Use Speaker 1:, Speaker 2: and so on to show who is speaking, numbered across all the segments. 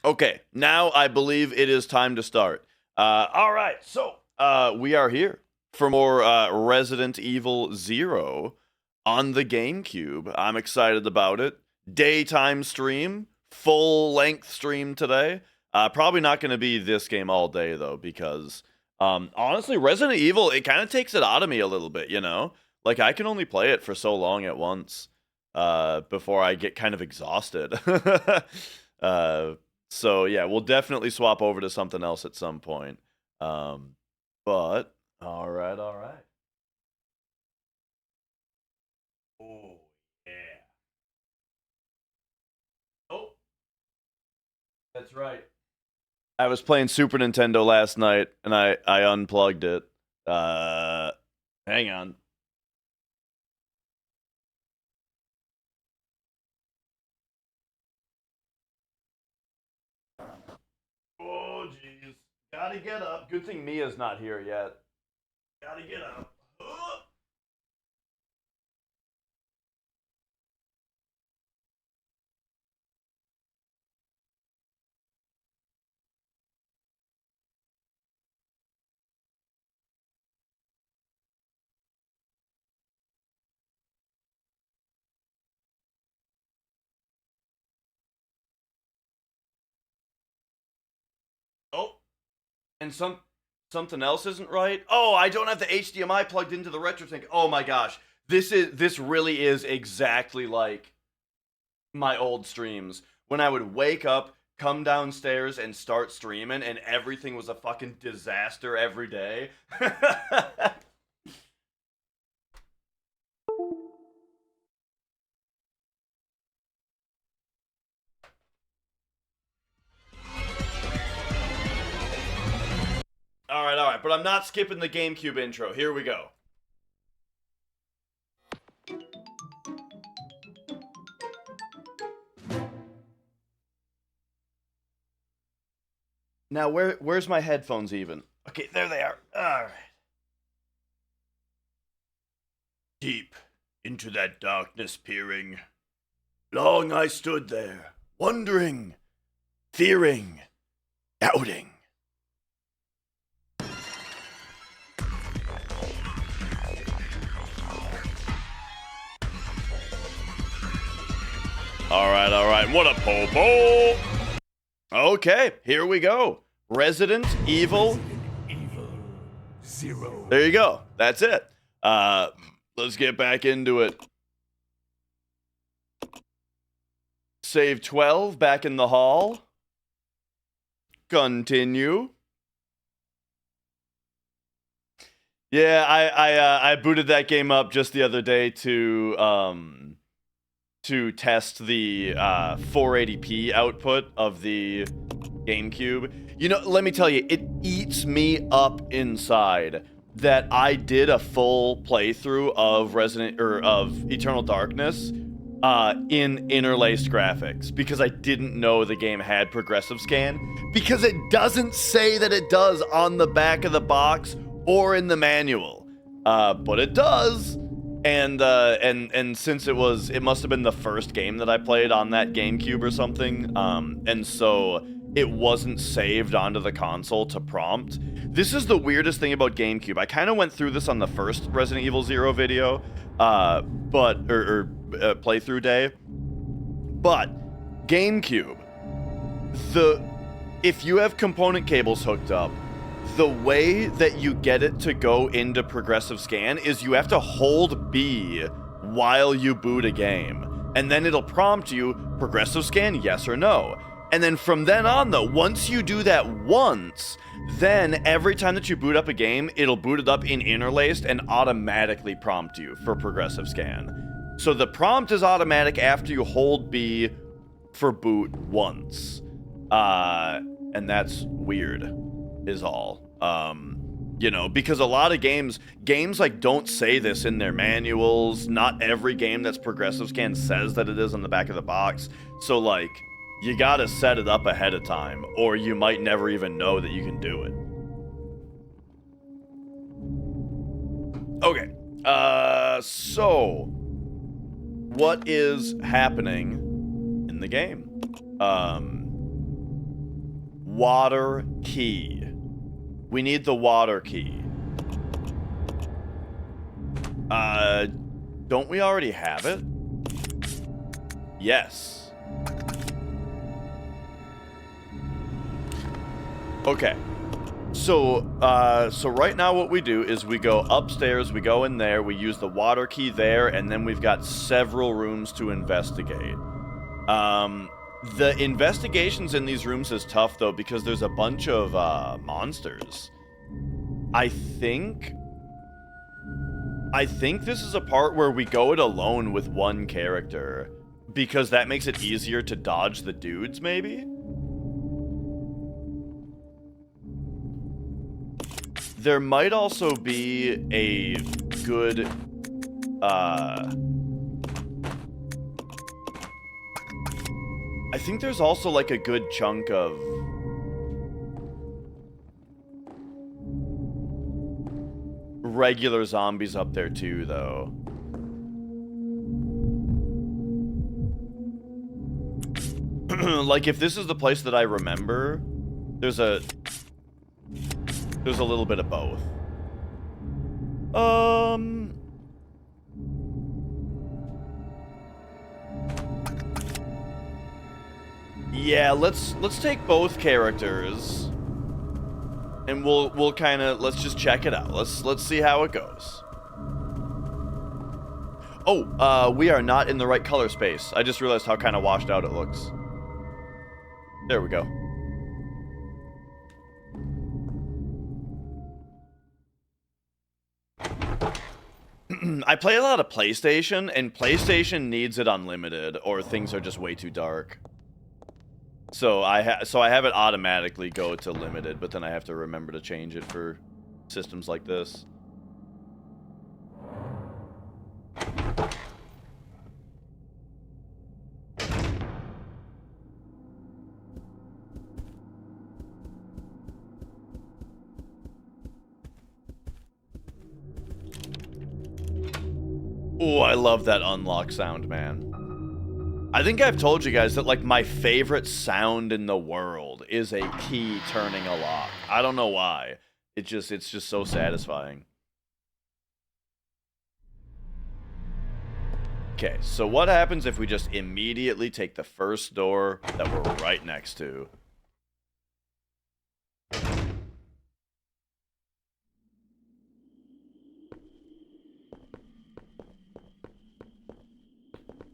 Speaker 1: Okay, now I believe it is time to start. All right, so we are here for more Resident Evil Zero on the GameCube. I'm excited about it. Daytime stream, full length stream today. Probably not going to be this game all day though, because honestly, Resident Evil, it kind of takes it out of me a little bit, you know? Like I can only play it for so long at once before I get kind of exhausted. uh, so yeah, we'll definitely swap over to something else at some point. But all right, all right. Oh yeah. Oh, that's right. I was playing Super Nintendo last night and I unplugged it. Uh, hang on. Oh jeez. Gotta get up. Good thing Mia's not here yet. Gotta get up. Oh, and something else isn't right. Oh, I don't have the HDMI plugged into the RetroTink. Oh my gosh, this really is exactly like my old streams when I would wake up, come downstairs, and start streaming, and everything was a fucking disaster every day. All right, but I'm not skipping the GameCube intro. Here we go. Now, where's my headphones even? Okay, there they are. All right. Deep into that darkness peering, long I stood there, wondering, fearing, doubting. All right, what a po-po! Okay, here we go. Resident Evil Zero. There you go. That's it. Let's get back into it. Save 12 back in the hall. Continue. Yeah, I booted that game up just the other day to test the 480p output of the GameCube. You know, let me tell you, it eats me up inside that I did a full playthrough of of Eternal Darkness in interlaced graphics because I didn't know the game had progressive scan because it doesn't say that it does on the back of the box or in the manual, but it does. And since it must have been the first game that I played on that GameCube or something, and so it wasn't saved onto the console to prompt. This is the weirdest thing about GameCube. I kind of went through this on the first Resident Evil Zero video, playthrough day. But GameCube, if you have component cables hooked up, the way that you get it to go into progressive scan is you have to hold B while you boot a game. And then it'll prompt you, progressive scan, yes or no. And then from then on, though, once you do that once, then every time that you boot up a game, it'll boot it up in interlaced and automatically prompt you for progressive scan. So the prompt is automatic after you hold B for boot once. And that's weird. Is all. You know, because a lot of games like don't say this in their manuals. Not every game that's progressive scan says that it is on the back of the box. So like, you gotta set it up ahead of time, or you might never even know that you can do it. Okay. So what is happening in the game? Water key. We need the water key. Don't we already have it? Yes. Okay. So right now what we do is we go upstairs, we go in there, we use the water key there, and then we've got several rooms to investigate. The investigations in these rooms is tough, though, because there's a bunch of, monsters. I think this is a part where we go it alone with one character, because that makes it easier to dodge the dudes, maybe? There might also be a good, I think there's also, like, a good chunk of regular zombies up there, too, though. Like, if this is the place that I remember, there's a little bit of both. Yeah, let's take both characters, and we'll kind of let's just check it out. Let's see how it goes. Oh, we are not in the right color space. I just realized how kind of washed out it looks. There we go. I play a lot of PlayStation, and PlayStation needs it unlimited, or things are just way too dark. So I have it automatically go to limited, but then I have to remember to change it for systems like this. Oh, I love that unlock sound, man. I think I've told you guys that, like, my favorite sound in the world is a key turning a lock. I don't know why. It's just so satisfying. Okay, so what happens if we just immediately take the first door that we're right next to?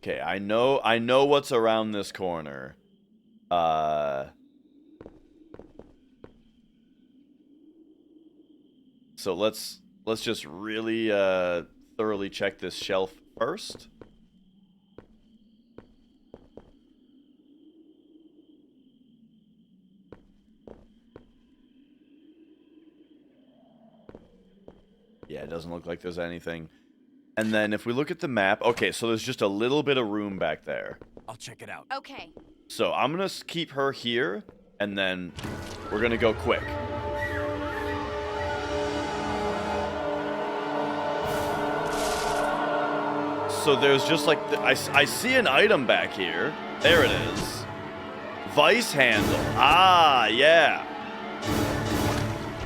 Speaker 1: Okay, I know what's around this corner. So let's just really thoroughly check this shelf first. Yeah, it doesn't look like there's anything. And then if we look at the map, okay, so there's just a little bit of room back there.
Speaker 2: I'll check it out.
Speaker 3: Okay.
Speaker 1: So I'm gonna keep her here, and then we're gonna go quick. So there's just like, I see an item back here. There it is. Vice handle. Ah, yeah.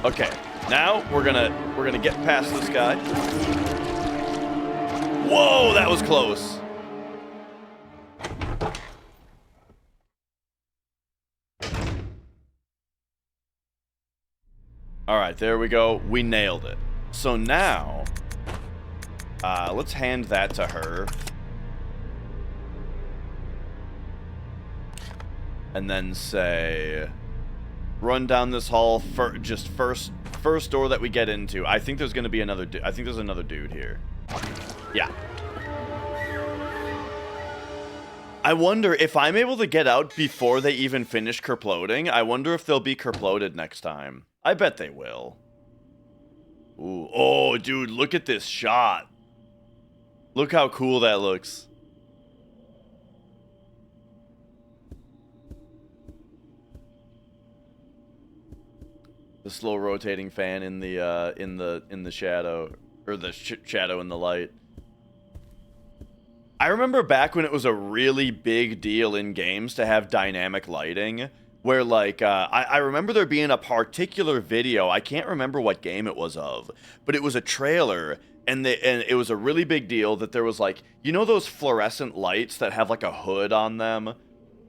Speaker 1: Okay, now we're gonna get past this guy. Whoa, that was close. All right, there we go. We nailed it. So now, let's hand that to her. And then say, run down this hall for just first door that we get into. I think there's going to be another I think there's another dude here. Yeah. I wonder if I'm able to get out before they even finish kerploding. I wonder if they'll be kerploded next time. I bet they will. Ooh. Oh, dude, look at this shot. Look how cool that looks. The slow rotating fan in the shadow, or the shadow in the light. I remember back when it was a really big deal in games to have dynamic lighting, where like I remember there being a particular video. I can't remember what game it was of, but it was a trailer, and it was a really big deal that there was like, you know, those fluorescent lights that have like a hood on them,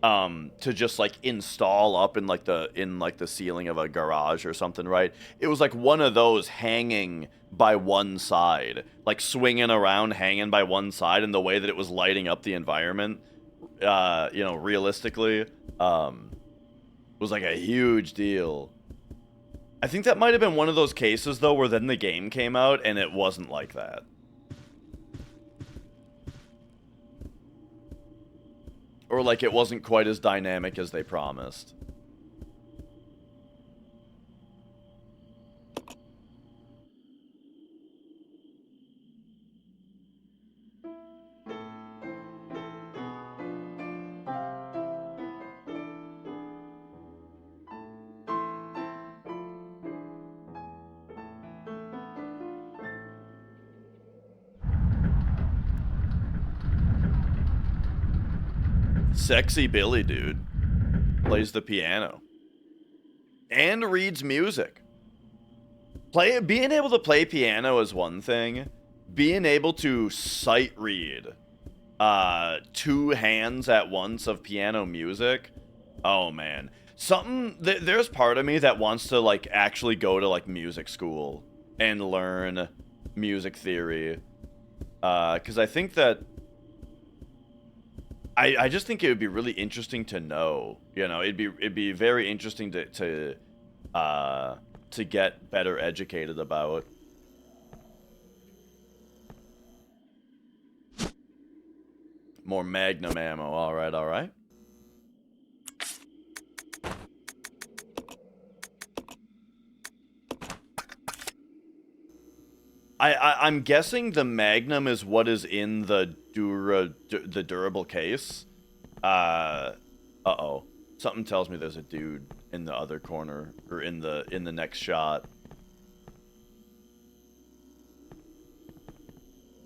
Speaker 1: to just like install up in like the ceiling of a garage or something, right? It was like one of those hanging by one side, like swinging around, hanging by one side, and the way that it was lighting up the environment, you know, realistically, was like a huge deal. I think that might have been one of those cases though where then the game came out and it wasn't like that. Or like it wasn't quite as dynamic as they promised. Sexy Billy dude plays the piano and reads music. Being able to play piano is one thing. Being able to sight read two hands at once of piano music, oh man. There's part of me that wants to like actually go to like music school and learn music theory, because I think that I just think it would be really interesting to know. You know, it'd be very interesting to get better educated about. More Magnum ammo. All right, all right. I'm guessing the Magnum is what is in the durable case. Uh-oh. Something tells me there's a dude in the other corner, or in the next shot.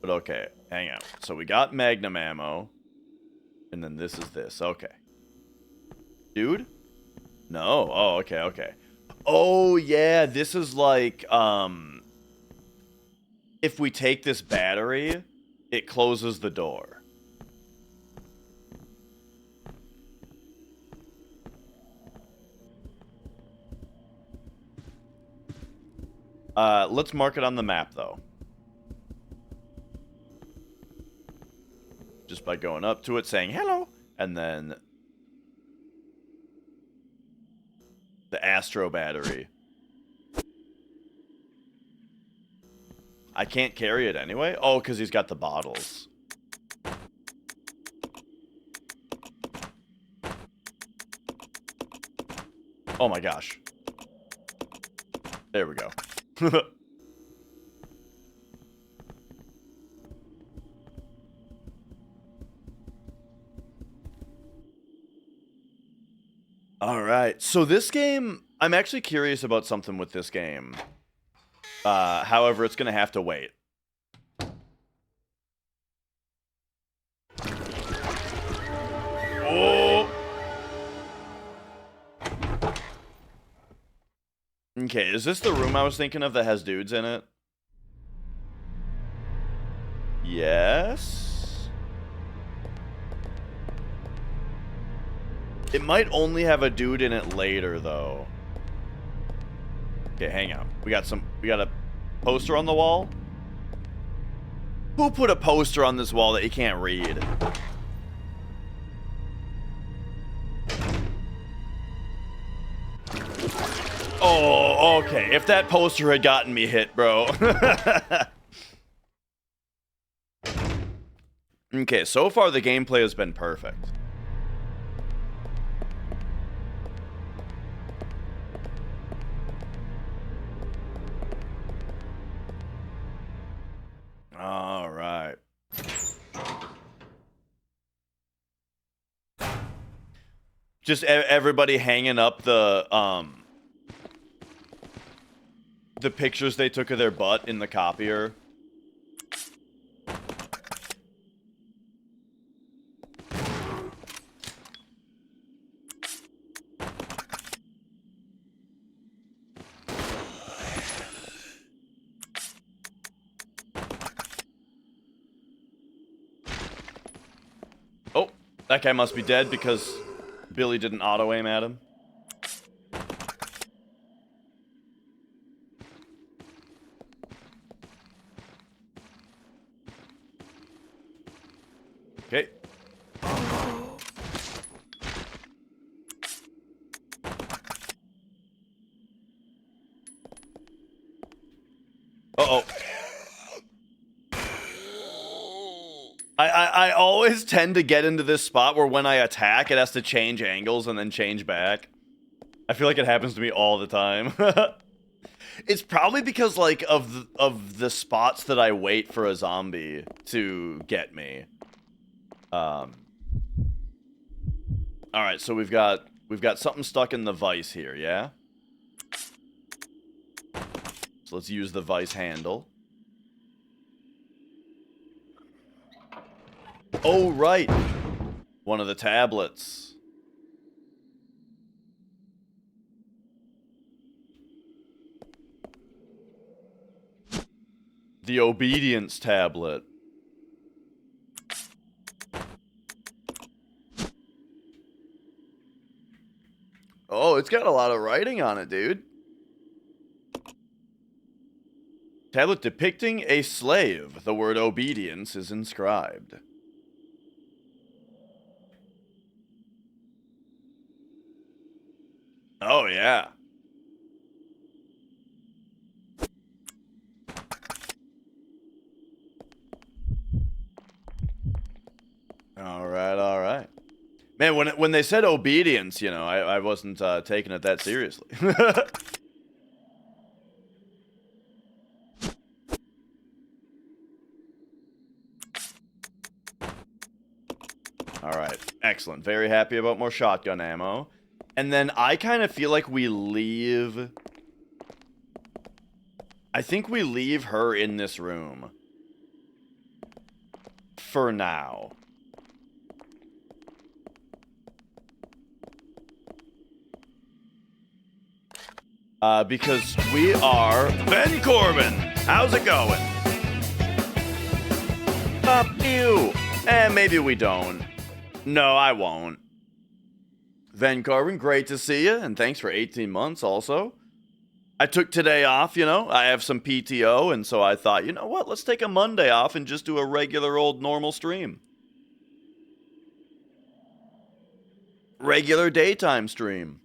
Speaker 1: But okay, hang out. So we got Magnum ammo, and then this is this. Okay. Dude? No. Oh, okay, okay. Oh, yeah, this is like, if we take this battery, it closes the door. Let's mark it on the map, though. Just by going up to it, saying hello, and then the Astro battery. I can't carry it anyway? Oh, because he's got the bottles. Oh my gosh. There we go. Alright, so this game, I'm actually curious about something with this game. However, it's gonna have to wait. Oh! Okay, is this the room I was thinking of that has dudes in it? Yes? It might only have a dude in it later, though. Okay, hang out. We got a poster on the wall? Who put a poster on this wall that you can't read? Oh, okay. If that poster had gotten me hit, bro. Okay, so far the gameplay has been perfect. All right. Just everybody hanging up the pictures they took of their butt in the copier. That guy must be dead because Billy didn't auto-aim at him. Okay. Uh-oh. I always tend to get into this spot where when I attack, it has to change angles and then change back. I feel like it happens to me all the time. It's probably because, like, of the spots that I wait for a zombie to get me. Alright, so we've got something stuck in the vise here, yeah? So let's use the vise handle. Oh, right. One of the tablets. The obedience tablet. Oh, it's got a lot of writing on it, dude. Tablet depicting a slave. The word obedience is inscribed. Oh, yeah. All right. Man, when they said obedience, you know, I wasn't taking it that seriously. All right. Excellent. Very happy about more shotgun ammo. And then I kind of feel like we leave... I think we leave her in this room. For now. Because we are... Ben Corbin! How's it going? Ew. Maybe we don't. No, I won't. Van Corbin, great to see you, and thanks for 18 months also. I took today off, you know, I have some PTO, and so I thought, you know what, let's take a Monday off and just do a regular old normal stream. Regular daytime stream.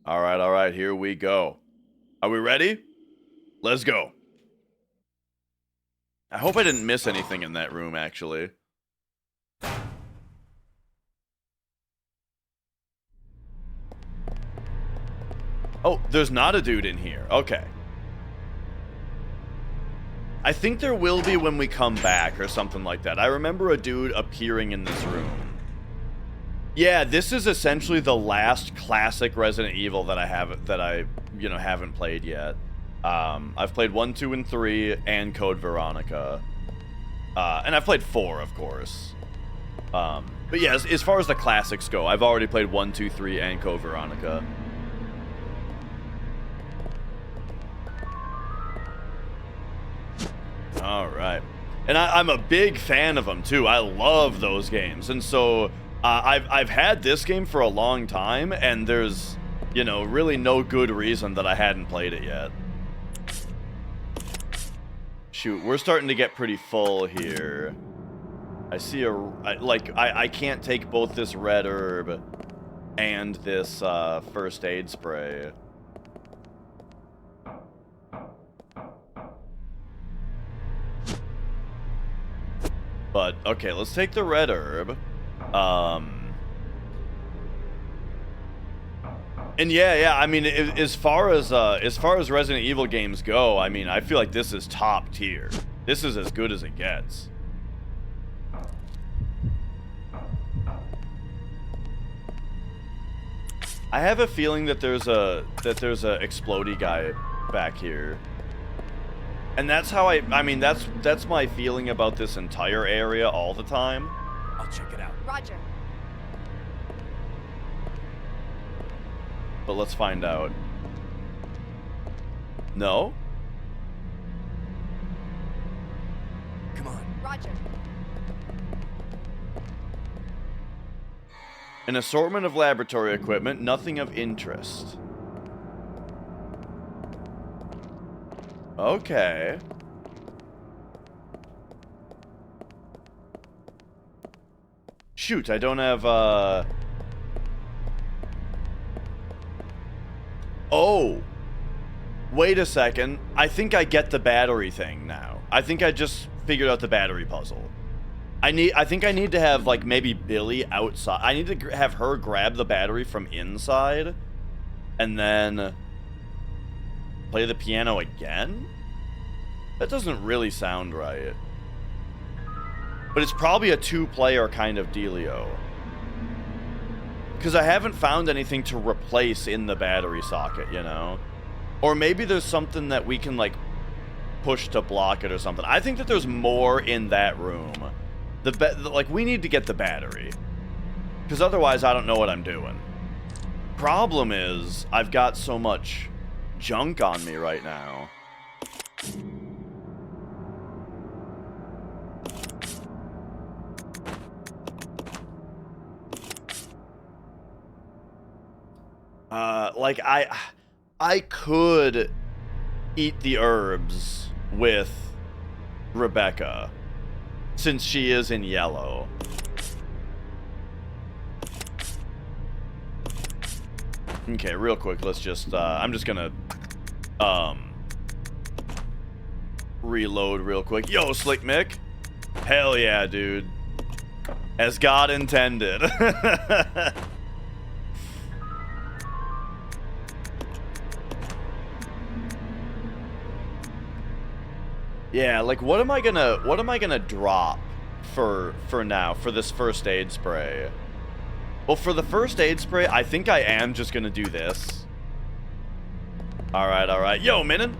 Speaker 1: Alright, here we go. Are we ready? Let's go. I hope I didn't miss anything in that room, actually. Oh, there's not a dude in here. Okay. I think there will be when we come back or something like that. I remember a dude appearing in this room. Yeah, this is essentially the last classic Resident Evil that I haven't played yet. I've played 1, 2, and 3 and Code Veronica. And I've played 4, of course. But yeah, as far as the classics go, I've already played 1, 2, 3 and Code Veronica. Alright. And I'm a big fan of them, too. I love those games. And so, I've had this game for a long time, and there's, you know, really no good reason that I hadn't played it yet. Shoot, we're starting to get pretty full here. I see I can't take both this red herb and this, first aid spray. But, okay, let's take the red herb. And yeah, I mean, as far as Resident Evil games go, I mean, I feel like this is top tier. This is as good as it gets. I have a feeling that there's a explodey guy back here. And that's how I mean, that's my feeling about this entire area all the time.
Speaker 2: I'll check it out.
Speaker 3: Roger.
Speaker 1: But let's find out. No?
Speaker 2: Come on.
Speaker 3: Roger.
Speaker 1: An assortment of laboratory equipment, nothing of interest. Okay. Shoot, I don't have, Oh! Wait a second. I think I get the battery thing now. I think I just figured out the battery puzzle. I think I need to have, like, maybe Billy outside. I need to have her grab the battery from inside. And then play the piano again? That doesn't really sound right. But it's probably a two-player kind of dealio. Because I haven't found anything to replace in the battery socket, you know? Or maybe there's something that we can, like, push to block it or something. I think that there's more in that room. Like, we need to get the battery. Because otherwise, I don't know what I'm doing. Problem is, I've got so much junk on me right now. Like, I could eat the herbs with Rebecca, since she is in yellow. Okay, real quick, let's just, I'm just gonna, reload real quick. Yo, Slick Mick. Hell yeah, dude. As God intended. Yeah, like, what am I gonna drop for now, for this first aid spray? Well, for the first aid spray, I think I am just gonna do this. Alright, alright. Yo, Minin!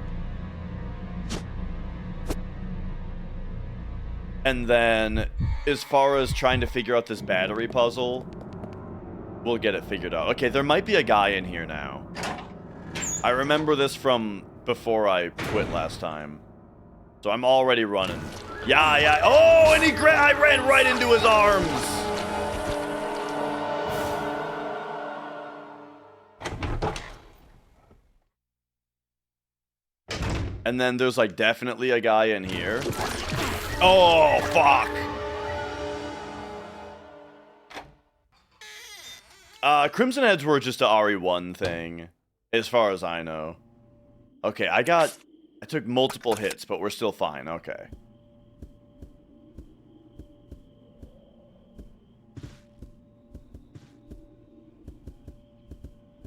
Speaker 1: And then, as far as trying to figure out this battery puzzle, we'll get it figured out. Okay, there might be a guy in here now. I remember this from before I quit last time. So I'm already running. Yeah, yeah. Oh, and I ran right into his arms. And then there's, like, definitely a guy in here. Oh, fuck. Crimson Heads were just a RE1 thing, as far as I know. Okay, I took multiple hits, but we're still fine. Okay.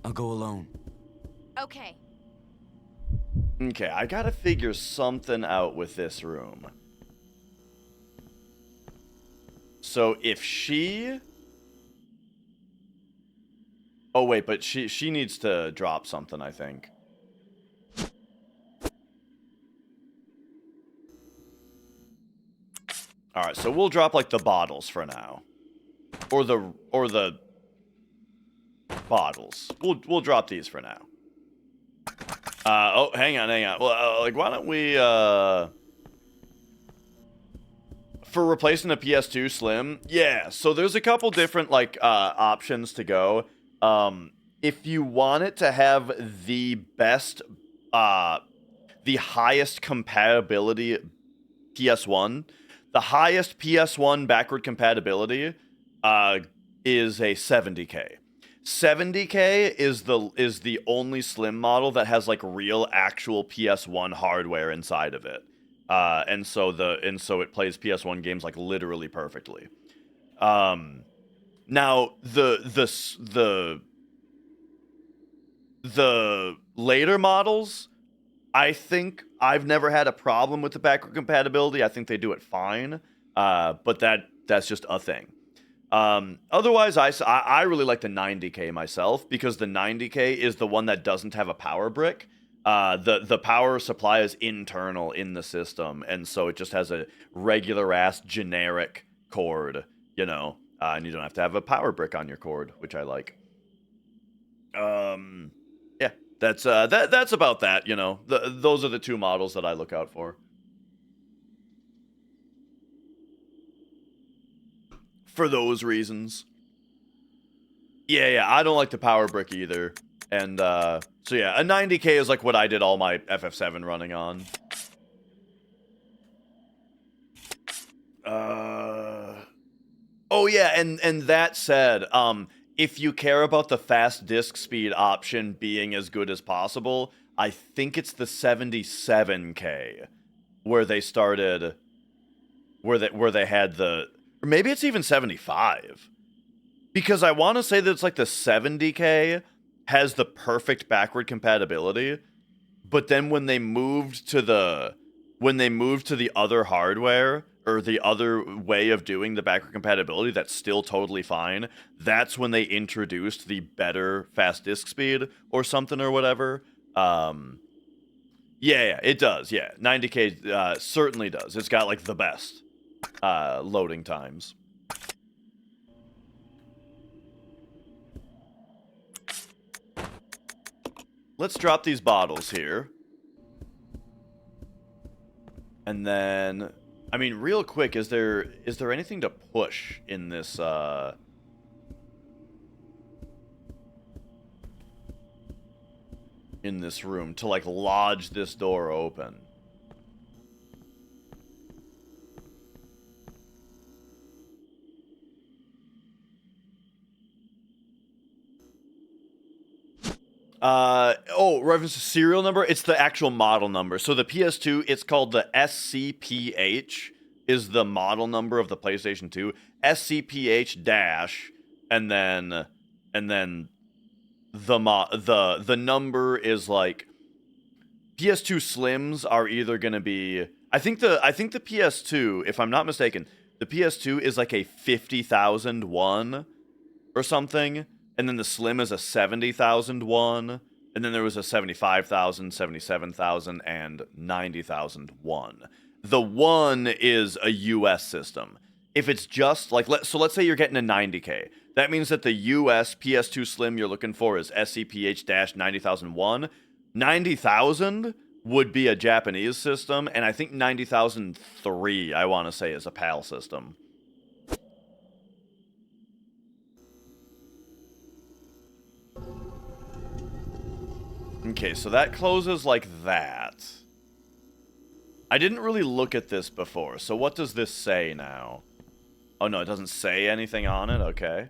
Speaker 2: I'll go alone.
Speaker 3: Okay.
Speaker 1: Okay, I gotta figure something out with this room. So if she... Oh, wait, but she needs to drop something, I think. Alright, so we'll drop, like, the bottles for now. Or the bottles. We'll drop these for now. Oh, hang on. Well, like, why don't we, for replacing a PS2 Slim, yeah, so there's a couple different, like, options to go. If you want it to have the best, the highest compatibility PS1, the highest PS1 backward compatibility, is a 70K. 70K is the only Slim model that has, like, real actual PS1 hardware inside of it. And so it plays PS1 games, like, literally perfectly. Now the later models, I think I've never had a problem with the backward compatibility. I think they do it fine. But that's just a thing. Otherwise, I really like the 90K myself, because the 90K is the one that doesn't have a power brick. The power supply is internal in the system, and so it just has a regular ass generic cord, you know, and you don't have to have a power brick on your cord, which I like. Yeah, that's about that, you know. Those are the two models that I look out for those reasons. Yeah, I don't like the power brick either. And, so yeah, a 90k is like what I did all my FF7 running on. Oh yeah, and that said, if you care about the fast disk speed option being as good as possible, I think it's the 77k where they started, where they had the, or maybe it's even 75. Because I want to say that it's like the 70k has the perfect backward compatibility, but then when they moved to the other hardware or the other way of doing the backward compatibility that's still totally fine, that's when they introduced the better fast disk speed or something or whatever. Yeah, it does. Yeah, 90k certainly does. It's got like the best loading times. Let's drop these bottles here. And then, I mean, real quick, is there anything to push in this, in this room to, like, lodge this door open? Oh, reference to serial number? It's the actual model number. So the PS2, it's called the SCPH, is the model number of the PlayStation 2. SCPH dash, and then the number is like, PS2 Slims are either gonna be, I think the PS2, if I'm not mistaken, the PS2 is like a 50,001 or something, and then the Slim is a 70,001, and then there was a 75,000, 77,000, and 90,001. The 1 is a US system. If it's just like, so let's say you're getting a 90k. That means that the US PS2 Slim you're looking for is SCPH-90001. 90,000 would be a Japanese system, and I think 90,003, I want to say, is a PAL system. Okay, so that closes like that. I didn't really look at this before, so what does this say now? Oh no, it doesn't say anything on it? Okay.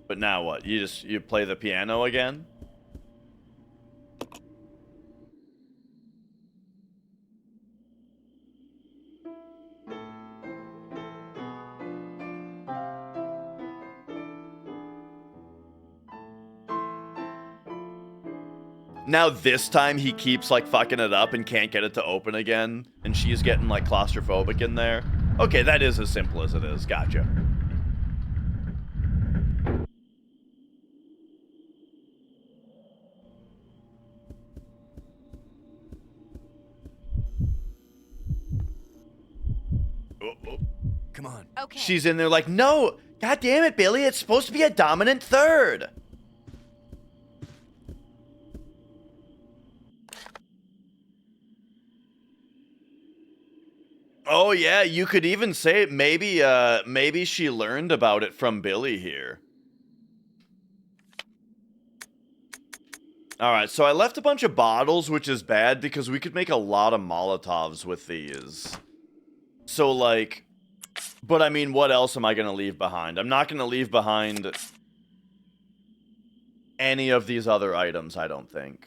Speaker 1: But now what? You play the piano again? Now this time he keeps like fucking it up and can't get it to open again, and she's getting like claustrophobic in there. Okay, that is as simple as it is. Gotcha.
Speaker 2: Come on.
Speaker 3: Okay.
Speaker 1: She's in there like, no, god damn it, Billy, it's supposed to be a dominant third. Oh yeah, you could even say maybe she learned about it from Billy here. All right, so I left a bunch of bottles, which is bad because we could make a lot of Molotovs with these. So like, but I mean, what else am I going to leave behind? I'm not going to leave behind any of these other items, I don't think.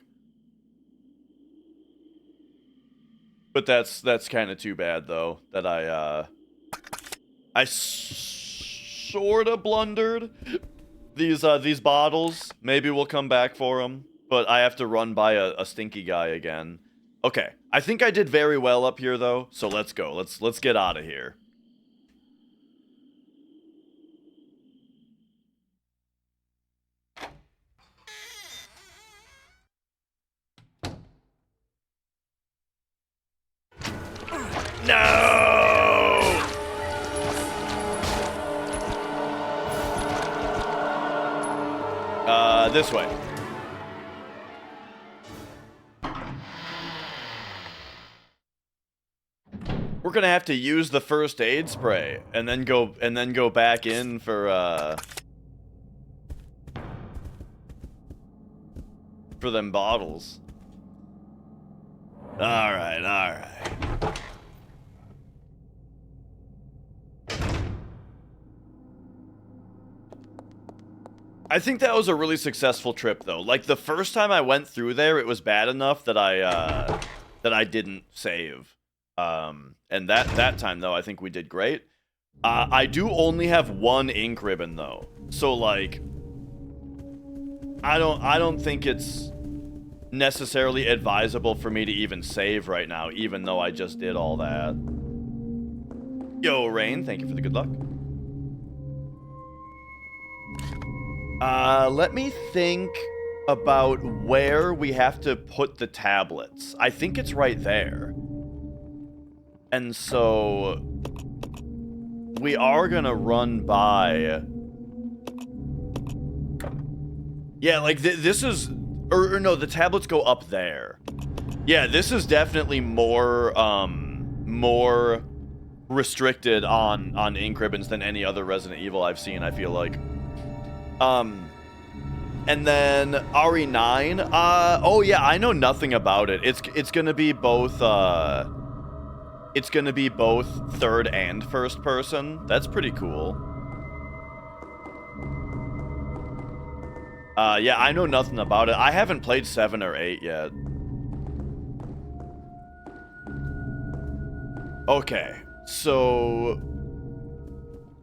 Speaker 1: But that's kind of too bad though that I sort of blundered these bottles. Maybe we'll come back for them, but I have to run by a stinky guy again. Okay, I think I did very well up here though, so let's go. Let's get out of here. No! This way. We're gonna have to use the first aid spray and then go back in for them bottles. All right. I think that was a really successful trip, though. Like, the first time I went through there, it was bad enough that I didn't save. And that time, though, I think we did great. I do only have one ink ribbon, though. So, like, I don't think it's necessarily advisable for me to even save right now, even though I just did all that. Yo, Rain, thank you for the good luck. Let me think about where we have to put the tablets. I think it's right there. And so we are gonna run by. Yeah, like this is, or no, the tablets go up there. Yeah, this is definitely more restricted on ink ribbons than any other Resident Evil I've seen, I feel like. And then RE9, oh yeah, I know nothing about it. It's gonna be both third and first person. That's pretty cool. Yeah, I know nothing about it. I haven't played 7 or 8 yet. Okay, so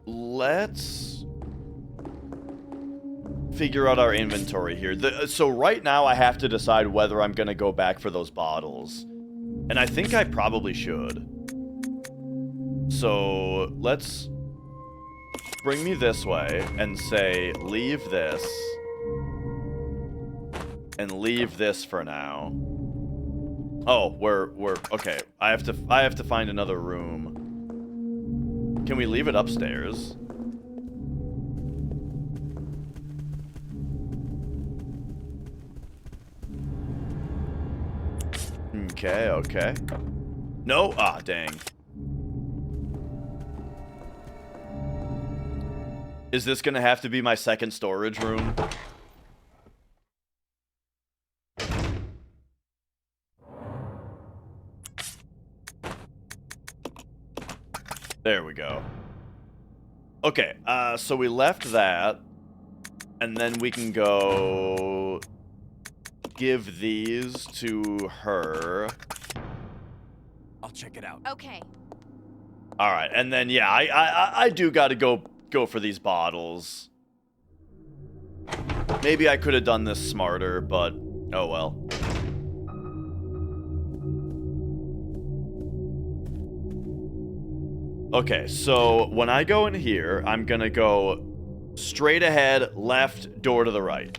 Speaker 1: let's figure out our inventory here. So right now I have to decide whether I'm gonna go back for those bottles. And I think I probably should. So let's bring me this way and say, leave this. And leave this for now. Oh, we're okay. I have to find another room. Can we leave it upstairs? Okay. No? Ah, dang. Is this gonna have to be my second storage room? There we go. Okay, so we left that, and then we can go give these to her.
Speaker 2: I'll check it out.
Speaker 3: Okay.
Speaker 1: All right, and then yeah, I do got to go for these bottles. Maybe I could have done this smarter, but oh well. Okay, so when I go in here, I'm gonna go straight ahead, left, door to the right.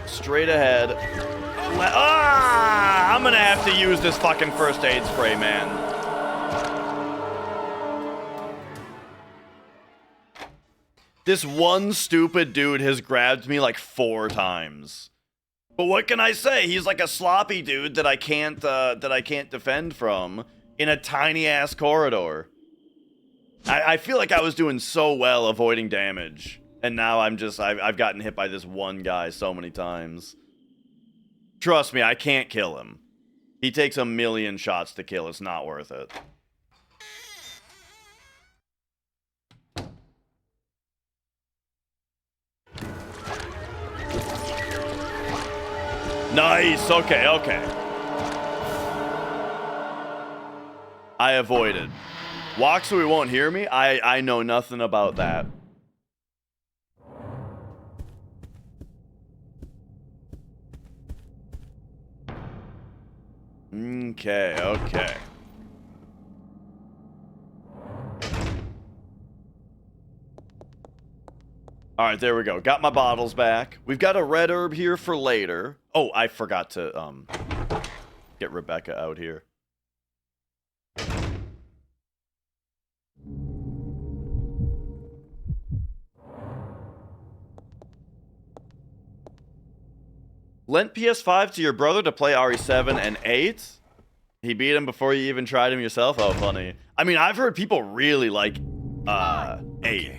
Speaker 1: Straight ahead. I'm gonna have to use this fucking first aid spray, man. This one stupid dude has grabbed me like 4 times. But what can I say? He's like a sloppy dude that I can't defend from in a tiny ass corridor. I feel like I was doing so well avoiding damage, and now I've gotten hit by this one guy so many times. Trust me, I can't kill him. He takes 1,000,000 shots to kill. It's not worth it. Nice. Okay. I avoided. Walk so he won't hear me? I know nothing about that. Okay. Alright, there we go. Got my bottles back. We've got a red herb here for later. Oh, I forgot to, get Rebecca out here. Lent PS5 to your brother to play RE7 and 8? He beat him before you even tried him yourself? Oh, funny. I mean, I've heard people really like 8.
Speaker 2: Okay.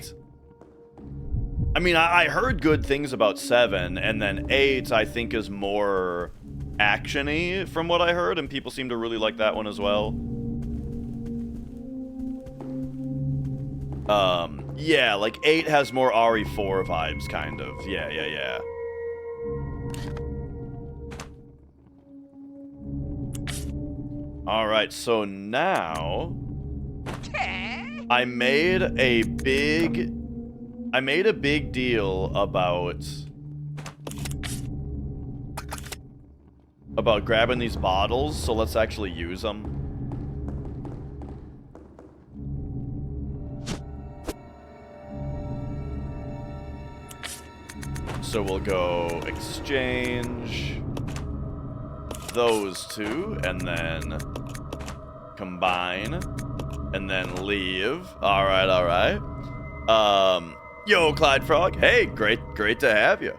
Speaker 1: I mean, I heard good things about 7, and then 8 I think is more action-y from what I heard, and people seem to really like that one as well. Yeah, like 8 has more RE4 vibes, kind of. Yeah. Alright, so now I made a big deal about grabbing these bottles, so let's actually use them. So we'll go exchange those two, and then combine, and then leave. All right. Yo, Clyde Frog. Hey, great to have you.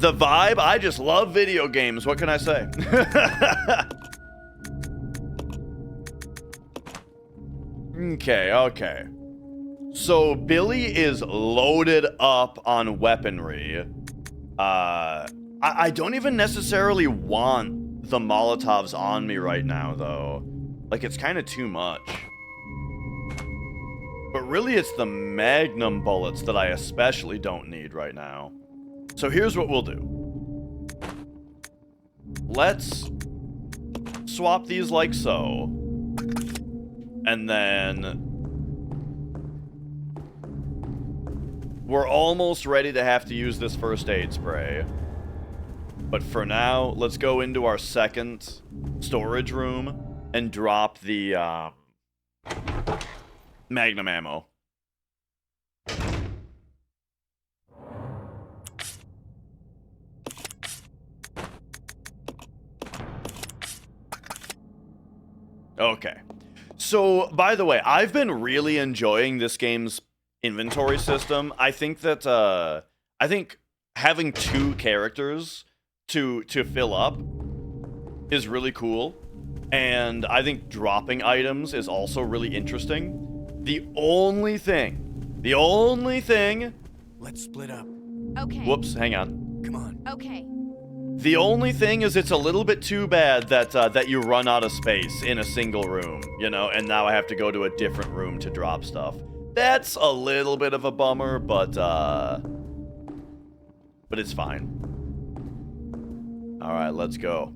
Speaker 1: The vibe, I just love video games. What can I say? Okay. So Billy is loaded up on weaponry. I don't even necessarily want the Molotovs on me right now, though. Like, it's kind of too much. But really, it's the Magnum bullets that I especially don't need right now. So here's what we'll do. Let's swap these like so. And then we're almost ready to have to use this first aid spray. But for now, let's go into our second storage room and drop the Magnum ammo. Okay. So, by the way, I've been really enjoying this game's inventory system. I think that having 2 characters to fill up is really cool, and I think dropping items is also really interesting. The only thing
Speaker 2: Let's split up.
Speaker 3: Okay.
Speaker 1: whoops, hang on.
Speaker 2: Come on.
Speaker 3: Okay.
Speaker 1: The only thing is it's a little bit too bad that that you run out of space in a single room, you know, and now I have to go to a different room to drop stuff. That's a little bit of a bummer, but it's fine. All right, let's go.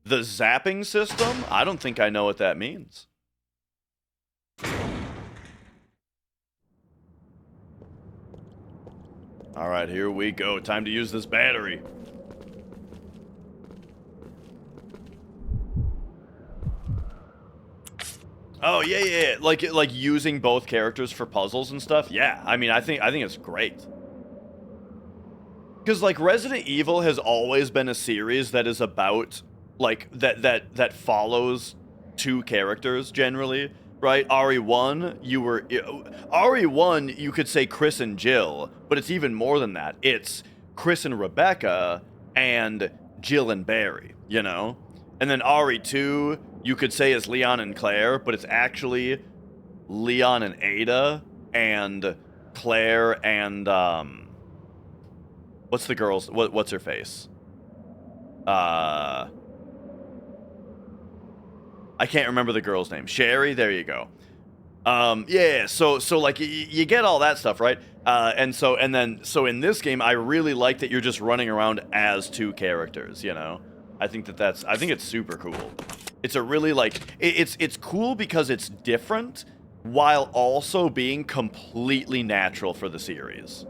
Speaker 1: The zapping system? I don't think I know what that means. All right, here we go. Time to use this battery. Oh yeah. Like using both characters for puzzles and stuff. Yeah, I mean, I think it's great. Because like Resident Evil has always been a series that is about like that follows 2 characters generally, right? RE1, you could say Chris and Jill, but it's even more than that. It's Chris and Rebecca and Jill and Barry, you know? And then RE2, you could say is Leon and Claire, but it's actually Leon and Ada and Claire and what's the girl's what's her face? I can't remember the girl's name. Sherry, there you go. Yeah, so like you get all that stuff, right? And so in this game, I really like that you're just running around as 2 characters, you know? I think it's super cool. It's a really like it's cool because it's different while also being completely natural for the series.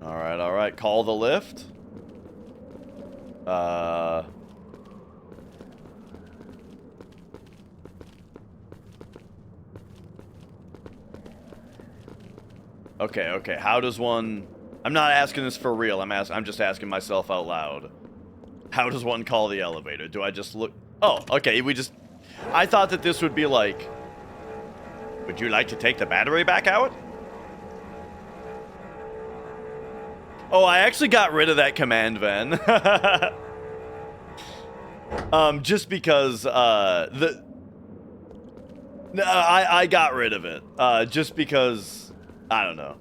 Speaker 1: All right, call the lift. Okay, how does one... I'm not asking this for real, I'm just asking myself out loud. How does one call the elevator? Do I just look... Oh, okay, we just... I thought that this would be like, would you like to take the battery back out? Oh, I actually got rid of that command, Ven. Just because, I got rid of it. Just because, I don't know.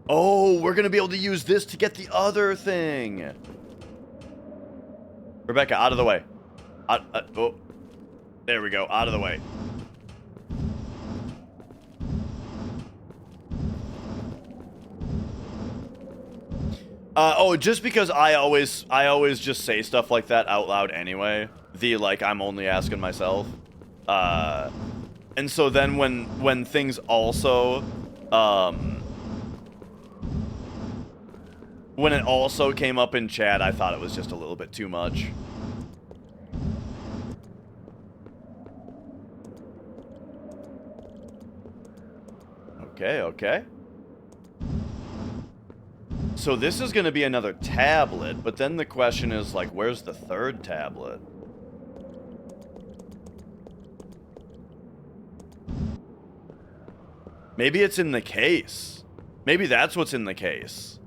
Speaker 1: Oh, we're gonna be able to use this to get the other thing. Rebecca, out of the way. Oh, there we go, out of the way. Oh, just because I always just say stuff like that out loud anyway. The, like, I'm only asking myself. And so then when things also, when it also came up in chat, I thought it was just a little bit too much. Okay, okay. So this is going to be another tablet, but then the question is, like, where's the third tablet? Maybe it's in the case. Maybe that's what's in the case.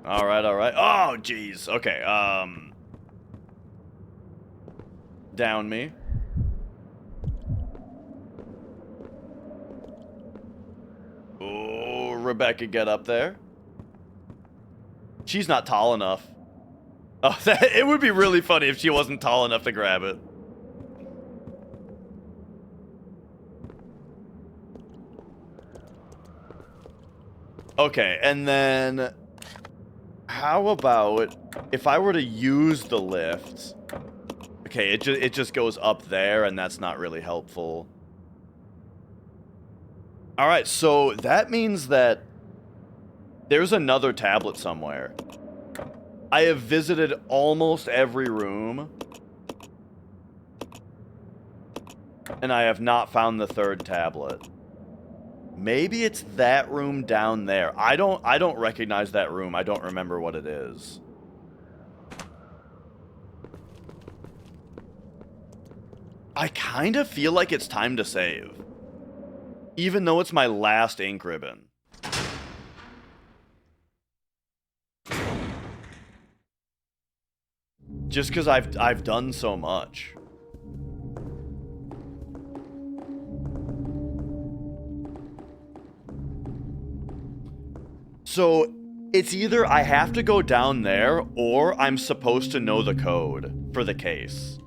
Speaker 1: All right, all right. Oh, jeez. Okay, down me. Oh, Rebecca, get up there. She's not tall enough. Oh, it would be really funny if she wasn't tall enough to grab it. Okay, and then how about if I were to use the lift? Okay, it just goes up there, and that's not really helpful. All right, so that means that there's another tablet somewhere. I have visited almost every room, and I have not found the third tablet. Maybe it's that room down there. I don't recognize that room. I don't remember what it is. I kind of feel like it's time to save. Even though it's my last ink ribbon. Just because I've done so much. So it's either I have to go down there or I'm supposed to know the code for the case.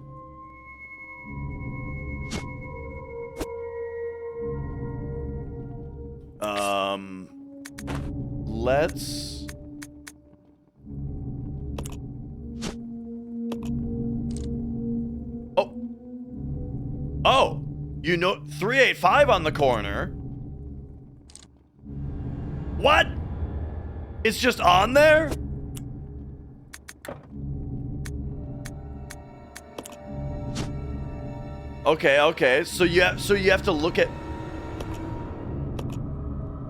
Speaker 1: Let's... Oh. Oh, you know, 385 on the corner. What? It's just on there? Okay, okay. So you have to look at...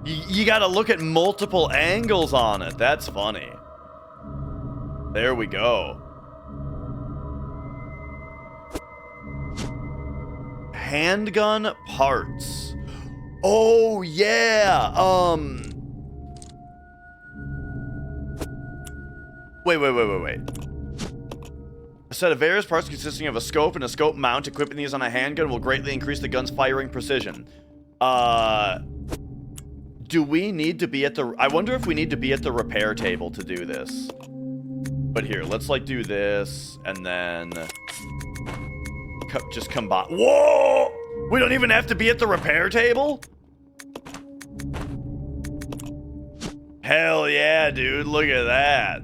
Speaker 1: You gotta look at multiple angles on it. That's funny. There we go. Handgun parts. Oh, yeah. Wait. A set of various parts consisting of a scope and a scope mount. Equipping these on a handgun will greatly increase the gun's firing precision. Do we need to be at the... I wonder if we need to be at the repair table to do this. But here, let's, like, do this, and then... just combine... Whoa! We don't even have to be at the repair table? Hell yeah, dude. Look at that.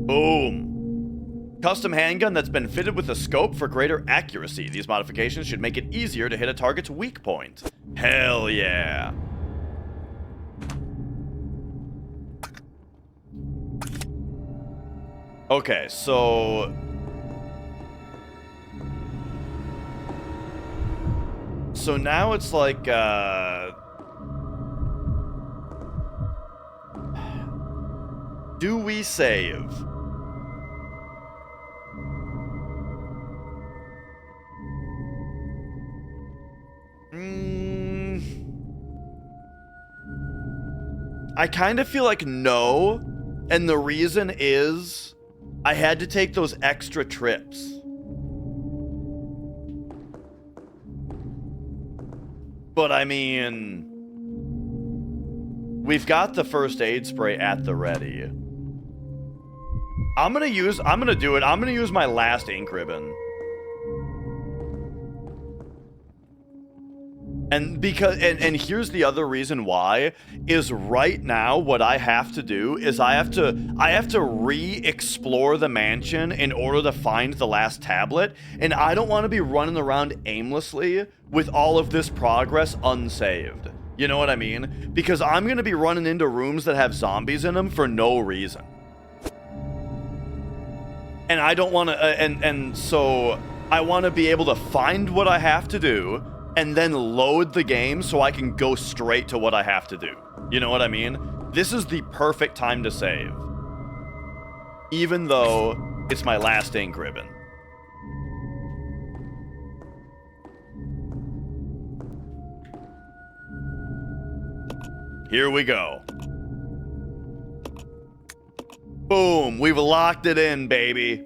Speaker 1: Boom. Custom handgun that's been fitted with a scope for greater accuracy. These modifications should make it easier to hit a target's weak point. Hell yeah. Okay, so... So now it's like, Do we save? I kind of feel like no, and the reason is I had to take those extra trips. But I mean, we've got the first aid spray at the ready. I'm gonna use my last ink ribbon. And here's the other reason why, is right now what I have to do is I have to re-explore the mansion in order to find the last tablet, and I don't want to be running around aimlessly with all of this progress unsaved. You know what I mean? Because I'm going to be running into rooms that have zombies in them for no reason. And I don't want to, and so I want to be able to find what I have to do, and then load the game so I can go straight to what I have to do. You know what I mean? This is the perfect time to save. Even though it's my last ink ribbon. Here we go. Boom, we've locked it in, baby.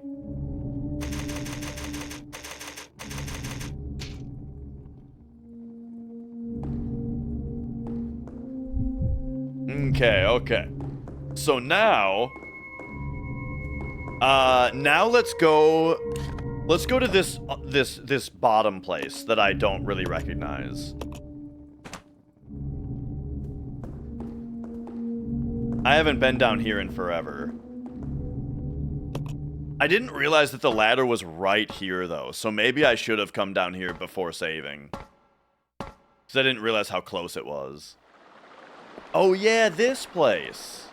Speaker 1: Okay. So now let's go to this bottom place that I don't really recognize. I haven't been down here in forever. I didn't realize that the ladder was right here though, so maybe I should have come down here before saving. 'Cause I didn't realize how close it was. Oh yeah, this place.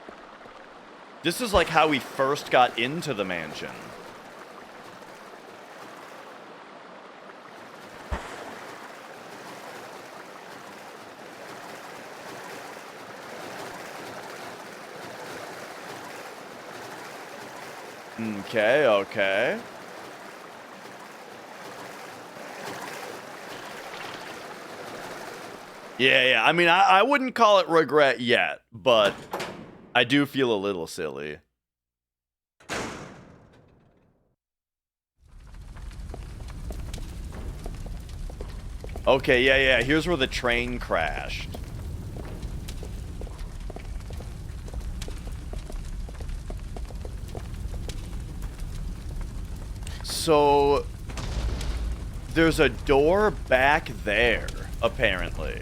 Speaker 1: This is like how we first got into the mansion. Okay. Yeah. I mean, I wouldn't call it regret yet, but I do feel a little silly. Okay, yeah. Here's where the train crashed. So there's a door back there, apparently.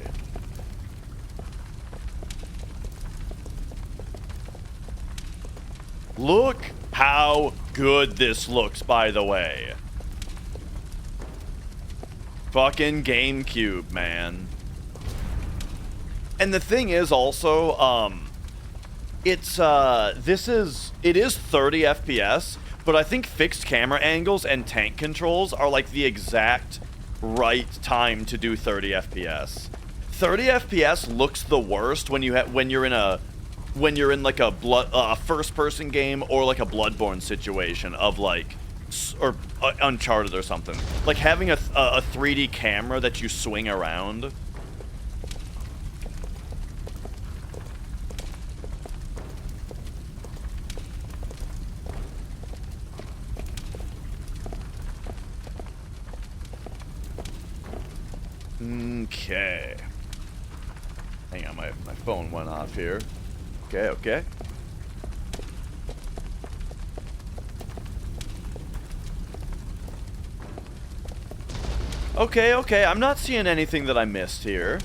Speaker 1: Look how good this looks, by the way. Fucking GameCube, man. And the thing is also, it is 30 FPS, but I think fixed camera angles and tank controls are like the exact right time to do 30 FPS. 30 FPS looks the worst when you're in like a first-person game or like a Bloodborne situation of like, or Uncharted or something. Like having a 3D camera that you swing around. Okay. Hang on, my phone went off here. Okay. Okay, I'm not seeing anything that I missed here.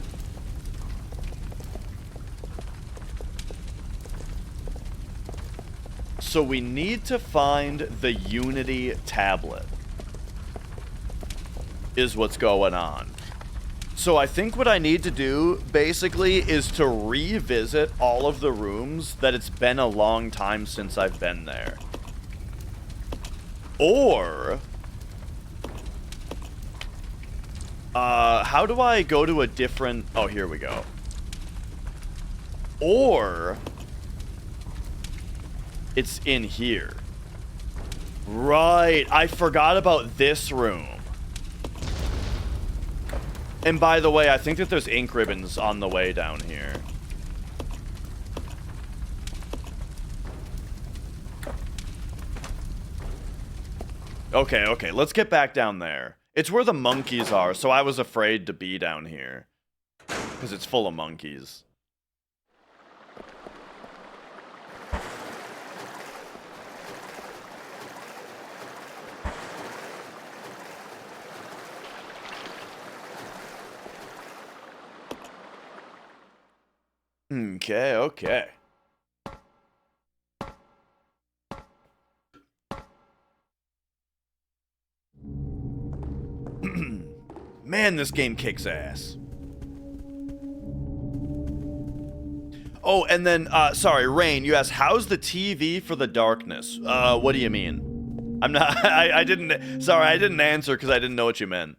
Speaker 1: So we need to find the Unity tablet. Is what's going on. So I think what I need to do, basically, is to revisit all of the rooms that it's been a long time since I've been there. Or... how do I go to a different... Oh, here we go. Or... It's in here. Right. I forgot about this room. And by the way, I think that there's ink ribbons on the way down here. Okay, okay, let's get back down there. It's where the monkeys are, so I was afraid to be down here. Because it's full of monkeys. Okay, okay. Man, this game kicks ass. Oh, and then, sorry, Rain, you asked, how's the TV for the darkness? What do you mean? I'm not, I didn't, sorry, I didn't answer because I didn't know what you meant.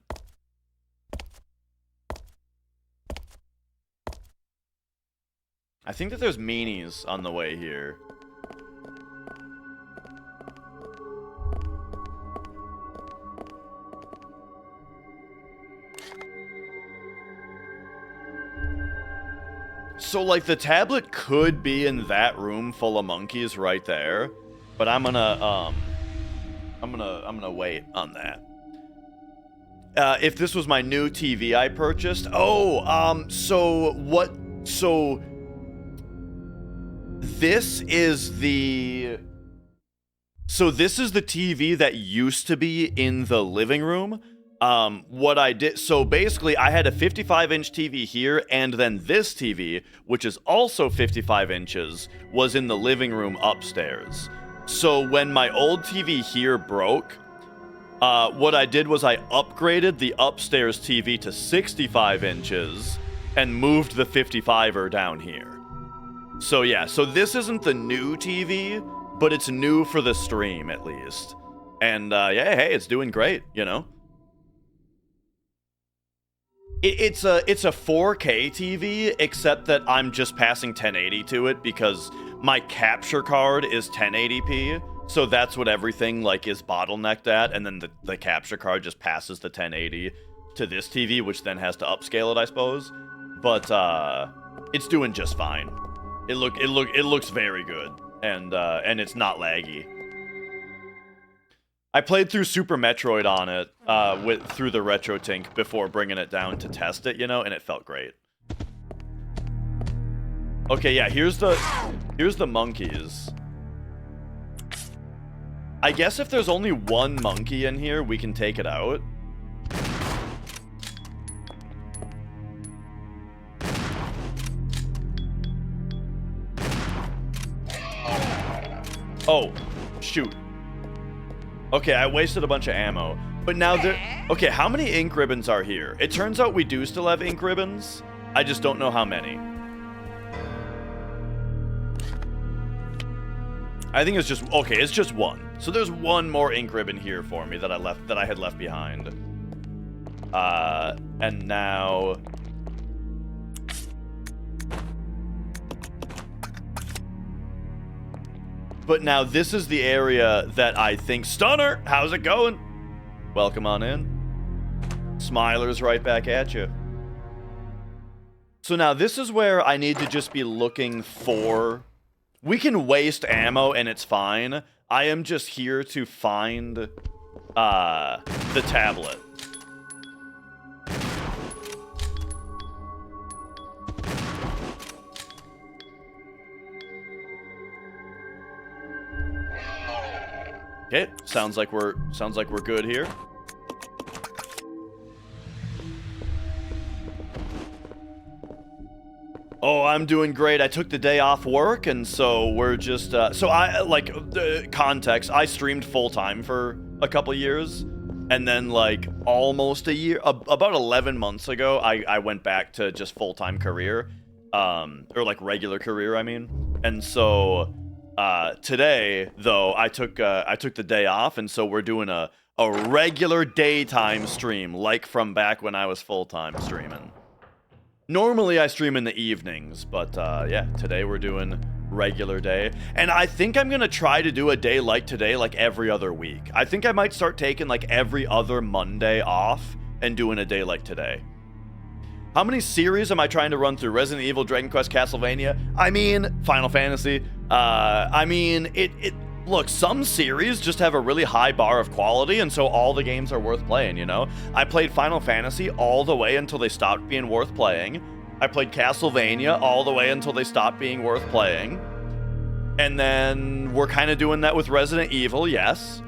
Speaker 1: I think that there's meanies on the way here. So, like, the tablet could be in that room full of monkeys right there, but I'm gonna wait on that. If this was my new TV I purchased, so this is the TV that used to be in the living room. What I did, so basically I had a 55-inch TV here, and then this TV, which is also 55 inches, was in the living room upstairs. So when my old TV here broke, what I did was I upgraded the upstairs TV to 65 inches and moved the 55er down here. So yeah, so this isn't the new TV, but it's new for the stream at least. And yeah, hey, it's doing great, you know? It's a 4K TV, except that I'm just passing 1080 to it because my capture card is 1080p, so that's what everything like is bottlenecked at, and then the capture card just passes the 1080 to this TV, which then has to upscale it, I suppose. But it's doing just fine. It looks very good, and it's not laggy. I played through Super Metroid on it through the RetroTink before bringing it down to test it, you know, and it felt great. Okay, yeah, here's the monkeys. I guess if there's only one monkey in here, we can take it out. Oh, shoot. Okay, I wasted a bunch of ammo. But now there... Okay, how many ink ribbons are here? It turns out we do still have ink ribbons. I just don't know how many. I think it's just... Okay, it's just one. So there's one more ink ribbon here for me that I had left behind. And now... But now this is the area that I think... Stunner! How's it going? Welcome on in. Smiler's right back at you. So now this is where I need to just be looking for... We can waste ammo and it's fine. I am just here to find the tablet. Okay, sounds like we're good here. Oh, I'm doing great. I took the day off work, and so we're just so I like context. I streamed full time for a couple years, and then like almost a year, about 11 months ago, I went back to just full time career, or like regular career, I mean, and so. Today, though, I took the day off, and so we're doing a regular daytime stream, like from back when I was full-time streaming. Normally, I stream in the evenings, but yeah, today we're doing regular day. And I think I'm gonna try to do a day like today, like every other week. I think I might start taking like every other Monday off and doing a day like today. How many series am I trying to run through? Resident Evil, Dragon Quest, Castlevania? I mean, Final Fantasy. I mean, look, some series just have a really high bar of quality, and so all the games are worth playing, you know? I played Final Fantasy all the way until they stopped being worth playing. I played Castlevania all the way until they stopped being worth playing. And then we're kind of doing that with Resident Evil, yes.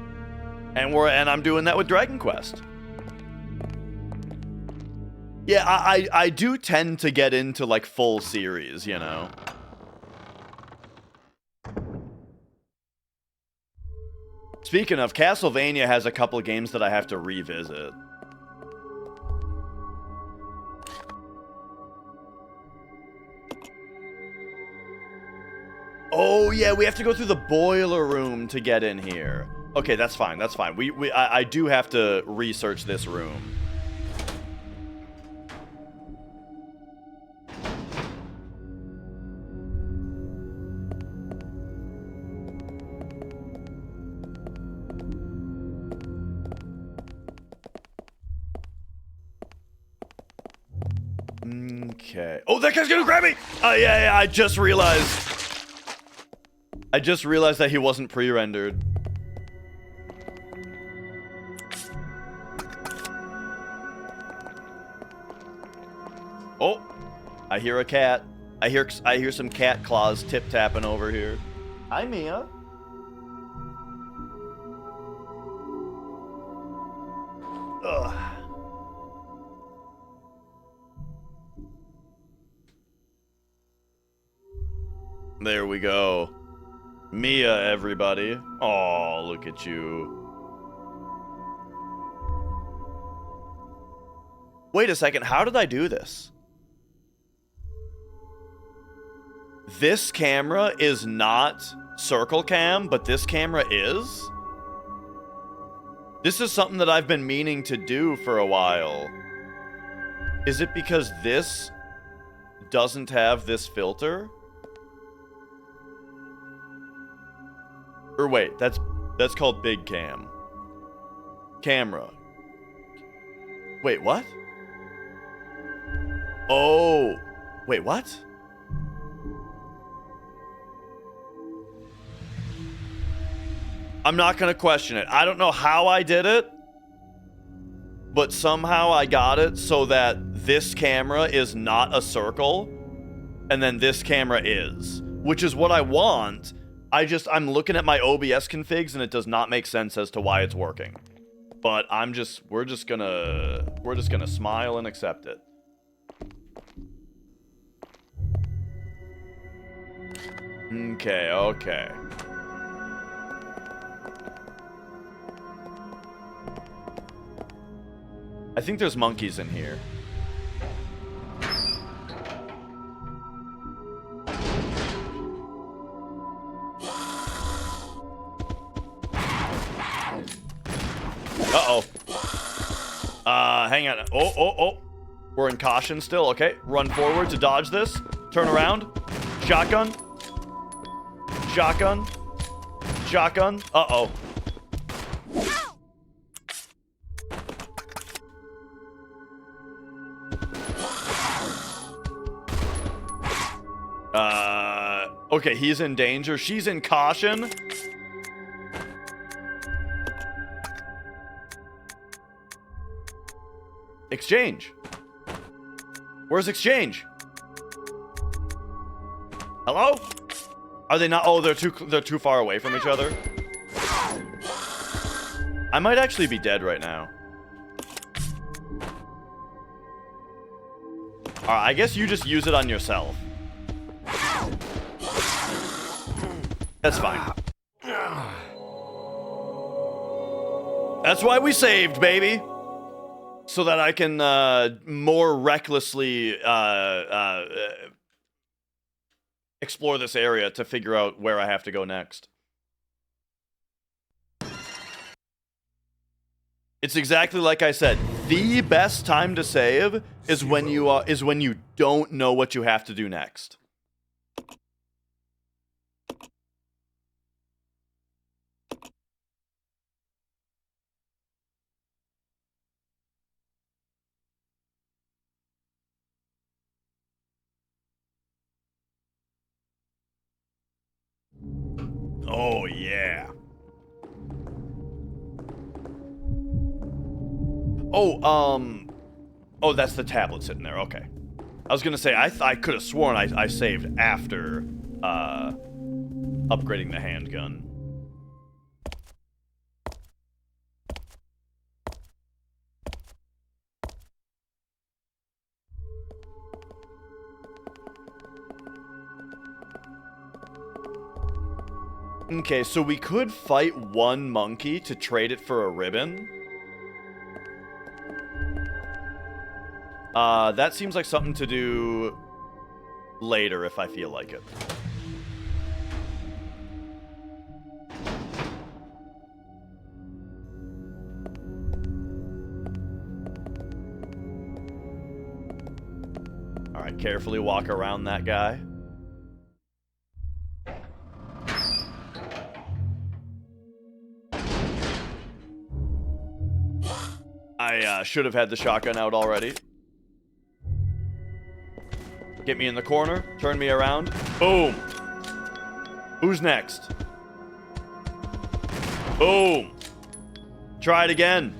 Speaker 1: And I'm doing that with Dragon Quest. Yeah, I do tend to get into like full series, you know. Speaking of, Castlevania has a couple of games that I have to revisit. Oh yeah, we have to go through the boiler room to get in here. Okay, that's fine. That's fine. I do have to research this room. Okay. Oh, that guy's gonna grab me! Oh yeah, I just realized that he wasn't pre-rendered. Oh, I hear a cat. I hear some cat claws tip-tapping over here. Hi, Mia. Ugh. There we go. Mia, everybody. Oh, look at you. Wait a second, how did I do this? This camera is not circle cam, but this camera is? This is something that I've been meaning to do for a while. Is it because this doesn't have this filter? Or wait, that's called big cam. Camera. Wait, what? Oh, wait, what? I'm not gonna question it. I don't know how I did it, but somehow I got it so that this camera is not a circle, and then this camera is, which is what I want. I'm looking at my OBS configs and it does not make sense as to why it's working. But we're just gonna smile and accept it. Okay. I think there's monkeys in here. Uh-oh. Hang on. Oh. We're in caution still. Okay. Run forward to dodge this. Turn around. Shotgun. Shotgun. Shotgun. Uh-oh. Okay, he's in danger. She's in caution. Exchange. Where's exchange? Hello? Are they not? Oh, they're too far away from each other. I might actually be dead right now. Alright, I guess you just use it on yourself. That's fine. That's why we saved, baby. So that I can more recklessly explore this area to figure out where I have to go next. It's exactly like I said. The best time to save is when you don't know what you have to do next. Oh, yeah. Oh, that's the tablet sitting there. Okay. I was gonna say, I could have sworn I saved after, upgrading the handgun. Okay, so we could fight one monkey to trade it for a ribbon. That seems like something to do later if I feel like it. Alright, carefully walk around that guy. I should have had the shotgun out already. Get me in the corner, turn me around. Boom! Who's next? Boom! Try it again.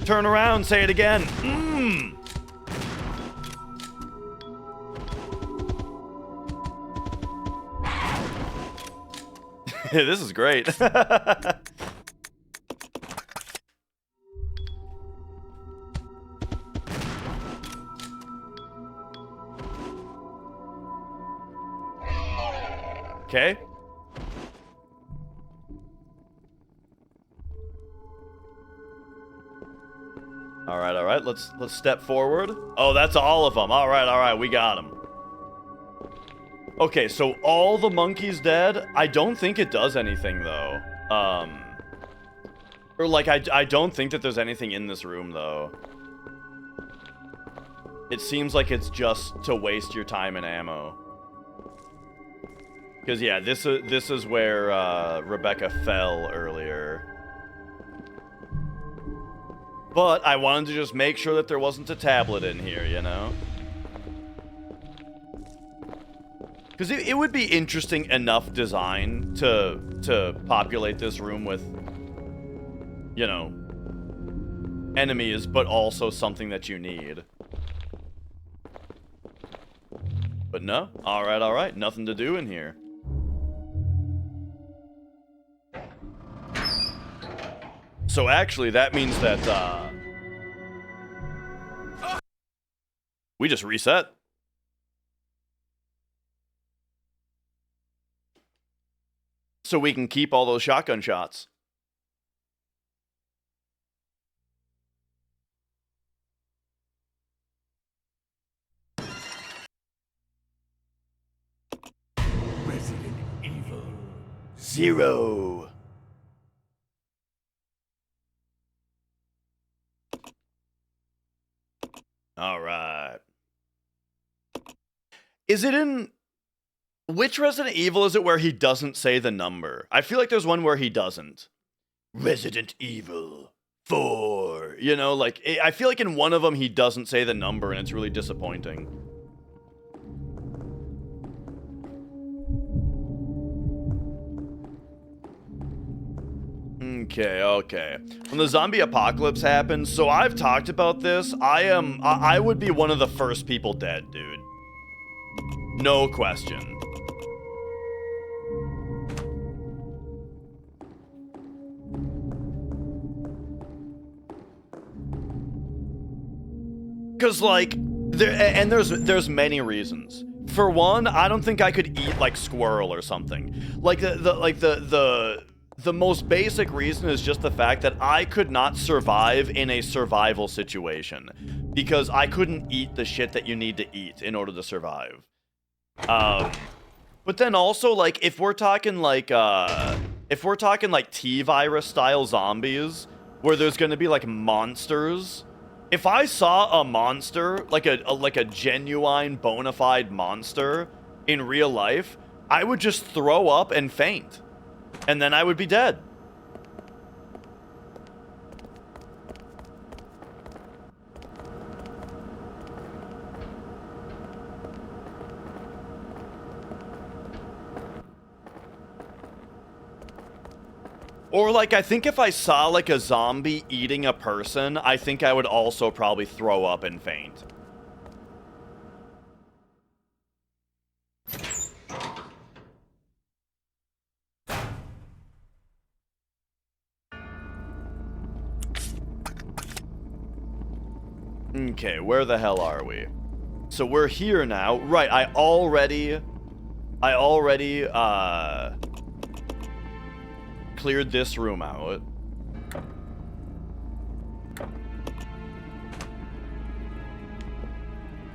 Speaker 1: Turn around, say it again. Mmm! This is great. Okay. All right. Let's step forward. Oh, that's all of them. All right. We got them. Okay, so all the monkeys dead. I don't think it does anything though. Or like I don't think that there's anything in this room though. It seems like it's just to waste your time and ammo. Because yeah, this is where Rebecca fell earlier. But I wanted to just make sure that there wasn't a tablet in here, you know? Because it would be interesting enough design to populate this room with, you know, enemies, but also something that you need. But no. All right. Nothing to do in here. So actually, that means that, we just reset. So we can keep all those shotgun shots.
Speaker 2: Resident Evil
Speaker 1: 0. All right. Is it in... Which Resident Evil is it where he doesn't say the number? I feel like there's one where he doesn't. Resident Evil 4. You know, like, I feel like in one of them he doesn't say the number and it's really disappointing. Okay. When the zombie apocalypse happens, so I've talked about this, I would be one of the first people dead, dude. No question. Cause like, there's many reasons. For one, I don't think I could eat like squirrel or something. Like the most basic reason is just the fact that I could not survive in a survival situation because I couldn't eat the shit that you need to eat in order to survive. But then also like if we're talking like T-virus style zombies where there's gonna be like monsters. If I saw a monster, like a genuine bona fide monster in real life, I would just throw up and faint. And then I would be dead. Or, like, I think if I saw, like, a zombie eating a person, I think I would also probably throw up and faint. Okay, where the hell are we? So we're here now. Right, I already, cleared this room out.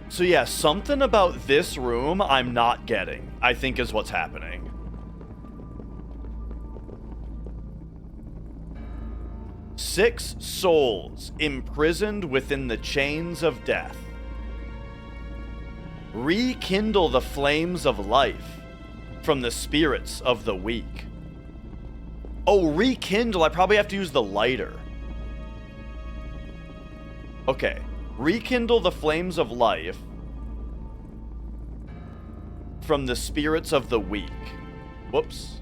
Speaker 1: So yeah, something about this room I'm not getting, I think is what's happening. Six souls imprisoned within the chains of death. Rekindle the flames of life from the spirits of the weak. Oh, rekindle. I probably have to use the lighter. Okay. Rekindle the flames of life from the spirits of the weak. Whoops.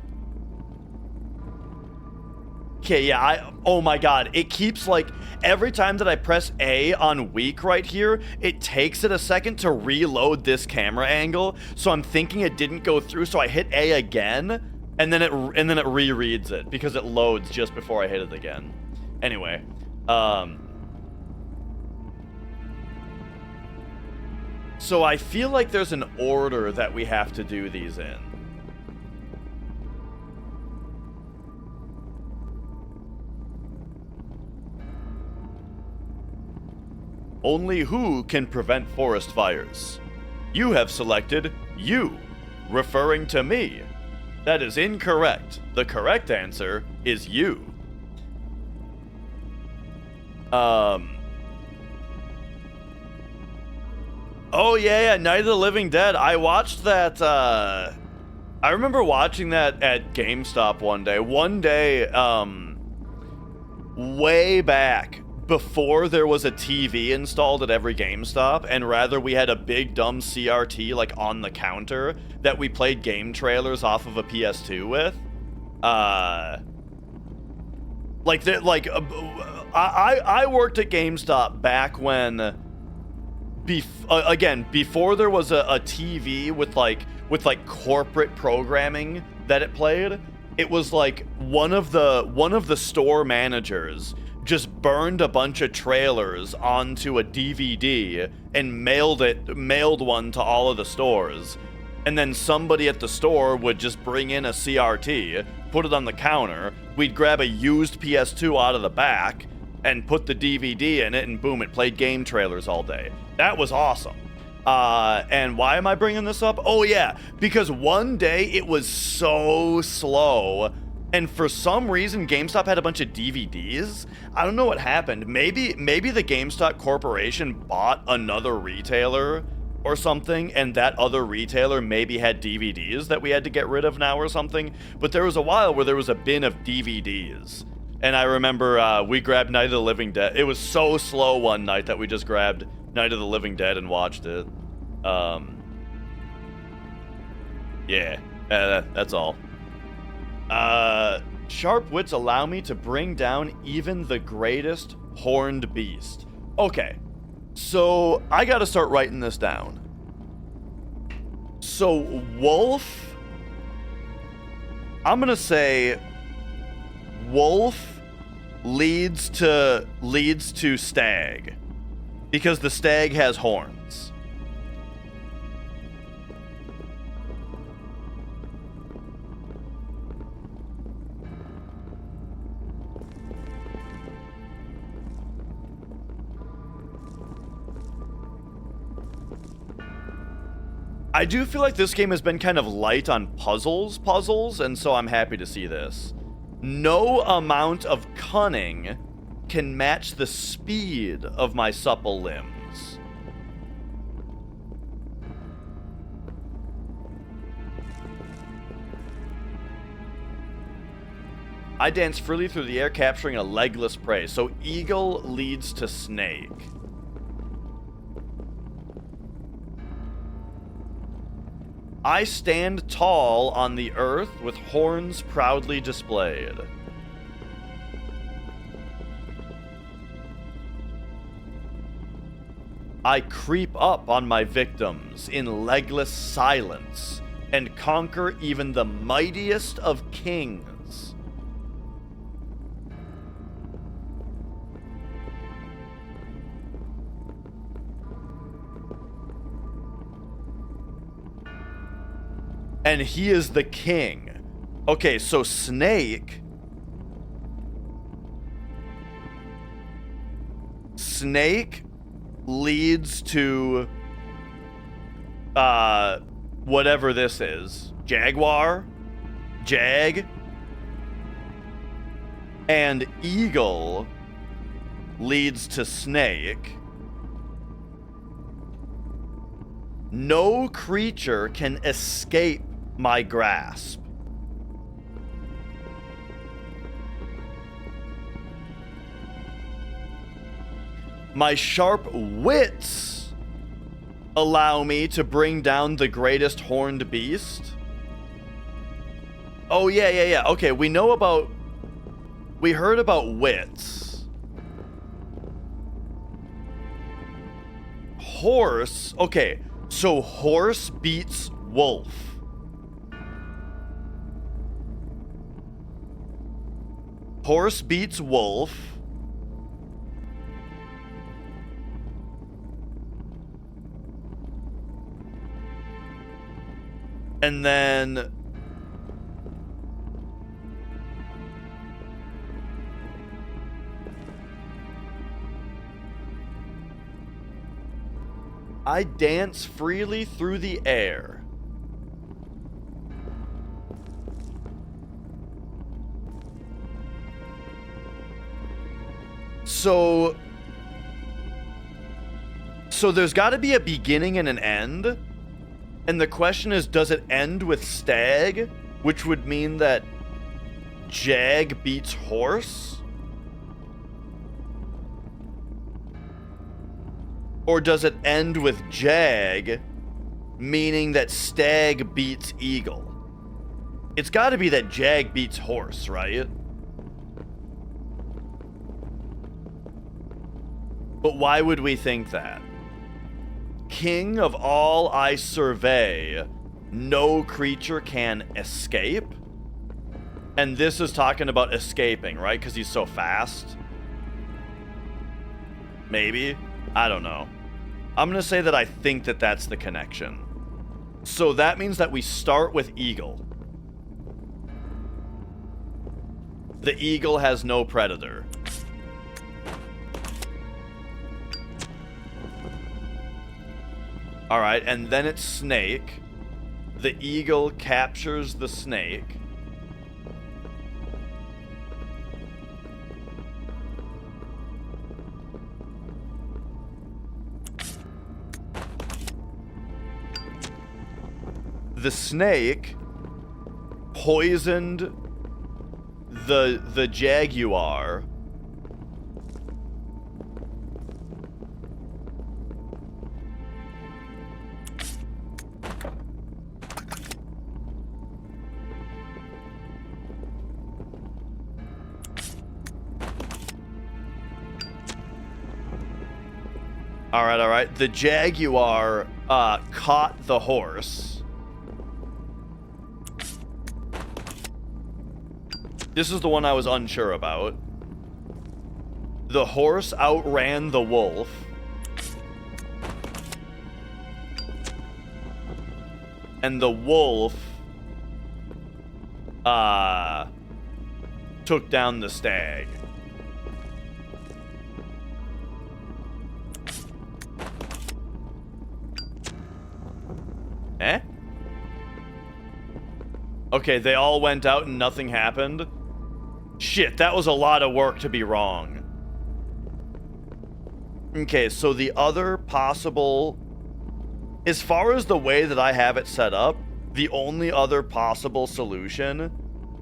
Speaker 1: Okay, yeah, oh my god, it keeps, like, every time that I press A on weak right here, it takes it a second to reload this camera angle, so I'm thinking it didn't go through, so I hit A again, and then it rereads it, because it loads just before I hit it again. Anyway, so I feel like there's an order that we have to do these in. Only who can prevent forest fires? You have selected you, referring to me. That is incorrect. The correct answer is you. Oh yeah, Night of the Living Dead. I watched that, I remember watching that at GameStop one day. One day, way back, before there was a TV installed at every GameStop, and rather we had a big dumb CRT like on the counter that we played game trailers off of a PS2 with. I worked at GameStop back when, before there was a TV with like corporate programming that it played. It was like one of the store managers just burned a bunch of trailers onto a DVD and mailed one to all of the stores. And then somebody at the store would just bring in a CRT, put it on the counter, we'd grab a used PS2 out of the back, and put the DVD in it, and boom, it played game trailers all day. That was awesome. And why am I bringing this up? Oh yeah, because one day it was so slow, and for some reason GameStop had a bunch of DVDs. I don't know what happened. Maybe the GameStop Corporation bought another retailer or something, and that other retailer maybe had DVDs that we had to get rid of now or something. But there was a while where there was a bin of DVDs. And I remember we grabbed Night of the Living Dead. It was so slow one night that we just grabbed Night of the Living Dead and watched it. Yeah, that's all. Sharp wits allow me to bring down even the greatest horned beast. Okay, so I gotta start writing this down. So wolf, I'm gonna say wolf leads to stag, because the stag has horns. I do feel like this game has been kind of light on puzzles, and so I'm happy to see this. No amount of cunning can match the speed of my supple limbs. I dance freely through the air, capturing a legless prey. So eagle leads to snake. I stand tall on the earth with horns proudly displayed. I creep up on my victims in legless silence and conquer even the mightiest of kings. And he is the king. Okay, so Snake leads to whatever this is. Jaguar, Jag, and Eagle leads to Snake. No creature can escape my grasp. My sharp wits allow me to bring down the greatest horned beast. Oh, yeah. Okay, we heard about wits. Horse. Okay, so horse beats wolf. Horse beats wolf. And then I dance freely through the air. So there's got to be a beginning and an end. And the question is, does it end with stag? Which would mean that Jag beats horse? Or does it end with Jag, meaning that stag beats eagle? It's got to be that Jag beats horse, right? But why would we think that? King of all I survey, no creature can escape. And this is talking about escaping, right? Because he's so fast. Maybe. I don't know. I'm going to say that I think that that's the connection. So that means that we start with eagle. The eagle has no predator. All right, and then it's snake. The eagle captures the snake. The snake poisoned the jaguar. All right. The jaguar caught the horse. This is the one I was unsure about. The horse outran the wolf. And the wolf took down the stag. Eh? Okay, they all went out and nothing happened. Shit, that was a lot of work to be wrong. Okay, so the other possible... As far as the way that I have it set up, the only other possible solution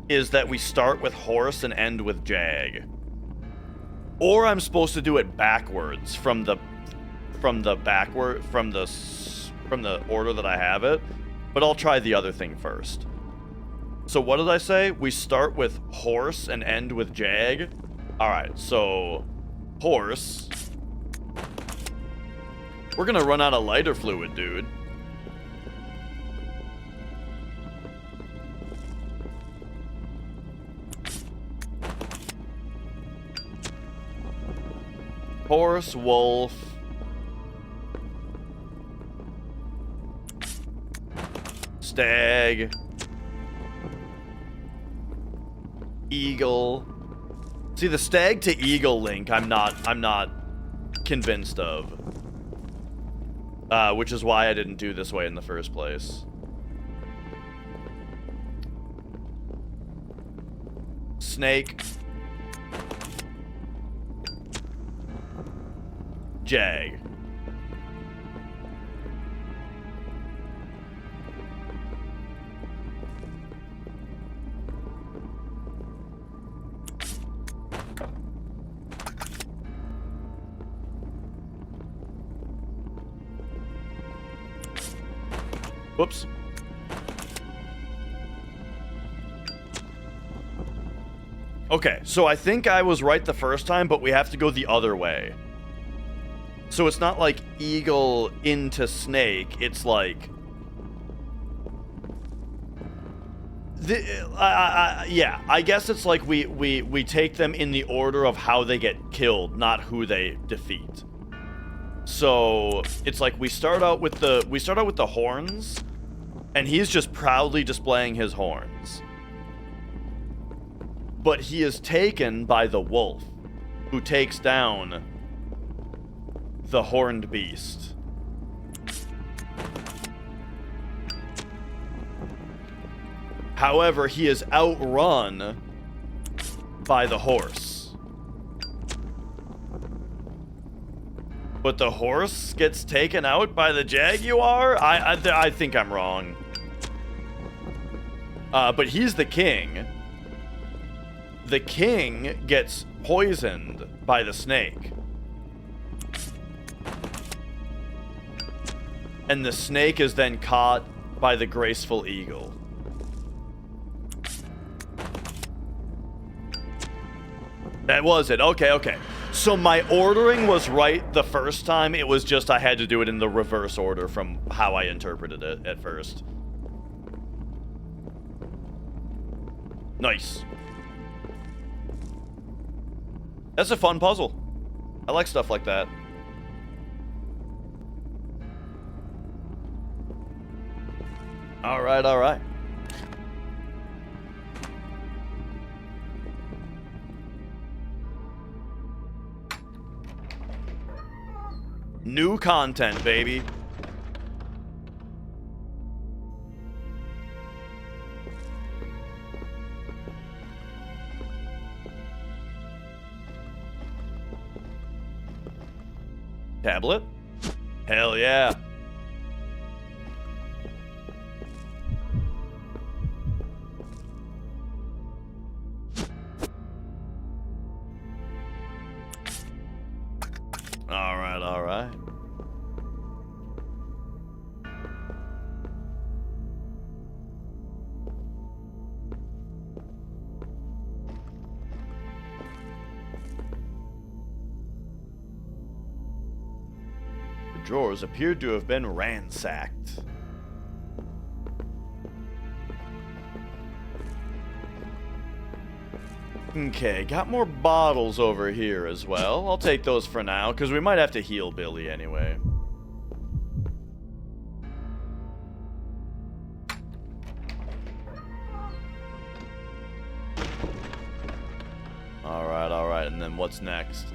Speaker 1: is that we start with horse and end with jag. Or I'm supposed to do it backwards from the order that I have it, but I'll try the other thing first. So what did I say? We start with horse and end with jag. All right, so horse We're gonna run out of lighter fluid, dude. Horse, wolf. Stag. Eagle. See, the stag to eagle link, I'm not convinced of. Which is why I didn't do this way in the first place. Snake. Jag. Whoops. Okay, so I think I was right the first time, but we have to go the other way. So it's not like eagle into snake, it's like... yeah, I guess it's like we take them in the order of how they get killed, not who they defeat. So it's like we start out with the horns, and he's just proudly displaying his horns. But he is taken by the wolf, who takes down the horned beast. However, he is outrun by the horse. But the horse gets taken out by the jaguar? I think I'm wrong. But he's the king. The king gets poisoned by the snake. And the snake is then caught by the graceful eagle. That was it. Okay, okay. So my ordering was right the first time. It was just I had to do it in the reverse order from how I interpreted it at first. Nice. That's a fun puzzle. I like stuff like that. All right, all right. New content, baby. Tablet? Hell yeah. All right, all right. The drawers appeared to have been ransacked. Okay, got more bottles over here as well. I'll take those for now, because we might have to heal Billy anyway. Alright, and then what's next?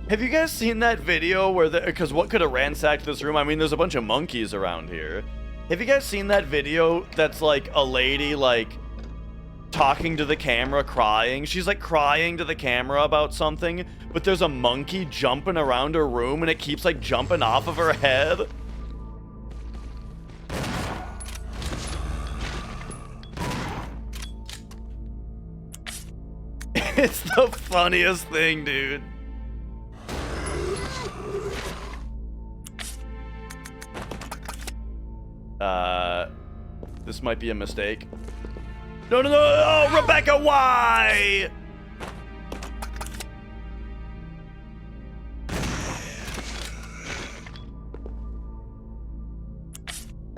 Speaker 1: Have you guys seen that video where because what could have ransacked this room? I mean, there's a bunch of monkeys around here. Have you guys seen that video that's like a lady, like, talking to the camera, crying? She's like crying to the camera about something, but there's a monkey jumping around her room and it keeps like jumping off of her head. It's the funniest thing, dude. This might be a mistake. No, no, no! Oh, Rebecca, why?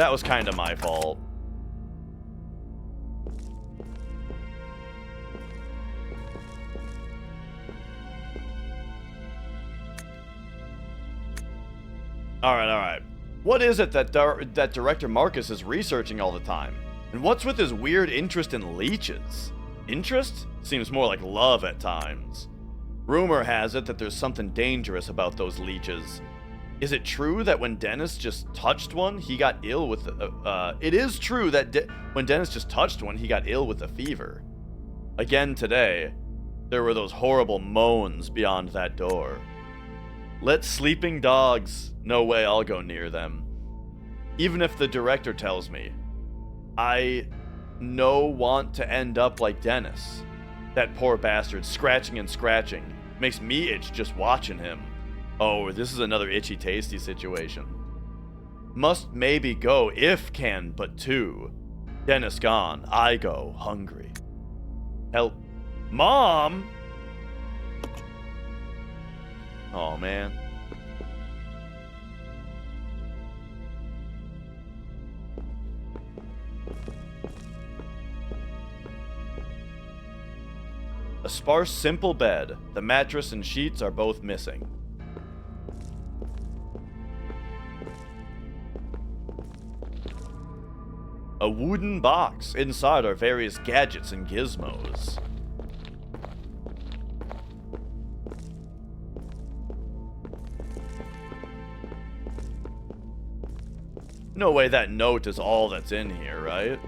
Speaker 1: That was kind of my fault. Alright, alright. What is it that that Director Marcus is researching all the time? And what's with his weird interest in leeches? Interest? Seems more like love at times. Rumor has it that there's something dangerous about those leeches. Is it true that when Dennis just touched one, he got ill with it is true that when Dennis just touched one, he got ill with a fever. Again today, there were those horrible moans beyond that door. Let sleeping dogs. No way I'll go near them. Even if the director tells me. I want to end up like Dennis. That poor bastard, scratching and scratching. Makes me itch just watching him. Oh, this is another itchy tasty situation. Must maybe go if can but two. Dennis gone, I go hungry. Help. Mom! Oh man. A sparse, simple bed. The mattress and sheets are both missing. A wooden box. Inside are various gadgets and gizmos. No way that note is all that's in here, right?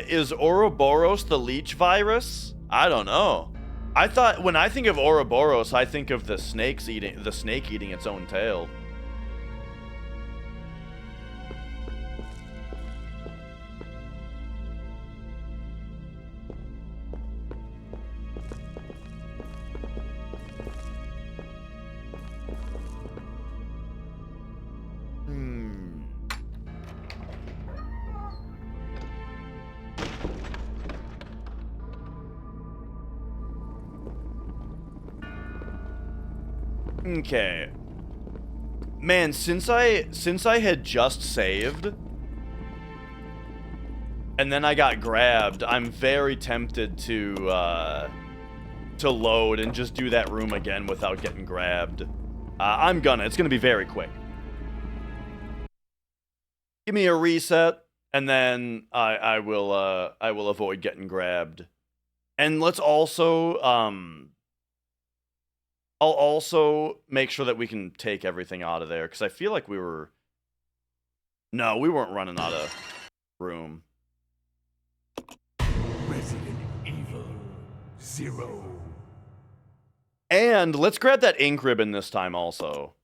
Speaker 1: Is Ouroboros the leech virus? I don't know. I thought, when I think of Ouroboros, I think of the snake eating its own tail. Okay. Man, since I had just saved and then I got grabbed, I'm very tempted to load and just do that room again without getting grabbed. It's gonna be very quick. Give me a reset and then I will avoid getting grabbed. And let's also I'll also make sure that we can take everything out of there, because I feel like we weren't running out of room.
Speaker 2: Resident Evil 0.
Speaker 1: And let's grab that ink ribbon this time also.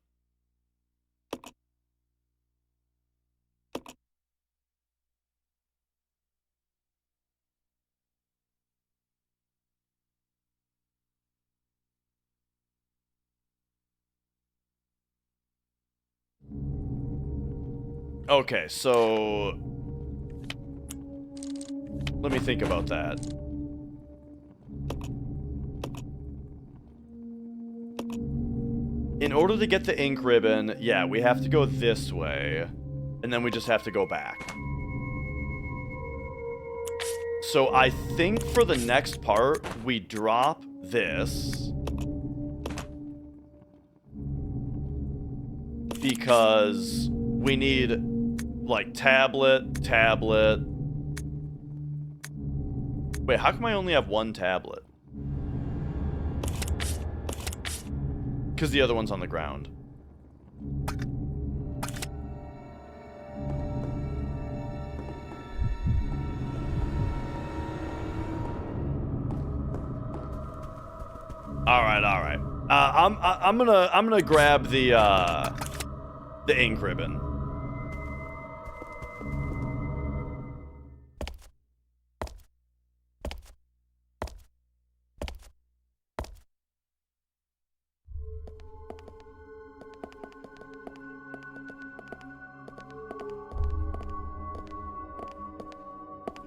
Speaker 1: Okay, so let me think about that. In order to get the ink ribbon, yeah, we have to go this way, and then we just have to go back. So I think for the next part, we drop this. Because we need, like, tablet. Wait, how come I only have one tablet? Because the other one's on the ground. All right. I'm gonna grab the ink ribbon.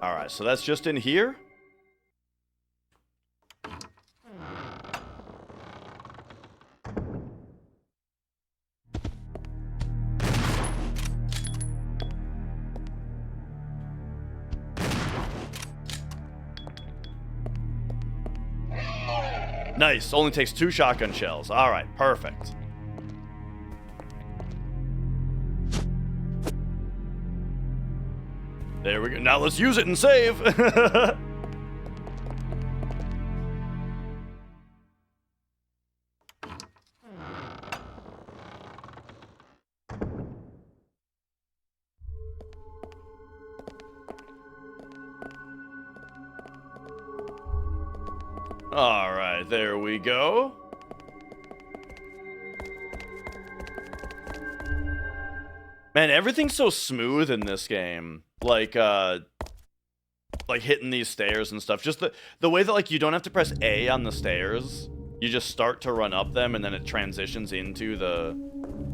Speaker 1: All right, so that's just in here. Nice. Only takes 2 shotgun shells. All right, perfect. There we go. Now let's use it and save. All right, there we go. Man, everything's so smooth in this game. Like hitting these stairs and stuff. Just the way that, like, you don't have to press A on the stairs. You just start to run up them, and then it transitions into the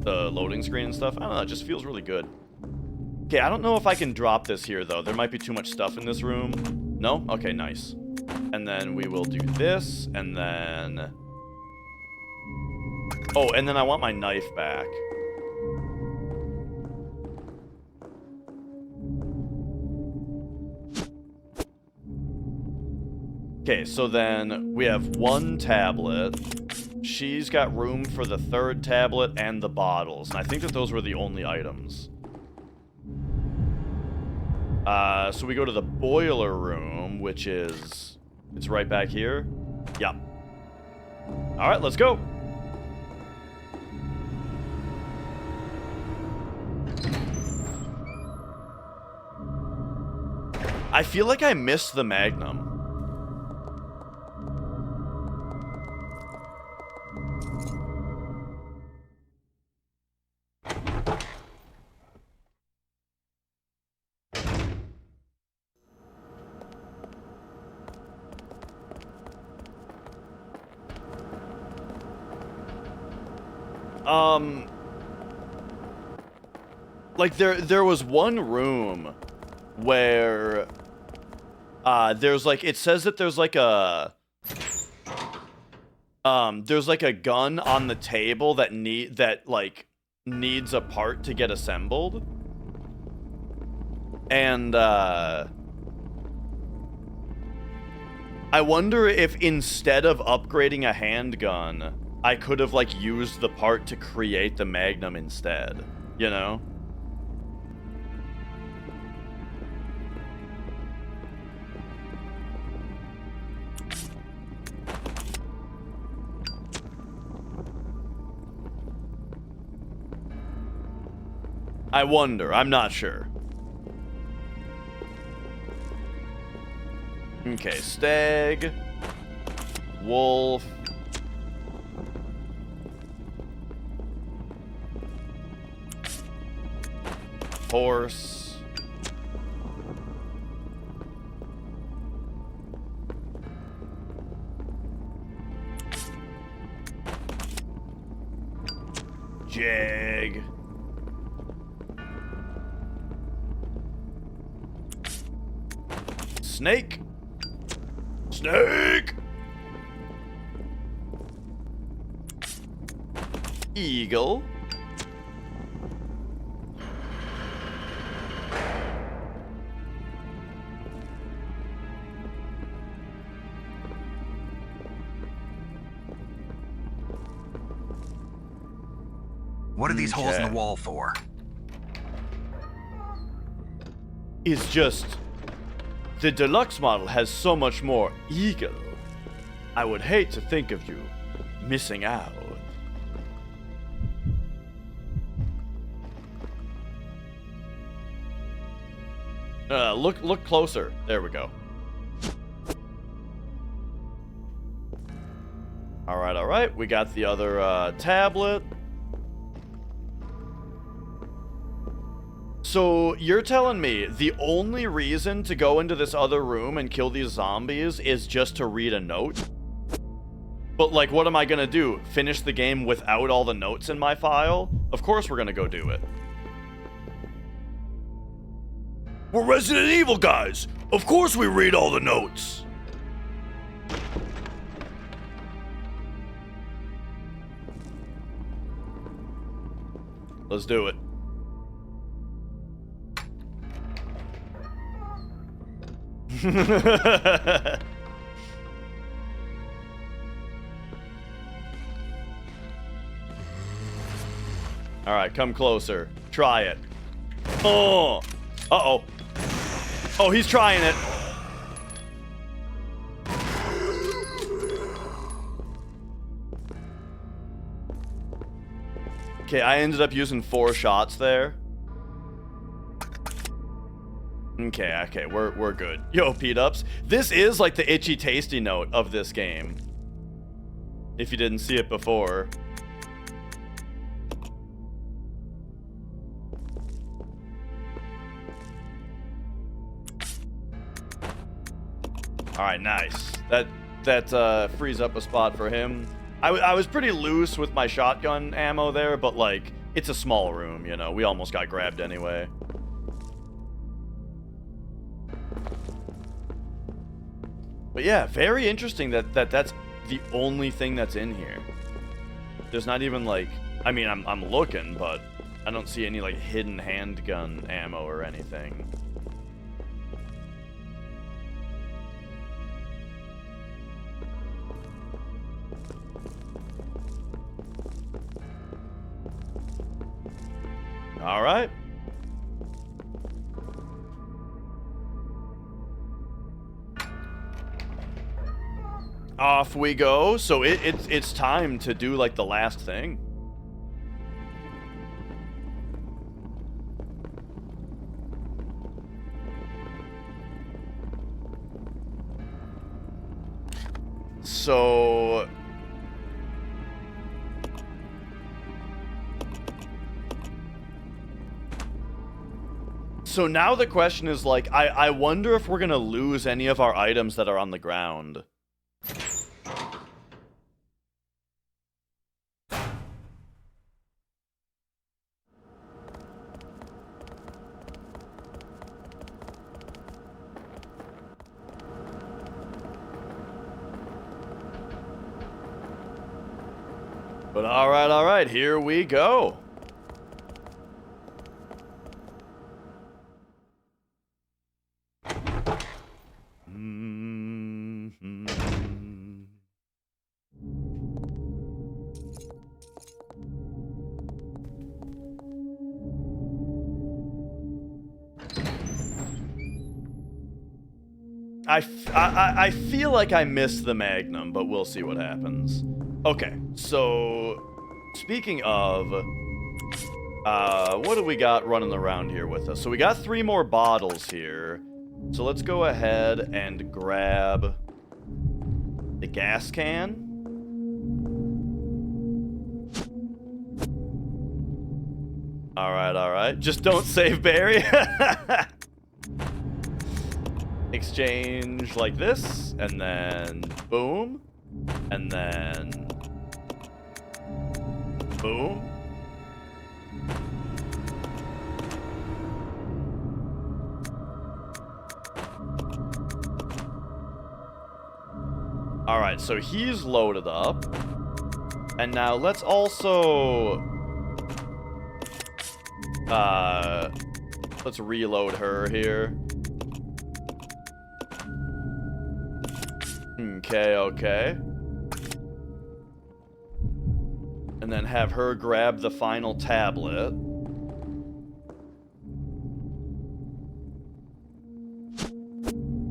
Speaker 1: loading screen and stuff. I don't know, it just feels really good. Okay, I don't know if I can drop this here, though. There might be too much stuff in this room. No? Okay, nice. And then we will do this, and then... Oh, and then I want my knife back. Okay, so then we have 1 tablet. She's got room for the 3rd tablet and the bottles. And I think that those were the only items. So we go to the boiler room, which is... It's right back here. Yep. Alright, let's go. I feel like I missed the Magnum. Like, there was one room where, there's, like, it says that there's, like, a gun on the table that needs a part to get assembled. And, I wonder if instead of upgrading a handgun, I could have, like, used the part to create the Magnum instead, you know? I wonder. I'm not sure. Okay, stag, wolf, horse, jag, snake, snake, eagle,
Speaker 3: What are these holes in the wall for?
Speaker 1: It's just... the deluxe model has so much more eagle. I would hate to think of you missing out. Look closer. There we go. All right. We got the other tablet. So you're telling me the only reason to go into this other room and kill these zombies is just to read a note? But, like, what am I gonna do? Finish the game without all the notes in my file? Of course we're gonna go do it. We're Resident Evil guys! Of course we read all the notes. Let's do it. All right, come closer. Try it. Oh. Uh-oh. Oh, he's trying it. Okay, I ended up using 4 shots there. Okay, we're good. Yo, P-dubs. This is like the itchy tasty note of this game. If you didn't see it before. All right, nice. That frees up a spot for him. I was pretty loose with my shotgun ammo there, but like it's a small room, you know. We almost got grabbed anyway. But yeah, very interesting that's the only thing that's in here. There's not even like, I mean, I'm looking, but I don't see any like hidden handgun ammo or anything. All right. Off we go. So it's time to do like the last thing. So now the question is like, I wonder if we're gonna lose any of our items that are on the ground. But all right, here we go. I feel like I missed the Magnum, but we'll see what happens. Okay, so speaking of, what do we got running around here with us? So we got 3 more bottles here. So let's go ahead and grab the gas can. All right. Just don't save Barry. Exchange like this, and then boom, and then boom. All right, so he's loaded up, and now let's also let's reload her here. Okay. And then have her grab the final tablet.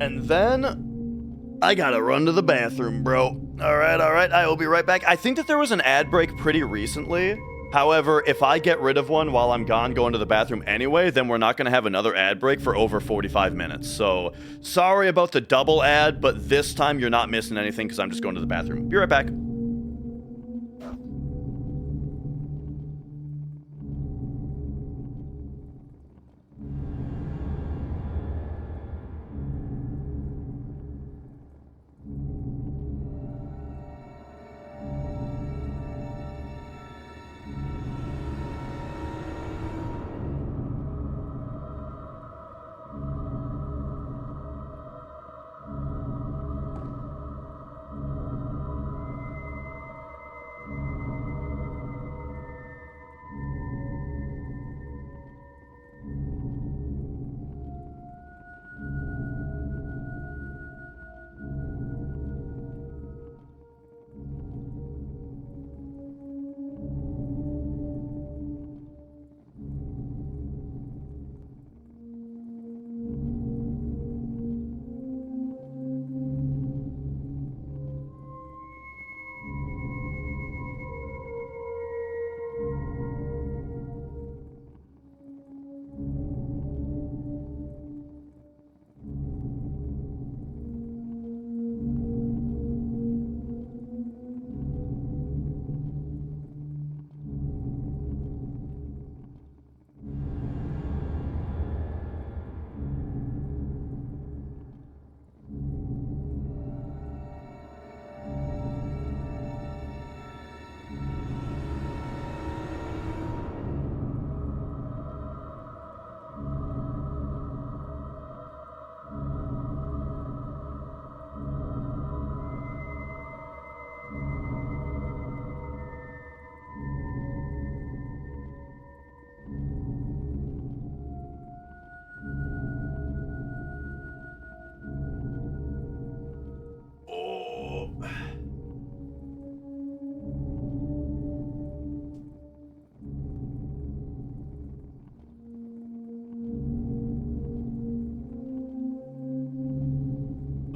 Speaker 1: And then I gotta run to the bathroom, bro. All right. I will be right back. I think that there was an ad break pretty recently. However, if I get rid of one while I'm gone going to the bathroom anyway, then we're not going to have another ad break for over 45 minutes. So, sorry about the double ad, but this time you're not missing anything because I'm just going to the bathroom. Be right back.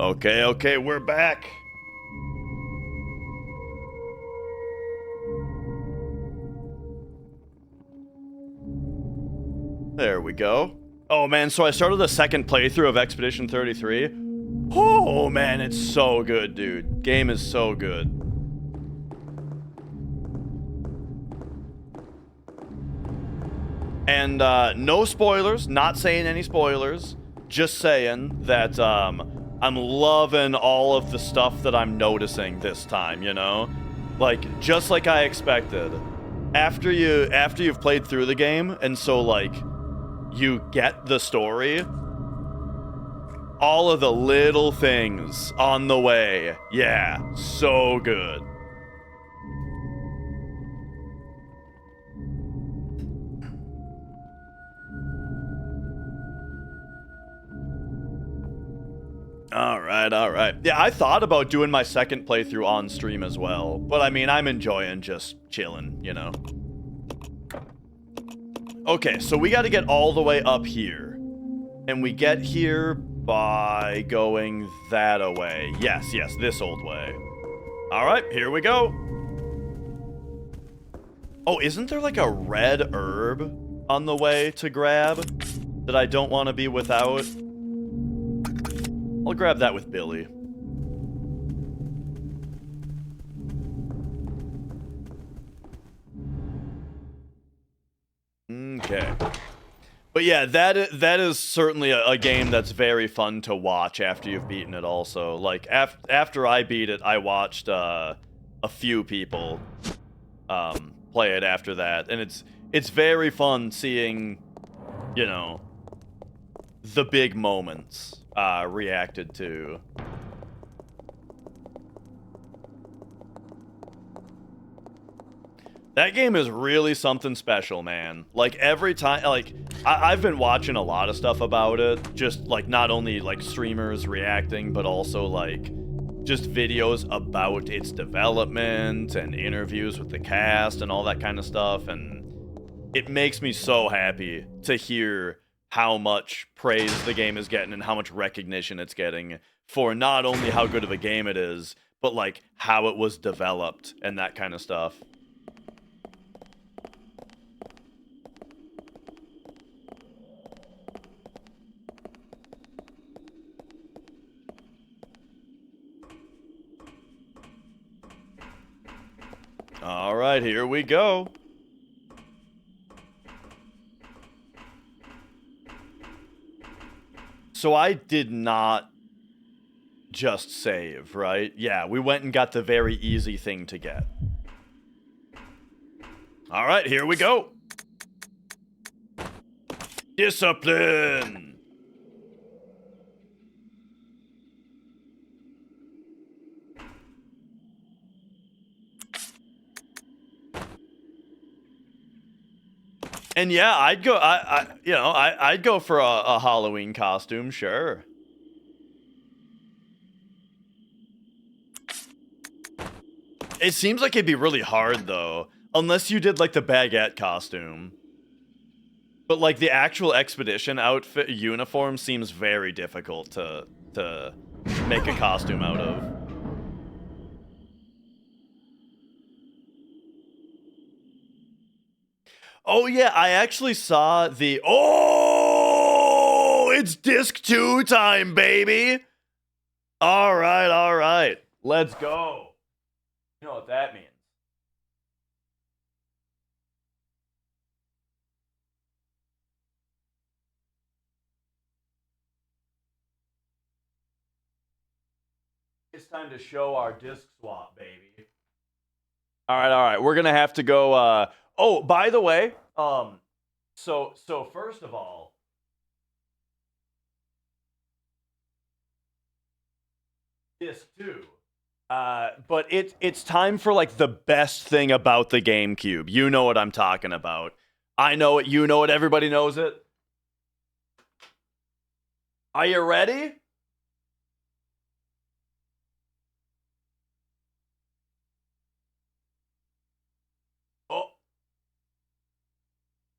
Speaker 1: Okay, we're back. There we go. Oh man, so I started the second playthrough of Expedition 33. Oh man, it's so good, dude. Game is so good. And no spoilers, not saying any spoilers, just saying that I'm loving all of the stuff that I'm noticing this time, you know? Like, just like I expected. After you've played through the game, and so, like, you get the story, all of the little things on the way, yeah, so good. All right. Yeah, I thought about doing my second playthrough on stream as well, but I mean, I'm enjoying just chilling, you know? Okay, so we got to get all the way up here. And we get here by going that away. Yes, this old way. All right, here we go. Oh, isn't there like a red herb on the way to grab that I don't want to be without? I'll grab that with Billy. Okay. But yeah, that is certainly a game that's very fun to watch after you've beaten it also. Like, after I beat it, I watched a few people play it after that. And it's very fun seeing, you know, the big moments reacted to. That game is really something special, man. Like, every time, like, I've been watching a lot of stuff about it. Just, like, not only, like, streamers reacting, but also, like, just videos about its development and interviews with the cast and all that kind of stuff. And it makes me so happy to hear how much praise the game is getting and how much recognition it's getting for not only how good of a game it is, but, like, how it was developed and that kind of stuff. All right, here we go. So I did not just save, right? Yeah, we went and got the very easy thing to get. All right, here we go. Discipline. And yeah, I'd go. I'd go for a Halloween costume, sure. It seems like it'd be really hard though, unless you did like the baguette costume. But like the actual expedition outfit uniform seems very difficult to make a costume out of. Oh yeah, I actually saw the it's disc 2 time, baby. All right. Let's go. You know what that means. It's time to show our disc swap, baby. All right. We're gonna have to go. Oh, by the way, so first of all, disc 2. But it's time for like the best thing about the GameCube. You know what I'm talking about. I know it. You know it. Everybody knows it. Are you ready?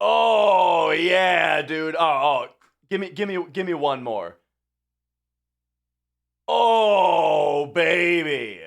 Speaker 1: Oh yeah, dude. Oh, give me one more. Oh, baby.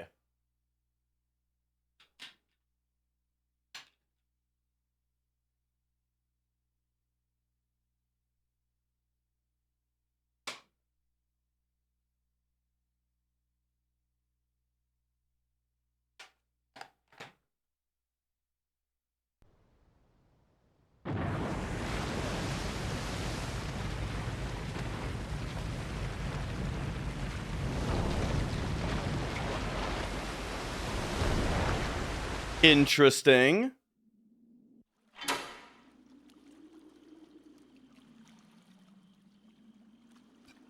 Speaker 1: Interesting.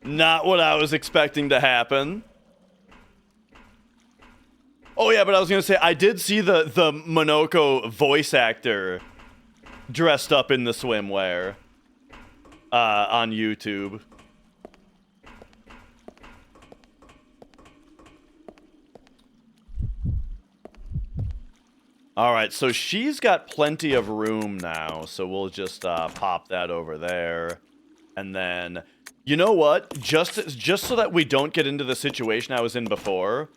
Speaker 1: Not what I was expecting to happen. Oh yeah, but I was gonna say I did see the Monoko voice actor dressed up in the swimwear on YouTube. All right, so she's got plenty of room now, so we'll just pop that over there. And then, you know what? Just so that we don't get into the situation I was in before,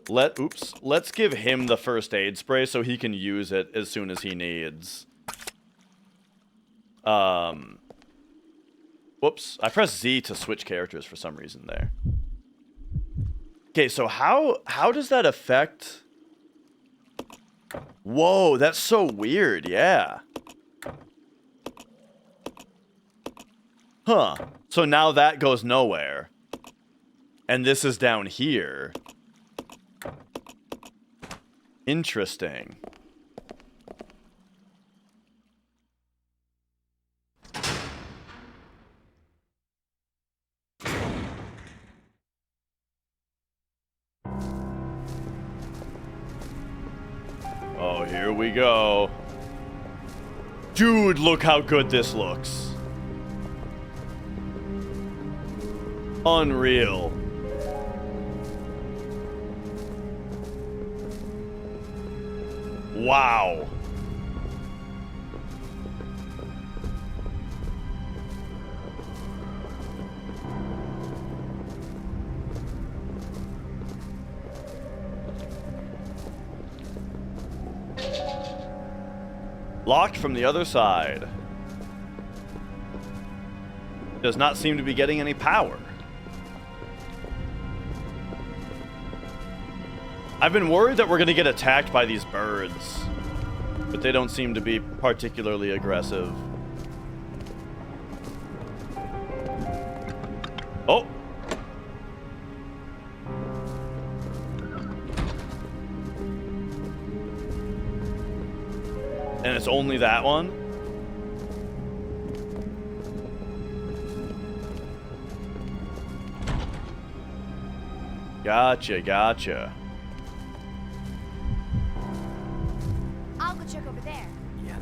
Speaker 1: let's give him the first aid spray so he can use it as soon as he needs. Whoops, I pressed Z to switch characters for some reason there. Okay, so how does that affect... Whoa, that's so weird, yeah. Huh. So now that goes nowhere. And this is down here. Interesting. Oh, here we go. Dude, look how good this looks. Unreal. Wow. Locked from the other side. Does not seem to be getting any power. I've been worried that we're going to get attacked by these birds, but they don't seem to be particularly aggressive. Oh! And it's only that one? Gotcha, gotcha.
Speaker 4: I'll go check over there.
Speaker 2: Yeah.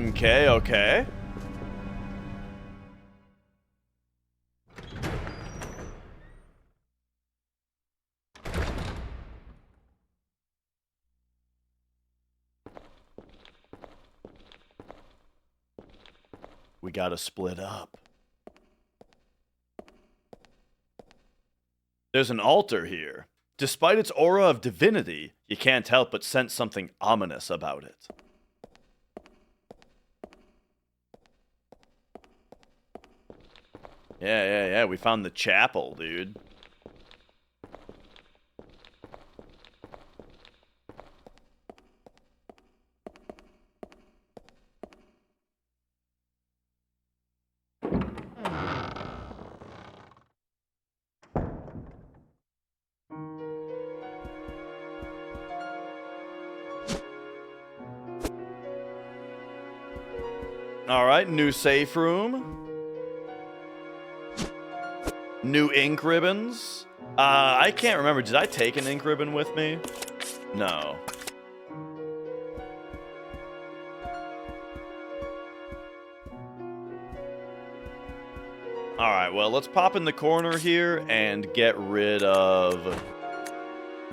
Speaker 1: Okay, okay. We gotta split up. There's an altar here. Despite its aura of divinity, you can't help but sense something ominous about it. Yeah, we found the chapel, dude. Alright, new safe room. New ink ribbons. I can't remember. Did I take an ink ribbon with me? No. Alright, well, let's pop in the corner here and get rid of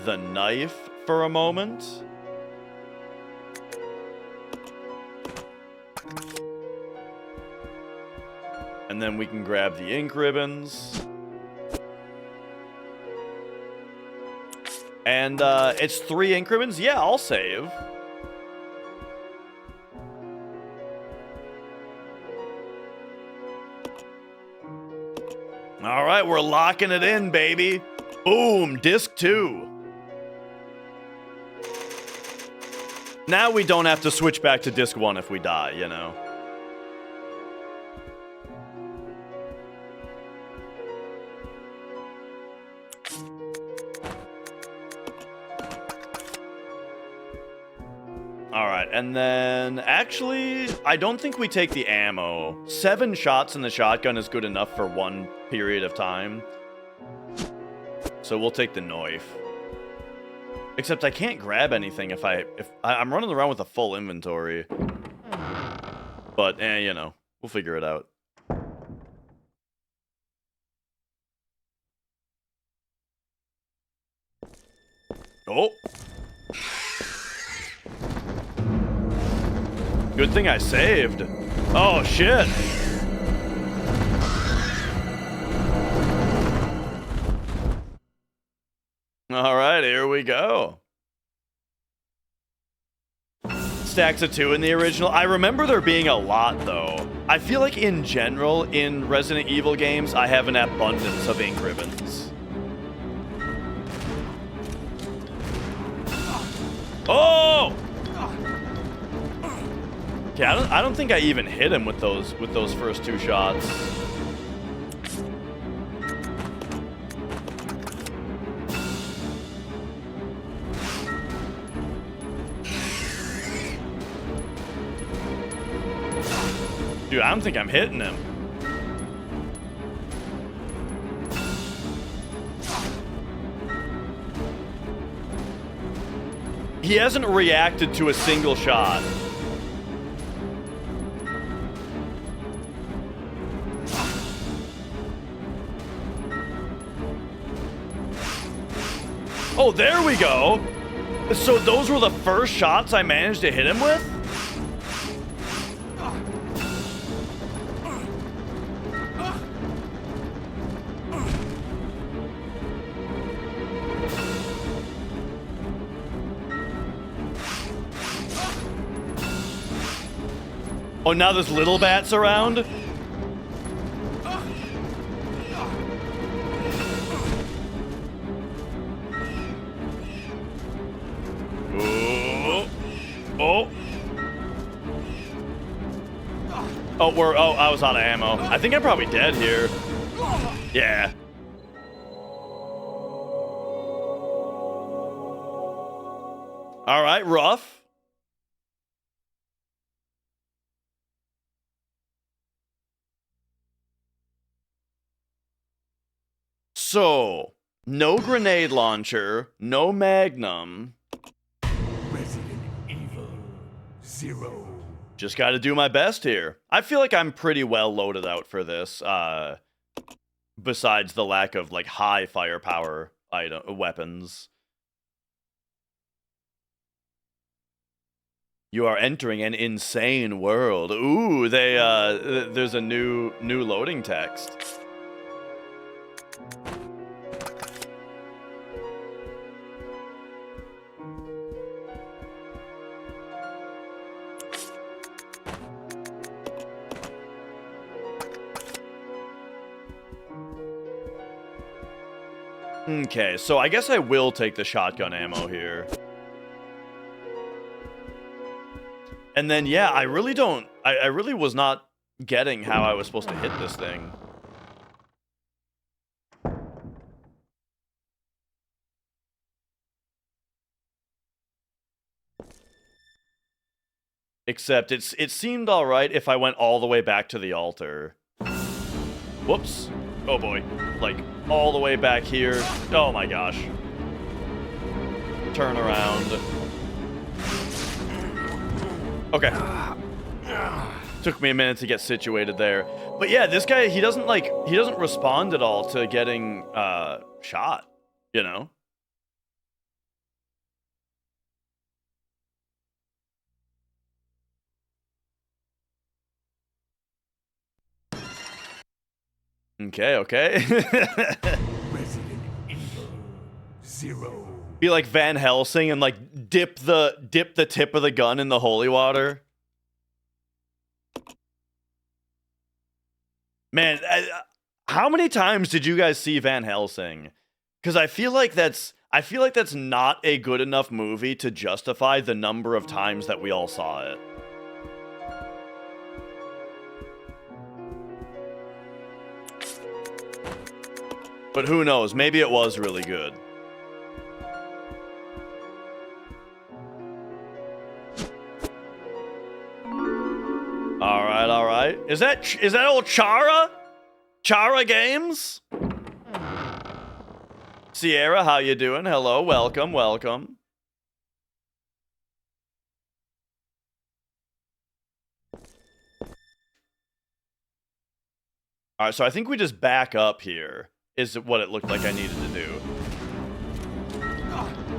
Speaker 1: the knife for a moment. And then we can grab the ink ribbons. And it's 3 ink ribbons. Yeah, I'll save. All right, we're locking it in, baby. Boom, disc 2. Now we don't have to switch back to disc 1 if we die, you know. Alright, and then actually, I don't think we take the ammo. 7 shots in the shotgun is good enough for 1 period of time. So we'll take the knife. Except I can't grab anything if I'm running around with a full inventory. But, you know, we'll figure it out. Oh! Good thing I saved. Oh, shit! Alright, here we go. Stacks of 2 in the original. I remember there being a lot, though. I feel like in general, in Resident Evil games, I have an abundance of ink ribbons. Oh! Okay, I don't think I even hit him with those first 2 shots. Dude, I don't think I'm hitting him. He hasn't reacted to a single shot. Oh, there we go. So those were the first shots I managed to hit him with? Oh, now there's little bats around? Oh. Oh, I was out of ammo. I think I'm probably dead here. Yeah. All right, rough. So, no grenade launcher, no magnum.
Speaker 2: Resident Evil 0.
Speaker 1: Just got to do my best here. I feel like I'm pretty well loaded out for this. Besides the lack of like high firepower weapons. You are entering an insane world. Ooh, there's a new loading text. Okay, so I guess I will take the shotgun ammo here. And then, yeah, I really was not getting how I was supposed to hit this thing. Except it seemed alright if I went all the way back to the altar. Whoops. Oh boy. Like, all the way back here. Oh my gosh. Turn around. Okay. Took me a minute to get situated there. But yeah, this guy, he doesn't respond at all to getting shot, you know? Okay, okay.
Speaker 2: Resident Evil 0.
Speaker 1: Be like Van Helsing and like dip the tip of the gun in the holy water. Man, how many times did you guys see Van Helsing? Because I feel like that's not a good enough movie to justify the number of times that we all saw it. But who knows? Maybe it was really good. All right. Is that old Chara? Chara Games? Sierra, how you doing? Hello, welcome. All right, so I think we just back up here. Is what it looked like I needed to do.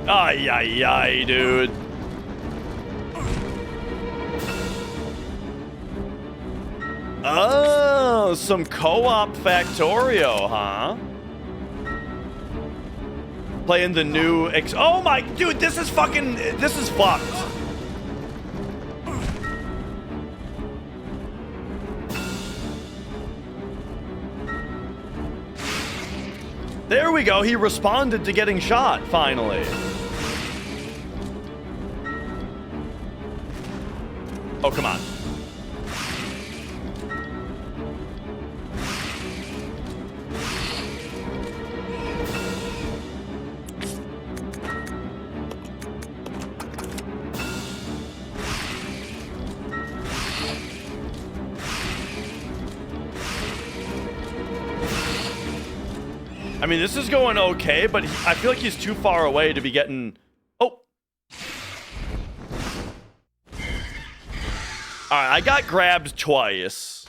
Speaker 1: Ay, ay, ay, dude. Oh, some co-op Factorio, huh? Playing the new oh my, dude, this is fucked. There we go. He responded to getting shot, finally. Oh, come on. I mean, this is going okay, but I feel like he's too far away to be getting... Oh. Alright, I got grabbed twice.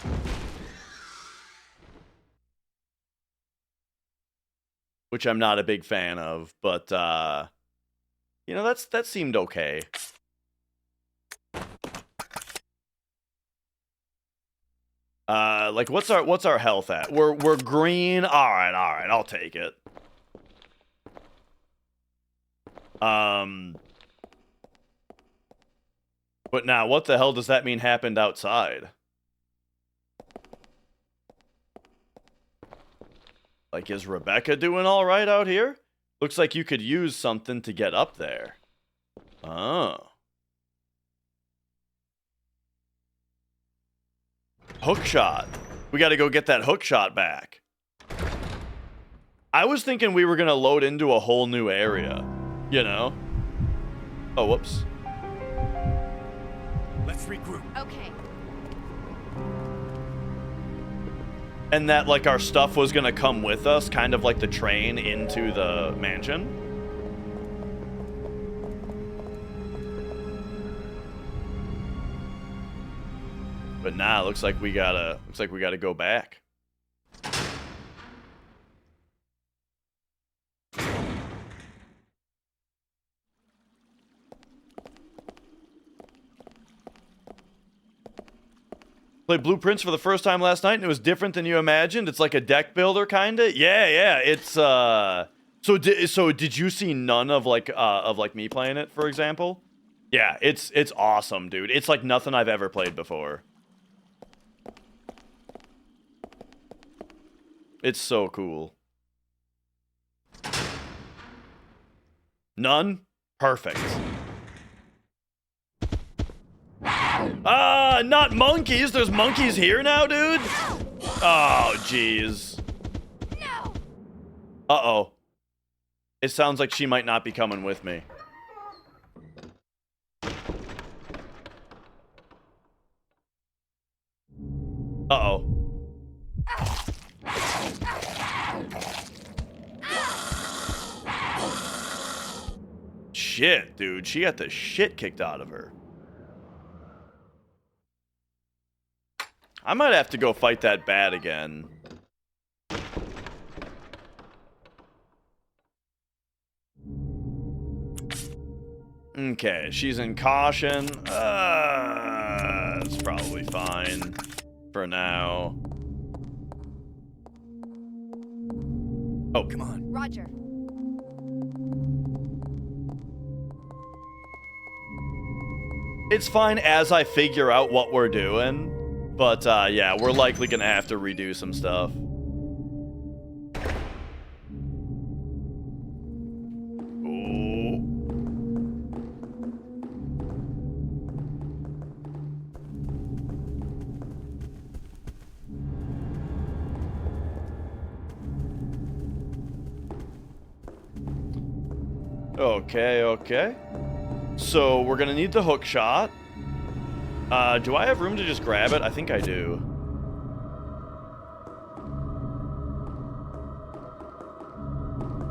Speaker 1: Which I'm not a big fan of, but, you know, that seemed okay. Like, what's our health at? We're green. All right, I'll take it. But now, what the hell does that mean happened outside? Like, is Rebecca doing all right out here? Looks like you could use something to get up there. Oh. Hook shot. We got to go get that hook shot back. I was thinking we were going to load into a whole new area, you know? Oh, whoops.
Speaker 2: Let's regroup.
Speaker 4: Okay.
Speaker 1: And that, like, our stuff was going to come with us, kind of like the train into the mansion. But nah, looks like we gotta go back. Played Blueprints for the first time last night, and it was different than you imagined. It's like a deck builder, kinda. Yeah. It's So did you see none of like me playing it, for example? Yeah, it's awesome, dude. It's like nothing I've ever played before. It's so cool. None? Perfect. Not monkeys. There's monkeys here now, dude? Oh, jeez.
Speaker 4: No.
Speaker 1: Uh-oh. It sounds like she might not be coming with me. Uh-oh. Shit, dude. She got the shit kicked out of her. I might have to go fight that bat again. Okay, she's in caution. It's probably fine for now. Oh,
Speaker 2: Come on.
Speaker 4: Roger.
Speaker 1: it's fine as I figure out what we're doing. But, yeah, we're likely gonna have to redo some stuff. Ooh. Okay, okay. So, we're gonna need the hook shot. Do I have room to just grab it? I think I do.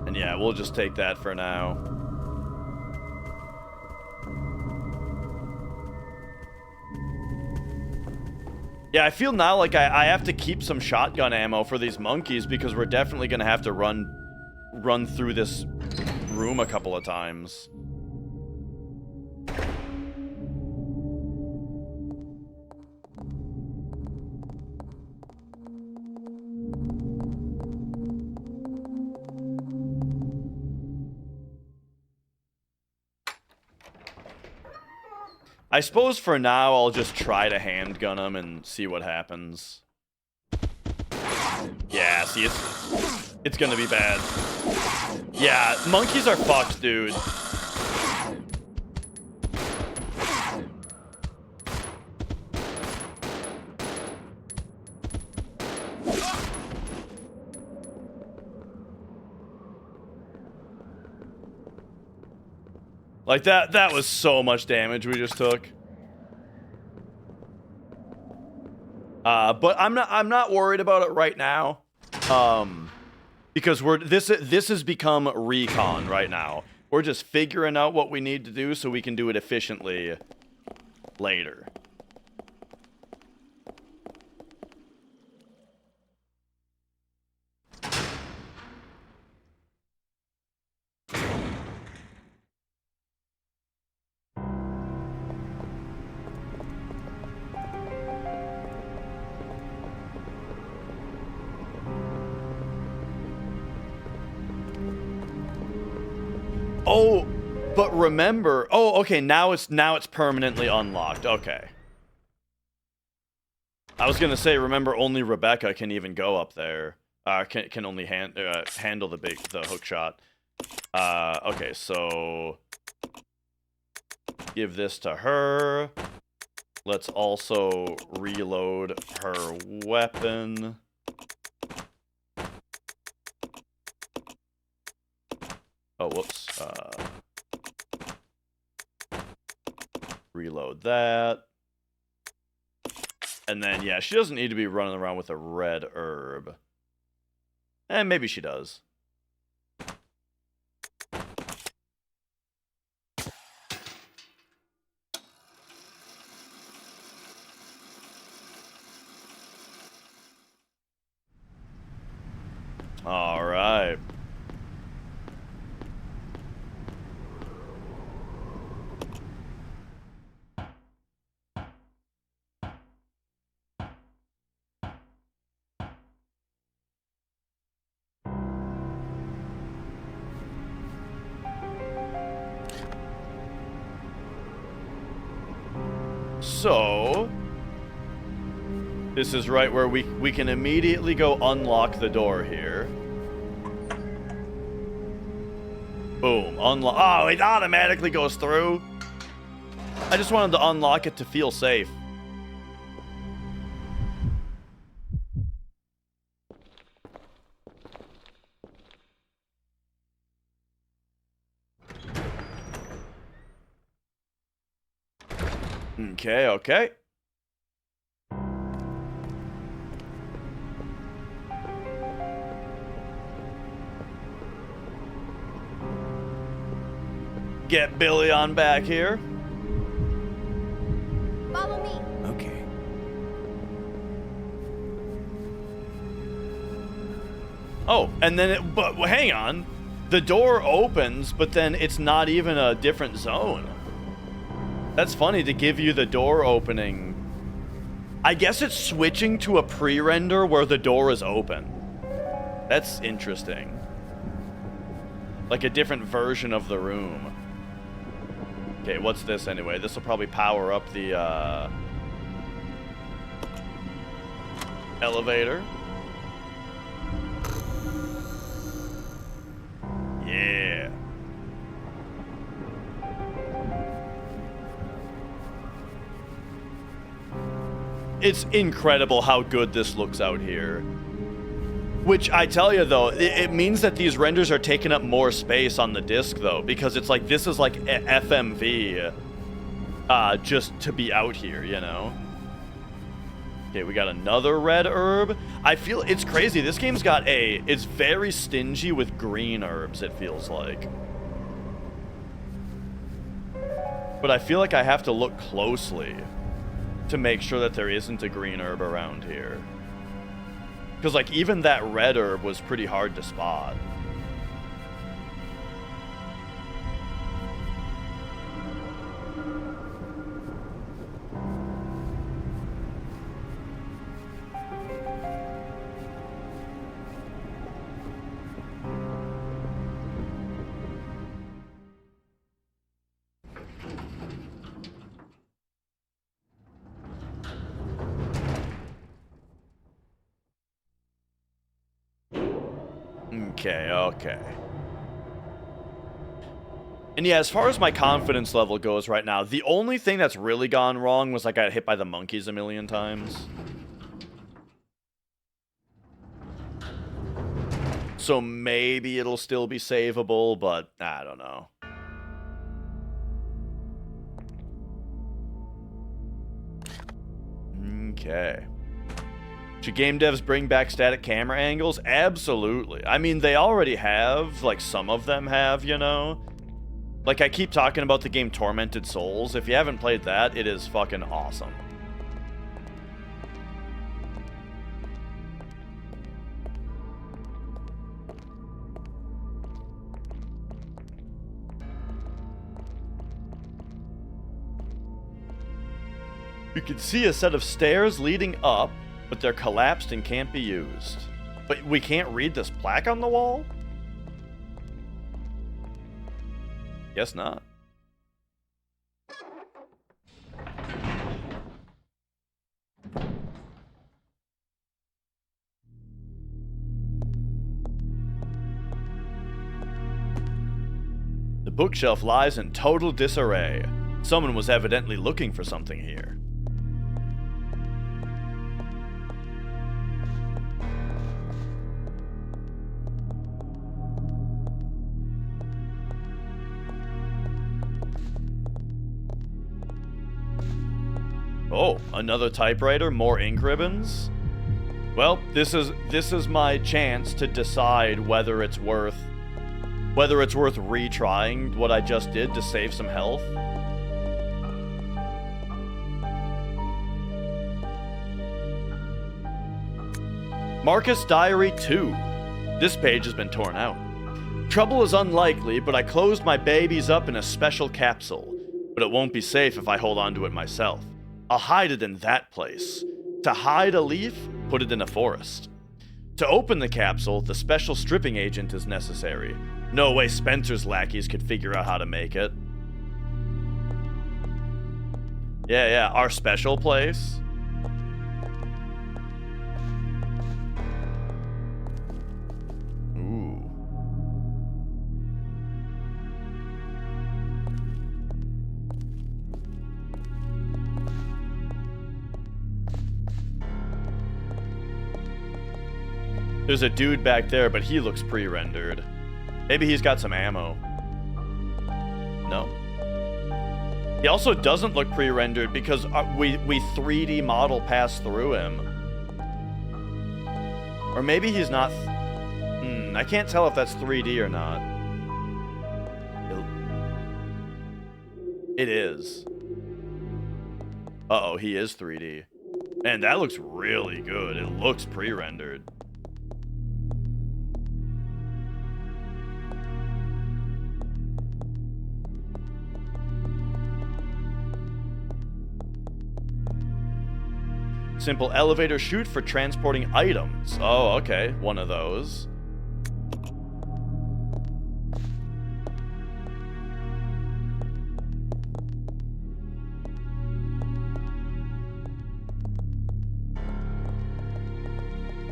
Speaker 1: And yeah, we'll just take that for now. Yeah, I feel now like I have to keep some shotgun ammo for these monkeys because we're definitely gonna have to run through this room a couple of times. I suppose for now I'll just try to handgun them and see what happens. Yeah, see, it's gonna be bad. Yeah, monkeys are fucked, dude. Like that was so much damage we just took. But I'm not worried about it right now. Because this has become recon right now. We're just figuring out what we need to do so we can do it efficiently later. Oh, but remember, oh, okay, now it's permanently unlocked. Okay. I was gonna say, remember, only Rebecca can even go up there. Can only handle the hook shot. Okay, so give this to her. Let's also reload her weapon. Oh, whoops. Reload that. And then, yeah, she doesn't need to be running around with a red herb. And maybe she does. All right. So, this is right where we can immediately go unlock the door here. Boom, unlock. Oh, it automatically goes through. I just wanted to unlock it to feel safe. Okay, okay. Get Billy on back here.
Speaker 4: Follow me.
Speaker 2: Okay.
Speaker 1: Oh, and then but hang on. The door opens, but then it's not even a different zone. That's funny to give you the door opening. I guess it's switching to a pre-render where the door is open. That's interesting. Like a different version of the room. Okay, what's this anyway? This will probably power up the elevator. Yeah. It's incredible how good this looks out here. Which, I tell you though, it means that these renders are taking up more space on the disc though, because it's like, this is like FMV, just to be out here, you know? Okay, we got another red herb. I feel, it's crazy, this game's got it's very stingy with green herbs, it feels like. But I feel like I have to look closely to make sure that there isn't a green herb around here. Because, like, even that red herb was pretty hard to spot. Okay. And yeah, as far as my confidence level goes right now, the only thing that's really gone wrong was I got hit by the monkeys a million times. So maybe it'll still be savable, but I don't know. Okay. Should game devs bring back static camera angles? Absolutely. I mean, they already have, like some of them have, you know? Like, I keep talking about the game Tormented Souls. If you haven't played that, it is fucking awesome. You can see a set of stairs leading up, but they're collapsed and can't be used. But we can't read this plaque on the wall? Guess not. The bookshelf lies in total disarray. Someone was evidently looking for something here. Oh, another typewriter, more ink ribbons? Well, this is my chance to decide whether it's worth retrying what I just did to save some health. Marcus Diary 2. This page has been torn out. Trouble is unlikely, but I closed my babies up in a special capsule. But it won't be safe if I hold on to it myself. I'll hide it in that place. To hide a leaf, put it in a forest. To open the capsule, the special stripping agent is necessary. No way Spencer's lackeys could figure out how to make it. Yeah, our special place. Ooh. There's a dude back there, but he looks pre-rendered. Maybe he's got some ammo. No? He also doesn't look pre-rendered because we 3D model passed through him. Or maybe he's not... I can't tell if that's 3D or not. It is. Uh-oh, he is 3D. Man, that looks really good. It looks pre-rendered. Simple elevator chute for transporting items. Oh, okay. One of those.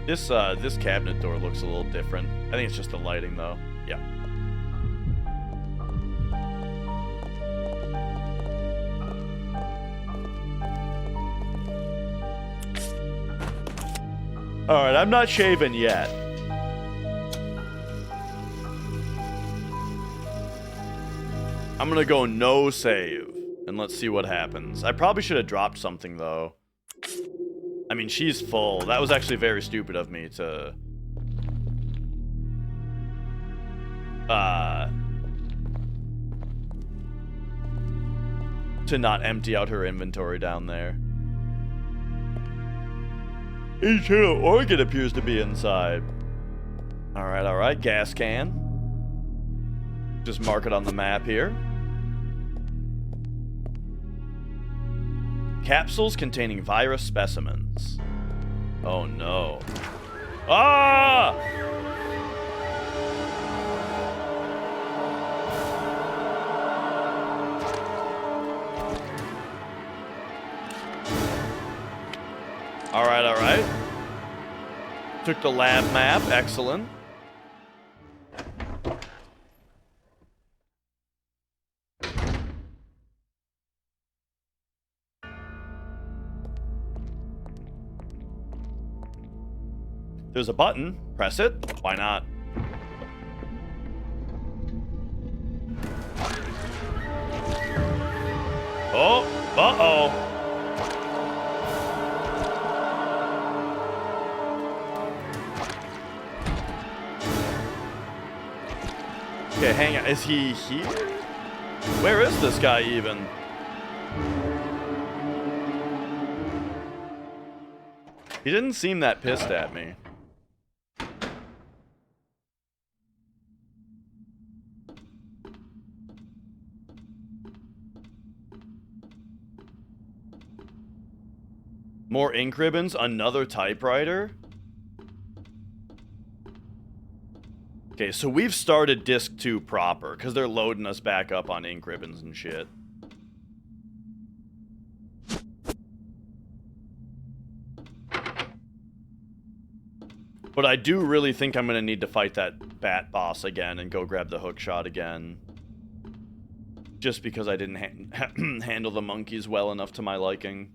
Speaker 1: This cabinet door looks a little different. I think it's just the lighting, though. Yeah. All right, I'm not shaving yet. I'm gonna go no save, and let's see what happens. I probably should have dropped something, though. I mean, she's full. That was actually very stupid of me to... to not empty out her inventory down there. Internal organ appears to be inside. Alright, gas can. Just mark it on the map here. Capsules containing virus specimens. Oh no. Ah! Alright. Took the lab map, excellent. There's a button. Press it. Why not? Oh, uh-oh. Okay, hang on. Is he here? Where is this guy even? He didn't seem that pissed at me. More ink ribbons, another typewriter. Okay, so we've started disc 2 proper, because they're loading us back up on ink ribbons and shit. But I do really think I'm going to need to fight that bat boss again and go grab the hook shot again. Just because I didn't handle the monkeys well enough to my liking.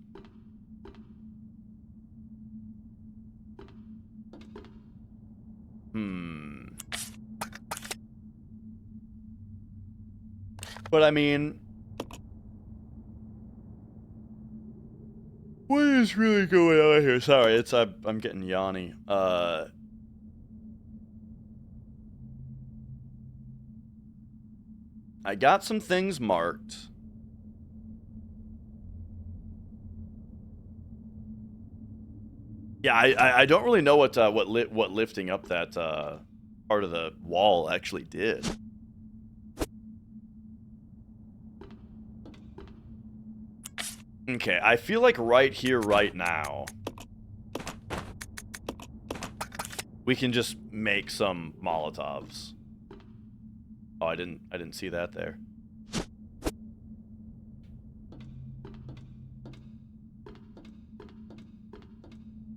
Speaker 1: But I mean, what is really going on here? Sorry, it's I'm getting yawny. I got some things marked. Yeah, I don't really know what lifting up that part of the wall actually did. Okay, I feel like right here, right now, we can just make some Molotovs. Oh, I didn't see that there.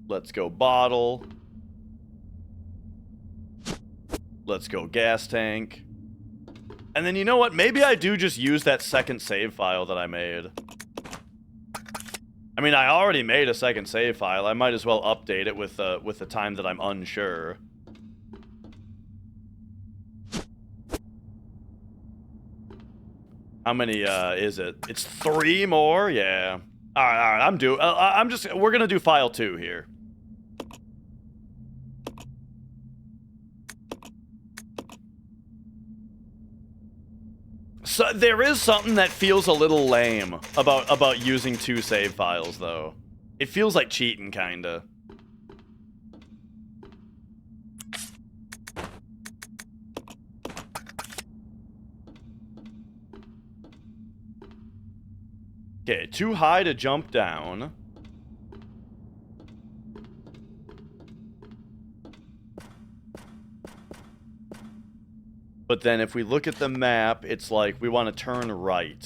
Speaker 1: Let's go bottle. Let's go gas tank. And then you know what? Maybe I do just use that second save file that I made. I mean, I already made a second save file. I might as well update it with the time that I'm unsure. How many is it? It's 3 more. Yeah. All right. We're gonna do file 2 here. So there is something that feels a little lame about using 2 save files, though. It feels like cheating, kinda. Okay, too high to jump down. But then if we look at the map, it's like we want to turn right.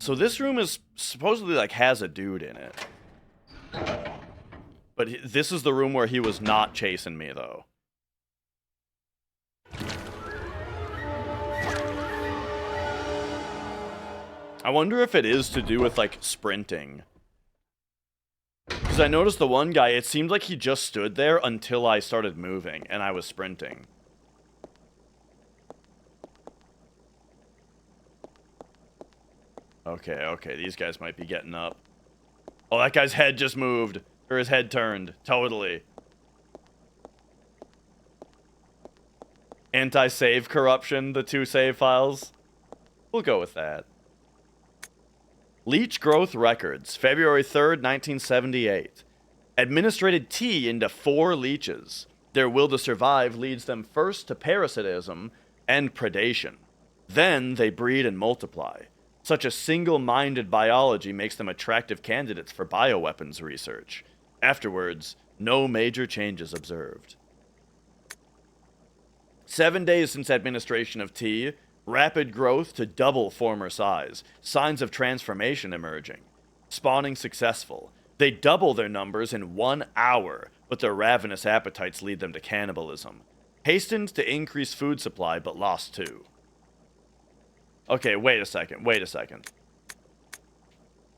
Speaker 1: So this room is supposedly like has a dude in it. But this is the room where he was not chasing me, though. I wonder if it is to do with, like, sprinting. Because I noticed the one guy, it seemed like he just stood there until I started moving, and I was sprinting. Okay, these guys might be getting up. Oh, that guy's head just moved. Or his head turned. Totally. Anti-save corruption, the 2 save files. We'll go with that. Leech growth records, February 3rd, 1978. Administrated tea into 4 leeches. Their will to survive leads them first to parasitism and predation. Then they breed and multiply. Such a single-minded biology makes them attractive candidates for bioweapons research. Afterwards, no major changes observed. 7 days since administration of tea, rapid growth to double former size, signs of transformation emerging. Spawning successful. They double their numbers in 1 hour, but their ravenous appetites lead them to cannibalism. Hastened to increase food supply, but lost 2. Okay, wait a second.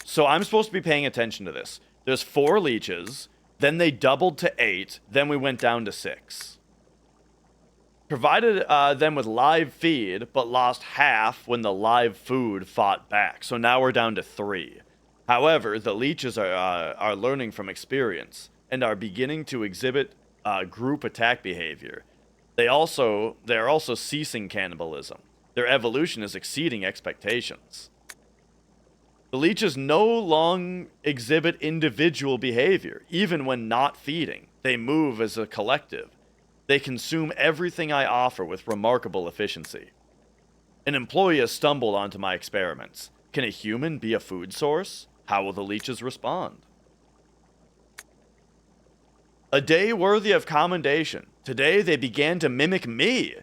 Speaker 1: So I'm supposed to be paying attention to this. There's 4 leeches, then they doubled to 8, then we went down to 6. Provided them with live feed, but lost half when the live food fought back. So now we're down to 3. However, the leeches are learning from experience and are beginning to exhibit group attack behavior. They are also ceasing cannibalism. Their evolution is exceeding expectations. The leeches no longer exhibit individual behavior, even when not feeding. They move as a collective. They consume everything I offer with remarkable efficiency. An employee has stumbled onto my experiments. Can a human be a food source? How will the leeches respond? A day worthy of commendation. Today they began to mimic me.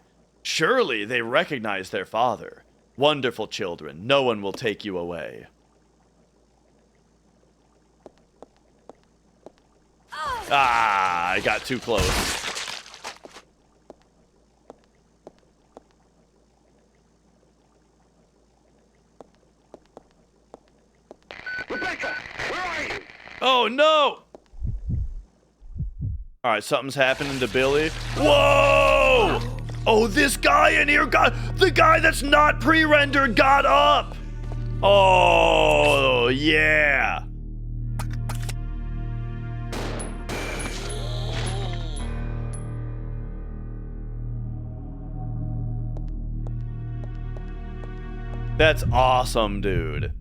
Speaker 1: Surely they recognize their father. Wonderful children, no one will take you away. Ah, I got too close.
Speaker 2: Rebecca, where are you?
Speaker 1: Oh no! Alright, something's happening to Billy. Whoa! Oh, this guy in here the guy that's not pre-rendered got up! Oh, yeah! That's awesome, dude.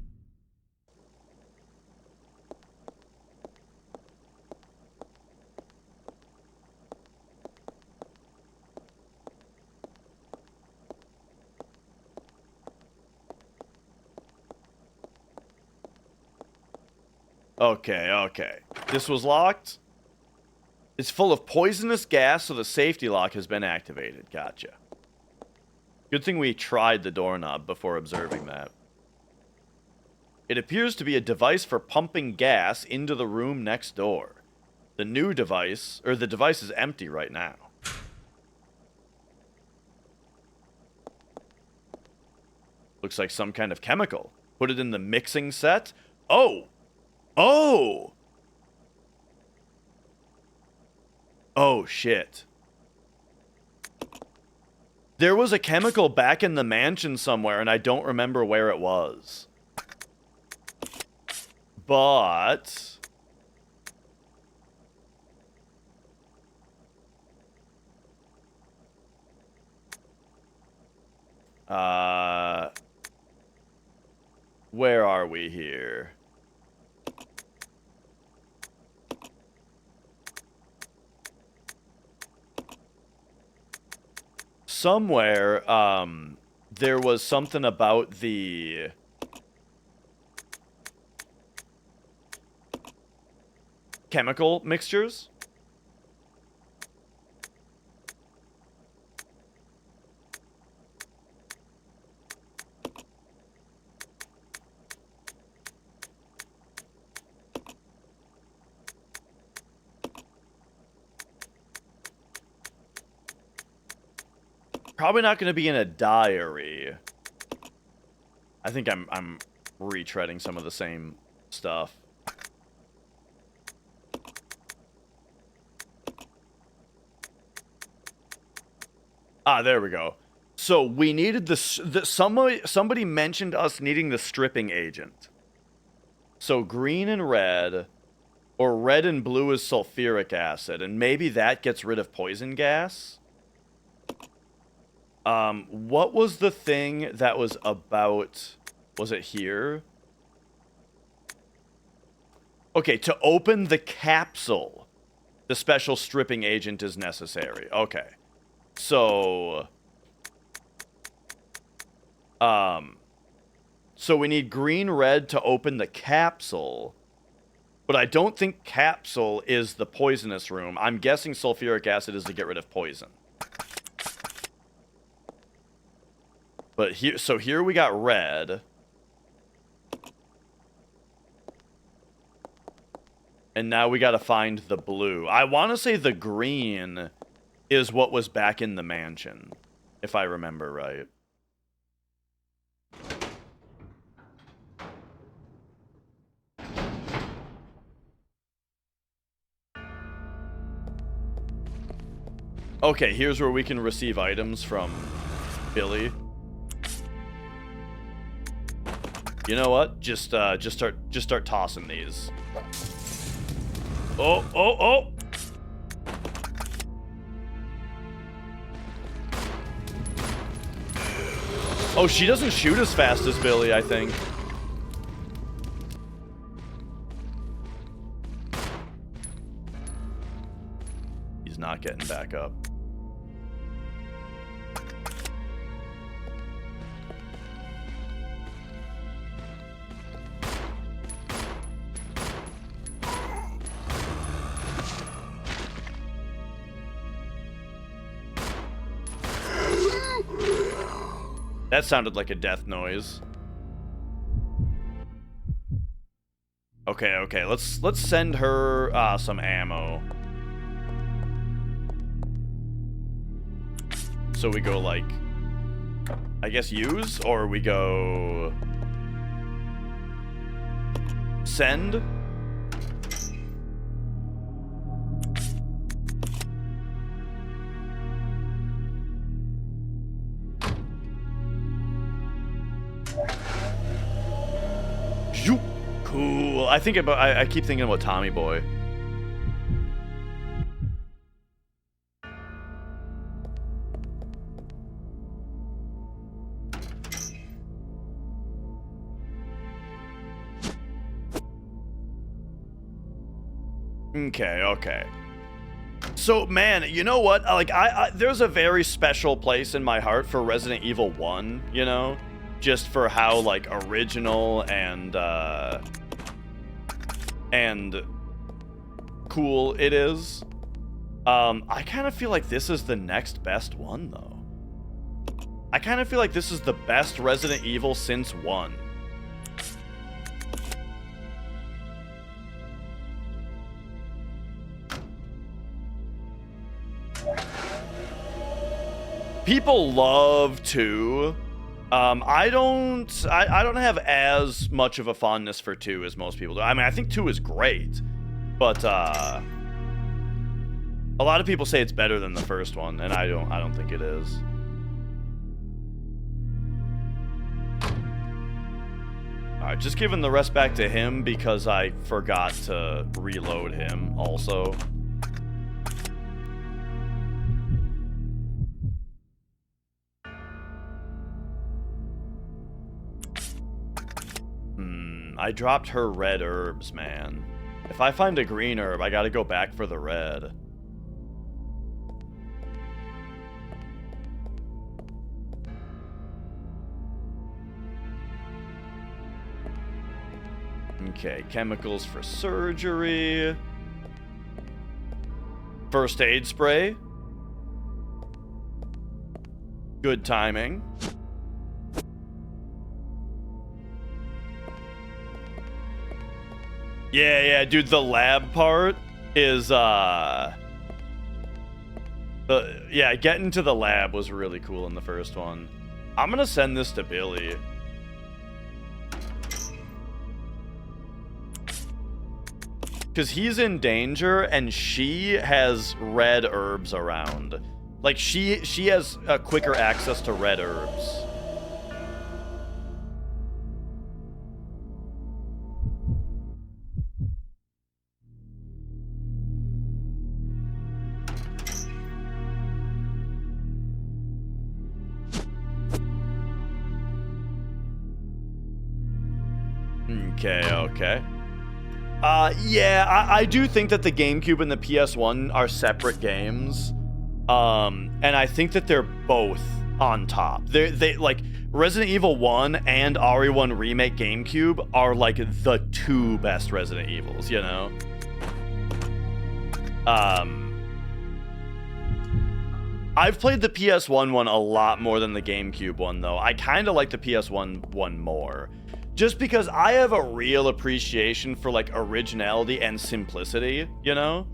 Speaker 1: Okay. This was locked? It's full of poisonous gas, so the safety lock has been activated. Gotcha. Good thing we tried the doorknob before observing that. It appears to be a device for pumping gas into the room next door. The device is empty right now. Looks like some kind of chemical. Put it in the mixing set. Oh! Oh! Oh, shit. There was a chemical back in the mansion somewhere, and I don't remember where it was. But... where are we here? Somewhere, there was something about the... chemical mixtures? probably not going to be in a diary. I think I'm retreading some of the same stuff. Ah, there we go. So we needed somebody mentioned us needing the stripping agent. So green and red, or red and blue is sulfuric acid, and maybe that gets rid of poison gas. What was the thing that was about? Was it here? Okay, to open the capsule, the special stripping agent is necessary. Okay. So, so we need green, red to open the capsule, but I don't think capsule is the poisonous room. I'm guessing sulfuric acid is to get rid of poison. But here, so here we got red. And now we gotta find the blue. I want to say the green is what was back in the mansion, if I remember right. Okay, here's where we can receive items from Billy. You know what? Just start tossing these. Oh, oh, oh! Oh, she doesn't shoot as fast as Billy, I think. He's not getting back up. That sounded like a death noise. Okay, okay. Let's send her some ammo. So we go like, I guess use, or we go send. Cool. I think about. I keep thinking about Tommy Boy. Okay. Okay. So, man, you know what? Like, there's a very special place in my heart for Resident Evil 1. You know, just for how like original and cool it is. I kind of feel like this is the next best one, though. I kind of feel like this is the best Resident Evil since 1. People love 2. I don't have as much of a fondness for 2 as most people do. I mean, I think 2 is great, but a lot of people say it's better than the first one, and I don't think it is. Alright, just giving the rest back to him because I forgot to reload him also. I dropped her red herbs, man. If I find a green herb, I gotta go back for the red. Okay, chemicals for surgery. First aid spray. Good timing. Yeah, dude, the lab part is Yeah, getting to the lab was really cool in the first one. I'm gonna send this to Billy. Because he's in danger, and she has red herbs around. Like, she has quicker access to red herbs. Okay. Yeah, I do think that the GameCube and the PS1 are separate games. And I think that they're both on top. They like Resident Evil 1 and RE1 Remake GameCube are like the two best Resident Evils, you know? I've played the PS1 one a lot more than the GameCube one, though. I kind of like the PS1 one more. Just because I have a real appreciation for, like, originality and simplicity, you know?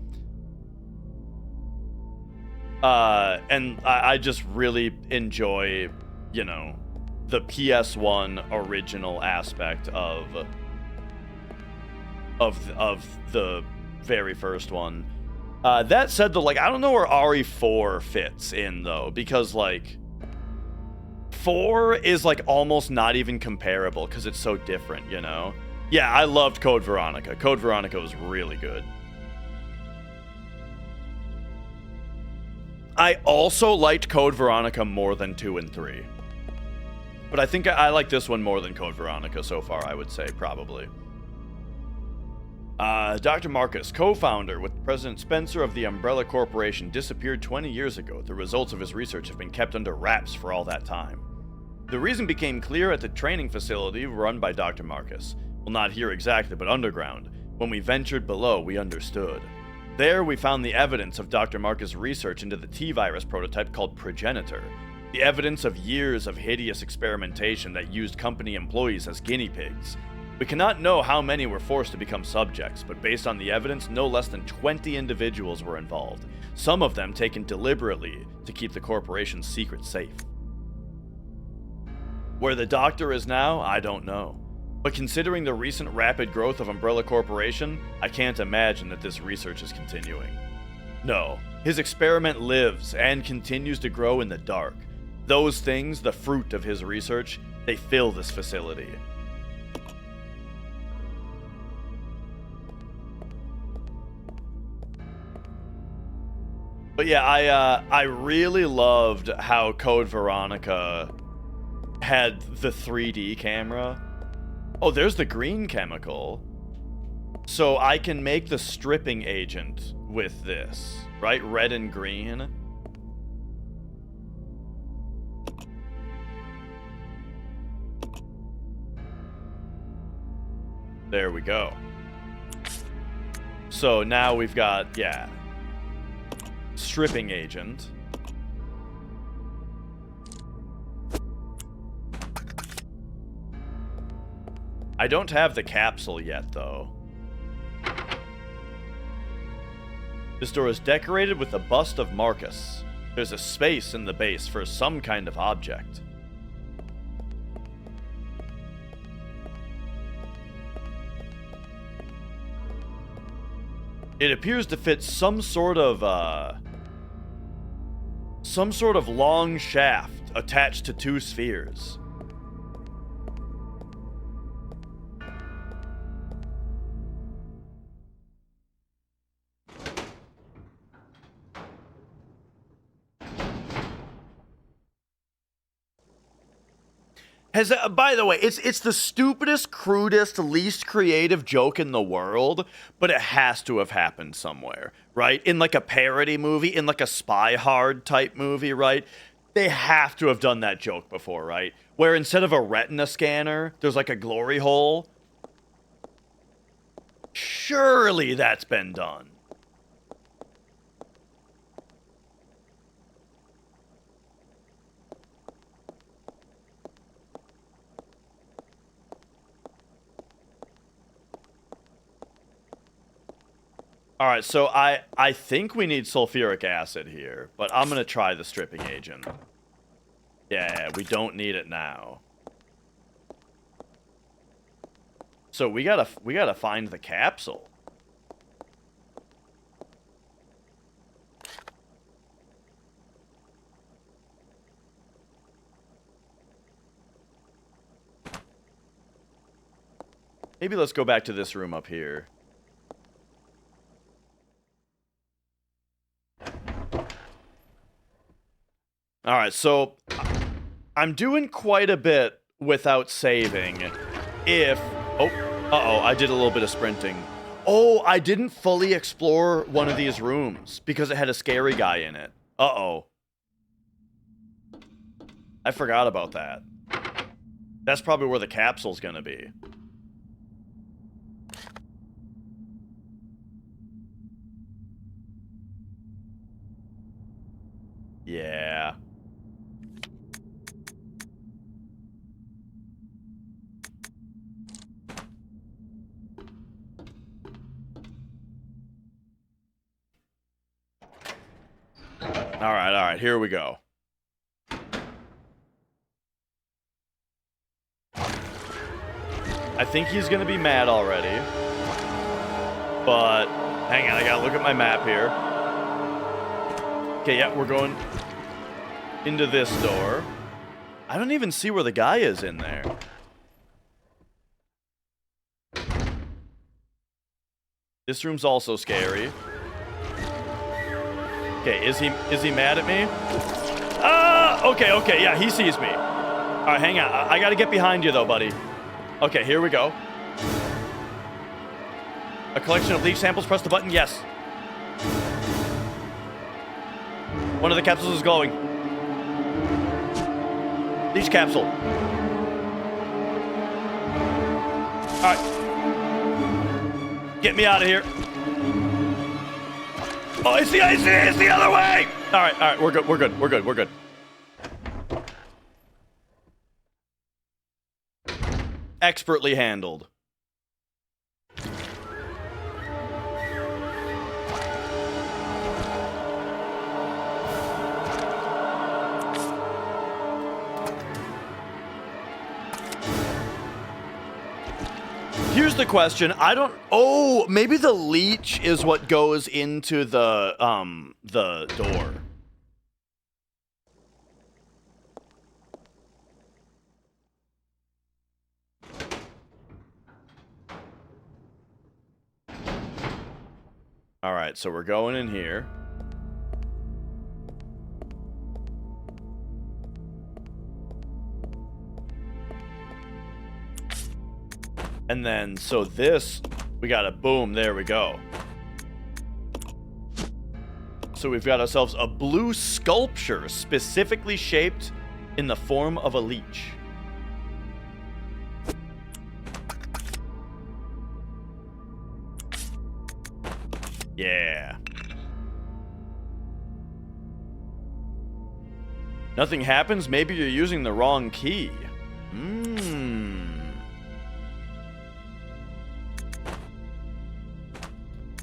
Speaker 1: And I just really enjoy, you know, the PS1 original aspect of the very first one. That said, though, like, I don't know where RE4 fits in, though, because, like, 4 is, like, almost not even comparable because it's so different, you know? Yeah, I loved Code Veronica. Code Veronica was really good. I also liked Code Veronica more than 2 and 3. But I think I like this one more than Code Veronica so far, I would say, probably. Dr. Marcus, co-founder with President Spencer of the Umbrella Corporation, disappeared 20 years ago. The results of his research have been kept under wraps for all that time. The reason became clear at the training facility run by Dr. Marcus. Well, not here exactly, but underground. When we ventured below, we understood. There, we found the evidence of Dr. Marcus' research into the T-virus prototype called Progenitor. The evidence of years of hideous experimentation that used company employees as guinea pigs. We cannot know how many were forced to become subjects, but based on the evidence, no less than 20 individuals were involved, some of them taken deliberately to keep the corporation's secret safe. Where the doctor is now, I don't know. But considering the recent rapid growth of Umbrella Corporation, I can't imagine that this research is continuing. No, his experiment lives and continues to grow in the dark. Those things, the fruit of his research, they fill this facility. But yeah, I really loved how Code Veronica had the 3D camera. Oh, there's the green chemical. So I can make the stripping agent with this, right? Red and green. There we go. So now we've got, yeah, stripping agent. I don't have the capsule yet, though. This door is decorated with a bust of Marcus. There's a space in the base for some kind of object. It appears to fit some sort of long shaft attached to two spheres. By the way, it's the stupidest, crudest, least creative joke in the world, but it has to have happened somewhere, right? In like a parody movie, in like a Spy Hard type movie, right? They have to have done that joke before, right? Where instead of a retina scanner, there's like a glory hole. Surely that's been done. All right, so I think we need sulfuric acid here, but I'm gonna try the stripping agent. Yeah, we don't need it now. So we gotta find the capsule. Maybe let's go back to this room up here. Alright, so I'm doing quite a bit without saving. If... Oh, uh-oh, I did a little bit of sprinting. Oh, I didn't fully explore one of these rooms because it had a scary guy in it. Uh-oh. I forgot about that. That's probably where the capsule's gonna be. Yeah. Alright, here we go. I think he's gonna be mad already. But, hang on, I gotta look at my map here. Okay, yeah, we're going into this door. I don't even see where the guy is in there. This room's also scary. Okay, is he mad at me? Ah, okay, yeah, he sees me. All right, hang on. I gotta get behind you though, buddy. Okay, here we go. A collection of leaf samples. Press the button. Yes. One of the capsules is glowing. Leech capsule. All right. Get me out of here. Oh, it's the other way! All right, we're good. Expertly handled. Here's the question. I don't... Oh, maybe the leech is what goes into the door. All right, so we're going in here. And then, so this, we got a boom, there we go. So we've got ourselves a blue sculpture specifically shaped in the form of a leech. Yeah. Nothing happens? Maybe you're using the wrong key.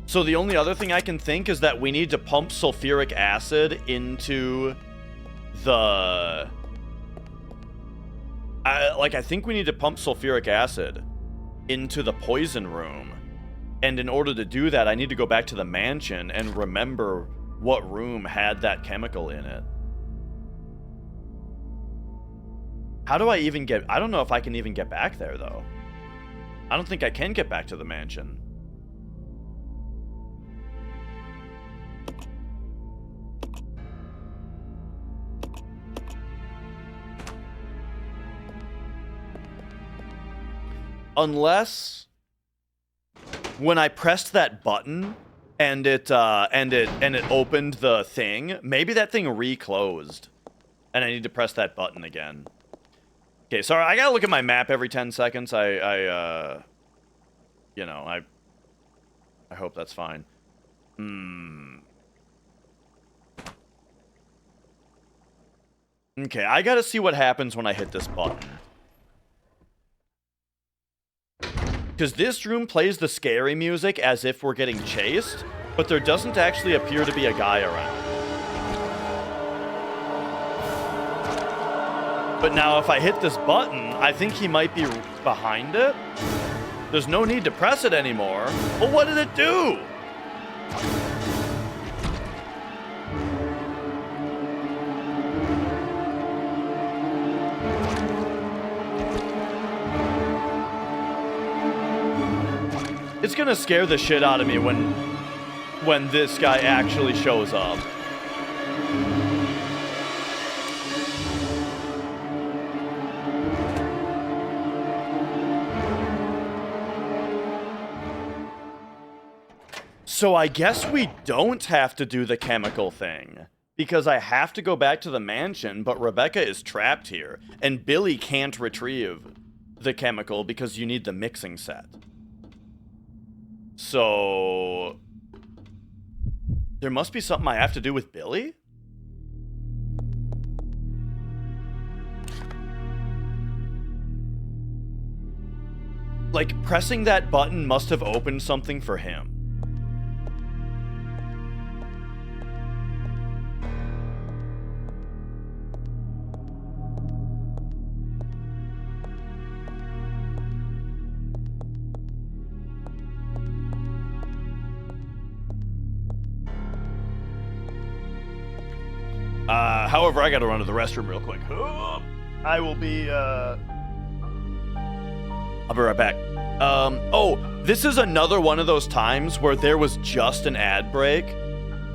Speaker 1: So the only other thing I can think is that we need to pump sulfuric acid into the... I think we need to pump sulfuric acid into the poison room. And in order to do that, I need to go back to the mansion and remember what room had that chemical in it. How do I even get... I don't know if I can even get back there, though. I don't think I can get back to the mansion. Unless when I pressed that button and it opened the thing, maybe that thing reclosed and I need to press that button again. Okay, sorry, I gotta look at my map every 10 seconds. I hope that's fine. Okay, I gotta see what happens when I hit this button. Because this room plays the scary music as if we're getting chased, but there doesn't actually appear to be a guy around. But now if I hit this button, I think he might be behind it. There's no need to press it anymore. Well, what did it do? It's gonna scare the shit out of me when this guy actually shows up. So I guess we don't have to do the chemical thing, because I have to go back to the mansion, but Rebecca is trapped here, and Billy can't retrieve the chemical because you need the mixing set. So there must be something I have to do with Billy? Like, pressing that button must have opened something for him. However, I gotta run to the restroom real quick. I will be, I'll be right back. Oh, this is another one of those times where there was just an ad break.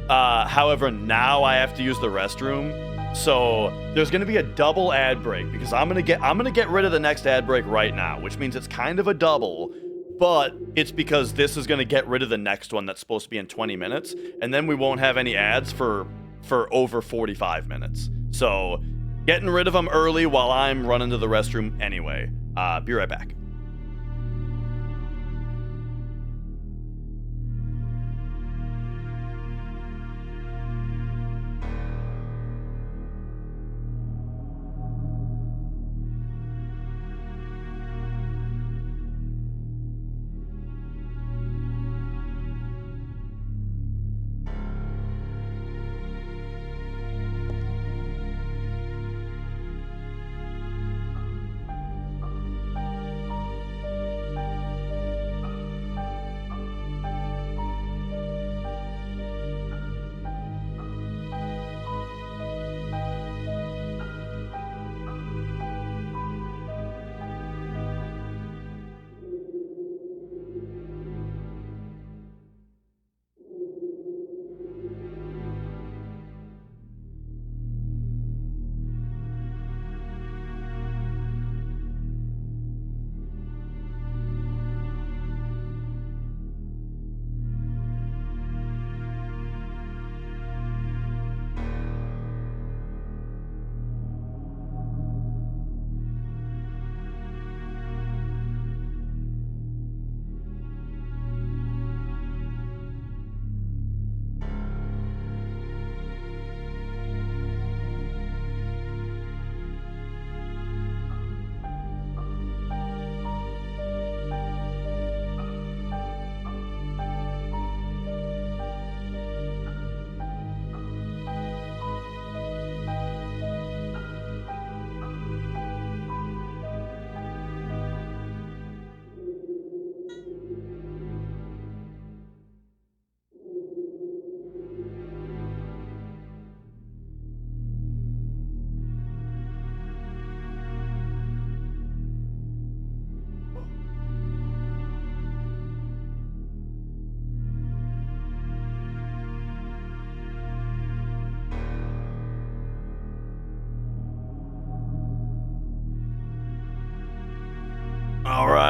Speaker 1: However, now I have to use the restroom. So there's gonna be a double ad break because I'm gonna get rid of the next ad break right now, which means it's kind of a double, but it's because this is gonna get rid of the next one that's supposed to be in 20 minutes, and then we won't have any ads for over 45 minutes. So getting rid of them early while I'm running to the restroom anyway. Be right back.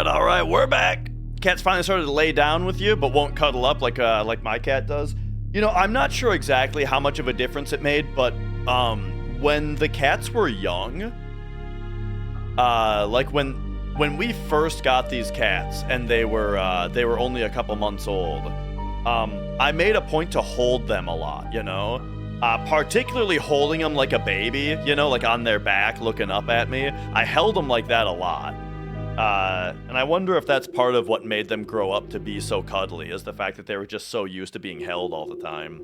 Speaker 1: All right, we're back. Cat's finally started to lay down with you, but won't cuddle up like my cat does. You know, I'm not sure exactly how much of a difference it made, but when the cats were young, like when we first got these cats and they were only a couple months old, I made a point to hold them a lot, you know, particularly holding them like a baby, you know, like on their back looking up at me. I held them like that a lot. And I wonder if that's part of what made them grow up to be so cuddly, is the fact that they were just so used to being held all the time.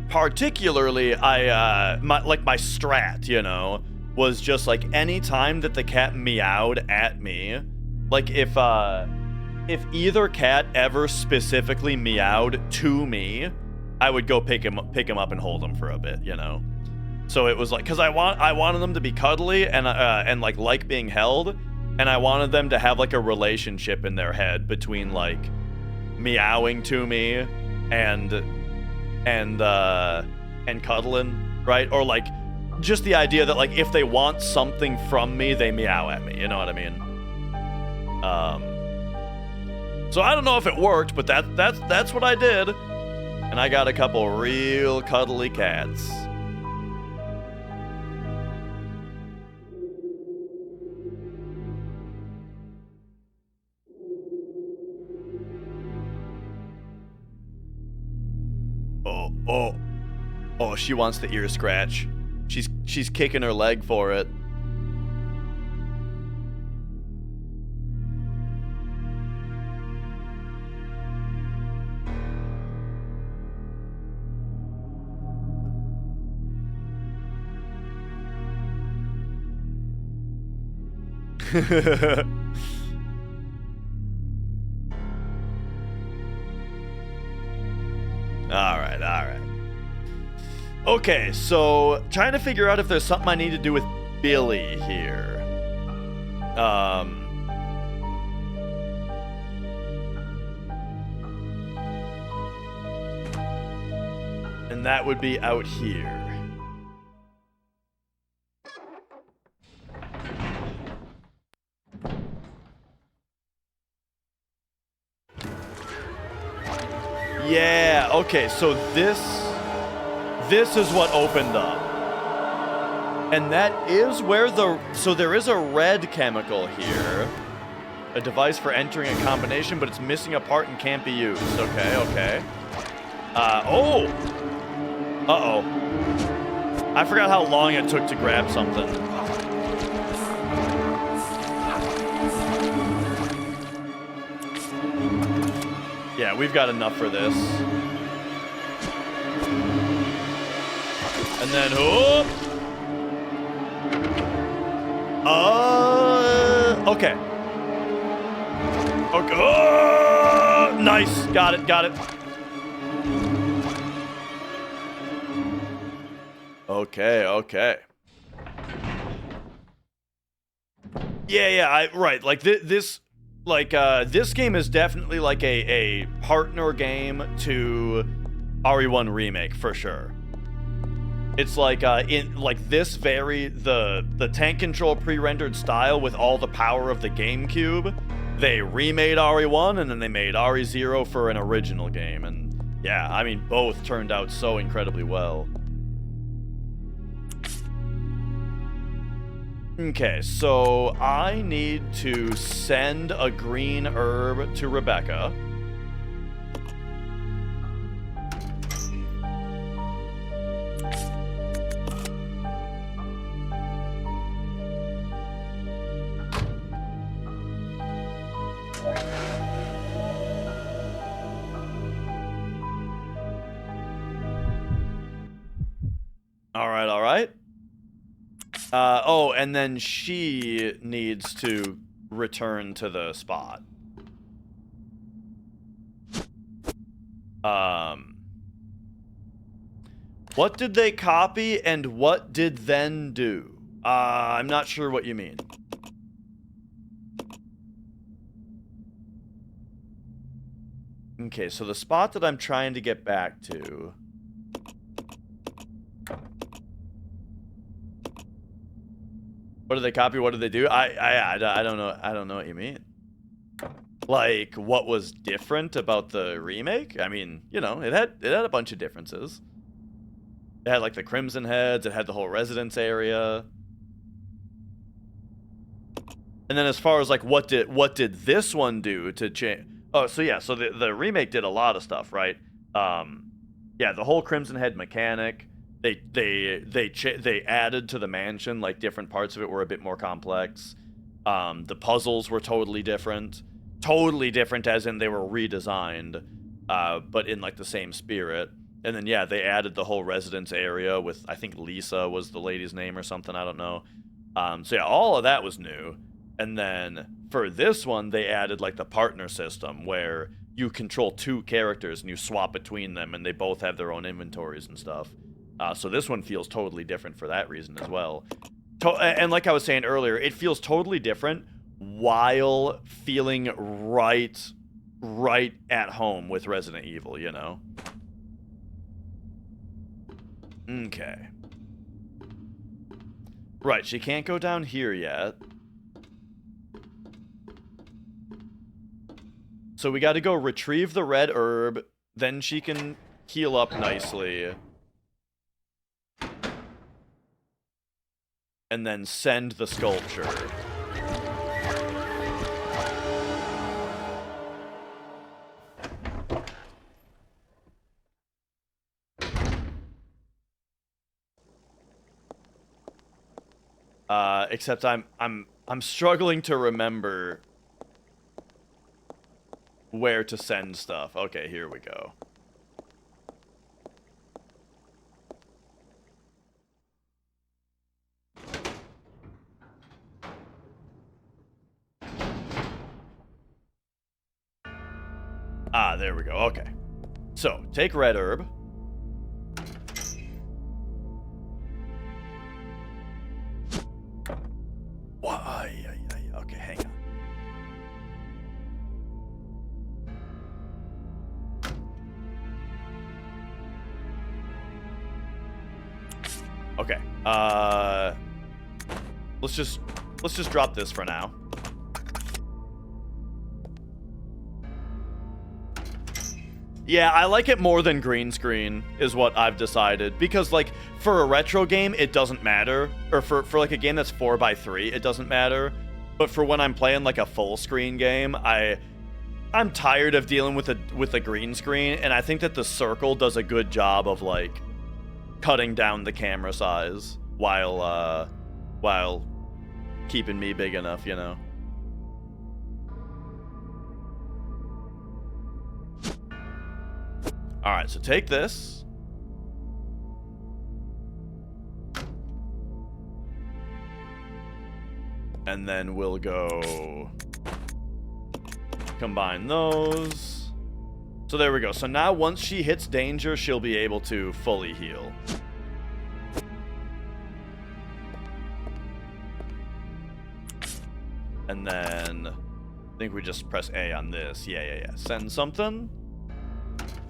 Speaker 1: Particularly, my strat, you know, was just like any time that the cat meowed at me, like if either cat ever specifically meowed to me, I would go pick him up and hold him for a bit, you know. So it was like, because I wanted them to be cuddly and like being held, and I wanted them to have like a relationship in their head between like meowing to me and cuddling, right? Or like just the idea that like if they want something from me, they meow at me. You know what I mean? So I don't know if it worked, but that's what I did, and I got a couple real cuddly cats. Oh, she wants the ear scratch. She's kicking her leg for it. All right. Okay, so trying to figure out if there's something I need to do with Billy here. And that would be out here. Yeah, okay, so this is what opened up. And that is where so there is a red chemical here. A device for entering a combination, but it's missing a part and can't be used. Okay. Uh-oh. I forgot how long it took to grab something. Yeah, we've got enough for this. And then, okay. Oh, nice. Got it. Okay. Yeah, right. Like this game is definitely like a partner game to RE1 Remake for sure. It's like in like this the tank control pre-rendered style with all the power of the GameCube. They remade RE1 and then they made RE0 for an original game, and yeah, I mean both turned out so incredibly well. Okay, so I need to send a green herb to Rebecca. All right. Oh, and then she needs to return to the spot. What did they copy and what did then do? I'm not sure what you mean. Okay, so the spot that I'm trying to get back to... What did they copy? What did they do? I don't know. I don't know what you mean. Like, what was different about the remake? I mean, you know, it had a bunch of differences. It had like the Crimson Heads. It had the whole residence area. And then as far as like what did this one do to change? Oh, so yeah, so the remake did a lot of stuff, right? Yeah, the whole Crimson Head mechanic. they added to the mansion, like different parts of it were a bit more complex. The puzzles were totally different as in they were redesigned, but in like the same spirit. And then yeah, they added the whole residence area with, I think Lisa was the lady's name or something, I don't know. So yeah, all of that was new. And then for this one, they added like the partner system where you control 2 characters and you swap between them and they both have their own inventories and stuff. So this one feels totally different for that reason as well. And like I was saying earlier, it feels totally different while feeling right at home with Resident Evil, you know? Okay. Right, she can't go down here yet. So we gotta go retrieve the red herb, then she can heal up nicely. And then send the sculpture. Except I'm struggling to remember where to send stuff. Okay, here we go. Ah, there we go. Okay. So, take red herb. Okay, hang on. Okay. Let's just drop this for now. Yeah, I like it more than green screen, is what I've decided. Because, like, for a retro game, it doesn't matter. Or for like, a game that's 4x3, it doesn't matter. But for when I'm playing, like, a full screen game, I'm tired of dealing with a green screen. And I think that the circle does a good job of, like, cutting down the camera size while keeping me big enough, you know? Alright, so take this. And then we'll go combine those. So there we go. So now once she hits danger, she'll be able to fully heal. And then I think we just press A on this. Yeah. Send something.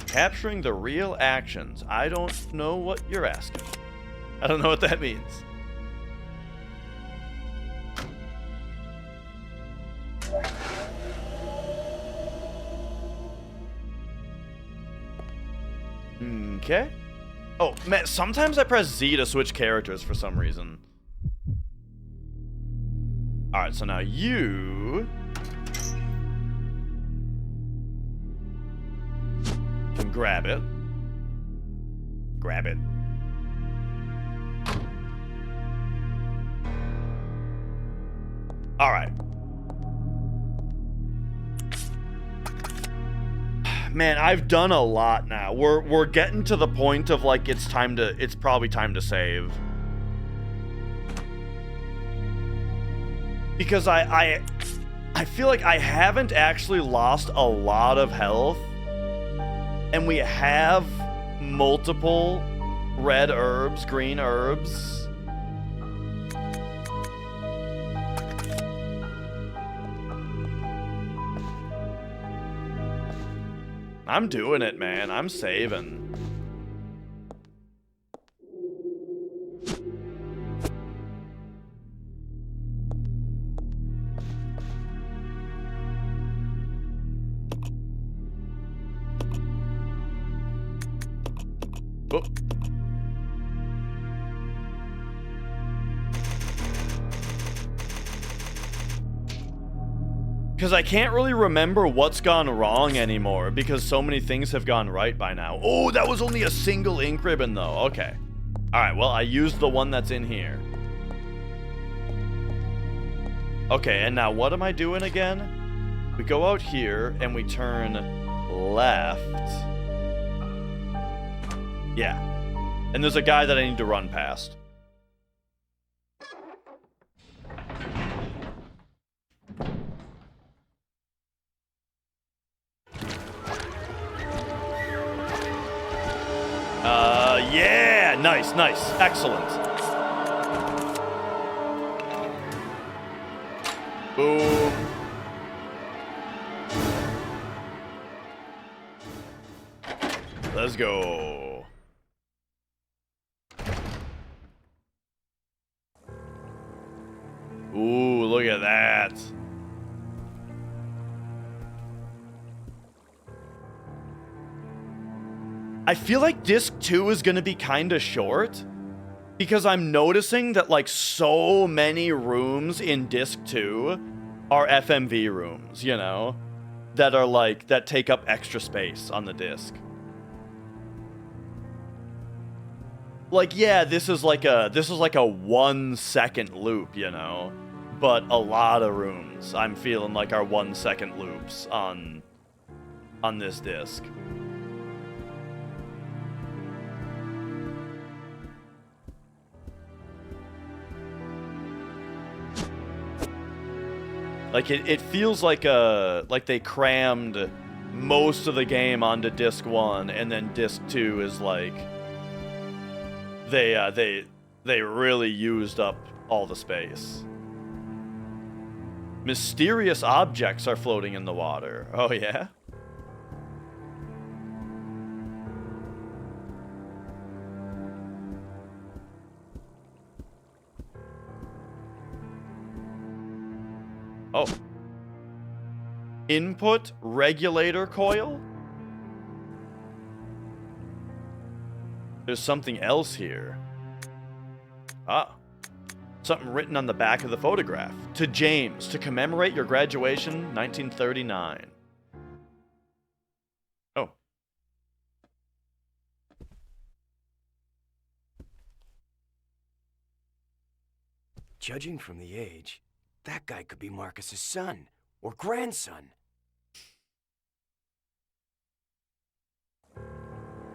Speaker 1: Capturing the real actions. I don't know what you're asking. I don't know what that means. Okay. Oh, man, sometimes I press Z to switch characters for some reason. Alright, so now you can grab it. Grab it. Alright. Man, I've done a lot now. We're getting to the point of like it's probably time to save. Because I feel like I haven't actually lost a lot of health. And we have multiple red herbs, green herbs. I'm doing it, man. I'm saving. Oh. Because I can't really remember what's gone wrong anymore, because so many things have gone right by now. Oh, that was only a single ink ribbon, though. Okay. Alright, well, I used the one that's in here. Okay, and now what am I doing again? We go out here, and we turn left. Yeah. And there's a guy that I need to run past. Yeah! Nice, nice. Excellent. Boom. Let's go. Ooh, look at that. I feel like disc 2 is going to be kind of short because I'm noticing that like so many rooms in disc 2 are FMV rooms, you know, that are like that take up extra space on the disc. Like, yeah, this is like a 1 second loop, you know, but a lot of rooms I'm feeling like are 1 second loops on this disc. Like it feels like they crammed most of the game onto disc 1, and then disc 2 is like they really used up all the space. Mysterious objects are floating in the water. Oh yeah? Oh. Input regulator coil? There's something else here. Ah. Something written on the back of the photograph. To James, to commemorate your graduation, 1939. Oh.
Speaker 5: Judging from the age, that guy could be Marcus's son or grandson.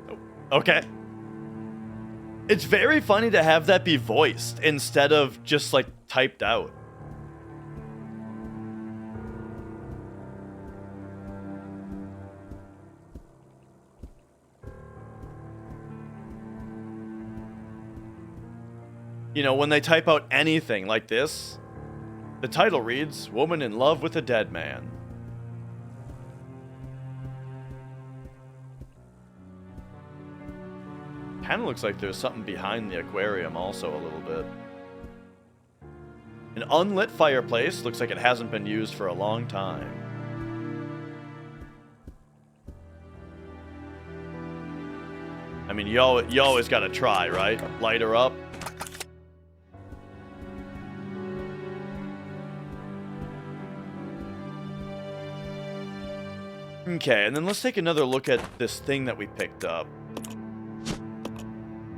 Speaker 1: Oh, okay. It's very funny to have that be voiced instead of just like typed out. You know, when they type out anything like this, the title reads, Woman in Love with a Dead Man. Kind of looks like there's something behind the aquarium also a little bit. An unlit fireplace. Looks like it hasn't been used for a long time. I mean, you always gotta try, right? Light her up. Okay, and then let's take another look at this thing that we picked up.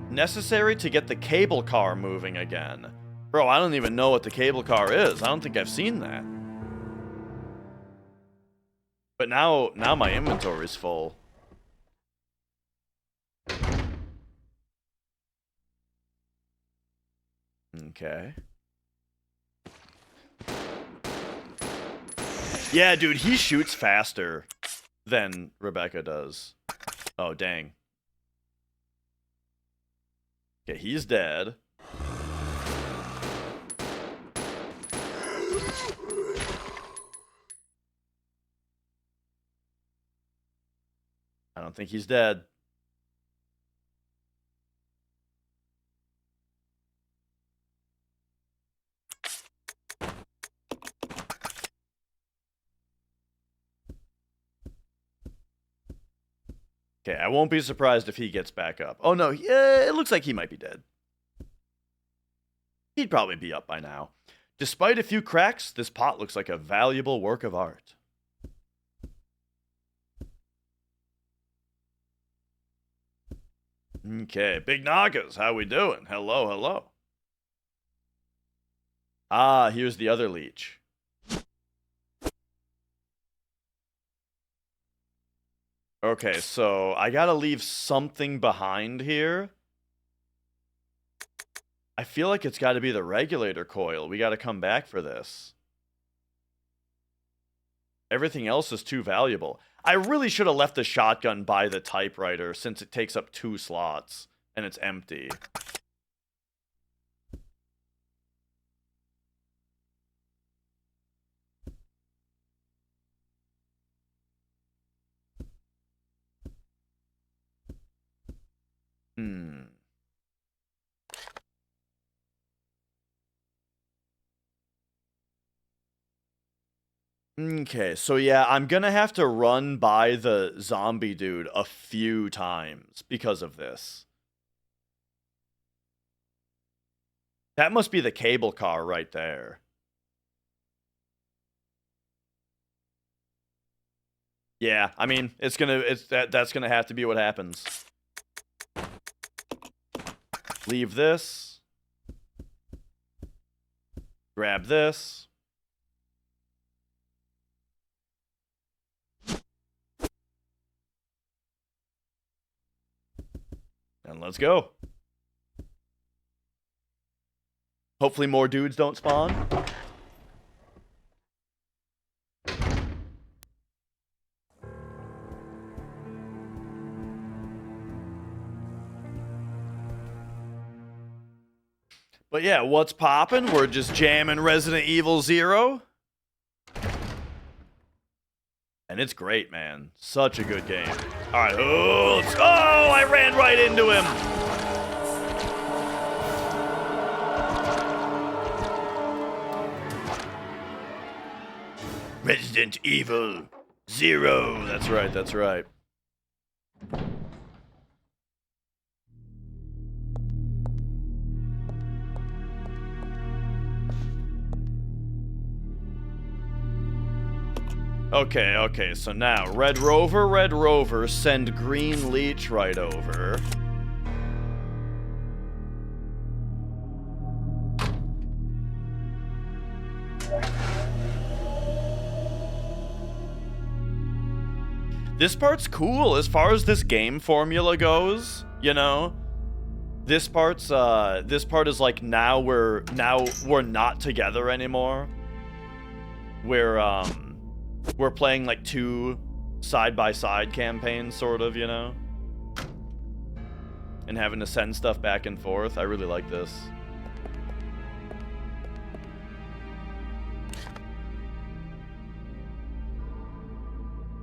Speaker 1: Necessary to get the cable car moving again. Bro, I don't even know what the cable car is. I don't think I've seen that. But now my inventory's full. Okay. Yeah, dude, he shoots faster than Rebecca does. Oh, dang. Okay, he's dead. I don't think he's dead. Okay, I won't be surprised if he gets back up. Oh no, yeah, it looks like he might be dead. He'd probably be up by now. Despite a few cracks, this pot looks like a valuable work of art. Okay, Big Nagas, how we doing? Hello, hello. Ah, here's the other leech. Okay, so I gotta leave something behind here. I feel like it's gotta be the regulator coil. We gotta come back for this. Everything else is too valuable. I really should have left the shotgun by the typewriter since it takes up 2 slots and it's empty. Okay, so yeah, I'm gonna have to run by the zombie dude a few times because of this. That must be the cable car right there. Yeah, I mean, that's gonna have to be what happens. Leave this. Grab this. And let's go. Hopefully more dudes don't spawn. But yeah, what's poppin'? We're just jamming Resident Evil 0. And it's great, man. Such a good game. Alright, oh, I ran right into him! Resident Evil 0. That's right, that's right. Okay, so now, Red Rover, send Green Leech right over. This part's cool as far as this game formula goes, you know? This part is like now we're not together anymore. We're playing like 2 side-by-side campaigns, sort of, you know? And having to send stuff back and forth. I really like this.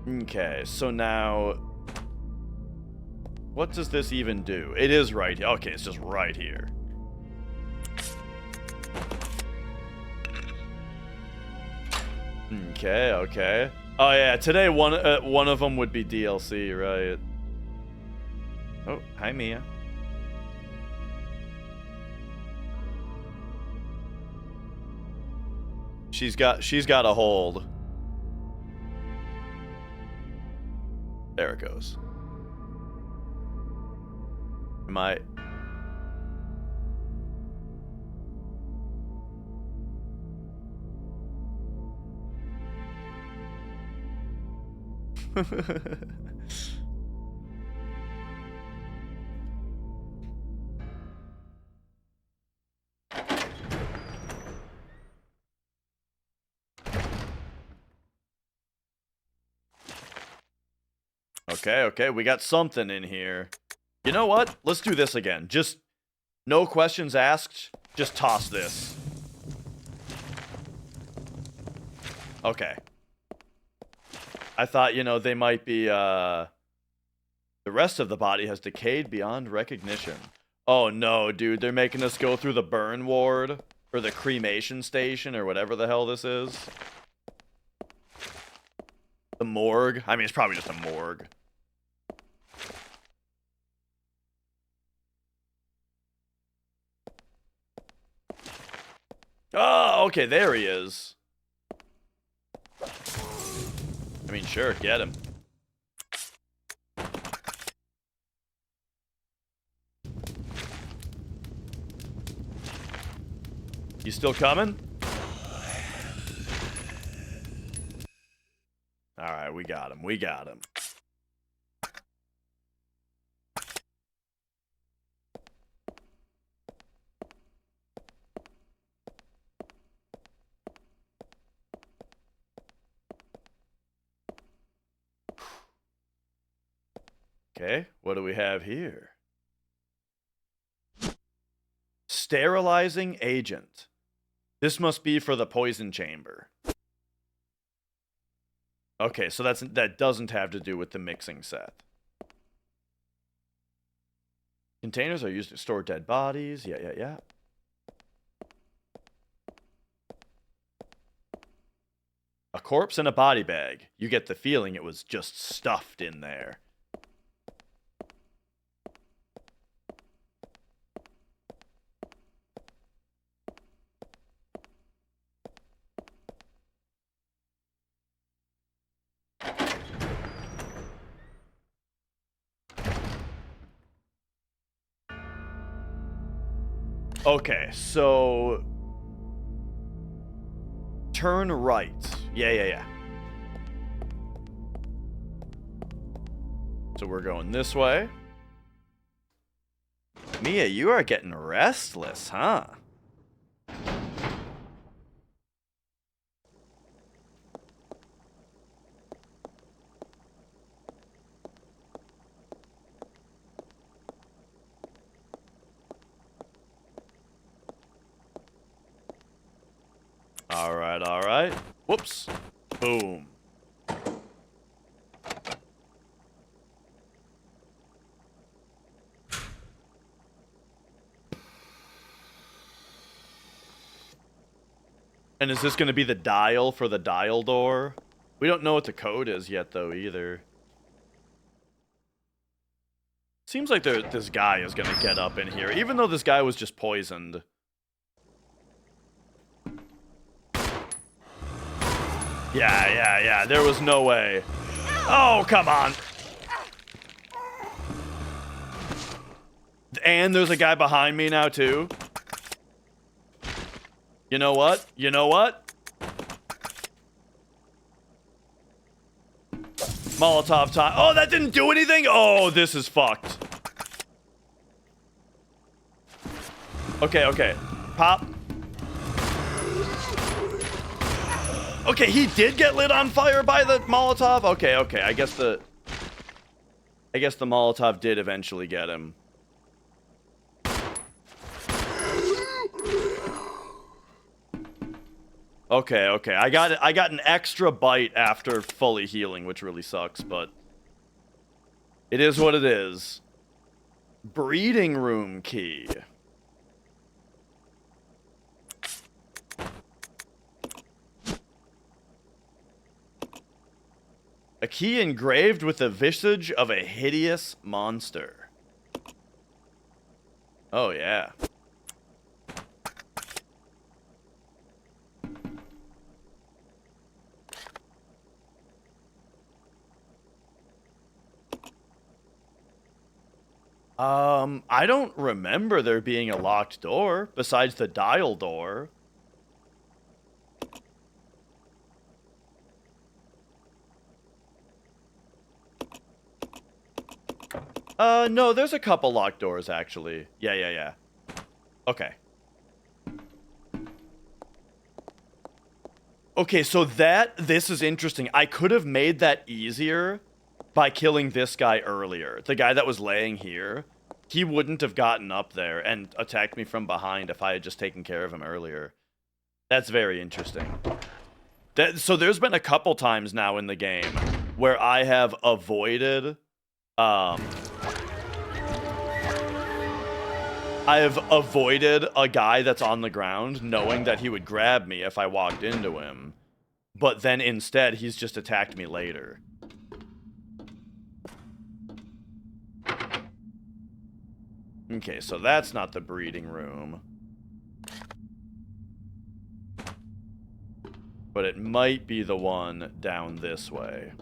Speaker 1: Okay, so now... what does this even do? It is right here. Okay, it's just right here. Okay. Oh yeah, today one of them would be DLC, right? Oh, hi Mia. She's got a hold. There it goes. Am I... Okay, we got something in here. You know what? Let's do this again. Just no questions asked. Just toss this. Okay. I thought, you know, they might be, the rest of the body has decayed beyond recognition. Oh no, dude, they're making us go through the burn ward, or the cremation station, or whatever the hell this is. The morgue? I mean, it's probably just a morgue. Oh, okay, there he is. I mean, sure, get him. You still coming? Alright, we got him. We got him. Okay, what do we have here? Sterilizing agent. This must be for the poison chamber. Okay, so that doesn't have to do with the mixing set. Containers are used to store dead bodies. Yeah. A corpse in a body bag. You get the feeling it was just stuffed in there. Okay, so turn right. Yeah. So we're going this way. Mia, you are getting restless, huh? All right. Whoops. Boom. And is this going to be the dial for the dial door? We don't know what the code is yet, though, either. Seems like this guy is going to get up in here, even though this guy was just poisoned. Yeah. There was no way. Oh, come on. And there's a guy behind me now, too. You know what? Molotov time. Oh, that didn't do anything? Oh, this is fucked. Okay. Pop. Okay, he did get lit on fire by the Molotov? Okay. I guess the Molotov did eventually get him. Okay. I got an extra bite after fully healing, which really sucks, but it is what it is. Breeding room key. A key engraved with the visage of a hideous monster. Oh, yeah. I don't remember there being a locked door besides the dial door. No, there's a couple locked doors, actually. Yeah. Okay. Okay, so this is interesting. I could have made that easier by killing this guy earlier. The guy that was laying here. He wouldn't have gotten up there and attacked me from behind if I had just taken care of him earlier. That's very interesting. So there's been a couple times now in the game where I have avoided... I have avoided a guy that's on the ground, knowing that he would grab me if I walked into him. But then instead, he's just attacked me later. Okay, so that's not the breeding room. But it might be the one down this way.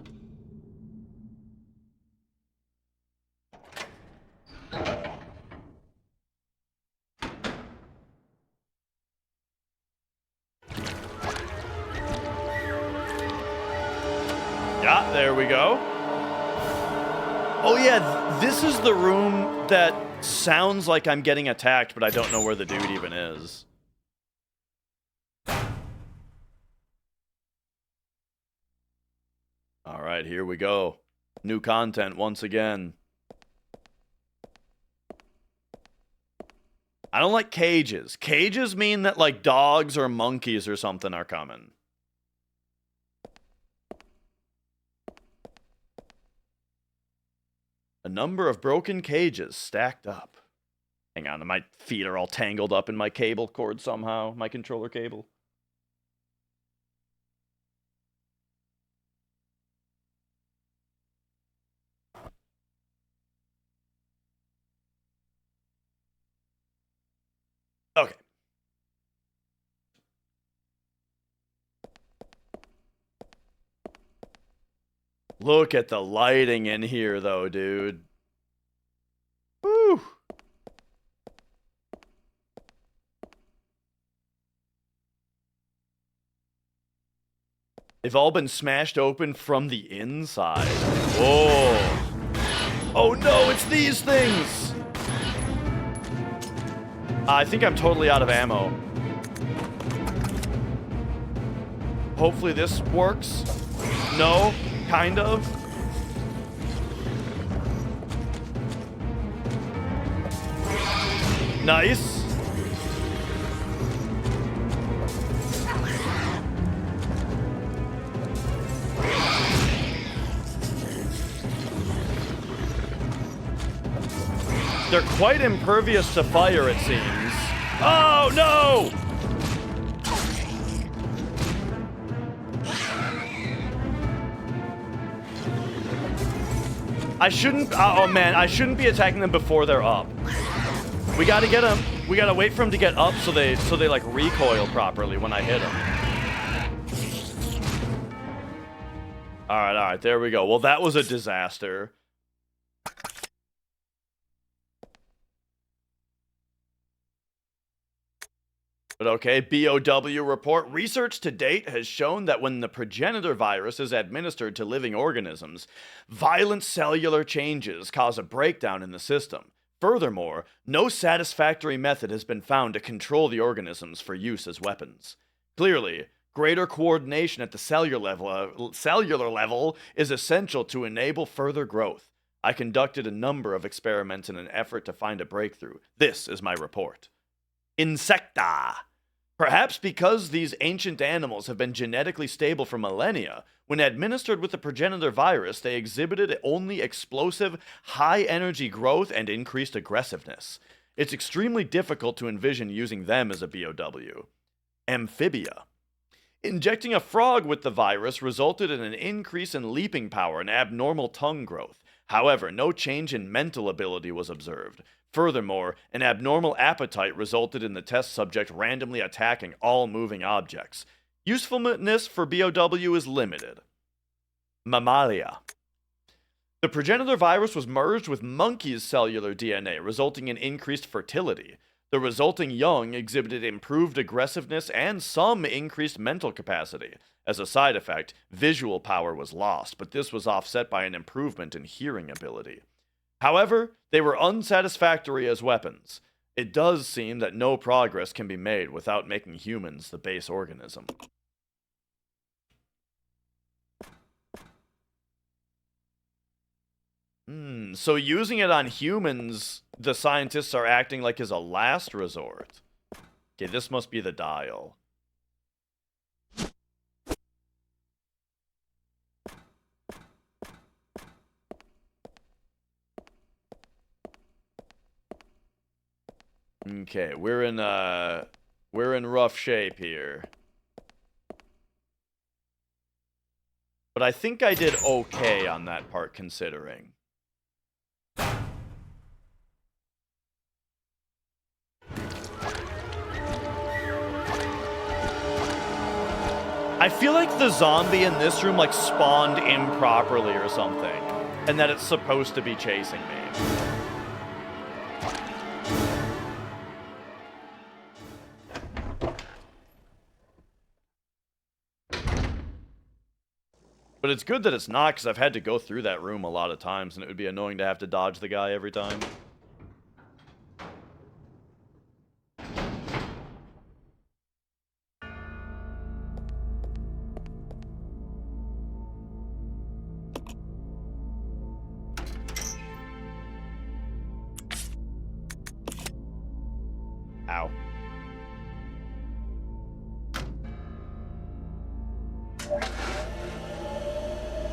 Speaker 1: There we go. Oh yeah, this is the room that sounds like I'm getting attacked, but I don't know where the dude even is. All right, here we go. New content once again. I don't like cages. Cages mean that like dogs or monkeys or something are coming. A number of broken cages stacked up. Hang on, my feet are all tangled up in my cable cord somehow, my controller cable. Okay. Look at the lighting in here, though, dude. Woo! They've all been smashed open from the inside. Whoa. Oh no, it's these things! I think I'm totally out of ammo. Hopefully this works. No? Kind of? Nice. They're quite impervious to fire, it seems. Oh, no! I shouldn't... Oh, man. I shouldn't be attacking them before they're up. We gotta get them. We gotta wait for them to get up so they like, recoil properly when I hit them. Alright, there we go. Well, that was a disaster. But okay, BOW report. Research to date has shown that when the progenitor virus is administered to living organisms, violent cellular changes cause a breakdown in the system. Furthermore, no satisfactory method has been found to control the organisms for use as weapons. Clearly, greater coordination at the cellular level is essential to enable further growth. I conducted a number of experiments in an effort to find a breakthrough. This is my report. Insecta. Perhaps because these ancient animals have been genetically stable for millennia, when administered with the progenitor virus, they exhibited only explosive, high-energy growth and increased aggressiveness. It's extremely difficult to envision using them as a BOW. Amphibia. Injecting a frog with the virus resulted in an increase in leaping power and abnormal tongue growth. However, no change in mental ability was observed. Furthermore, an abnormal appetite resulted in the test subject randomly attacking all moving objects. Usefulness for BOW is limited. Mammalia. The progenitor virus was merged with monkey's cellular DNA, resulting in increased fertility. The resulting young exhibited improved aggressiveness and some increased mental capacity. As a side effect, visual power was lost, but this was offset by an improvement in hearing ability. However, they were unsatisfactory as weapons. It does seem that no progress can be made without making humans the base organism. So using it on humans, the scientists are acting like as a last resort. Okay, this must be the dial. Okay, we're in rough shape here. But I think I did okay on that part considering. I feel like the zombie in this room like spawned improperly or something, and that it's supposed to be chasing me. But it's good that it's not, because I've had to go through that room a lot of times, and it would be annoying to have to dodge the guy every time. Ow.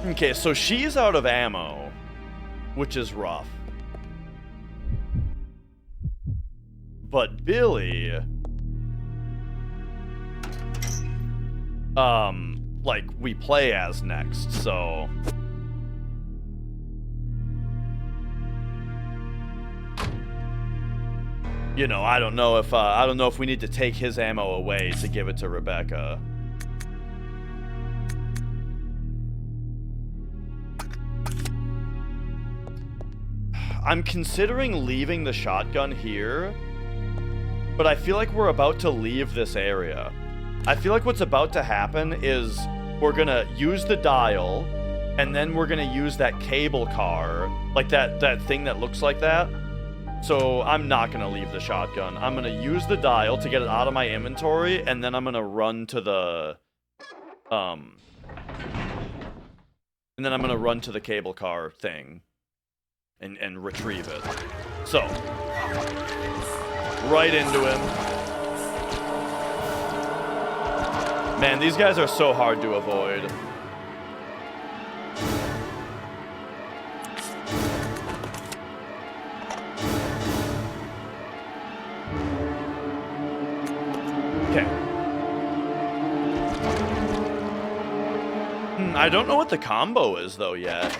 Speaker 1: Okay, so she's out of ammo, which is rough. But Billy... like, we play as next, so... You know, I don't know if we need to take his ammo away to give it to Rebecca. I'm considering leaving the shotgun here, but I feel like we're about to leave this area. I feel like what's about to happen is we're gonna use the dial, and then we're gonna use that cable car, like that thing that looks like that. So I'm not gonna leave the shotgun. I'm gonna use the dial to get it out of my inventory, and then I'm gonna run to the, and then I'm gonna run to the cable car thing. And retrieve it. So, right into him. Man, these guys are so hard to avoid. Okay. I don't know what the combo is, though, yet.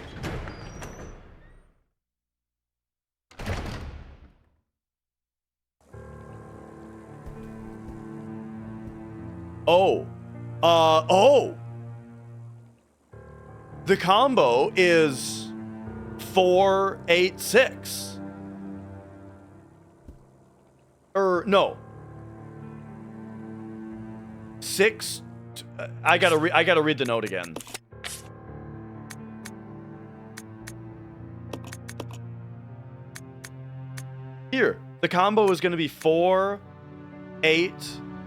Speaker 1: Oh. The combo is 486. No. 6. I gotta read the note again. Here, the combo is gonna be 4, 8,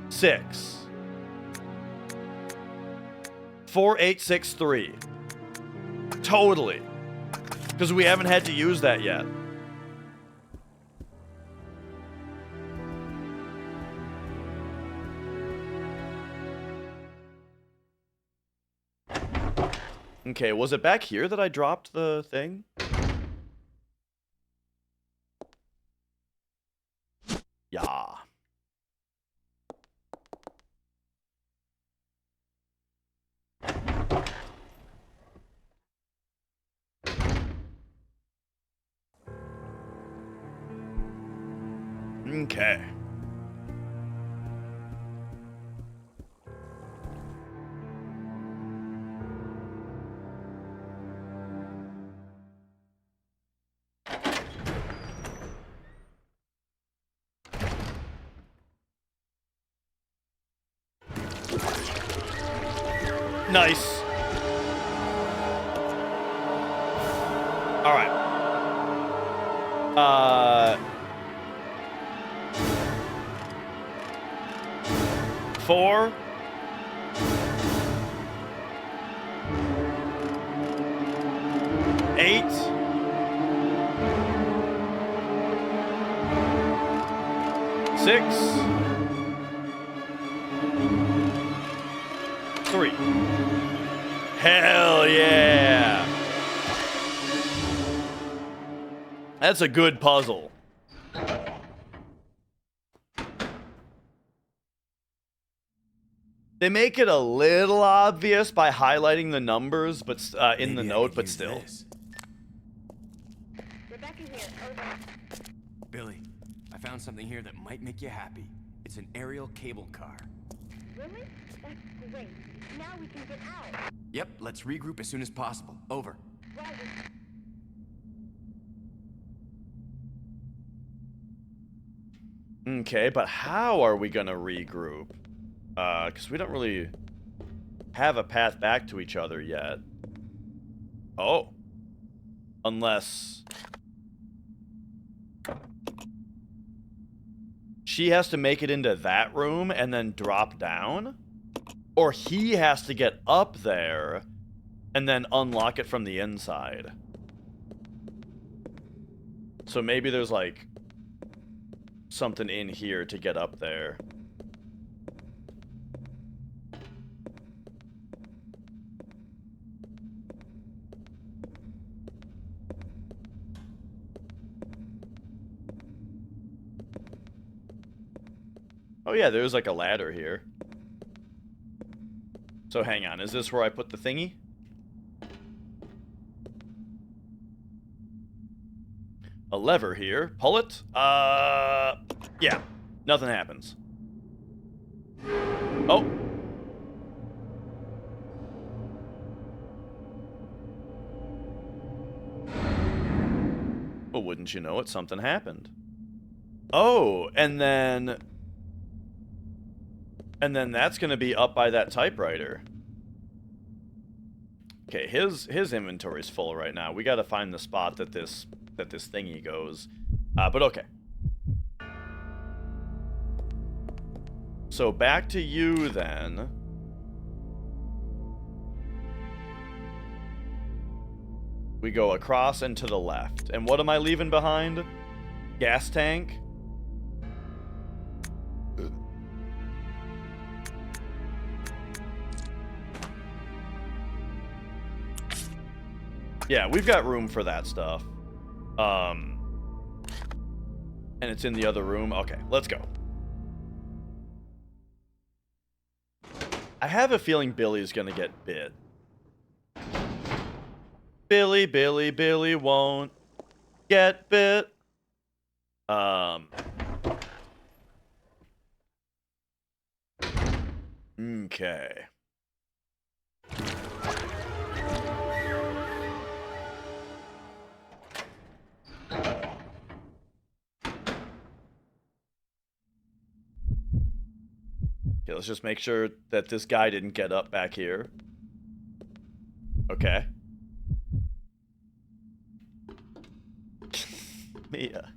Speaker 1: 6. 4863. Totally. Because we haven't had to use that yet. Okay, was it back here that I dropped the thing? Yeah. Okay. Nice. All right. 4. 8. 6. 3. Hell yeah! That's a good puzzle. They make it a little obvious by highlighting the numbers, but in the note, but still.
Speaker 4: Rebecca here, over.
Speaker 5: Billy, I found something here that might make you happy. It's an aerial cable car.
Speaker 4: Really? That's great. Now we can get out.
Speaker 5: Yep, let's regroup as soon as possible. Over.
Speaker 4: Roger.
Speaker 1: Okay, but how are we gonna regroup? Because we don't really have a path back to each other yet. Oh. Unless... she has to make it into that room and then drop down? Or he has to get up there and then unlock it from the inside. So maybe there's like something in here to get up there. Oh yeah, there's like a ladder here. So hang on, is this where I put the thingy? A lever here. Pull it. Yeah. Nothing happens. Oh. Well, wouldn't you know it, something happened. Oh, and then that's gonna be up by that typewriter. Okay, his inventory's full right now. We gotta find the spot that this thingy goes. But okay. So back to you then. We go across and to the left. And what am I leaving behind? Gas tank. Yeah, we've got room for that stuff. And it's in the other room. Okay, let's go. I have a feeling Billy's gonna get bit. Billy won't get bit. Okay. Okay, let's just make sure that this guy didn't get up back here. Okay. Mia.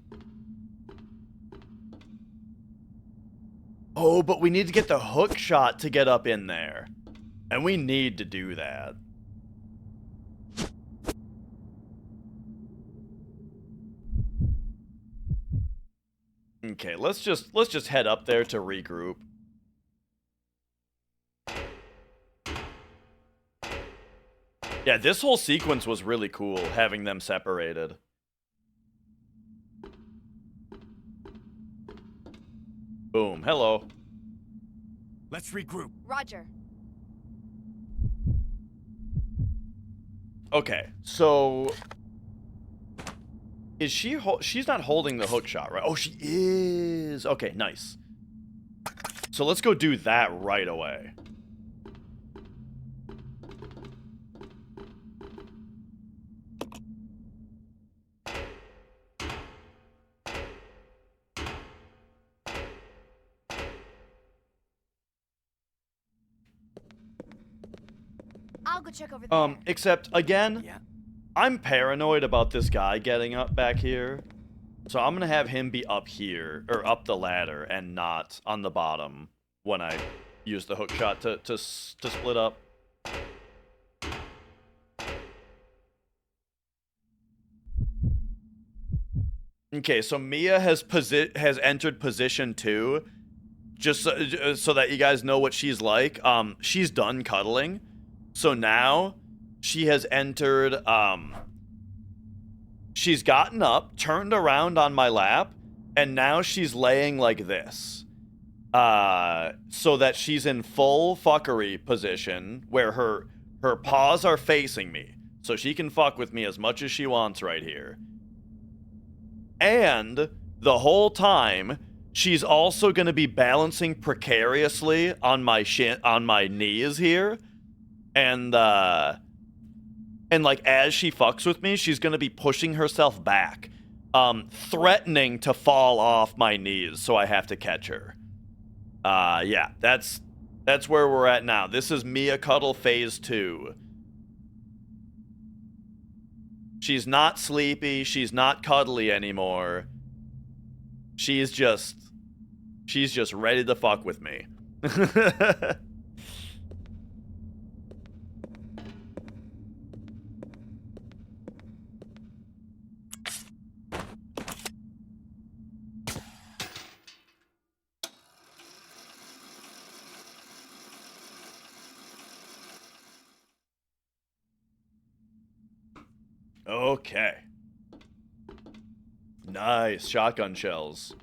Speaker 1: Oh, but we need to get the hook shot to get up in there. And we need to do that. Okay, let's just head up there to regroup. Yeah, this whole sequence was really cool, having them separated. Boom, hello.
Speaker 5: Let's regroup.
Speaker 4: Roger.
Speaker 1: Okay, so... is she she's not holding the hook shot, right? Oh, she is! Okay, nice. So let's go do that right away.
Speaker 4: I'll go check over there.
Speaker 1: Except, again,
Speaker 5: Yeah.
Speaker 1: I'm paranoid about this guy getting up back here. So I'm gonna have him be up here, or up the ladder, and not on the bottom when I use the hook shot to split up. Okay, so Mia has entered position 2. Just so that you guys know what she's like. She's done cuddling. So now she has entered, she's gotten up, turned around on my lap, and now she's laying like this. So that she's in full fuckery position where her paws are facing me. So she can fuck with me as much as she wants right here. And the whole time, she's also going to be balancing precariously on my knees here. And like as she fucks with me, she's gonna be pushing herself back, threatening to fall off my knees, so I have to catch her. Yeah, that's where we're at now. This is Mia Cuddle Phase 2. She's not sleepy. She's not cuddly anymore. She's just ready to fuck with me. Okay. Nice. Shotgun shells.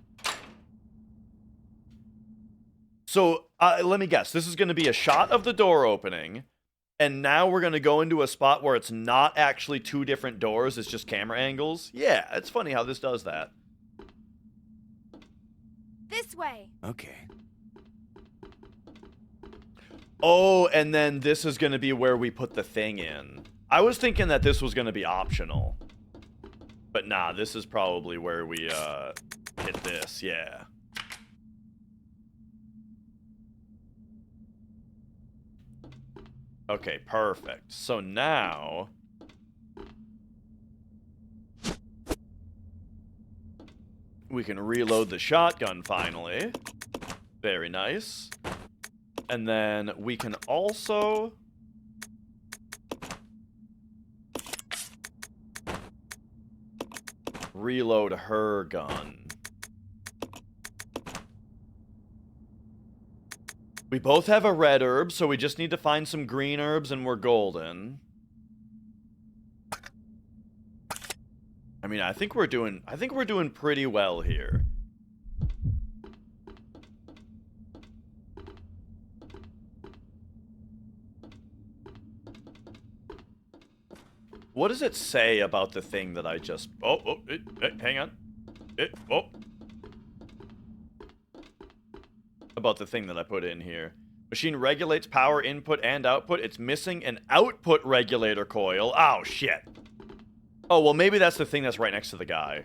Speaker 1: So, let me guess. This is going to be a shot of the door opening, and now we're going to go into a spot where it's not actually two different doors, it's just camera angles. Yeah, it's funny how this does that.
Speaker 4: This way.
Speaker 5: Okay.
Speaker 1: Oh, and then this is going to be where we put the thing in. I was thinking that this was going to be optional. But nah, this is probably where we, hit this, yeah. Okay, perfect. So now... we can reload the shotgun finally. Very nice. And then we can also... reload her gun. We both have a red herb, so we just need to find some green herbs and we're golden. I mean, I think we're doing pretty well here. What does it say about the thing that I just... hang on. About the thing that I put in here. Machine regulates power input and output. It's missing an output regulator coil. Oh, shit. Oh, well, maybe that's the thing that's right next to the guy.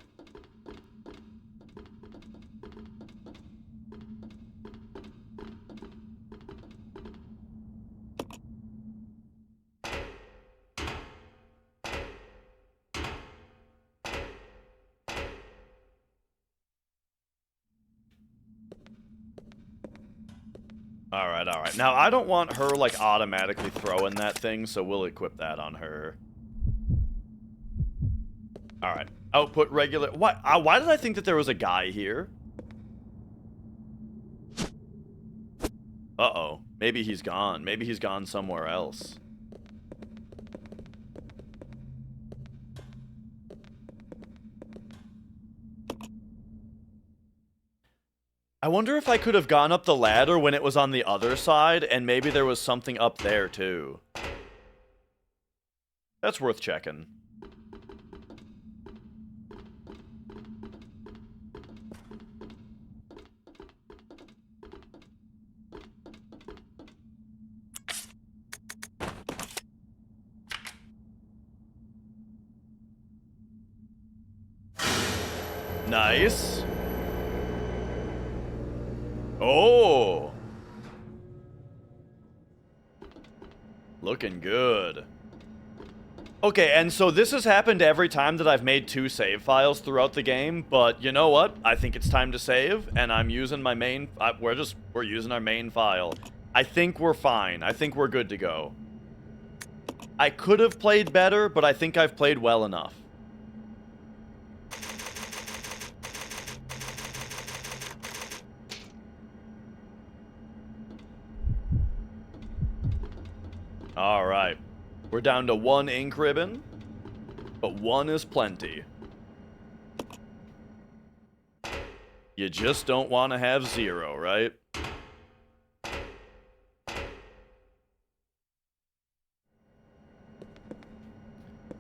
Speaker 1: Alright, alright. Now, I don't want her, like, automatically throwing that thing, so we'll equip that on her. Alright. Output regular... why did I think that there was a guy here? Uh-oh. Maybe he's gone. Maybe he's gone somewhere else. I wonder if I could have gone up the ladder when it was on the other side, and maybe there was something up there, too. That's worth checking. Nice. Oh! Looking good. Okay, and so this has happened every time that I've made 2 save files throughout the game, but you know what? I think it's time to save, and I'm using my main... we're using our main file. I think we're fine. I think we're good to go. I could have played better, but I think I've played well enough. Alright. We're down to 1 ink ribbon, but 1 is plenty. You just don't want to have 0, right?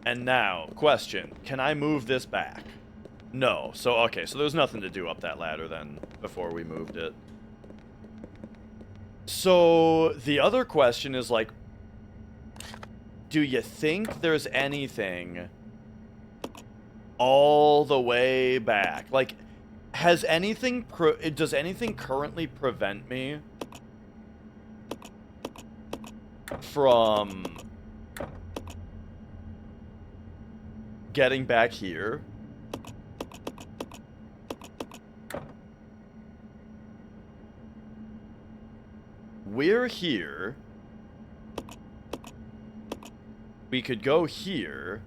Speaker 1: And now, question. Can I move this back? No. So, okay, so there's nothing to do up that ladder then, before we moved it. So, the other question is, like, do you think there's anything all the way back? Like, does anything currently prevent me from getting back here? We're here. We could go here.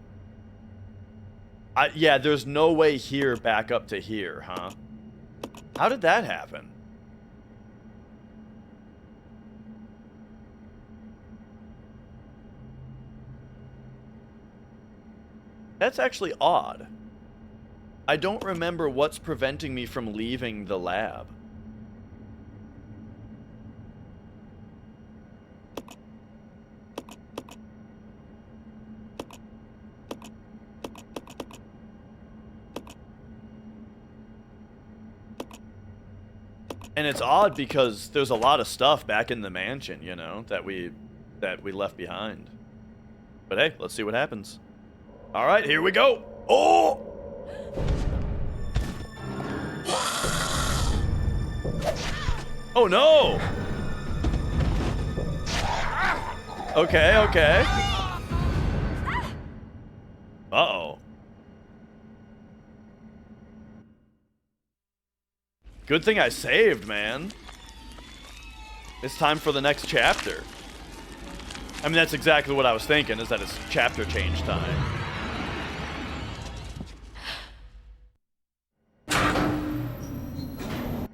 Speaker 1: Yeah, there's no way here back up to here, huh? How did that happen? That's actually odd. I don't remember what's preventing me from leaving the lab. And it's odd because there's a lot of stuff back in the mansion, you know, that we left behind. But hey, let's see what happens. All right, here we go. Oh! Oh no! Okay, okay. Uh-oh. Good thing I saved, man. It's time for the next chapter. I mean, that's exactly what I was thinking, is that it's chapter change time.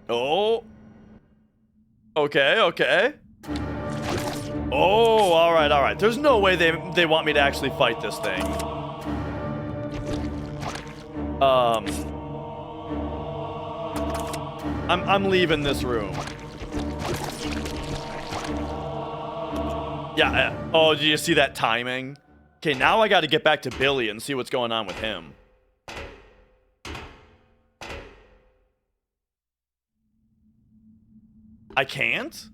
Speaker 1: Oh. Okay, okay. Oh, alright, alright. There's no way they want me to actually fight this thing. I'm leaving this room. Yeah, oh, did you see that timing? Okay, now I gotta get back to Billy and see what's going on with him. I can't?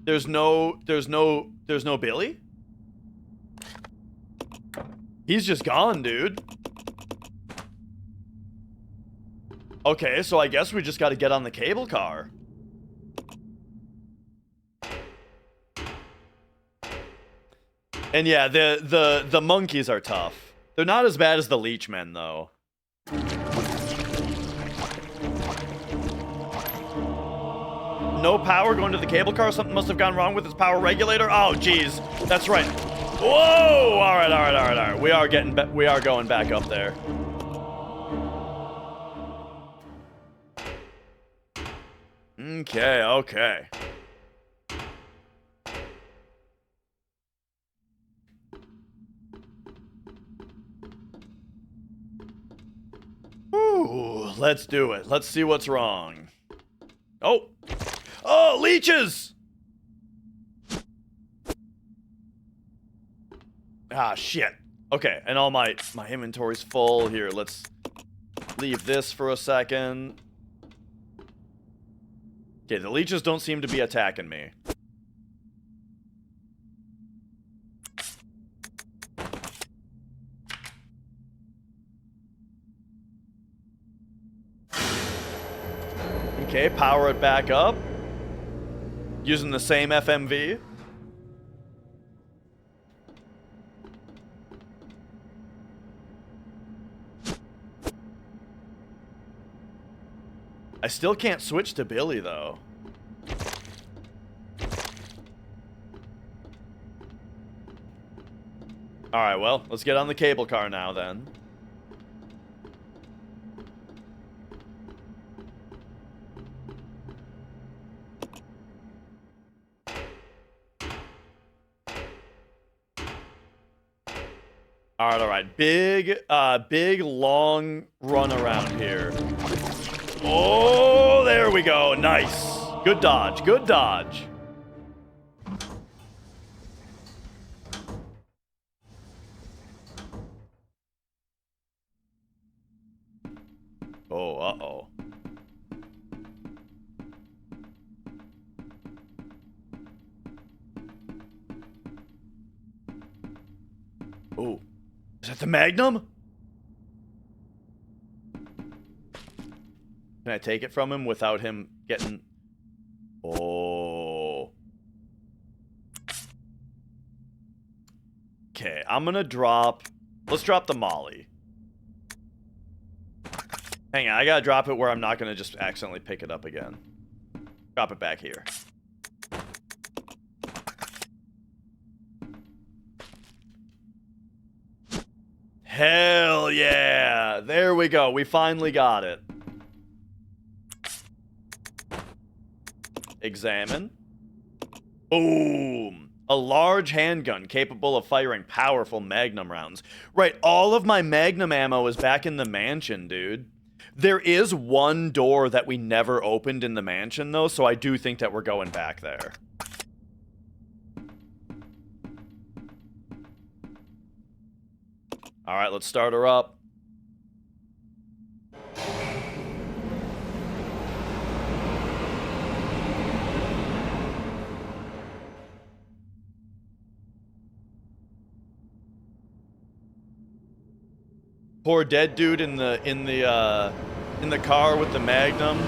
Speaker 1: There's no Billy? He's just gone, dude. Okay, so I guess we just gotta get on the cable car. And yeah, the monkeys are tough. They're not as bad as the leechmen, though. No power going to the cable car? Something must have gone wrong with its power regulator? Oh, jeez. That's right. Whoa! Alright, alright, alright, alright. We are going back up there. Okay, okay. Ooh, let's do it. Let's see what's wrong. Oh! Oh, leeches! Ah, shit. Okay, and all my inventory's full. Here, let's leave this for a second. Okay, the leeches don't seem to be attacking me. Okay, power it back up. Using the same FMV. I still can't switch to Billy, though. Alright, well, let's get on the cable car now, then. Alright. Big, long run around here. Oh, there we go. Nice. Good dodge. Good dodge. Oh, uh-oh. Oh. Is that the Magnum? Can I take it from him without him getting... Oh. Okay, I'm gonna drop Let's drop the molly. Hang on, I gotta drop it where I'm not gonna just accidentally pick it up again. Drop it back here. Hell yeah! There we go. We finally got it. Examine. Boom! A large handgun capable of firing powerful magnum rounds. Right, all of my magnum ammo is back in the mansion, dude. There is one door that we never opened in the mansion, though, so I do think that we're going back there. Alright, let's start her up. Poor dead dude in the car with the Magnum.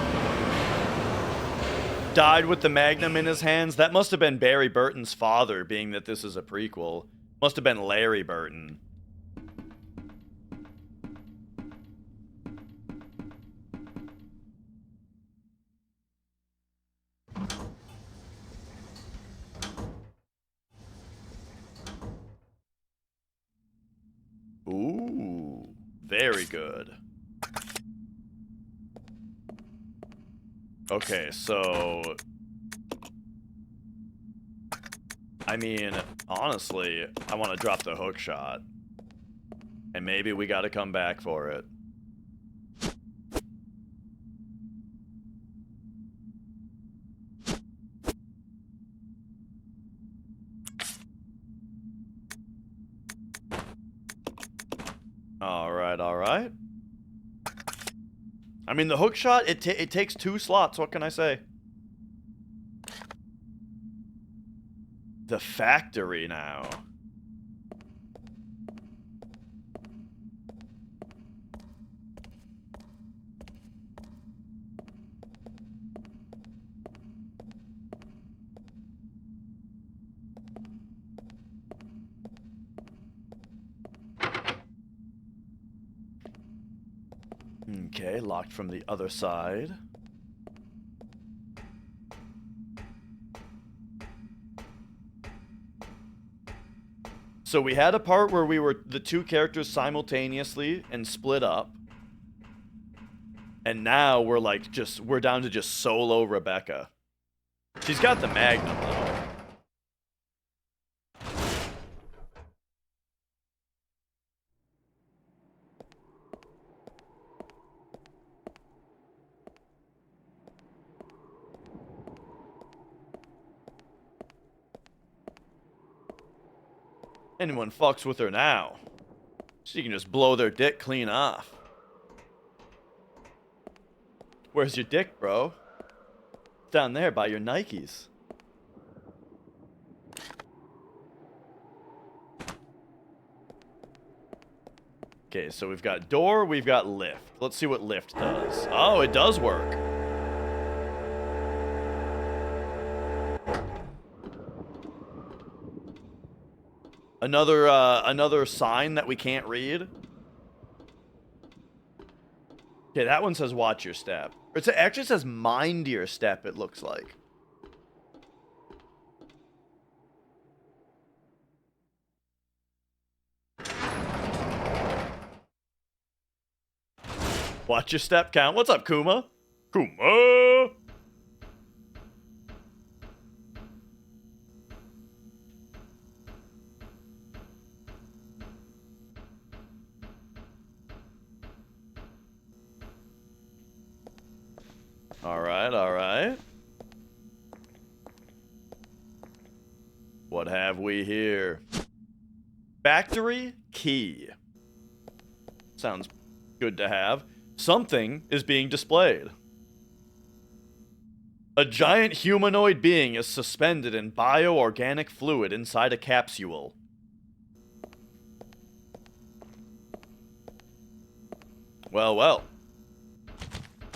Speaker 1: Died with the Magnum in his hands. That must have been Barry Burton's father, being that this is a prequel. Must have been Larry Burton. Ooh, very good. Okay, so... I mean, honestly, I want to drop the hook shot. And maybe we gotta come back for it. Alright, alright. I mean, the hook shot, it takes 2 slots, what can I say? The factory now. Okay, locked from the other side. So we had a part where we were the 2 characters simultaneously and split up. And now we're like we're down to just solo Rebecca. She's got the Magnum though. Anyone fucks with her now, she can just blow their dick clean off. Where's your dick, bro? Down there by your Nikes. Okay, so we've got door, we've got lift. Let's see what lift does. Oh, it does work. Another sign that we can't read. Okay, that one says watch your step. It actually says mind your step, it looks like. Watch your step count. What's up, Kuma? Kuma! Alright, alright. What have we here? Factory key. Sounds good to have. Something is being displayed. A giant humanoid being is suspended in bioorganic fluid inside a capsule. Well, well.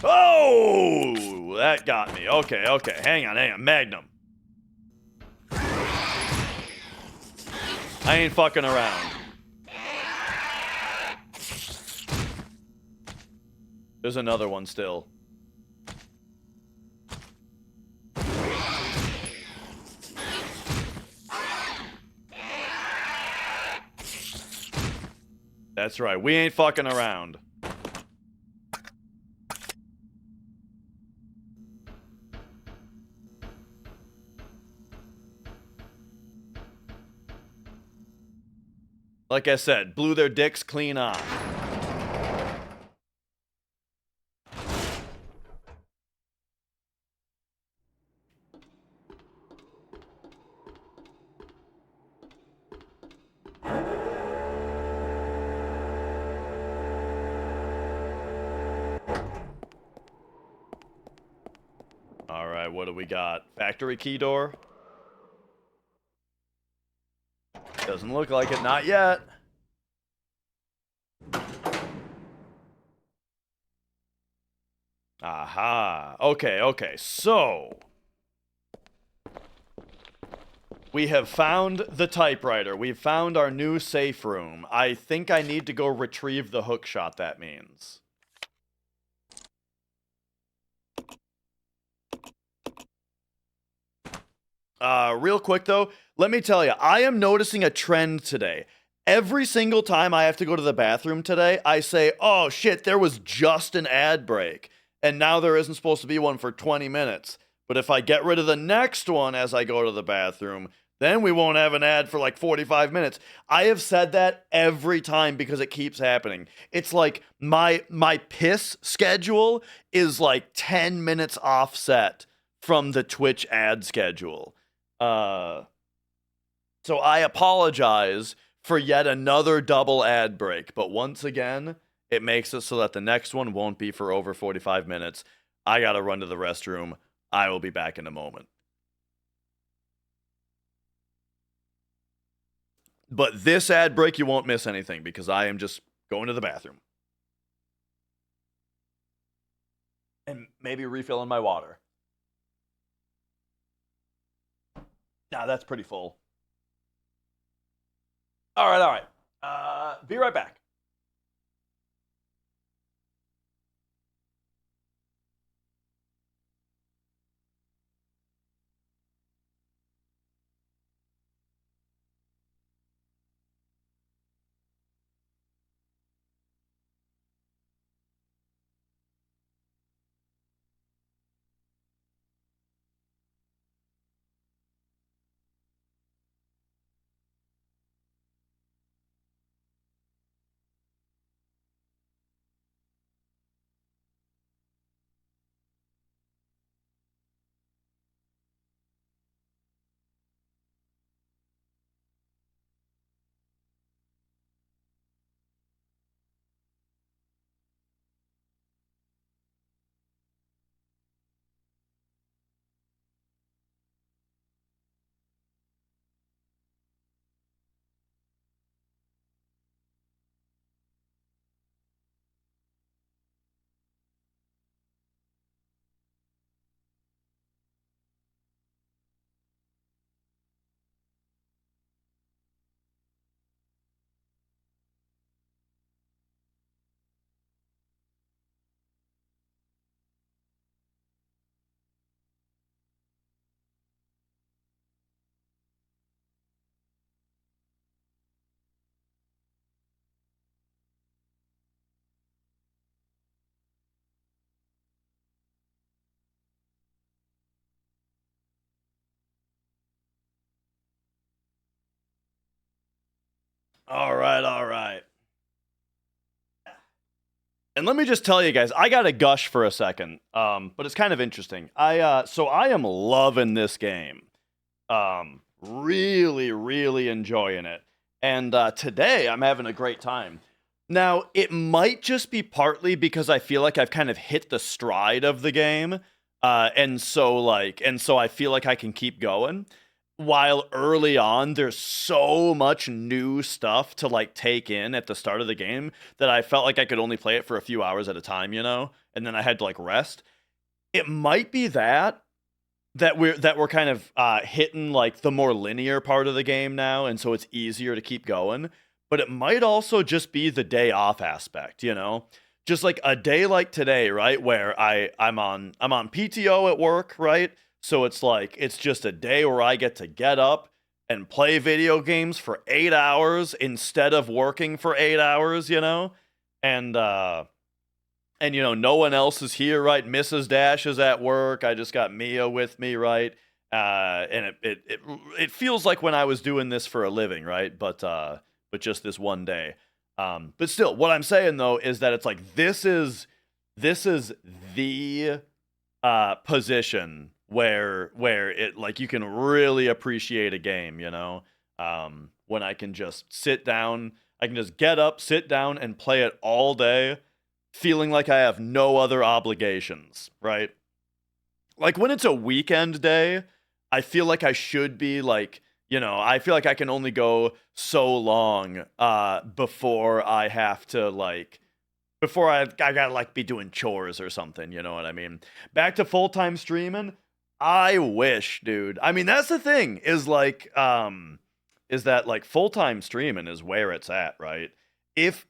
Speaker 1: Oh! That got me. Okay, okay. Hang on. Magnum. I ain't fucking around. There's another one still. That's right. We ain't fucking around. Like I said, blew their dicks clean off. All right, what do we got? Factory key door? Doesn't look like it, not yet. Aha. Okay, so we have found the typewriter. We've found our new safe room. I think I need to go retrieve the hookshot, that means. Real quick though, let me tell you, I am noticing a trend today. Every single time I have to go to the bathroom today, I say, oh shit, there was just an ad break. And now there isn't supposed to be one for 20 minutes. But if I get rid of the next one as I go to the bathroom, then we won't have an ad for like 45 minutes. I have said that every time because it keeps happening. It's like my piss schedule is like 10 minutes offset from the Twitch ad schedule. So I apologize for yet another double ad break, but once again, it makes it so that the next one won't be for over 45 minutes. I gotta run to the restroom. I will be back in a moment. But this ad break, you won't miss anything because I am just going to the bathroom. And maybe refilling my water. Nah, that's pretty full. All right. Be right back. All right. And let me just tell you guys, I got to gush for a second, but it's kind of interesting. So I am loving this game, really enjoying it, and today I'm having a great time. Now it might just be partly because I feel like I've kind of hit the stride of the game, and so I feel like I can keep going. While early on, there's so much new stuff to like take in at the start of the game that I felt like I could only play it for a few hours at a time, and then I had to like rest. It might be that we're kind of hitting like the more linear part of the game now, and so it's easier to keep going. But it might also just be the day off aspect, just like a day like today, right, where I'm on PTO at work, right? So it's like it's just a day where I get to get up and play video games for 8 hours instead of working for 8 hours, you know? And you know, no one else is here, right? Mrs. Dash is at work. I just got Mia with me, right? And it feels like when I was doing this for a living, right? But just this one day. But still, what I'm saying though is that it's like this is the position where it like you can really appreciate a game, you know? When I can just sit down, I can just get up, sit down, and play it all day, feeling like I have no other obligations, right? Like when it's a weekend day, I feel like I should be like, you know, I feel like I can only go so long before I have to like before I gotta like be doing chores or something, you know what I mean? Back to full-time streaming, I wish, dude. I mean, that's the thing, is like is that like full-time streaming is where it's at, right? If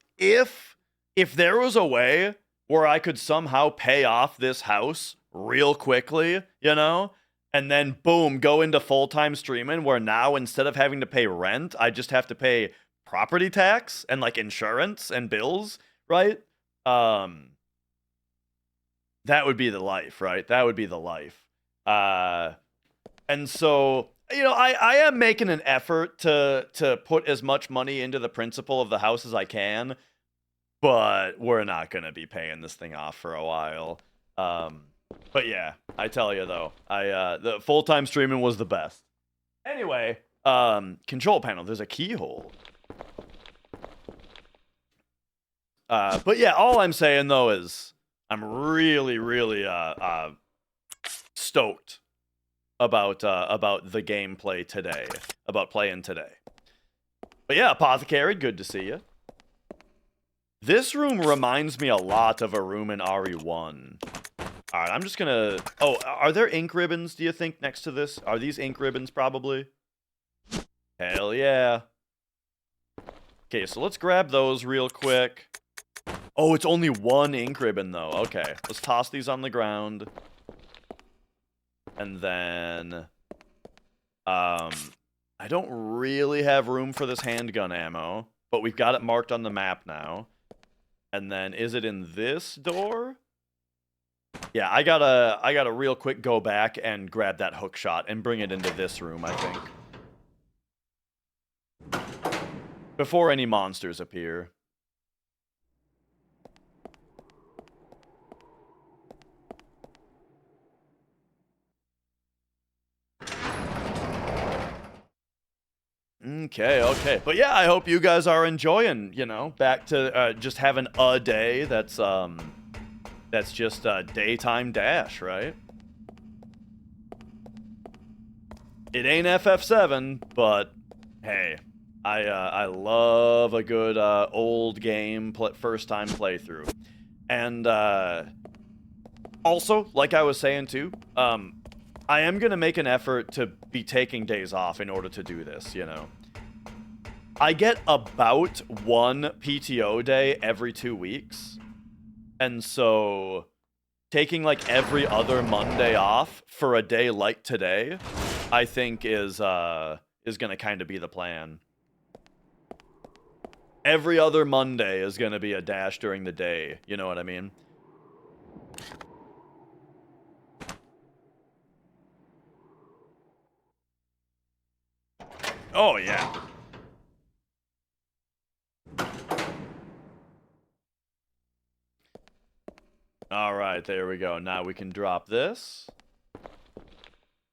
Speaker 1: there was a way where I could somehow pay off this house real quickly, you know, and then boom, go into full-time streaming where now instead of having to pay rent, I just have to pay property tax and like insurance and bills, right? That would be the life, right? That would be the life. And so, you know, I am making an effort to put as much money into the principal of the house as I can, but we're not going to be paying this thing off for a while. But yeah, I tell you though, the full-time streaming was the best. Anyway, control panel, there's a keyhole. But yeah, all I'm saying though is I'm really, really stoked about the gameplay today, about playing today. But yeah, Apothecary, good to see you. This room reminds me a lot of a room in RE1. Alright, I'm just gonna... Oh, are there ink ribbons, do you think, next to this? Are these ink ribbons, probably? Hell yeah. Okay, so let's grab those real quick. Oh, it's only one ink ribbon, though. Okay, let's toss these on the ground. And then... I don't really have room for this handgun ammo, but we've got it marked on the map now. And then, is it in this door? Yeah, I gotta real quick go back and grab that hook shot and bring it into this room, I think. Before any monsters appear. Okay. But yeah, I hope you guys are enjoying, you know, back to just having a day that's just a daytime dash, right? It ain't FF7, but hey, I love a good old game first time playthrough. And also, like I was saying too, I am gonna make an effort to be taking days off in order to do this, you know. I get about one PTO day every 2 weeks. And so taking like every other Monday off for a day like today, I think is gonna kind of be the plan. Every other Monday is gonna be a dash during the day, you know what I mean? Oh yeah. All right, there we go. Now we can drop this.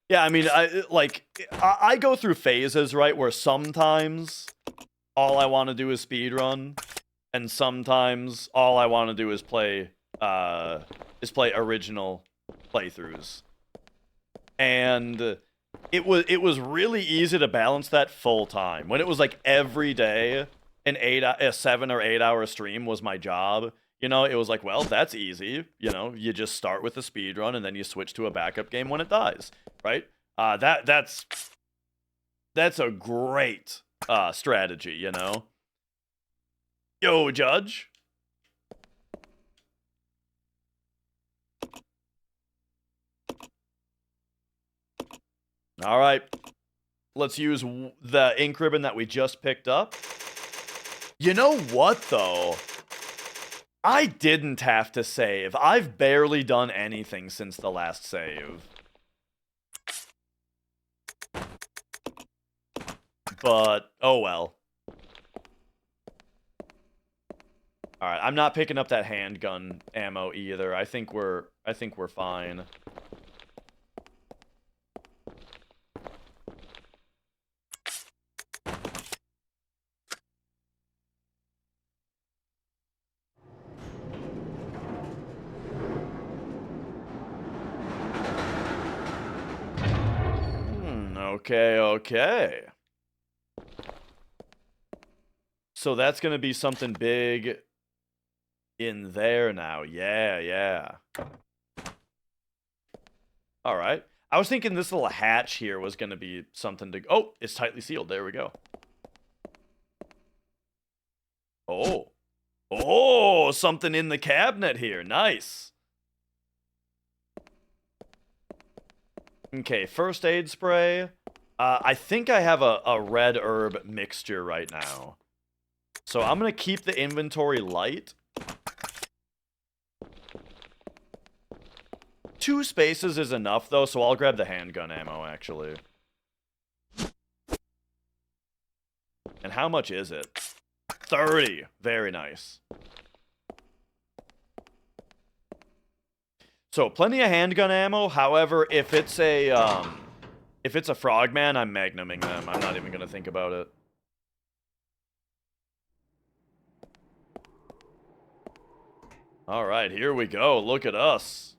Speaker 1: Yeah, I mean, I go through phases, right, where sometimes all I want to do is speedrun, and sometimes all I want to do is play original playthroughs. And it was really easy to balance that full time. When it was like every day, a 7 or 8 hour stream was my job. You know, it was like, well, that's easy. You know, you just start with a speed run and then you switch to a backup game when it dies, right? That's a great strategy, you know. Yo, Judge. All right. Let's use the ink ribbon that we just picked up. You know what, though? I didn't have to save. I've barely done anything since the last save. But, oh well. Alright, I'm not picking up that handgun ammo either. I think we're fine. Okay. So that's gonna be something big in there now. Yeah. Alright. I was thinking this little hatch here was gonna be something to... Oh, it's tightly sealed. There we go. Oh, something in the cabinet here. Nice. Okay, first aid spray. I think I have a red herb mixture right now. So I'm going to keep the inventory light. 2 spaces is enough, though, so I'll grab the handgun ammo, actually. And how much is it? 30. Very nice. So, plenty of handgun ammo. However, if it's a frogman, I'm magnuming them. I'm not even going to think about it. Alright, here we go. Look at us.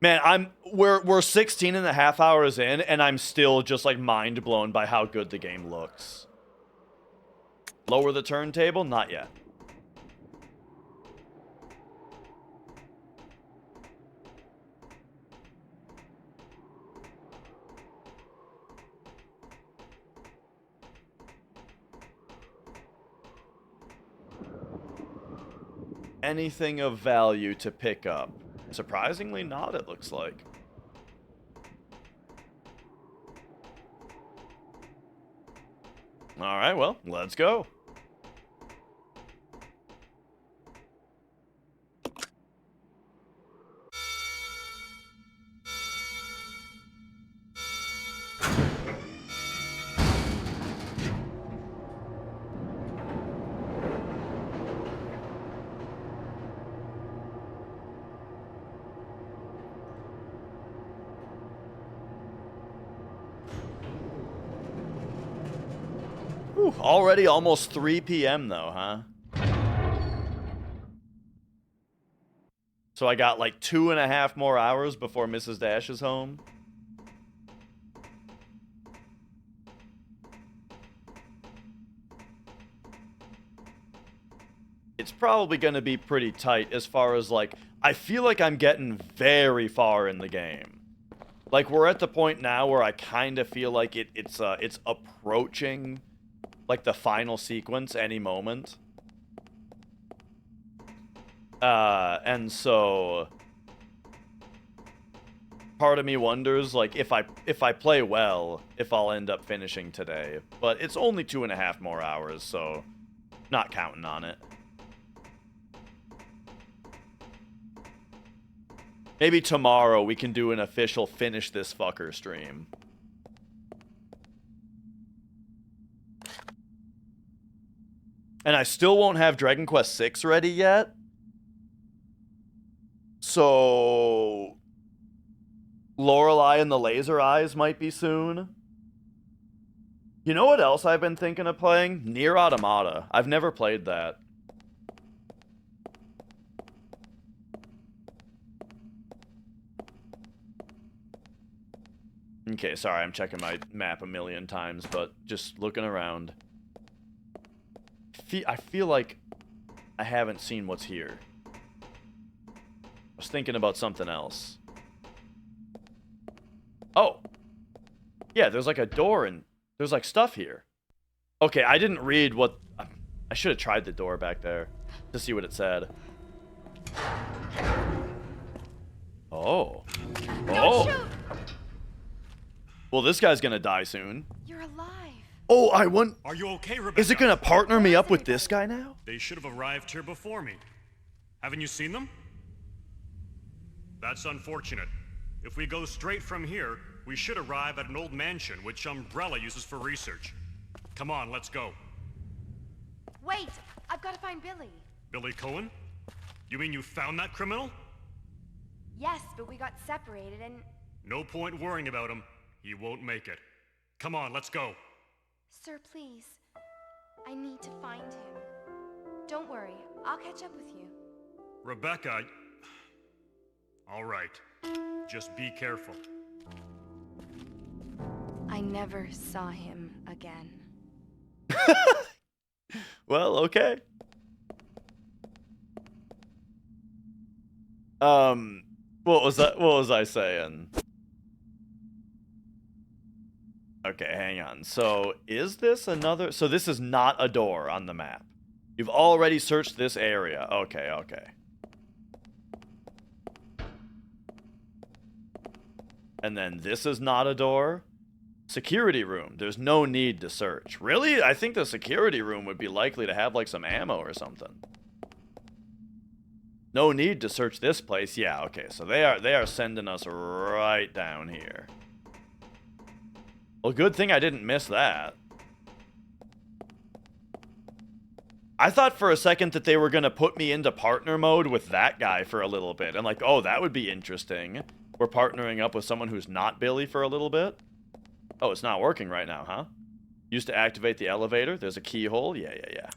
Speaker 1: Man, we're 16 and a half hours in, and I'm still just, like, mind blown by how good the game looks. Lower the turntable? Not yet. Anything of value to pick up? Surprisingly not, it looks like. Alright, well, let's go. Whew, already almost 3 p.m. though, huh? So I got like 2.5 more hours before Mrs. Dash is home. It's probably going to be pretty tight as far as, like, I feel like I'm getting very far in the game. Like, we're at the point now where I kind of feel like it's approaching, like, the final sequence any moment. And so part of me wonders, like, if I play well, if I'll end up finishing today. But it's only 2.5 more hours, so not counting on it. Maybe tomorrow we can do an official finish this fucker stream. And I still won't have Dragon Quest VI ready yet. So Lorelei and the Laser Eyes might be soon. You know what else I've been thinking of playing? Nier Automata. I've never played that. Okay, sorry, I'm checking my map a million times, but just looking around. I feel like I haven't seen what's here. I was thinking about something else. Oh. Yeah, there's like a door and there's like stuff here. Okay, I didn't read what... I should have tried the door back there to see what it said. Oh.
Speaker 4: Don't shoot!
Speaker 1: Well, this guy's gonna die soon.
Speaker 4: You're alive.
Speaker 1: Oh, I want.
Speaker 6: Are you okay, Rebecca?
Speaker 1: Is it gonna partner me up with this guy now?
Speaker 6: They should have arrived here before me. Haven't you seen them? That's unfortunate. If we go straight from here, we should arrive at an old mansion which Umbrella uses for research. Come on, let's go.
Speaker 4: Wait, I've got to find Billy.
Speaker 6: Billy Cohen? You mean you found that criminal?
Speaker 4: Yes, but we got separated and...
Speaker 6: No point worrying about him. He won't make it. Come on, let's go.
Speaker 4: Sir, please. I need to find him. Don't worry, I'll catch up with you.
Speaker 6: Rebecca... All right. Just be careful.
Speaker 4: I never saw him again.
Speaker 1: Well, okay. What was that? What was I saying? Okay, hang on. So, is this another... So, this is not a door on the map. You've already searched this area. Okay, okay. And then this is not a door. Security room. There's no need to search. Really? I think the security room would be likely to have, like, some ammo or something. No need to search this place. Yeah, okay. So they are sending us right down here. Well, good thing I didn't miss that. I thought for a second that they were going to put me into partner mode with that guy for a little bit. And like, oh, that would be interesting. We're partnering up with someone who's not Billy for a little bit. Oh, it's not working right now, huh? Used to activate the elevator. There's a keyhole. Yeah, yeah, yeah.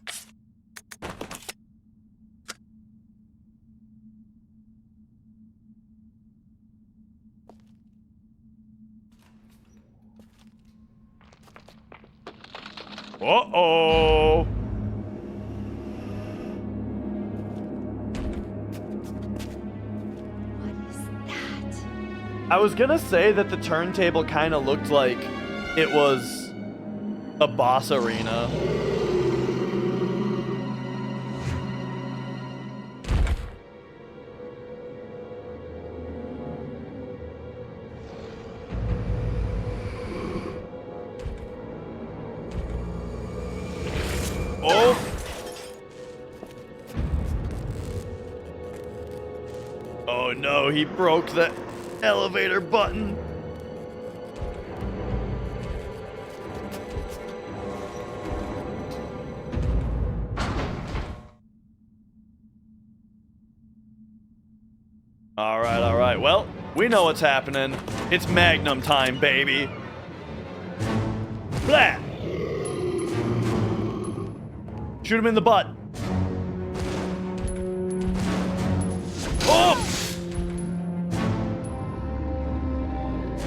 Speaker 1: Uh-oh!
Speaker 4: What is that?
Speaker 1: I was gonna say that the turntable kind of looked like it was a boss arena. Oh! Oh no, he broke the elevator button. All right. Well, we know what's happening. It's Magnum time, baby. Blah! Shoot him in the butt. Oh!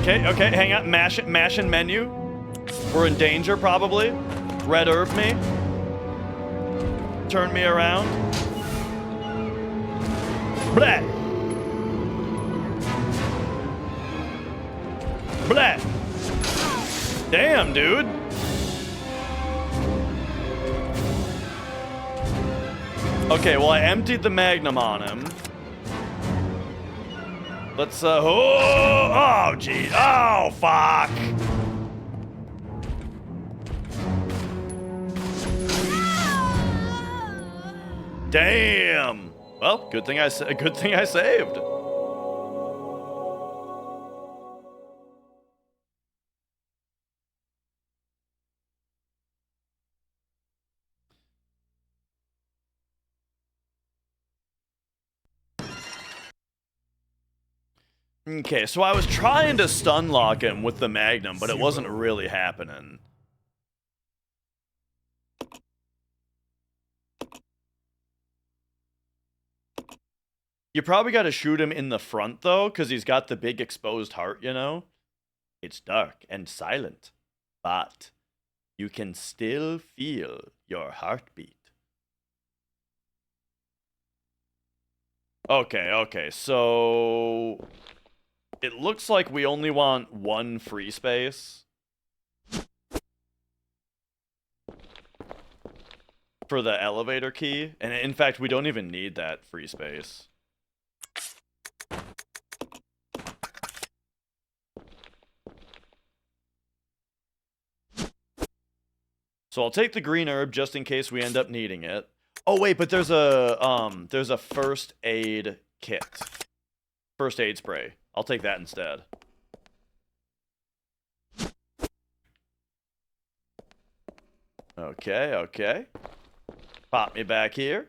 Speaker 1: Okay, hang on. Mash and menu. We're in danger, probably. Red herb me. Turn me around. Blah! Blah! Damn, dude. Okay, well, I emptied the Magnum on him. Let's, oh, gee. Oh, fuck. Damn. Well, good thing I saved. Okay, so I was trying to stun lock him with the Magnum, but it wasn't really happening. You probably got to shoot him in the front, though, because he's got the big exposed heart, you know? It's dark and silent, but you can still feel your heartbeat. Okay, so... It looks like we only want one free space. for the elevator key. And in fact, we don't even need that free space. So I'll take the green herb just in case we end up needing it. Oh wait, but there's a first aid kit. First aid spray. I'll take that instead. Okay, okay. Pop me back here.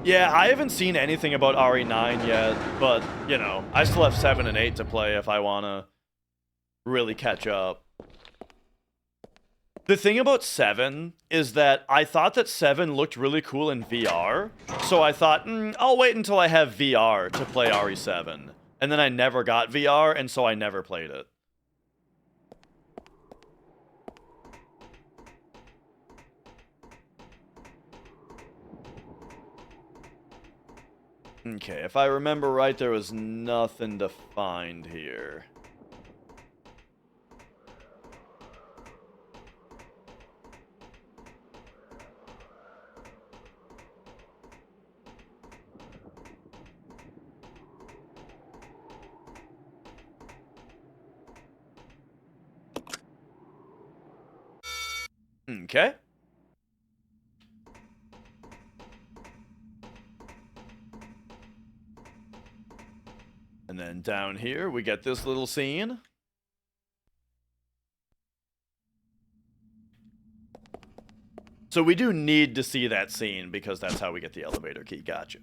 Speaker 1: Yeah, I haven't seen anything about RE9 yet, but, you know, I still have 7 and 8 to play if I want to really catch up. The thing about 7 is that I thought that 7 looked really cool in VR, so I thought, I'll wait until I have VR to play RE7. And then I never got VR, and so I never played it. Okay, if I remember right, there was nothing to find here. Okay. And then down here, we get this little scene. So we do need to see that scene because that's how we get the elevator key. Gotcha.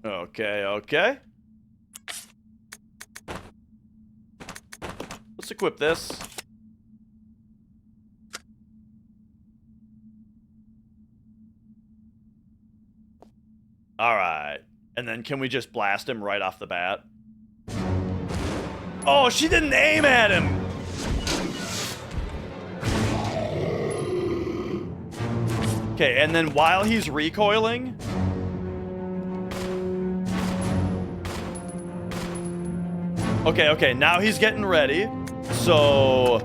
Speaker 1: Okay, okay. Let's equip this. Alright. And then can we just blast him right off the bat? Oh, she didn't aim at him! Okay, and then while he's recoiling... Okay, okay, now he's getting ready. So...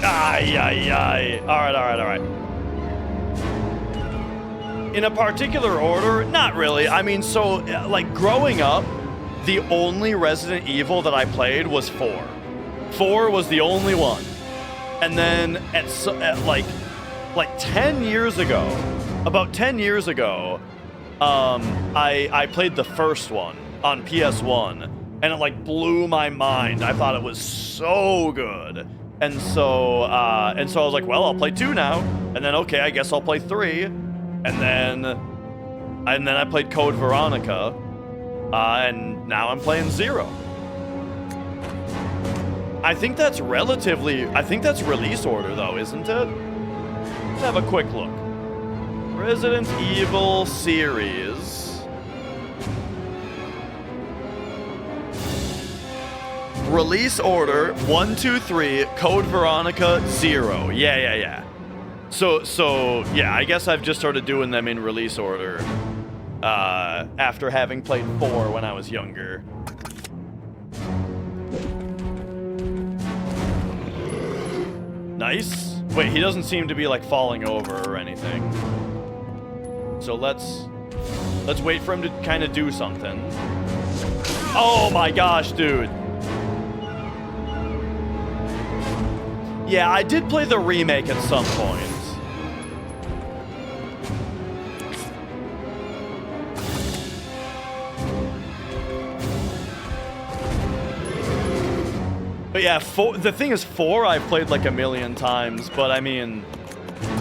Speaker 1: Ay, ay, ay. Alright, alright, alright. In a particular order? Not really. I mean, so, like, growing up, the only Resident Evil that I played was 4. 4 was the only one. And then, at like 10 years ago, about 10 years ago, I played the first one on PS1, and it like blew my mind. I thought it was so good, and so I was like, well, I'll play 2 now, and then okay, I guess I'll play 3, and then I played Code Veronica, and now I'm playing 0. I think that's release order though, isn't it? Let's have a quick look. Resident Evil series. Release order 1, 2, 3, Code Veronica 0. Yeah. So yeah, I guess I've just started doing them in release order after having played 4 when I was younger. Nice. Wait, he doesn't seem to be like falling over or anything. So let's wait for him to kind of do something. Oh my gosh, dude. Yeah, I did play the remake at some point. But yeah, the thing is, 4 I've played like a million times, but I mean,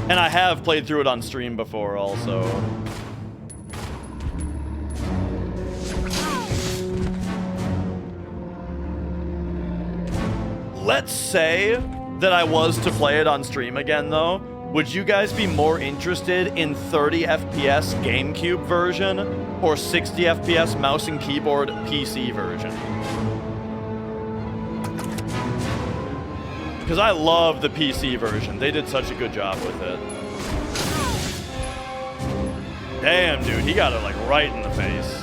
Speaker 1: and I have played through it on stream before also. Let's say that I was to play it on stream again though, Would you guys be more interested in 30 FPS GameCube version or 60 FPS mouse and keyboard PC version? Because I love the PC version. They did such a good job with it. Damn, dude, he got it like right in the face.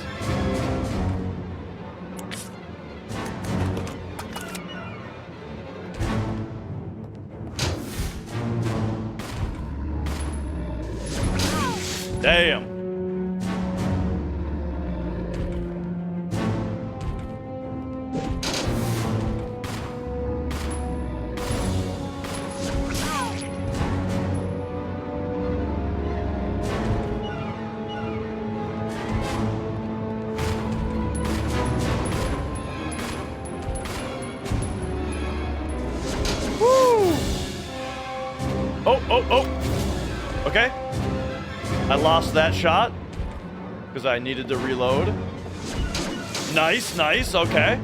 Speaker 1: Damn. Woo! Oh. Okay. I lost that shot because I needed to reload. Nice, okay.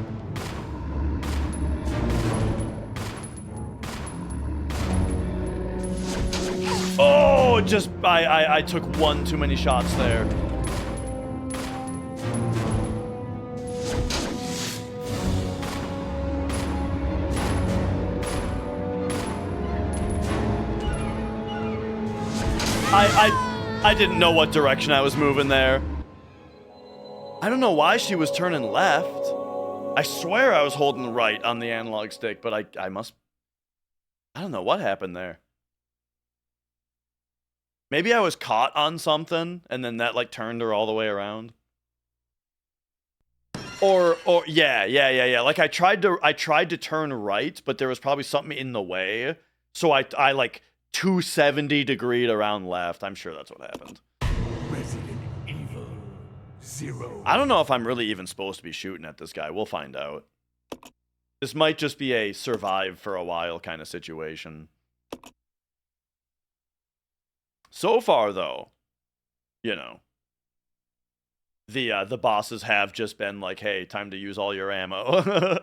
Speaker 1: Oh, just I took one too many shots there. I didn't know what direction I was moving there. I don't know why she was turning left. I swear I was holding right on the analog stick, but I don't know what happened there. Maybe I was caught on something and then that like turned her all the way around. Or yeah. Like I tried to turn right, but there was probably something in the way. So I like 270 degreed around left. I'm sure that's what happened.
Speaker 2: Resident Evil 0.
Speaker 1: I don't know if I'm really even supposed to be shooting at this guy. We'll find out. This might just be a survive for a while kind of situation. So far, though, you know, the bosses have just been like, hey, time to use all your ammo.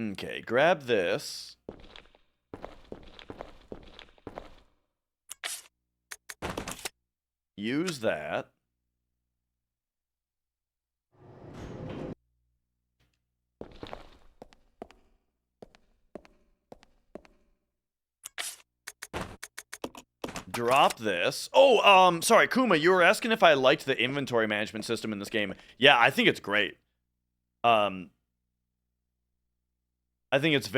Speaker 1: Okay, grab this. Use that. Drop this. Oh, sorry, Kuma, you were asking if I liked the inventory management system in this game. Yeah, I think it's great. I think it's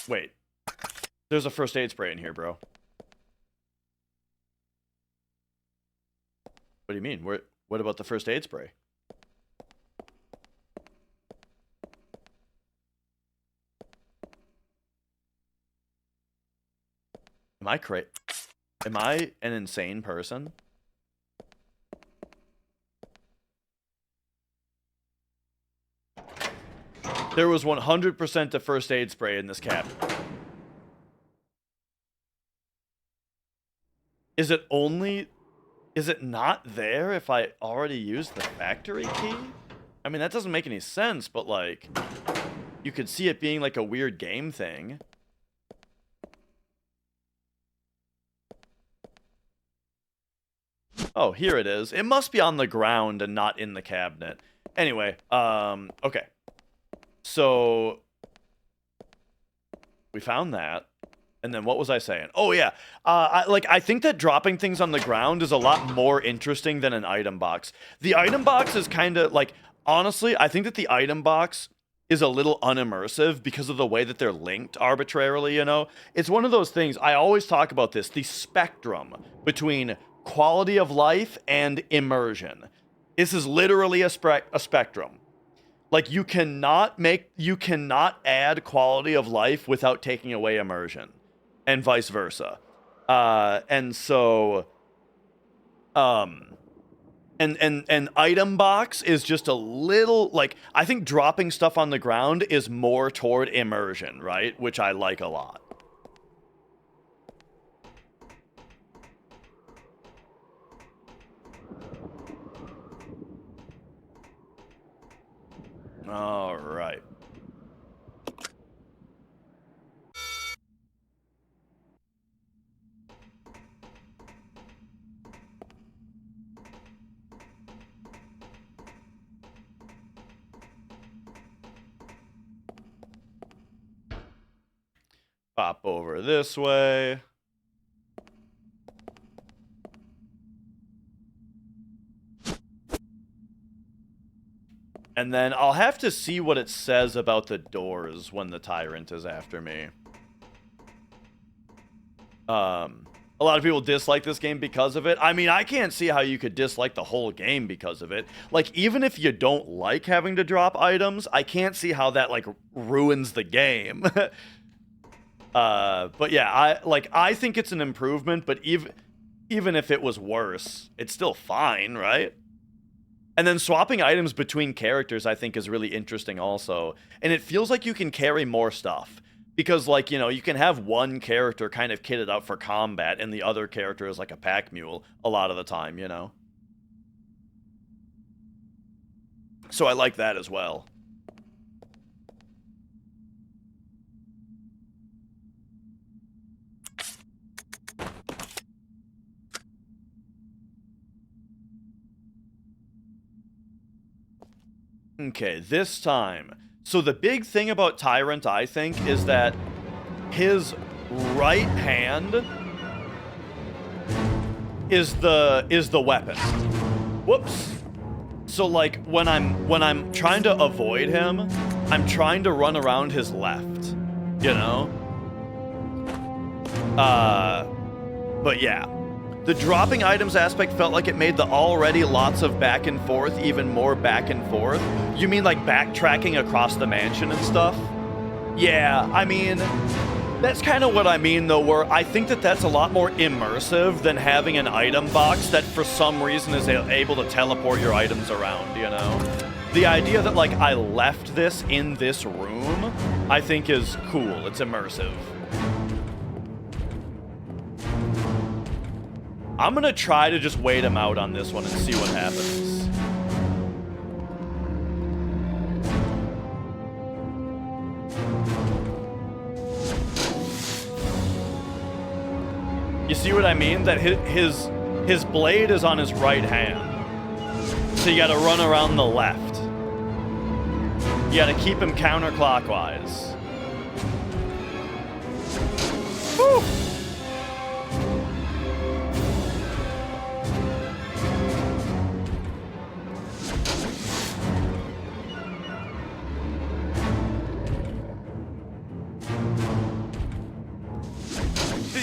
Speaker 1: wait. There's a first aid spray in here, bro. What do you mean? What about the first aid spray? Am I an insane person? There was 100% a first aid spray in this cabinet. Is it not there if I already used the factory key? I mean, that doesn't make any sense, but like, you could see it being like a weird game thing. Oh, here it is. It must be on the ground and not in the cabinet. Anyway, okay. So, we found that. And then what was I saying? Oh, yeah. I think that dropping things on the ground is a lot more interesting than an item box. The item box is kind of, like, honestly, I think that the item box is a little unimmersive because of the way that they're linked arbitrarily, you know? It's one of those things, I always talk about this, the spectrum between quality of life and immersion. This is literally a spectrum. Like, you cannot add quality of life without taking away immersion, and vice versa. And so, an item box is just a little, like, I think dropping stuff on the ground is more toward immersion, right? Which I like a lot. All right. Pop over this way. And then I'll have to see what it says about the doors when the tyrant is after me. A lot of people dislike this game because of it. I mean, I can't see how you could dislike the whole game because of it. Like, even if you don't like having to drop items, I can't see how that, like, ruins the game. But yeah, I think it's an improvement, but even if it was worse, it's still fine, right? And then swapping items between characters, I think, is really interesting also. And it feels like you can carry more stuff. Because, like, you know, you can have one character kind of kitted out for combat, and the other character is like a pack mule a lot of the time, you know? So I like that as well. Okay, this time. So the big thing about Tyrant, I think, is that his right hand is the weapon. Whoops. So like when I'm trying to avoid him, I'm trying to run around his left, you know? But yeah. The dropping items aspect felt like it made the already lots of back and forth even more back and forth. You mean like backtracking across the mansion and stuff? Yeah, I mean, that's kind of what I mean though, where I think that that's a lot more immersive than having an item box that for some reason is able to teleport your items around, you know? The idea that like I left this in this room, I think is cool. It's immersive. I'm gonna try to just wait him out on this one and see what happens. You see what I mean? That his blade is on his right hand. So you gotta run around the left. You gotta keep him counterclockwise. Woo!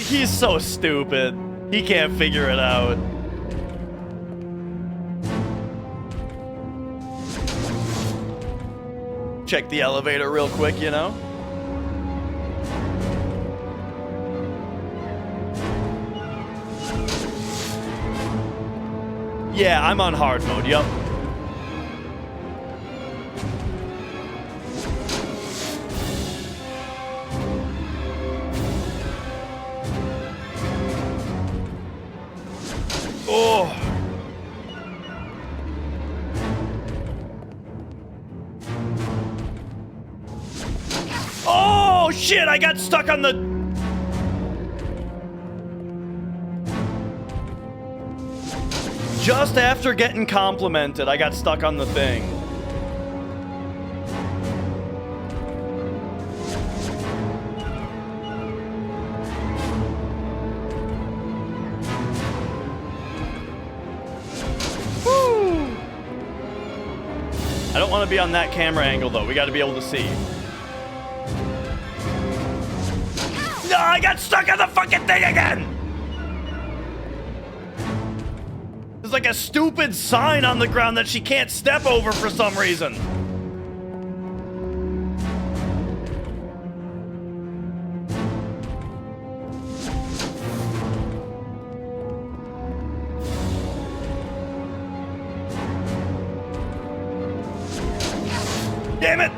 Speaker 1: He's so stupid. He can't figure it out. Check the elevator real quick, you know? Yeah, I'm on hard mode, yup. Oh. Oh, shit, I got stuck on the... Just after getting complimented, I got stuck on the thing. I don't want to be on that camera angle, though. We got to be able to see. No, I got stuck on the fucking thing again! There's like a stupid sign on the ground that she can't step over for some reason. Damn it!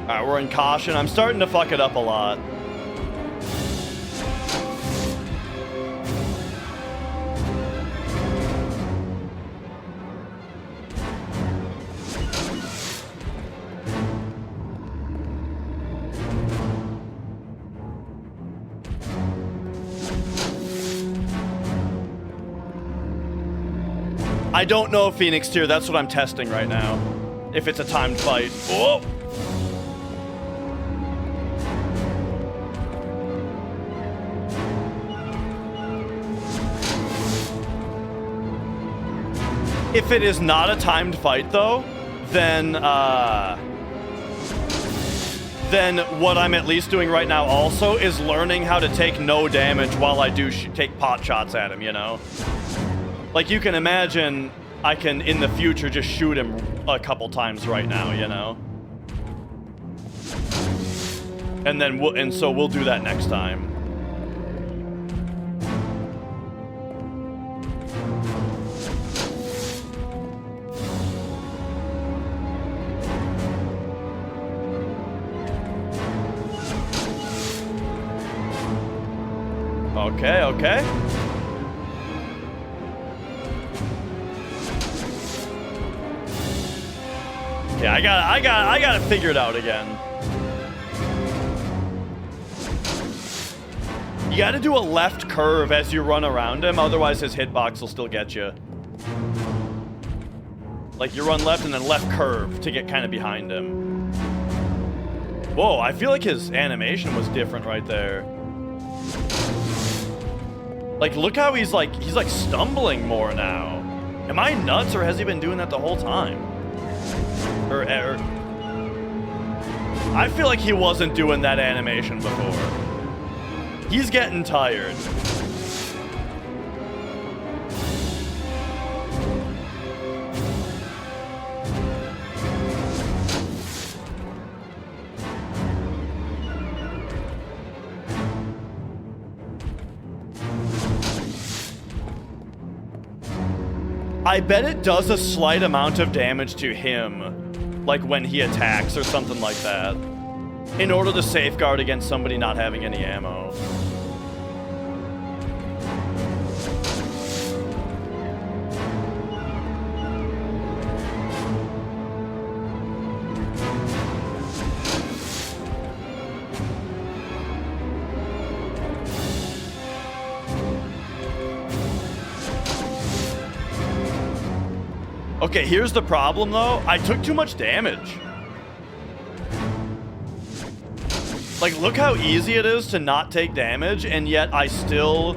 Speaker 1: Alright, we're in caution. I'm starting to fuck it up a lot. I don't know if Phoenix tier. That's what I'm testing right now. If it's a timed fight. Oh! If it is not a timed fight, though, then what I'm at least doing right now also is learning how to take no damage while I do take pot shots at him, you know? Like, you can imagine I can, in the future, just shoot him a couple times right now, you know? And then so we'll do that next time. Okay, okay. Yeah, I got it figured out again. You gotta do a left curve as you run around him, otherwise his hitbox will still get you. Like, you run left and then left curve to get kind of behind him. Whoa, I feel like his animation was different right there. Like, look how he's like stumbling more now. Am I nuts, or has he been doing that the whole time? Or I feel like he wasn't doing that animation before. He's getting tired. I bet it does a slight amount of damage to him, like when he attacks or something like that, in order to safeguard against somebody not having any ammo. Okay, here's the problem though. I took too much damage. Like, look how easy it is to not take damage, and yet I still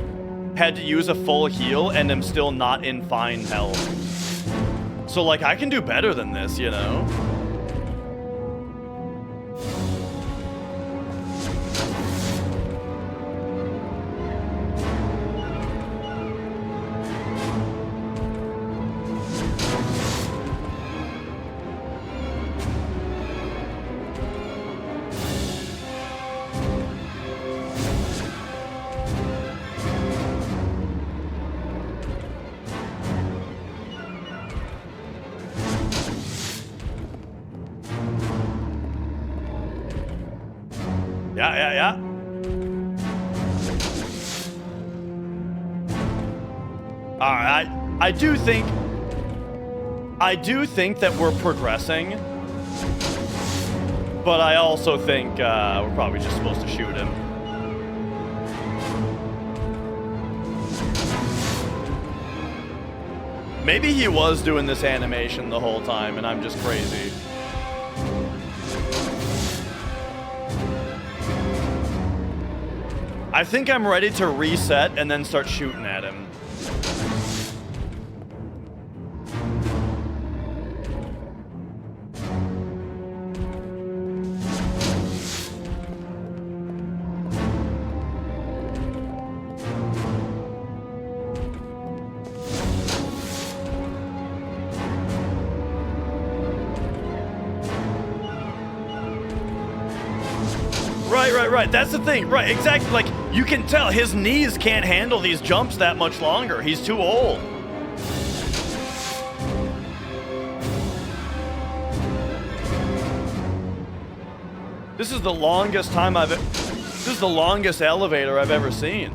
Speaker 1: had to use a full heal and am still not in fine health. So, like, I can do better than this, you know? Yeah. Alright, I do think that we're progressing, but I also think we're probably just supposed to shoot him. Maybe he was doing this animation the whole time and I'm just crazy. I think I'm ready to reset and then start shooting at him. Right. That's the thing. Right, exactly. Like, you can tell his knees can't handle these jumps that much longer. He's too old. This is the longest this is the longest elevator I've ever seen.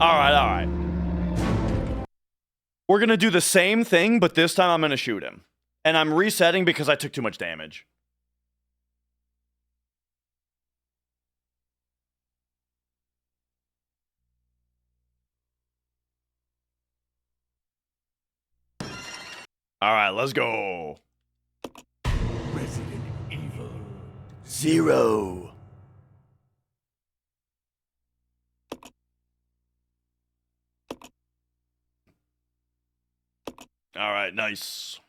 Speaker 1: All right. We're going to do the same thing, but this time I'm going to shoot him. And I'm resetting because I took too much damage. All right, let's go.
Speaker 2: Resident Evil
Speaker 1: 0. All right, nice.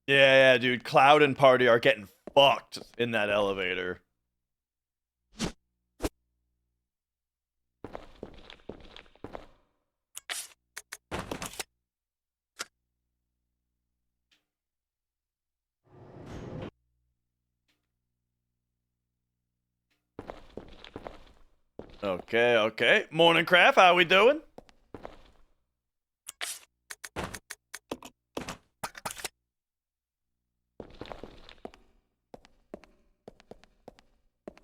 Speaker 1: Yeah, dude. Cloud and Party are getting fucked in that elevator. Okay. Morning, Craft. How we doing?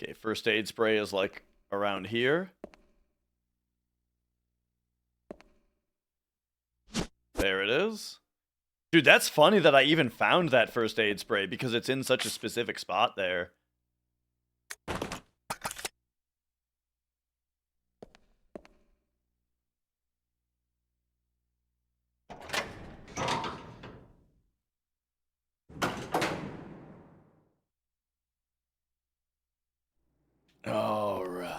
Speaker 1: Okay, first aid spray is like around here. There it is. Dude, that's funny that I even found that first aid spray because it's in such a specific spot there. All right.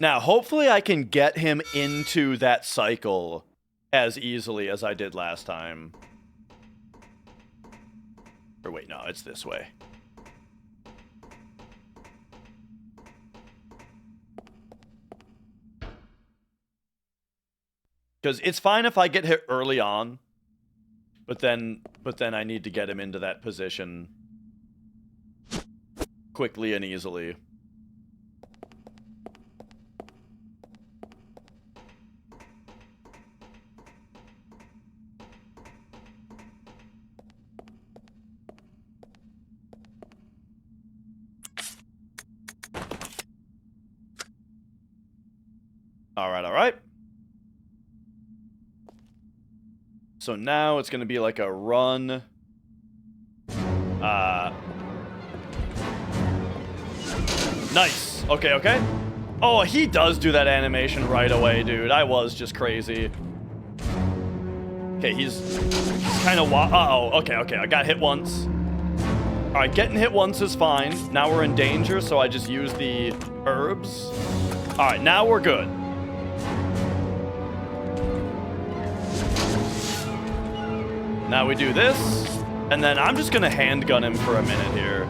Speaker 1: Now, hopefully I can get him into that cycle as easily as I did last time. Or wait, no, it's this way. Because it's fine if I get hit early on, but then I need to get him into that position quickly and easily. All right. So now it's going to be like a run. Nice. Okay. Oh, he does do that animation right away, dude. I was just crazy. Okay, he's kind of uh-oh. Okay. I got hit once. All right, getting hit once is fine. Now we're in danger, so I just use the herbs. All right, now we're good. Now we do this, and then I'm just gonna handgun him for a minute here.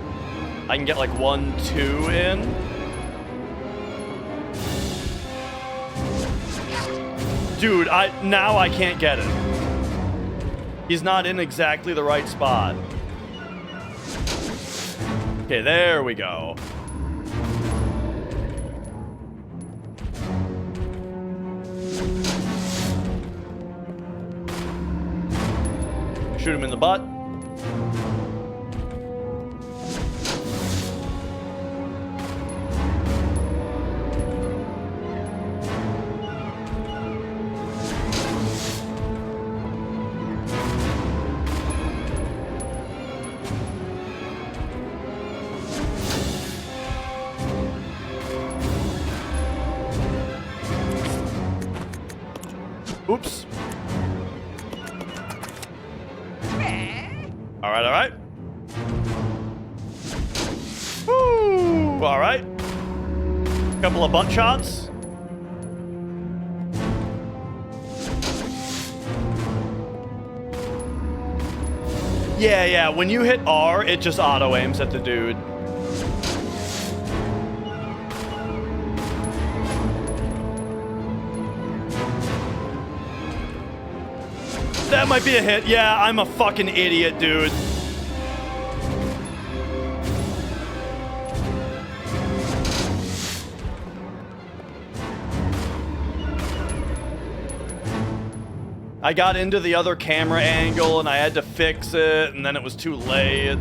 Speaker 1: I can get like 1, 2 in. Dude, now I can't get him. He's not in exactly the right spot. Okay, there we go. Shoot him in the butt. Oops. All right. Woo! All right. Couple of butt shots. Yeah. When you hit R, it just auto aims at the dude. That might be a hit. Yeah, I'm a fucking idiot, dude. I got into the other camera angle and I had to fix it, and then it was too late.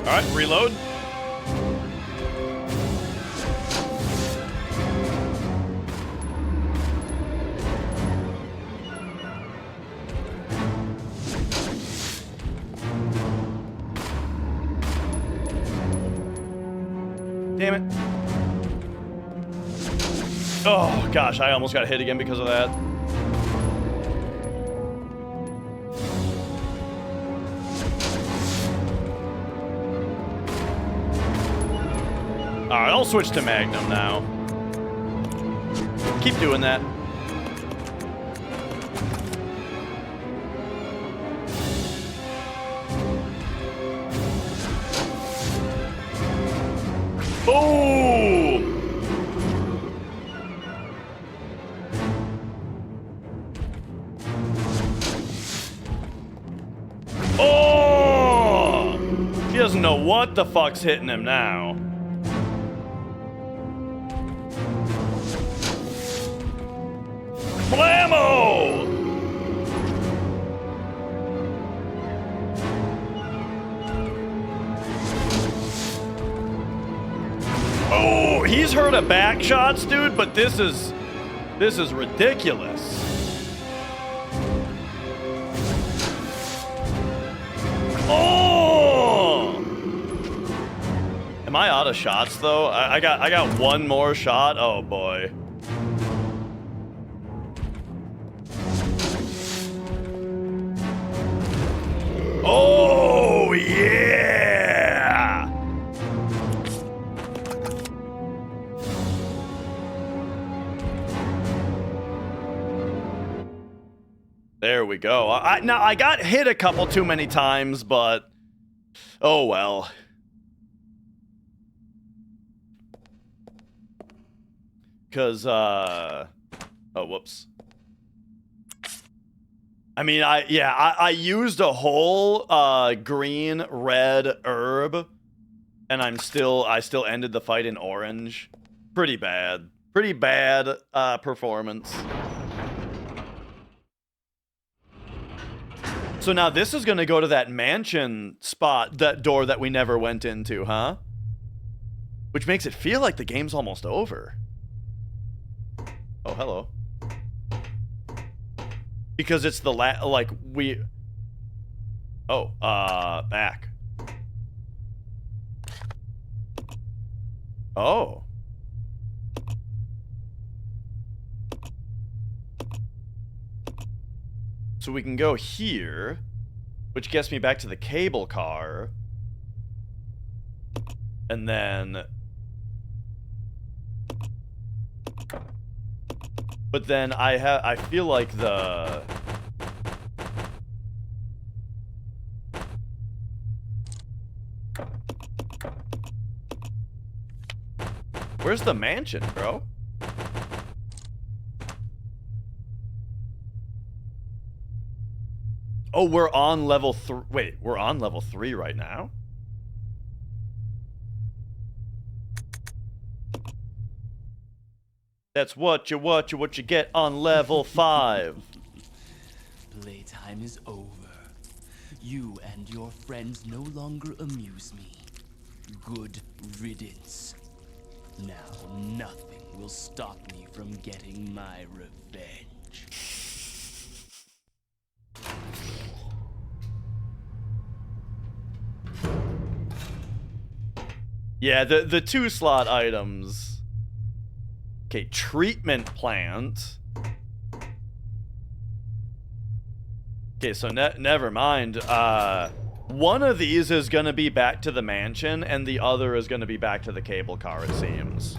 Speaker 1: Alright, reload. Damn it. Oh, gosh, I almost got hit again because of that. Alright, I'll switch to Magnum now. Keep doing that. Boom! Oh! He doesn't know what the fuck's hitting him now. Blammo! Oh, he's heard of back shots, dude, but this is ridiculous. Oh! Am I out of shots though? I got one more shot. Oh boy. Oh yeah! There we go. Now I got hit a couple too many times, but oh well. Cause oh whoops. I mean, I used a whole green red herb, and I still ended the fight in orange. Pretty bad performance. So now this is gonna go to that mansion spot, that door that we never went into, huh? Which makes it feel like the game's almost over. Oh, hello. Because it's the like we... Oh, back. Oh. So we can go here, which gets me back to the cable car. And then... But then I feel like the... Where's the mansion, bro? Oh, we're on level 3. Wait, we're on level 3 right now? That's what you get on level 5.
Speaker 7: Playtime is over. You and your friends no longer amuse me. Good riddance. Now nothing will stop me from getting my revenge.
Speaker 1: Yeah, the 2 slot items. Okay, treatment plant. Okay, so never mind. One of these is gonna be back to the mansion, and the other is gonna be back to the cable car, it seems.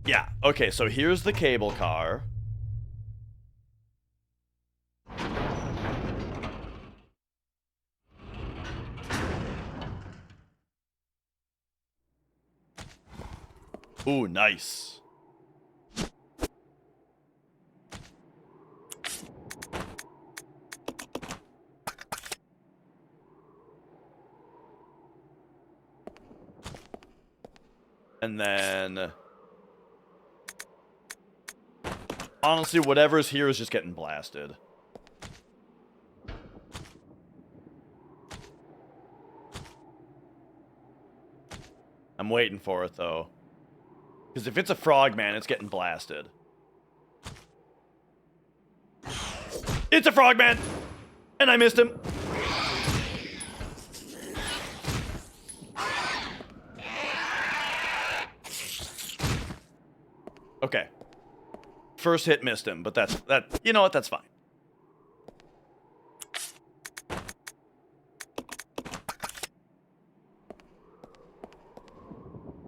Speaker 1: Yeah, okay, so here's the cable car. Ooh, nice. And then... honestly, whatever's here is just getting blasted. I'm waiting for it, though. Because if it's a frogman, it's getting blasted. It's a frogman! And I missed him. Okay. First hit missed him, but you know what, that's fine.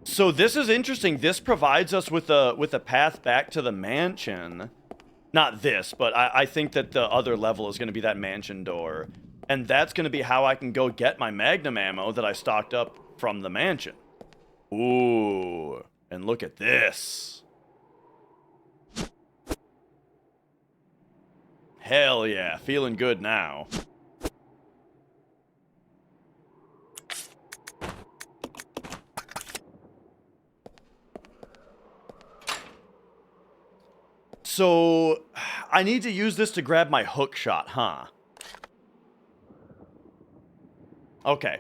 Speaker 1: So this is interesting. This provides us with a path back to the mansion. Not this, but I think that the other level is going to be that mansion door. And that's going to be how I can go get my magnum ammo that I stocked up from the mansion. Ooh, and look at this. Hell yeah, feeling good now. So, I need to use this to grab my hook shot, huh? Okay.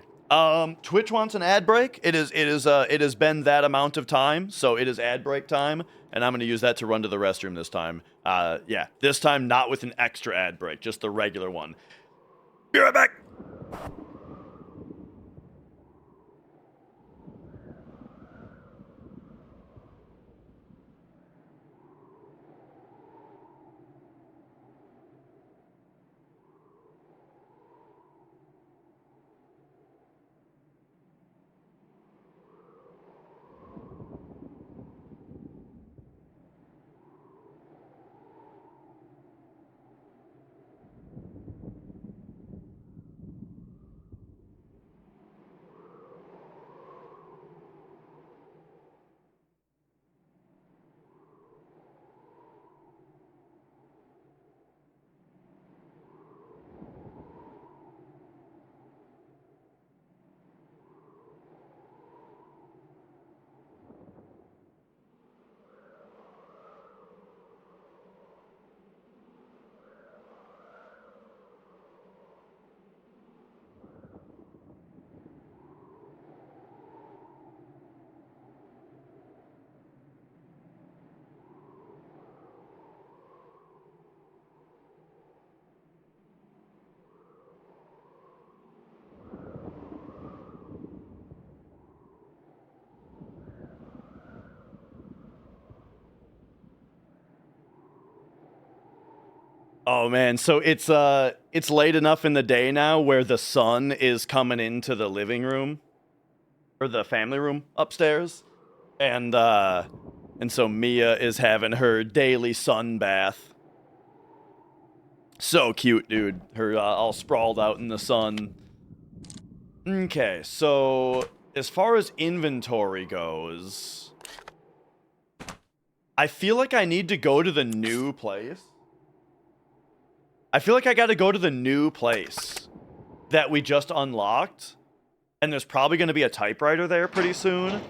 Speaker 1: Twitch wants an ad break. It has been that amount of time, so it is ad break time, and I'm gonna use that to run to the restroom this time. Yeah, this time not with an extra ad break, just the regular one. Be right back. Oh man, so it's late enough in the day now where the sun is coming into the living room or the family room upstairs, and so Mia is having her daily sun bath. So cute, dude. Her all sprawled out in the sun. Okay, so as far as inventory goes, I feel like I need to go to the new place. I feel like I gotta go to the new place that we just unlocked. And there's probably gonna be a typewriter there pretty soon.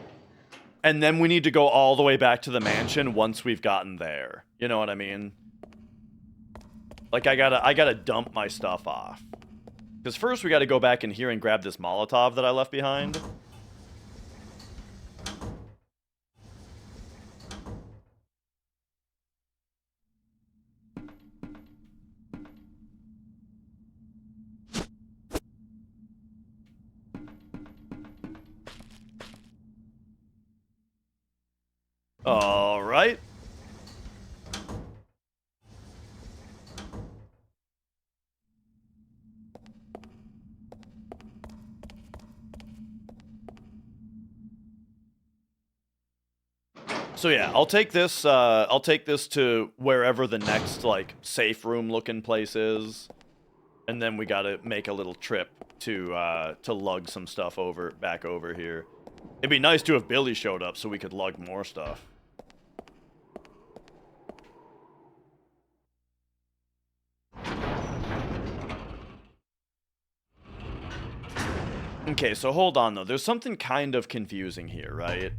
Speaker 1: And then we need to go all the way back to the mansion once we've gotten there. You know what I mean? Like, I gotta dump my stuff off. Because first we gotta go back in here and grab this Molotov that I left behind. All right. So yeah, I'll take this to wherever the next like safe room looking place is. And then we gotta make a little trip to lug some stuff back over here. It'd be nice to have Billy showed up so we could lug more stuff. Okay, so hold on though. There's something kind of confusing here, right?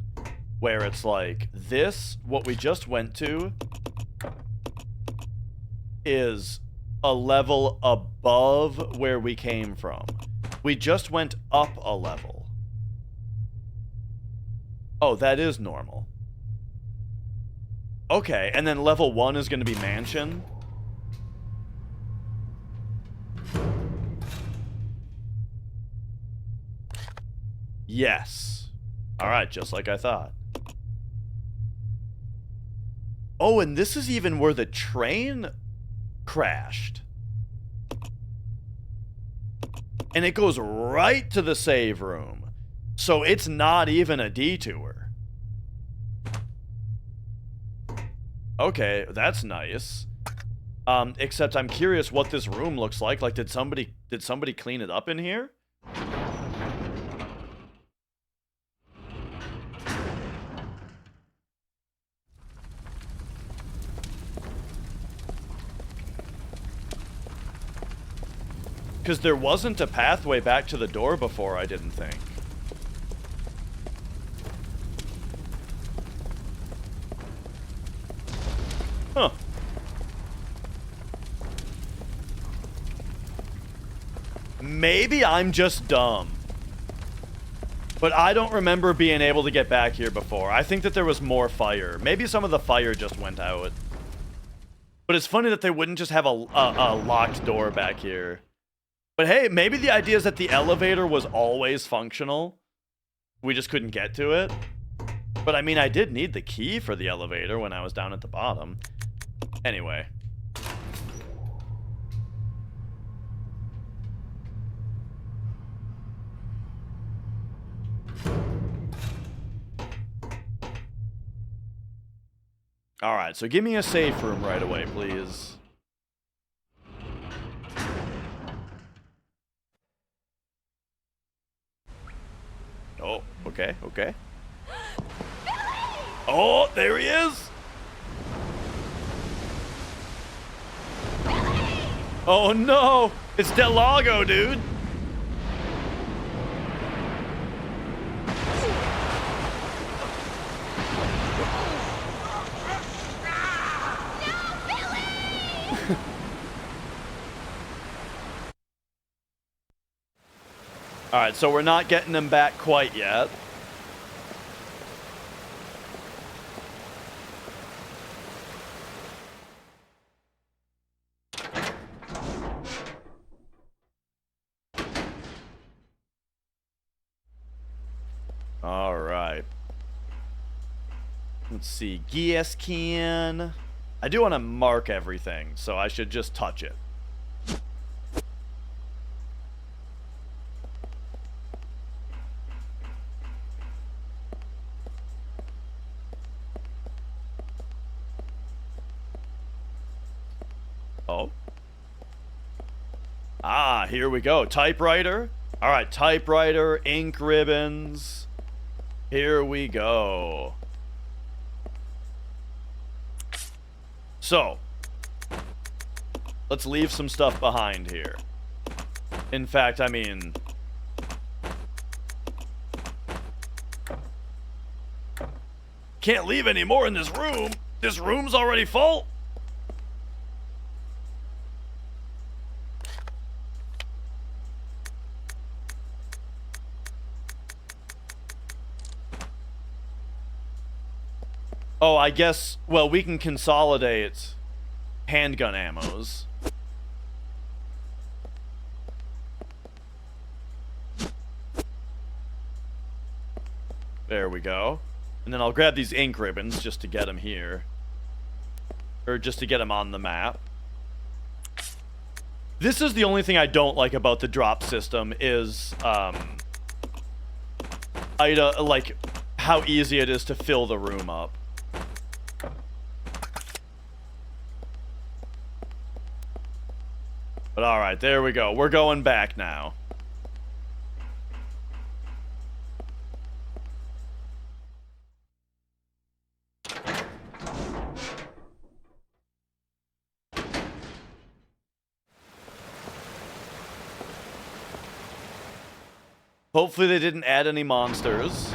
Speaker 1: Where it's like, this, what we just went to, is a level above where we came from. We just went up a level. Oh, that is normal. Okay, and then level 1 is going to be mansion. Yes. Alright, just like I thought. Oh, and this is even where the train crashed. And it goes right to the save room. So it's not even a detour. Okay, that's nice. Except I'm curious what this room looks like. Like, did somebody clean it up in here? Because there wasn't a pathway back to the door before, I didn't think. Huh. Maybe I'm just dumb. But I don't remember being able to get back here before. I think that there was more fire. Maybe some of the fire just went out. But it's funny that they wouldn't just have a locked door back here. But hey, maybe the idea is that the elevator was always functional. We just couldn't get to it. But I mean, I did need the key for the elevator when I was down at the bottom. Anyway. Alright, so give me a safe room right away, please. Oh, okay, okay. Oh, there he is! Oh no! It's Del Lago, dude! Alright, so we're not getting them back quite yet. Alright. Let's see. Gas can. I do want to mark everything, so I should just touch it. Oh. Ah, here we go. Typewriter. All right, typewriter, ink ribbons. Here we go. So, let's leave some stuff behind here. In fact, I mean... can't leave any more in this room. This room's already full. Oh, I guess, well, we can consolidate handgun ammos. There we go. And then I'll grab these ink ribbons just to get them here. Or just to get them on the map. This is the only thing I don't like about the drop system is, like, how easy it is to fill the room up. But alright, there we go. We're going back now. Hopefully they didn't add any monsters.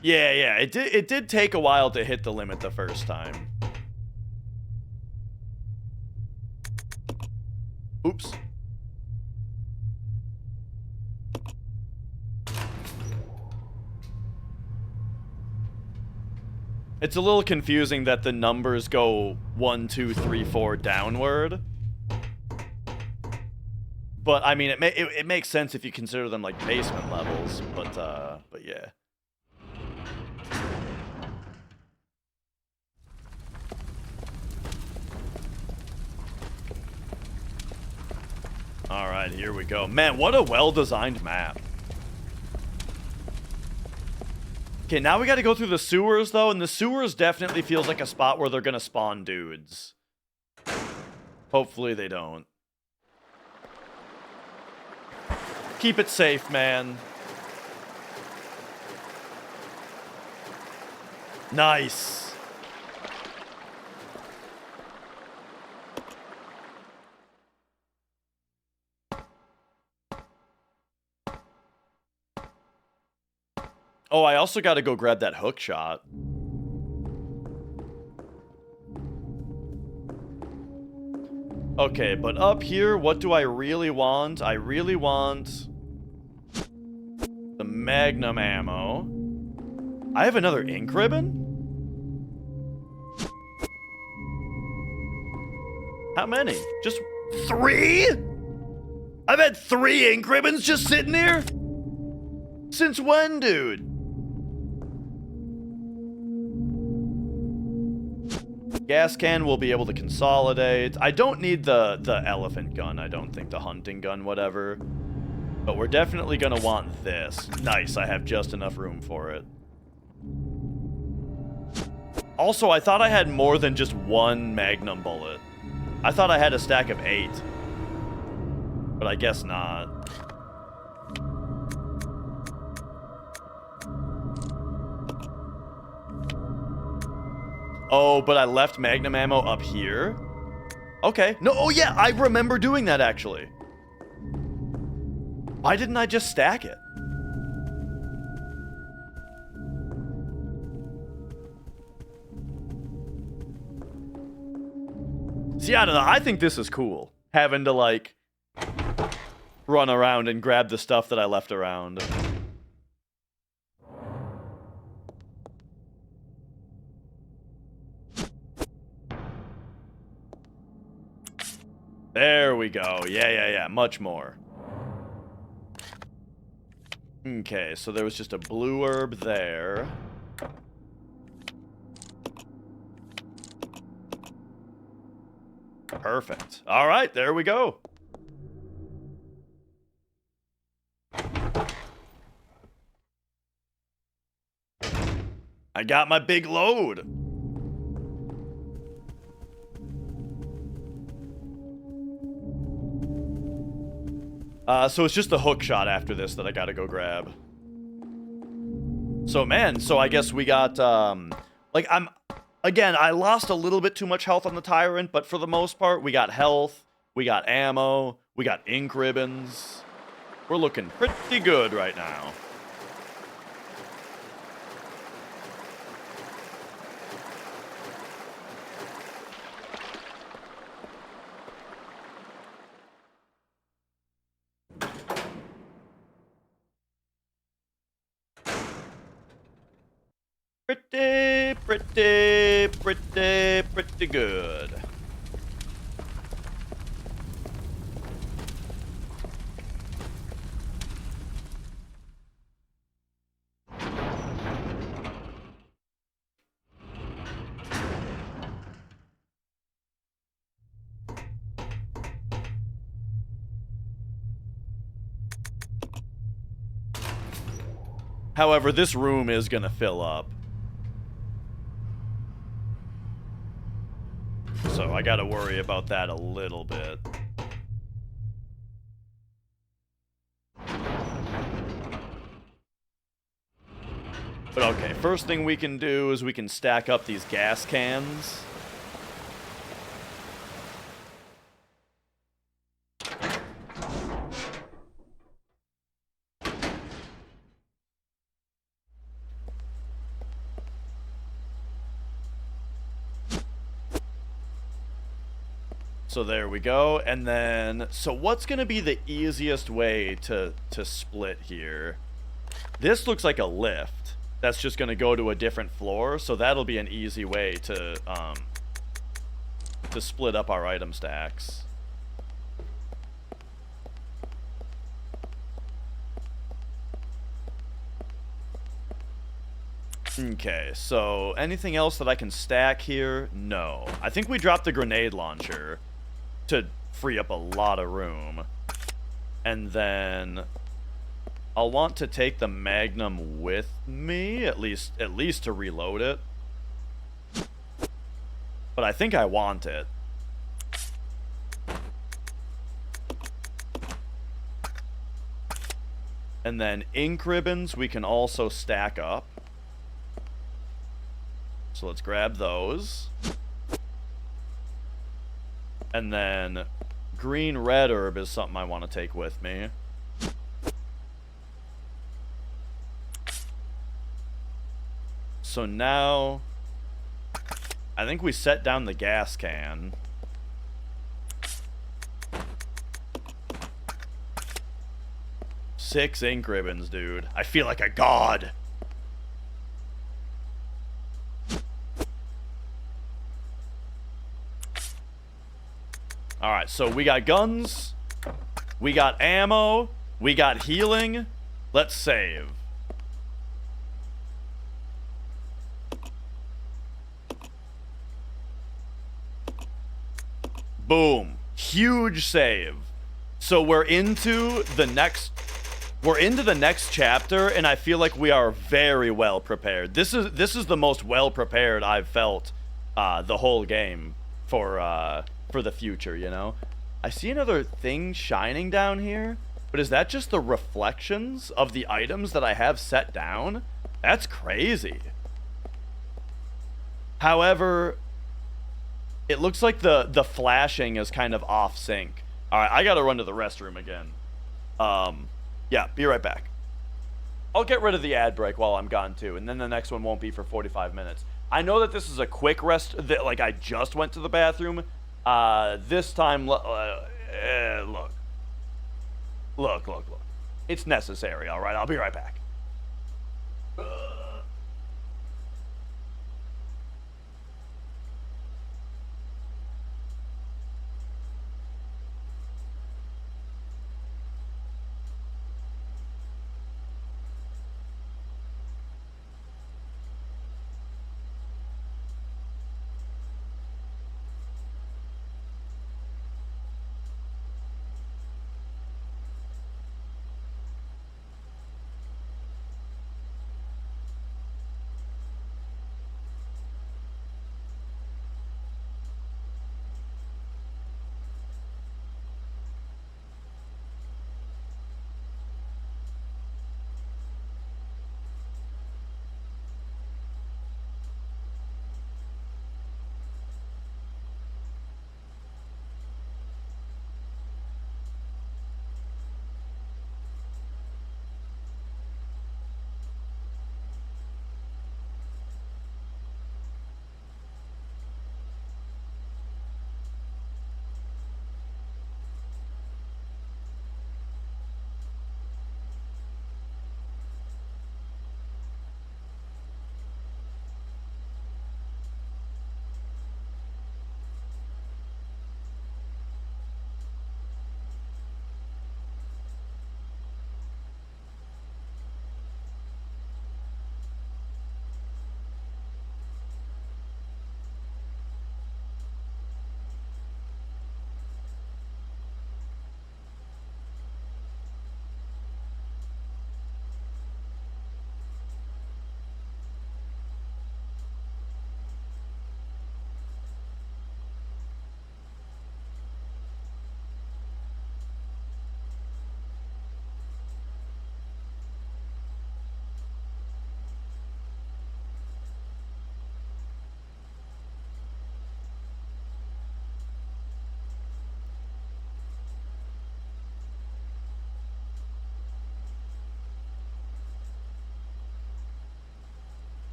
Speaker 1: Yeah, it did take a while to hit the limit the first time. Oops. It's a little confusing that the numbers go 1, 2, 3, 4 downward. But I mean, it makes sense if you consider them like basement levels. But yeah. All right, here we go. Man, what a well-designed map. Okay, now we got to go through the sewers, though, and the sewers definitely feels like a spot where they're going to spawn dudes. Hopefully they don't. Keep it safe, man. Nice. Oh, I also got to go grab that hook shot. Okay, but up here, what do I really want? I really want the Magnum ammo. I have another ink ribbon? How many? Just 3? I've had 3 ink ribbons just sitting here? Since when, dude? Gas can will be able to consolidate. I don't need the elephant gun. I don't think the hunting gun, whatever. But we're definitely going to want this. Nice, I have just enough room for it. Also, I thought I had more than just 1 magnum bullet. I thought I had a stack of 8. But I guess not. Oh, but I left magnum ammo up here? Okay. No, oh yeah, I remember doing that, actually. Why didn't I just stack it? See, I don't know. I think this is cool. Having to, like, run around and grab the stuff that I left around. There we go. Yeah. Much more. Okay, so there was just a blue herb there. Perfect. All right, there we go. I got my big load. So it's just the hook shot after this that I gotta go grab. So, man, so I guess we got, like, again, I lost a little bit too much health on the Tyrant, but for the most part, we got health, we got ammo, we got ink ribbons. We're looking pretty good right now. Pretty good. However, this room is gonna fill up. So I gotta worry about that a little bit. But okay, first thing we can do is we can stack up these gas cans. So there we go, and then, so what's gonna be the easiest way to split here? This looks like a lift. that's just gonna go to a different floor, so that'll be an easy way to split up our item stacks. Okay, so anything else that I can stack here? No. I think we dropped the grenade launcher to free up a lot of room. And then I'll want to take the Magnum with me, at least to reload it. But I think I want it. And then ink ribbons we can also stack up. So let's grab those. And then green red herb is something I want to take with me. So now I think we set down the gas can. Six ink ribbons, dude. I feel like a god. Alright, so we got guns, we got ammo, we got healing. Let's save. Boom. Huge save. So we're into the next chapter, and I feel like we are very well prepared. This is the most well prepared I've felt the whole game for the future, you know? I see another thing shining down here, but is that just the reflections of the items that I have set down? That's crazy. However, it looks like the flashing is kind of off sync. Alright, I gotta run to the restroom again. Yeah, be right back. I'll get rid of the ad break while I'm gone too, and then the next one won't be for 45 minutes. I know that this is a quick rest, that like I just went to the bathroom. This time, look. It's necessary, alright? I'll be right back.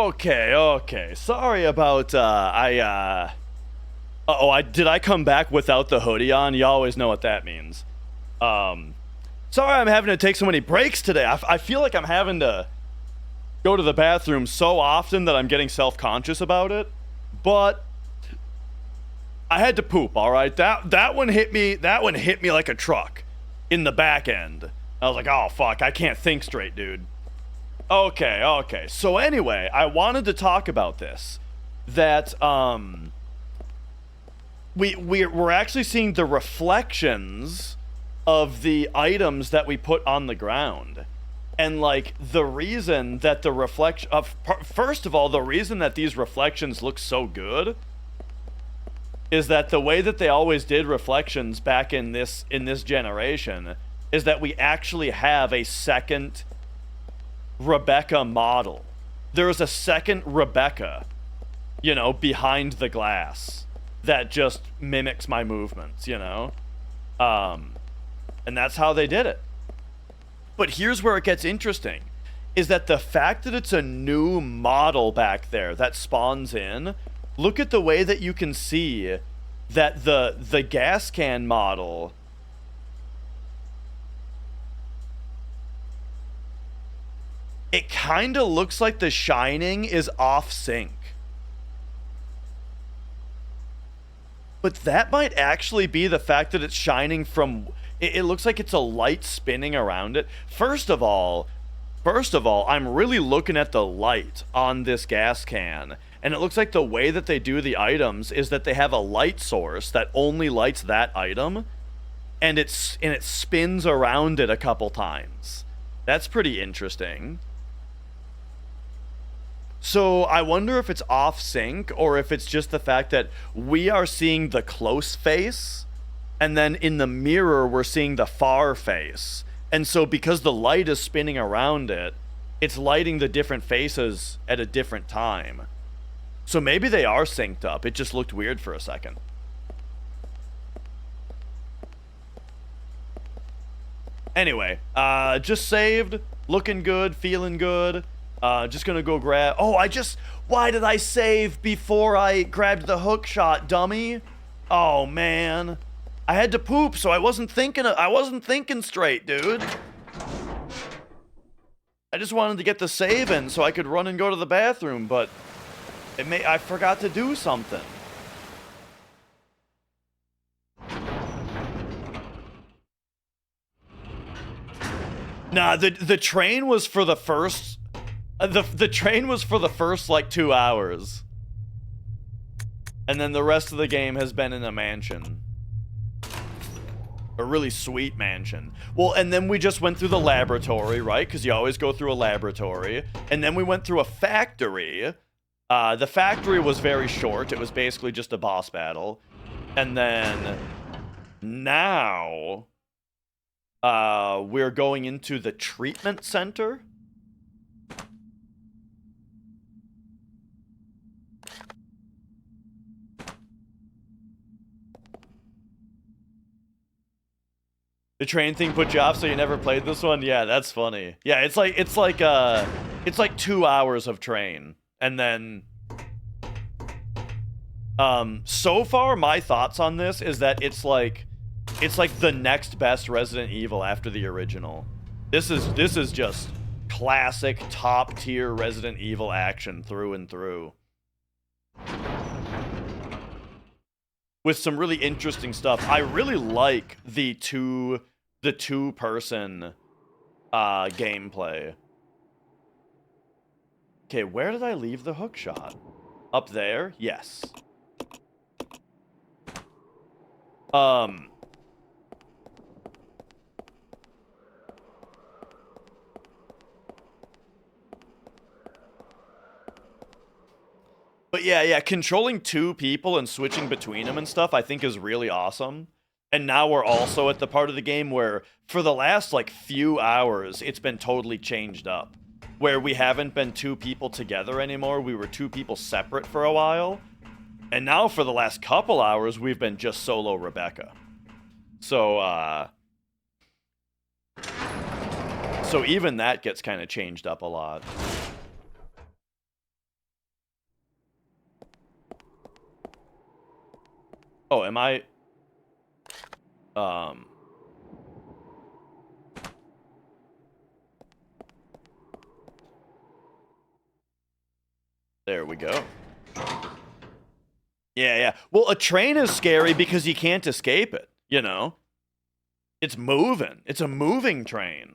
Speaker 1: Okay. Sorry about, did I come back without the hoodie on? You always know what that means. Sorry I'm having to take so many breaks today. I feel like I'm having to go to the bathroom so often that I'm getting self-conscious about it. But I had to poop, all right? That one hit me like a truck in the back end. I was like, oh, fuck, I can't think straight, dude. Okay. So anyway, I wanted to talk about this. That, we're actually seeing the reflections of the items that we put on the ground. And, like, the reason that the reflection of... First of all, the reason that these reflections look so good is that the way that they always did reflections back in this generation is that we actually have a second Rebecca model. There is a second Rebecca, you know, behind the glass that just mimics my movements, you know? And that's how they did it. But here's where it gets interesting, is that the fact that it's a new model back there that spawns in, look at the way that you can see that the gas can model it kind of looks like the shining is off sync. But that might actually be the fact that it's shining from... It looks like it's a light spinning around it. First of all, I'm really looking at the light on this gas can. And it looks like the way that they do the items is that they have a light source that only lights that item. And it spins around it a couple times. That's pretty interesting. So I wonder if it's off sync or if it's just the fact that we are seeing the close face and then in the mirror we're seeing the far face. And so because the light is spinning around it, it's lighting the different faces at a different time. So maybe they are synced up. It just looked weird for a second. Anyway, just saved, looking good, feeling good. Just gonna go grab... Why did I save before I grabbed the hook shot, dummy? Oh, man. I had to poop, so I wasn't thinking straight, dude. I just wanted to get the save in so I could run and go to the bathroom, but I forgot to do something. Nah, the train was for the first... The train was for the first, like, 2 hours. And then the rest of the game has been in a mansion. A really sweet mansion. Well, and then we just went through the laboratory, right? Because you always go through a laboratory. And then we went through a factory. The factory was very short. It was basically just a boss battle. And then... now... we're going into the treatment center. The train thing put you off, so you never played this one? Yeah, that's funny. Yeah, it's like 2 hours of train. And then so far my thoughts on this is that it's like the next best Resident Evil after the original. This is just classic top tier Resident Evil action through and through. With some really interesting stuff. I really like the two-person gameplay. Okay, where did I leave the hook shot? Up there? Yes. But yeah, controlling 2 people and switching between them and stuff, I think is really awesome. And now we're also at the part of the game where, for the last, like, few hours, it's been totally changed up. Where we haven't been 2 people together anymore, we were 2 people separate for a while. And now, for the last couple hours, we've been just solo Rebecca. So, so even that gets kind of changed up a lot. Oh, am I? There we go. Yeah, yeah. Well, a train is scary because you can't escape it, you know? It's moving. It's a moving train.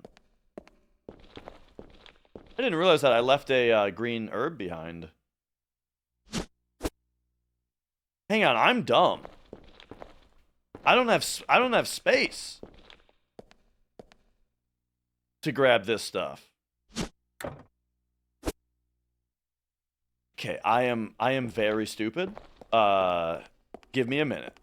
Speaker 1: I didn't realize that I left a green herb behind. Hang on, I'm dumb. I don't have space to grab this stuff. Okay, I am very stupid. Give me a minute.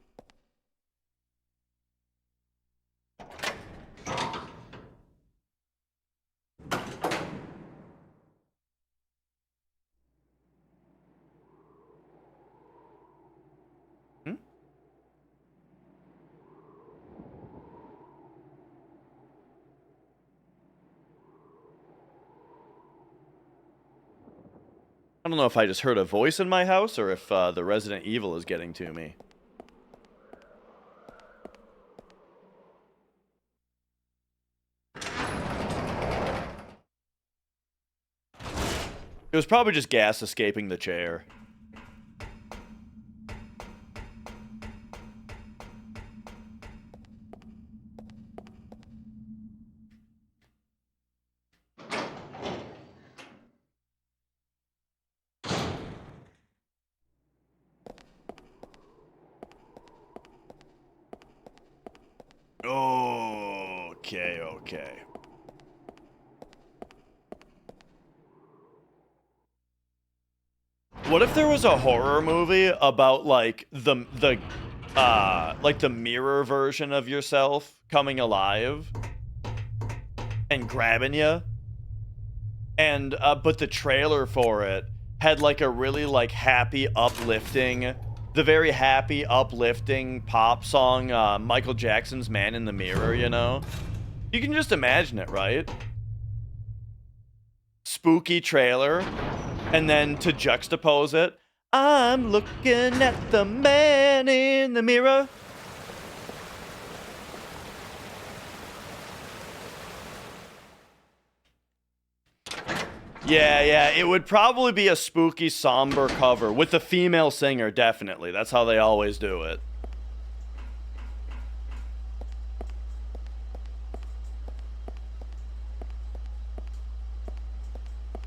Speaker 1: I don't know if I just heard a voice in my house or if the Resident Evil is getting to me. It was probably just gas escaping the chair. Okay, okay. What if there was a horror movie about like the mirror version of yourself coming alive and grabbing you? And but the trailer for it had like a really like happy, uplifting, the very happy, uplifting pop song, Michael Jackson's "Man in the Mirror." You know, you can just imagine it, right? Spooky trailer, and then to juxtapose it, I'm looking at the man in the mirror. Yeah, yeah, it would probably be a spooky, somber cover with a female singer, definitely. That's how they always do it.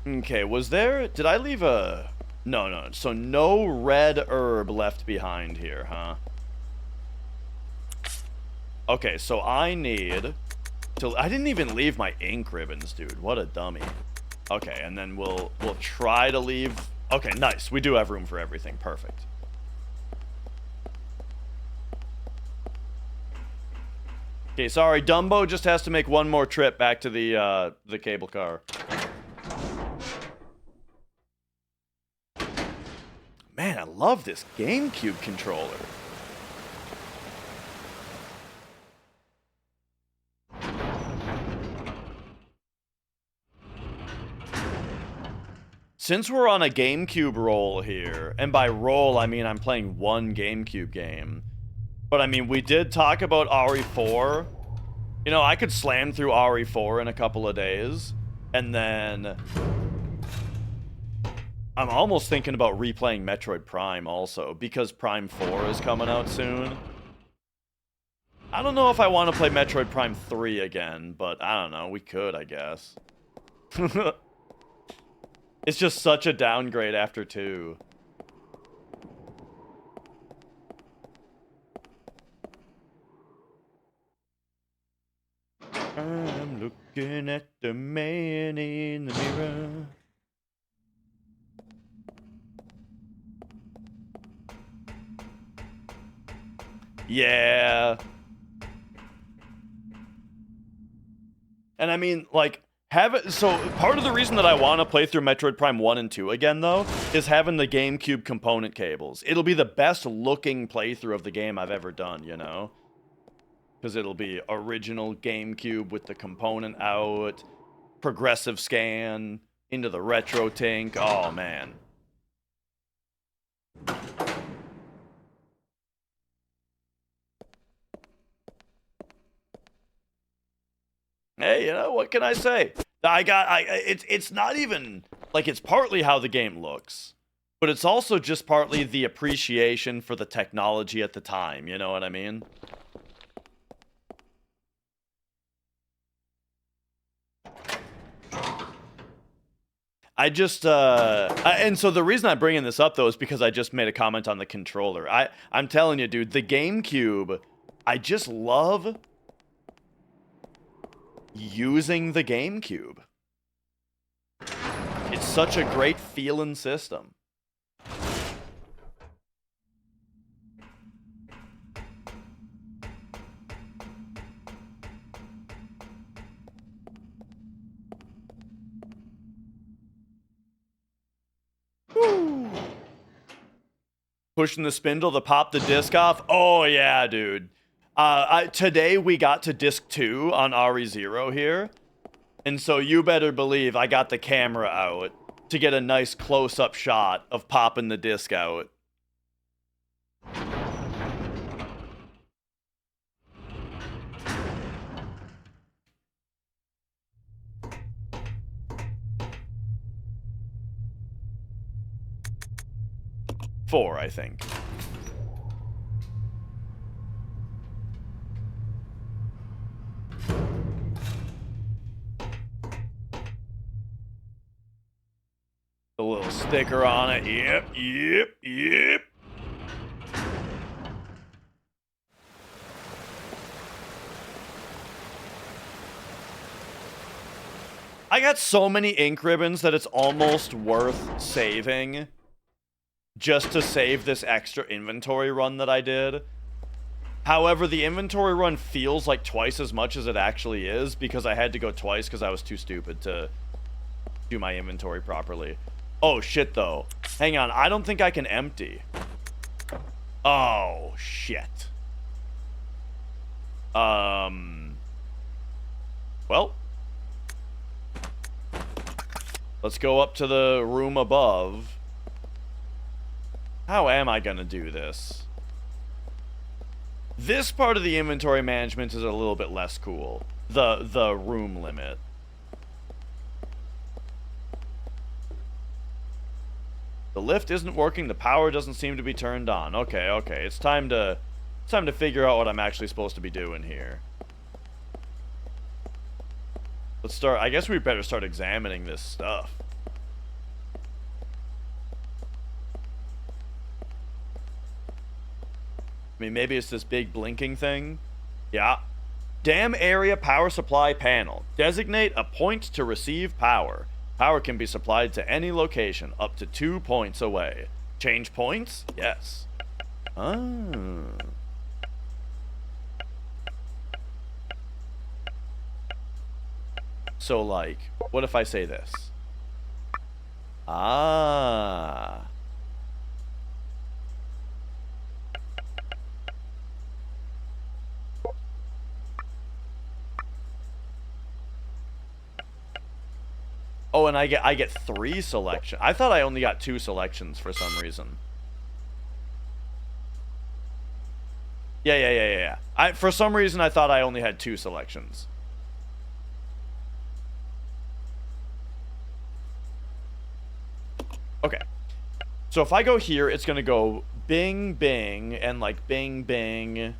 Speaker 1: Okay, did I leave a... No, so no red herb left behind here, huh? Okay, so I need to... I didn't even leave my ink ribbons, dude. What a dummy. Okay, and then we'll try to leave... Okay, nice. We do have room for everything. Perfect. Okay, sorry. Dumbo just has to make one more trip back to the cable car. Man, I love this GameCube controller. Since we're on a GameCube roll here, and by roll I mean I'm playing one GameCube game, but I mean we did talk about RE4. You know, I could slam through RE4 in a couple of days, and then I'm almost thinking about replaying Metroid Prime also, because Prime 4 is coming out soon. I don't know if I want to play Metroid Prime 3 again, but I don't know, we could, I guess. It's just such a downgrade after 2. I'm looking at the man in the mirror. Yeah. And I mean, like, so part of the reason that I want to play through Metroid Prime 1 and 2 again, though, is having the GameCube component cables. It'll be the best looking playthrough of the game I've ever done, you know? Because it'll be original GameCube with the component out, progressive scan, into the retro tank. Oh, man. Hey, you know, what can I say? It's not even, like, it's partly how the game looks, but it's also just partly the appreciation for the technology at the time, you know what I mean? I just, and so the reason I'm bringing this up, though, is because I just made a comment on the controller. I'm telling you, dude, the GameCube, I just love using the GameCube. It's such a great feeling system. Woo. Pushing the spindle to pop the disc off. Oh yeah, dude. Today we got to disc 2 on RE0 here. And so you better believe I got the camera out to get a nice close-up shot of popping the disc out. Four, I think. A little sticker on it. Yep. I got so many ink ribbons that it's almost worth saving just to save this extra inventory run that I did. However, the inventory run feels like twice as much as it actually is because I had to go twice because I was too stupid to do my inventory properly. Oh, shit, though. Hang on. I don't think I can empty. Oh, shit. Well. Let's go up to the room above. How am I gonna do this? This part of the inventory management is a little bit less cool. The room limit. The lift isn't working, the power doesn't seem to be turned on. Okay. It's time to figure out what I'm actually supposed to be doing here. Let's start. I guess we better start examining this stuff. I mean, maybe it's this big blinking thing. Yeah. Dam area power supply panel. Designate a point to receive power. Power can be supplied to any location up to 2 points away. Change points? Yes. Ah. So, like, what if I say this? Ah. Oh, and I get 3 selections. I thought I only got 2 selections for some reason. Yeah. For some reason I thought I only had 2 selections. Okay. So if I go here, it's gonna go bing, bing, and like bing, bing.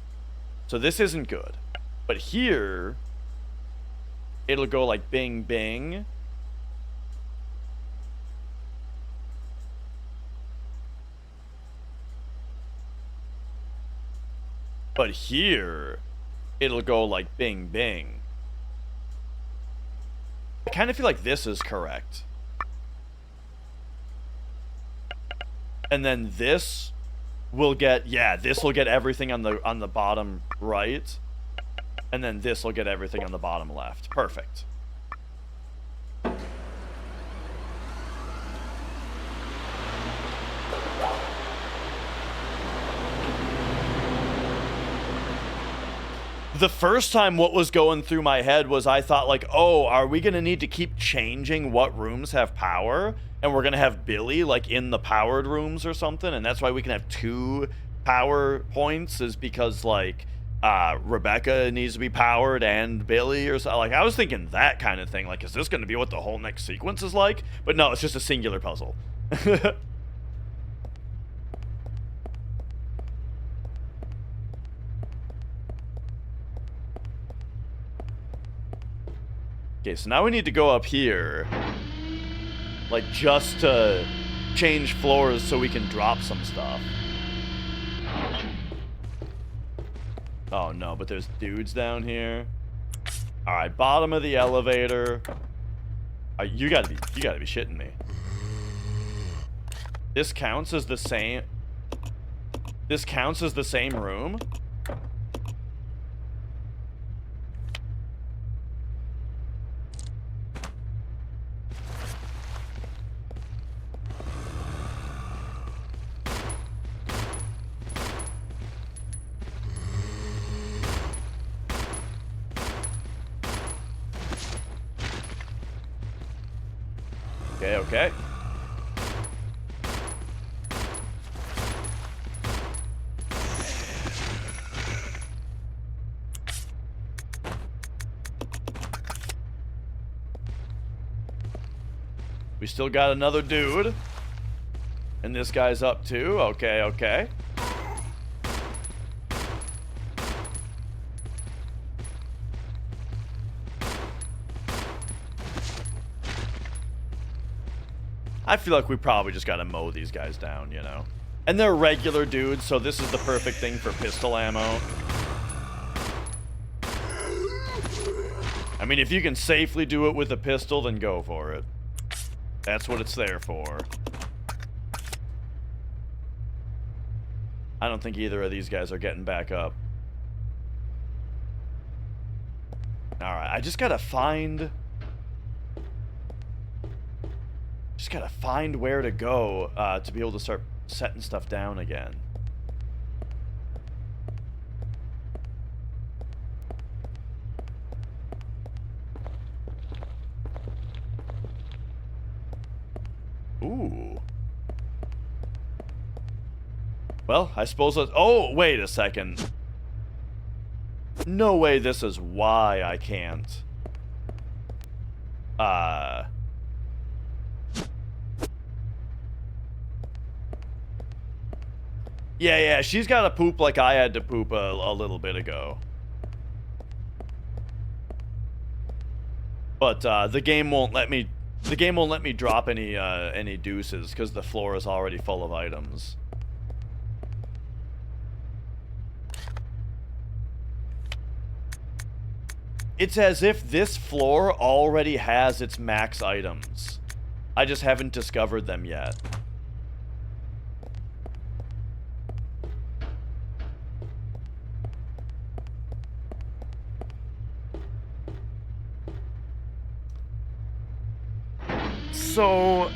Speaker 1: So this isn't good. But here, it'll go like bing, bing. But here, it'll go like bing, bing. I kind of feel like this is correct. And then this will get, yeah, this will get everything on the bottom right. And then this will get everything on the bottom left. Perfect. The first time what was going through my head was I thought like, oh, are we going to need to keep changing what rooms have power? And we're going to have Billy like in the powered rooms or something. And that's why we can have 2 power points is because like Rebecca needs to be powered and Billy or so. Like, I was thinking that kind of thing. Like, is this going to be what the whole next sequence is like? But no, it's just a singular puzzle. Okay, so now we need to go up here. Like, just to change floors so we can drop some stuff. Oh no, but there's dudes down here. Alright, bottom of the elevator. You gotta be shitting me. This counts as the same. This counts as the same room? Okay. We still got another dude. And this guy's up too. Okay. I feel like we probably just gotta mow these guys down, you know? And they're regular dudes, so this is the perfect thing for pistol ammo. I mean, if you can safely do it with a pistol, then go for it. That's what it's there for. I don't think either of these guys are getting back up. Alright, I just gotta find... where to go to be able to start setting stuff down again. Ooh. Well, I suppose let's... Oh, wait a second. No way this is why I can't. Yeah, she's got to poop like I had to poop a little bit ago. But the game won't let me drop any deuces because the floor is already full of items. It's as if this floor already has its max items. I just haven't discovered them yet. So,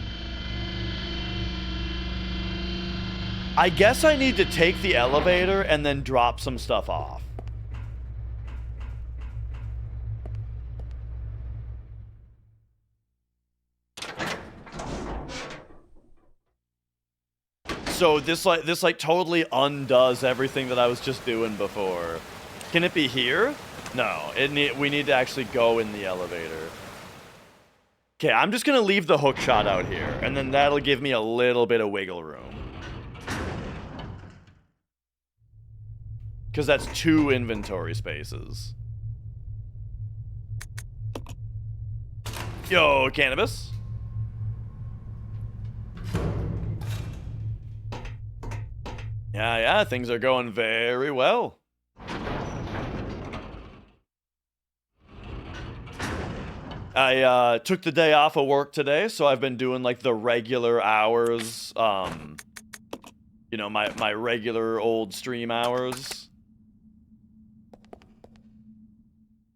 Speaker 1: I guess I need to take the elevator and then drop some stuff off. So this totally undoes everything that I was just doing before. Can it be here? No, we need to actually go in the elevator. Okay, I'm just gonna leave the hook shot out here, and then that'll give me a little bit of wiggle room. Because that's 2 inventory spaces. Yo, cannabis. Yeah, things are going very well. I took the day off of work today, so I've been doing like the regular hours, you know, my regular old stream hours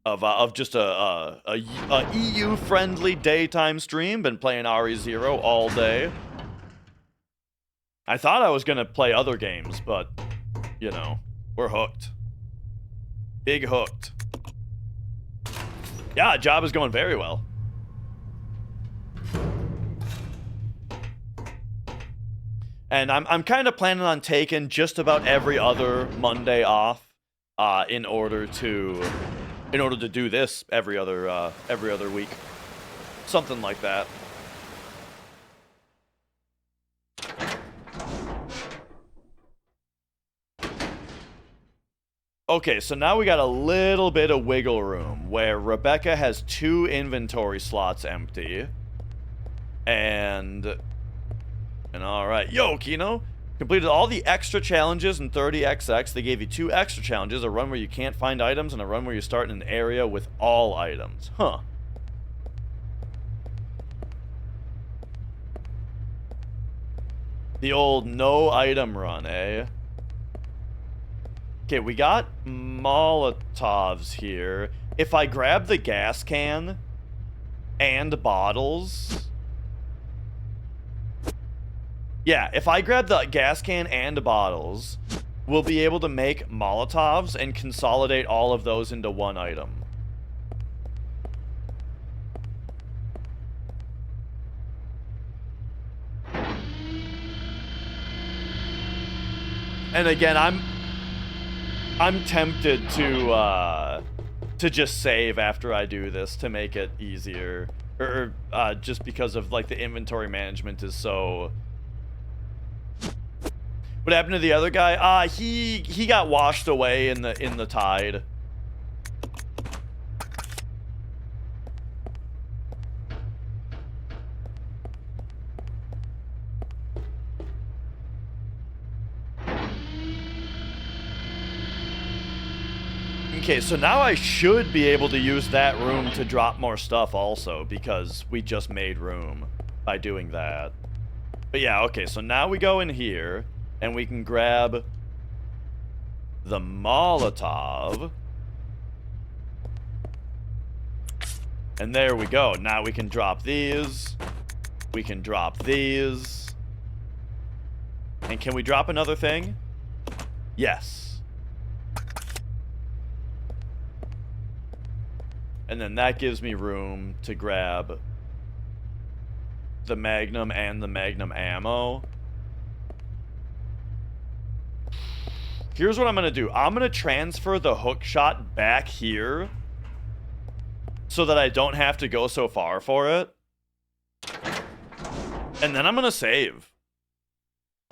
Speaker 1: of just a EU friendly daytime stream. Been playing RE0 all day. I thought I was gonna play other games, but you know, we're hooked. Big hooked. Yeah, job is going very well. And I'm kind of planning on taking just about every other Monday off in order to do this every other week, something like that. Okay, so now we got a little bit of wiggle room where Rebecca has 2 inventory slots empty. And all right. Yo, Kino, completed all the extra challenges in 30XX. They gave you 2 extra challenges, a run where you can't find items and a run where you start in an area with all items. Huh. The old no item run, eh? Okay, we got Molotovs here. If I grab the gas can and bottles... Yeah, if I grab the gas can and bottles, we'll be able to make Molotovs and consolidate all of those into one item. And again, I'm tempted to just save after I do this to make it easier, or just because of like the inventory management is so. What happened to the other guy? He got washed away in the tide. Okay, so now I should be able to use that room to drop more stuff also, because we just made room by doing that. But yeah, okay, so now we go in here, and we can grab the Molotov. And there we go. Now we can drop these. We can drop these. And can we drop another thing? Yes. And then that gives me room to grab the Magnum and the Magnum ammo. Here's what I'm going to do. I'm going to transfer the hook shot back here so that I don't have to go so far for it. And then I'm going to save.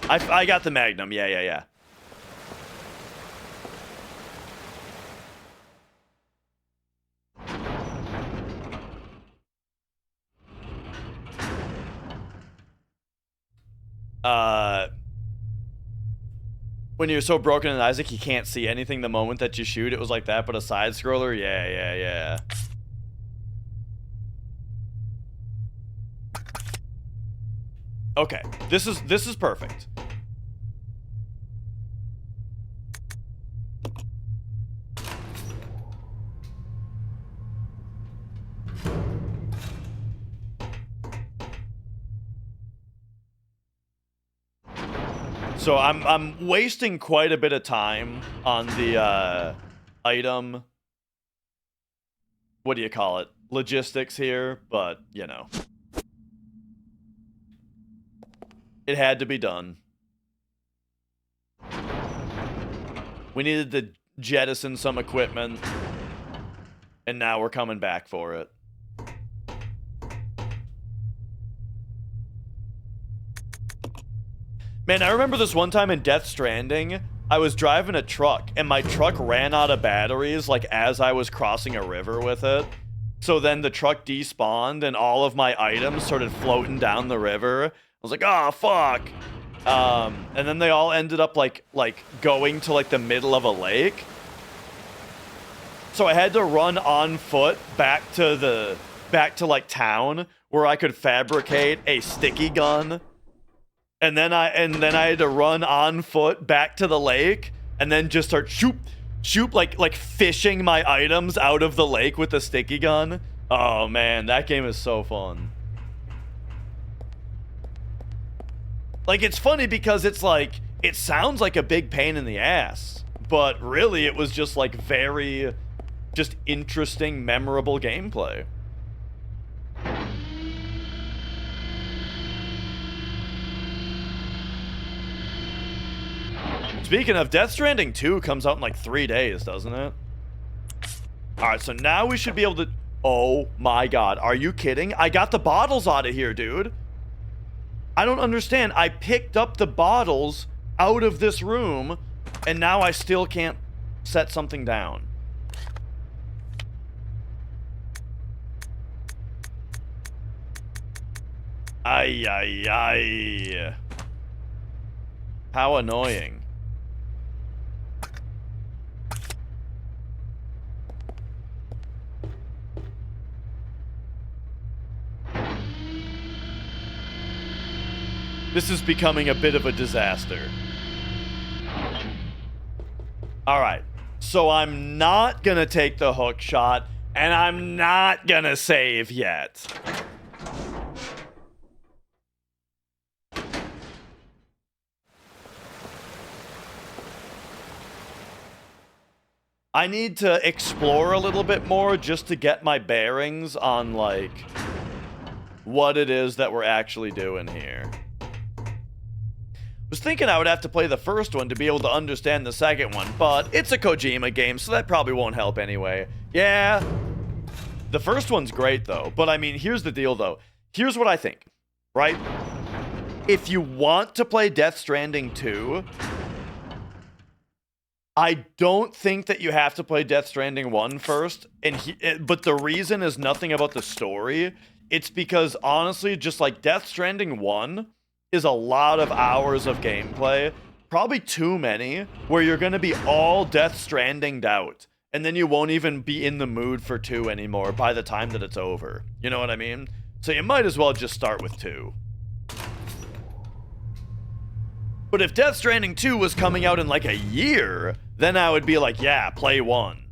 Speaker 1: I got the Magnum. Yeah. When you're so broken in Isaac, you can't see anything the moment that you shoot. It was like that, but a side scroller? Yeah. Okay, this is perfect. So I'm wasting quite a bit of time on the item, what do you call it, logistics here, but you know, it had to be done. We needed to jettison some equipment, and now we're coming back for it. Man, I remember this one time in Death Stranding, I was driving a truck, and my truck ran out of batteries, like, as I was crossing a river with it. So then the truck despawned, and all of my items started floating down the river. I was like, oh, fuck. And then they all ended up, like going to, like, the middle of a lake. So I had to run on foot back to, like, town, where I could fabricate a sticky gun. And then I had to run on foot back to the lake, and then just start shoot, like fishing my items out of the lake with the sticky gun. Oh man, that game is so fun. Like, it's funny because it's like, it sounds like a big pain in the ass, but really it was just like very, just interesting, memorable gameplay. Speaking of, Death Stranding 2 comes out in like 3 days, doesn't it? Alright, so now we should be able to... Oh my god, are you kidding? I got the bottles out of here, dude. I don't understand. I picked up the bottles out of this room, and now I still can't set something down. Ay, ay, ay. How annoying. This is becoming a bit of a disaster. Alright, so I'm not gonna take the hook shot, and I'm not gonna save yet. I need to explore a little bit more just to get my bearings on, like, what it is that we're actually doing here. Was thinking I would have to play the first one to be able to understand the second one, but it's a Kojima game, so that probably won't help anyway. Yeah, the first one's great, though. But, I mean, here's the deal, though. Here's what I think, right? If you want to play Death Stranding 2... I don't think that you have to play Death Stranding 1 first, but the reason is nothing about the story. It's because, honestly, just like Death Stranding 1 is a lot of hours of gameplay, probably too many, where you're going to be all Death Stranding'd out, and then you won't even be in the mood for 2 anymore by the time that it's over. You know what I mean? So you might as well just start with 2. But if Death Stranding 2 was coming out in like a year, then I would be like, yeah, play 1.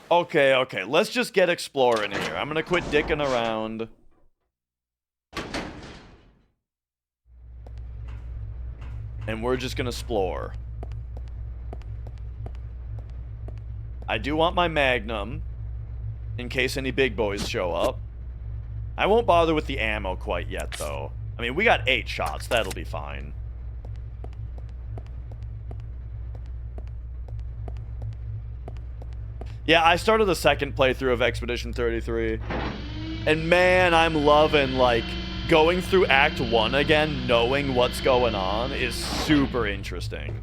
Speaker 1: Okay, let's just get exploring here. I'm gonna quit dicking around. And we're just gonna explore. I do want my Magnum, in case any big boys show up. I won't bother with the ammo quite yet, though. I mean, we got 8 shots. That'll be fine. Yeah, I started the second playthrough of Expedition 33. And man, I'm loving, like, going through Act 1 again, knowing what's going on, is super interesting.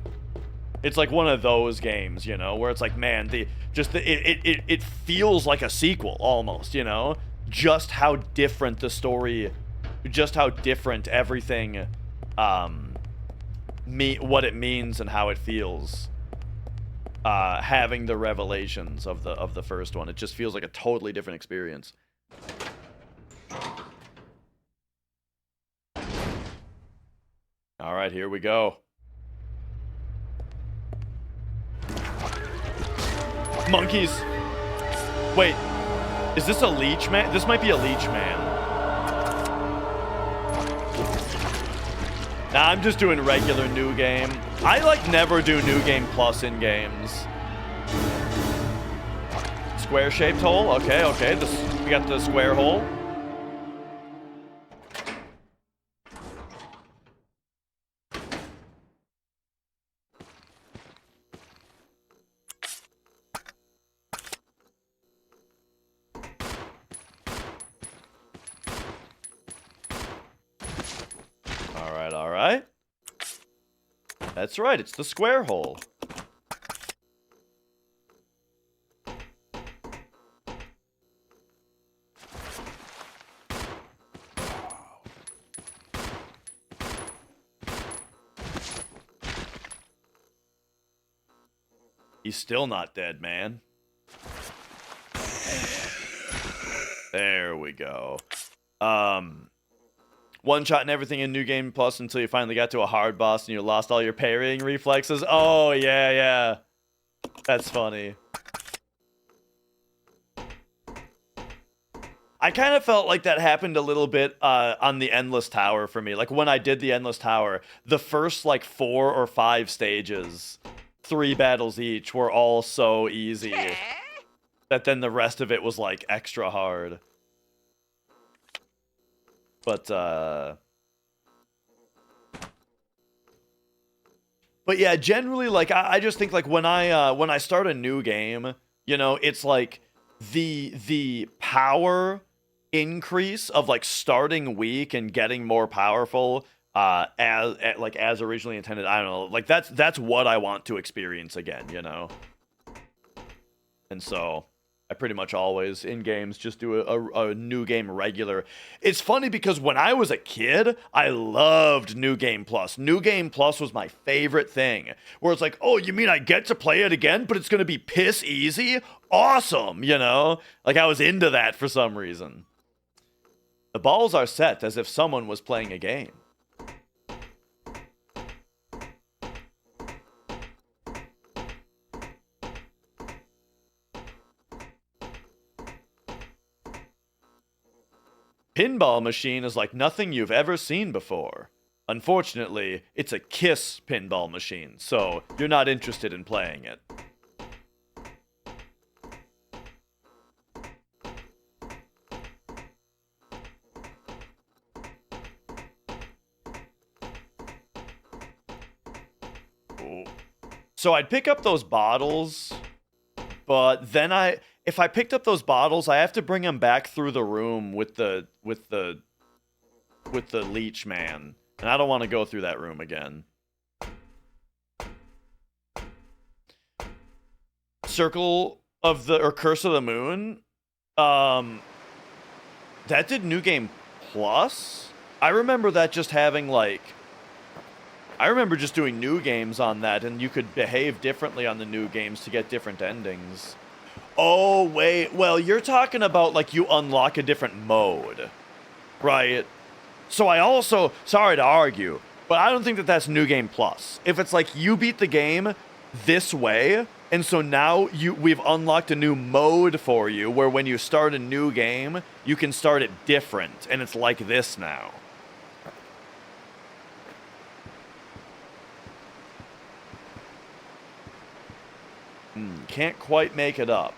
Speaker 1: It's like one of those games, you know, where it's like, man, it feels like a sequel, almost, you know? Just how different the story, just how different everything, what it means and how it feels. Having the revelations of the first one. It just feels like a totally different experience. All right, here we go. Monkeys. Wait, is this a leech man? This might be a leech man. Nah, I'm just doing regular new game. I, like, never do new game plus in games. Square-shaped hole? Okay. We got the square hole. All right. That's right, it's the square hole. He's still not dead, man. There we go. One shot and everything in New Game Plus until you finally got to a hard boss and you lost all your parrying reflexes. Oh, yeah. That's funny. I kind of felt like that happened a little bit on the Endless Tower for me. Like, when I did the Endless Tower, the first, like, 4 or 5 stages, 3 battles each were all so easy that then the rest of it was like extra hard. But yeah, generally, like, I just think, like, when I start a new game, you know, it's like the power increase of, like, starting weak and getting more powerful as originally intended. I don't know, like, that's what I want to experience again, you know. And so I pretty much always in games just do a new game regular. It's funny because when I was a kid, I loved New Game Plus. New Game Plus was my favorite thing. Where it's like, oh, you mean I get to play it again, but it's gonna be piss easy? Awesome, you know? Like, I was into that for some reason. The balls are set as if someone was playing a game. Pinball machine is like nothing you've ever seen before. Unfortunately, it's a KISS pinball machine, so you're not interested in playing it. Ooh. So I'd pick up those bottles, but then if I picked up those bottles, I have to bring them back through the room with the leech man, and I don't want to go through that room again. Curse of the Moon, that did New Game Plus. I remember that just having, like, I remember just doing new games on that, and you could behave differently on the new games to get different endings. Oh, wait. Well, you're talking about, like, you unlock a different mode, right? So I also, sorry to argue, but I don't think that that's New Game Plus. If it's like you beat the game this way, and so now we've unlocked a new mode for you where when you start a new game, you can start it different, and it's like this now. Can't quite make it up.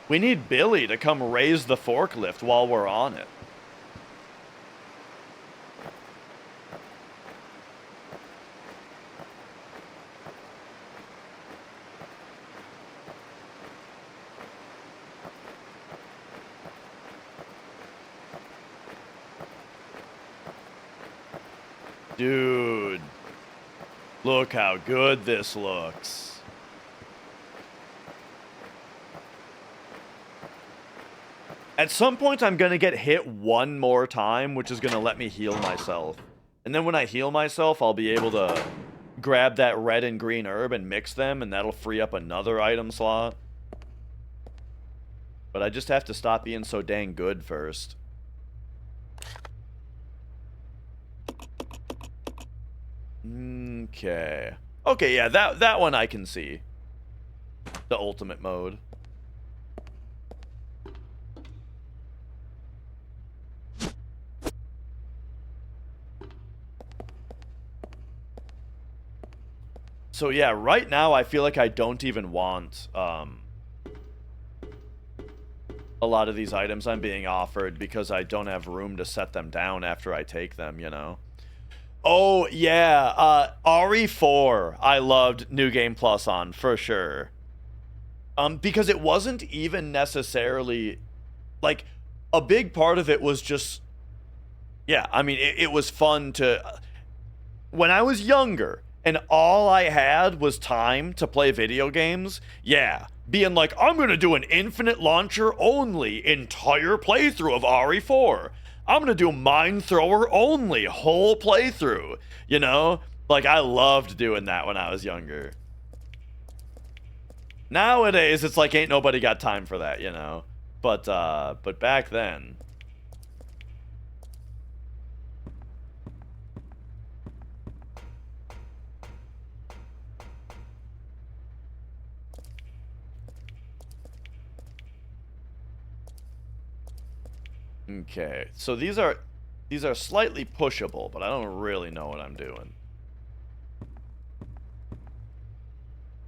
Speaker 1: We need Billy to come raise the forklift while we're on it. Dude, look how good this looks. At some point, I'm going to get hit one more time, which is going to let me heal myself. And then when I heal myself, I'll be able to grab that red and green herb and mix them, and that'll free up another item slot. But I just have to stop being so dang good first. Okay. Okay, yeah, that one I can see. The ultimate mode. So yeah, right now I feel like I don't even want a lot of these items I'm being offered because I don't have room to set them down after I take them, you know? Oh, yeah, RE4 I loved New Game Plus on, for sure. Because it wasn't even necessarily, like, a big part of it was just, yeah, I mean, it was fun to, when I was younger, and all I had was time to play video games, yeah, being like, I'm going to do an infinite launcher only entire playthrough of RE4. I'm going to do mine thrower only whole playthrough, you know? Like, I loved doing that when I was younger. Nowadays, it's like ain't nobody got time for that, you know? But back then... Okay, so these are slightly pushable, but I don't really know what I'm doing.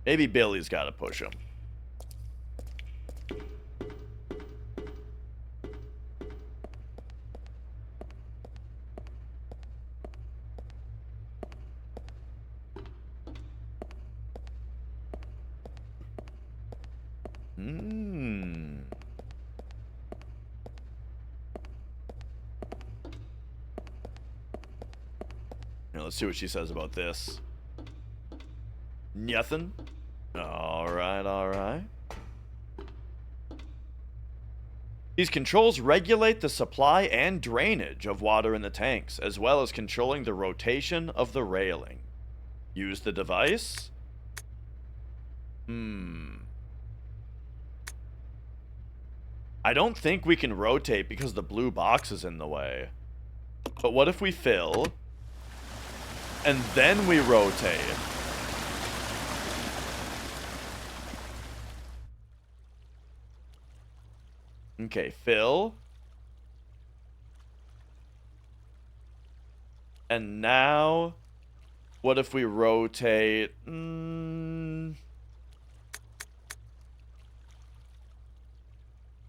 Speaker 1: Maybe Billy's got to push him. Now, let's see what she says about this. Nothing. All right. These controls regulate the supply and drainage of water in the tanks, as well as controlling the rotation of the railing. Use the device? I don't think we can rotate because the blue box is in the way. But what if we fill, and then we rotate? Okay, fill. And now, what if we rotate?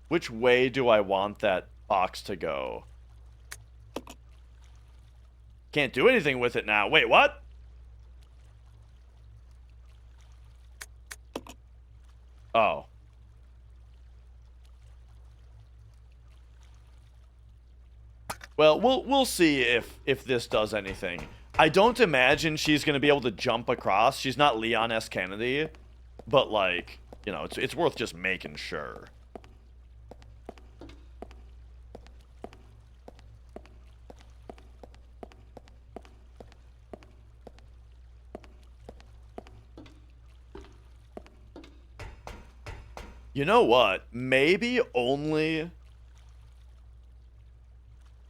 Speaker 1: Which way do I want that box to go? Can't do anything with it now. Wait, what? Oh. Well, we'll see if this does anything. I don't imagine she's going to be able to jump across. She's not Leon S. Kennedy, but like, you know, it's worth just making sure. You know what? Maybe only...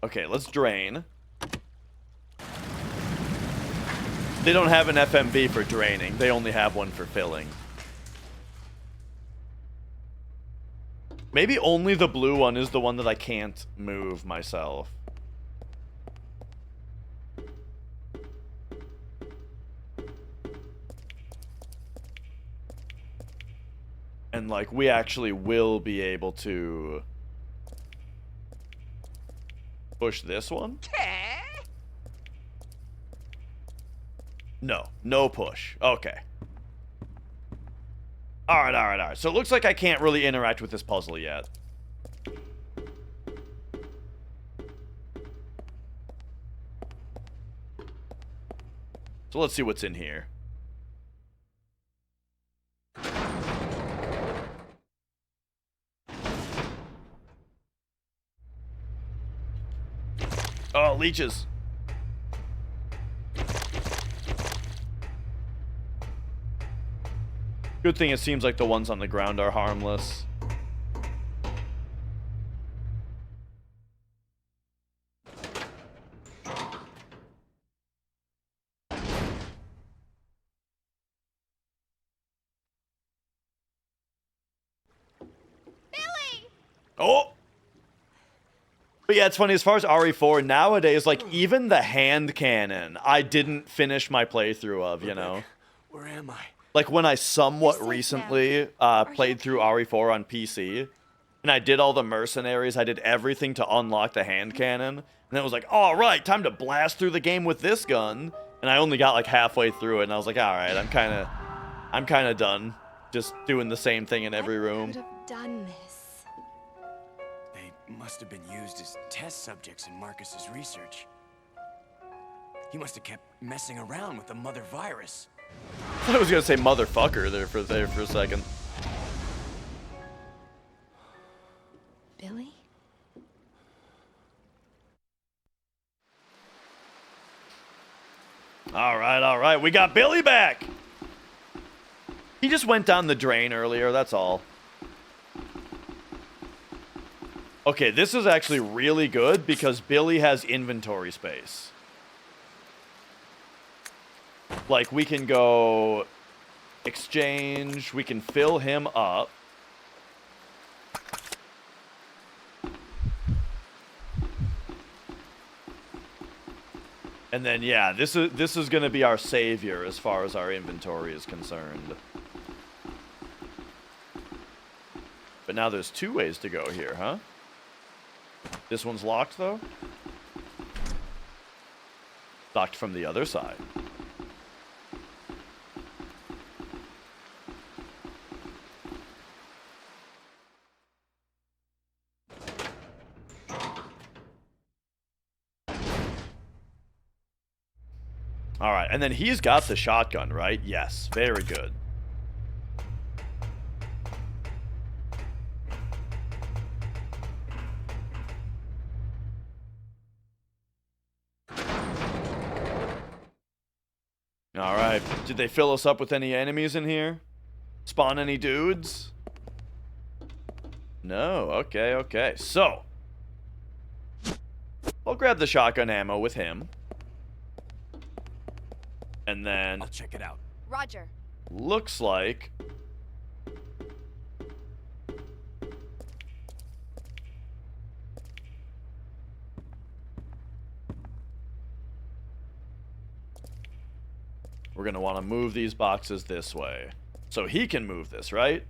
Speaker 1: Okay, let's drain. They don't have an FMV for draining. They only have one for filling. Maybe only the blue one is the one that I can't move myself. And, like, we actually will be able to push this one? No. No push. Okay. Alright. So it looks like I can't really interact with this puzzle yet. So let's see what's in here. Oh, leeches. Good thing it seems like the ones on the ground are harmless.
Speaker 4: Billy!
Speaker 1: Oh! But yeah, it's funny, as far as RE4, nowadays, like, even the hand cannon, I didn't finish my playthrough of, you know?
Speaker 5: Where am I?
Speaker 1: Like, when I somewhat
Speaker 4: You're safe
Speaker 1: recently
Speaker 4: now.
Speaker 1: played through RE4 on PC, and I did all the mercenaries, I did everything to unlock the hand cannon, and then it was like, all right, time to blast through the game with this gun, and I only got, like, halfway through it, and I was like, all right, I'm kind of done just doing the same thing in every room.
Speaker 4: Could have done this.
Speaker 5: They must have been used as test subjects in Marcus's research. He must have kept messing around with the mother virus.
Speaker 1: I thought I was gonna say motherfucker there for a second.
Speaker 4: Billy?
Speaker 1: All right. We got Billy back. He just went down the drain earlier, that's all. Okay, this is actually really good because Billy has inventory space. Like, we can go exchange, we can fill him up. And then, yeah, this is going to be our savior as far as our inventory is concerned. But now there's 2 ways to go here, huh? This one's locked, though. Locked from the other side. Alright, and then he's got the shotgun, right? Yes, very good. Alright, did they fill us up with any enemies in here? Spawn any dudes? No, okay, okay. So, I'll grab the shotgun ammo with him. And then,
Speaker 5: I'll check it out.
Speaker 4: Roger.
Speaker 1: looks like... we're going to want to move these boxes this way. So he can move this, right?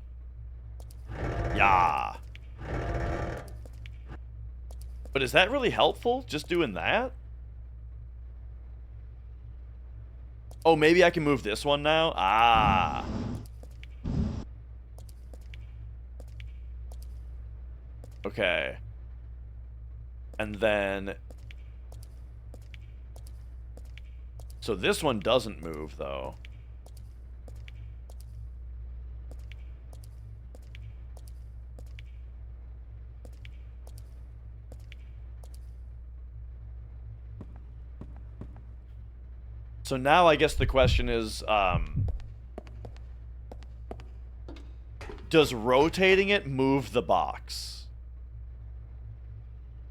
Speaker 1: Yeah. But is that really helpful? Just doing that? Oh, maybe I can move this one now? Ah. Okay. And then... so this one doesn't move, though. So now I guess the question is, does rotating it move the box?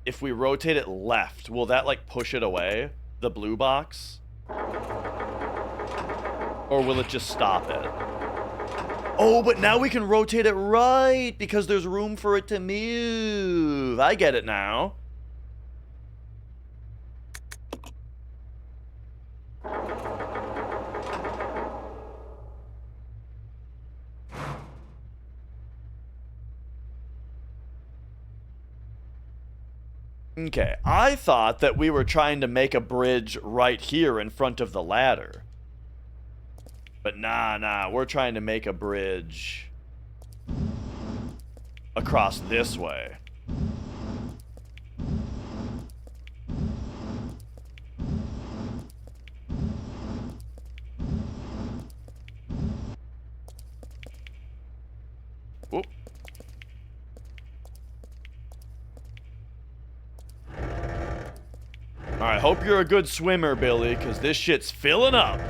Speaker 1: If we rotate it left, will that, like, push it away? The blue box? Or will it just stop it? Oh, but now we can rotate it right because there's room for it to move. I get it now. Okay, I thought that we were trying to make a bridge right here in front of the ladder. But nah, we're trying to make a bridge across this way. Whoop. Alright, hope you're a good swimmer, Billy, because this shit's filling up.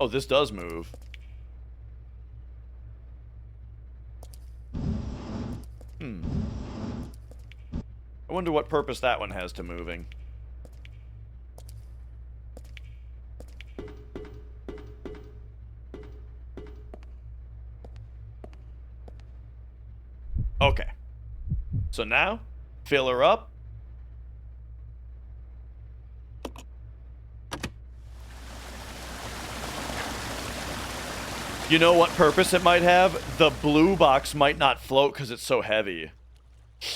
Speaker 1: Oh, this does move. I wonder what purpose that one has to moving. Okay. So now, fill her up. You know what purpose it might have? The blue box might not float because it's so heavy.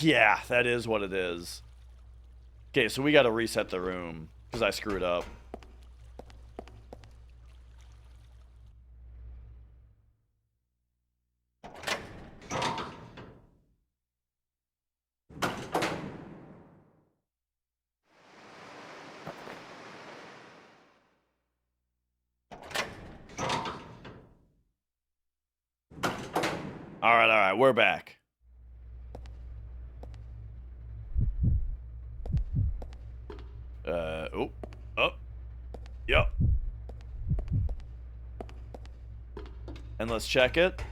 Speaker 1: Yeah, that is what it is. Okay, so we gotta reset the room because I screwed up. Alright, we're back. Yep. And let's check it.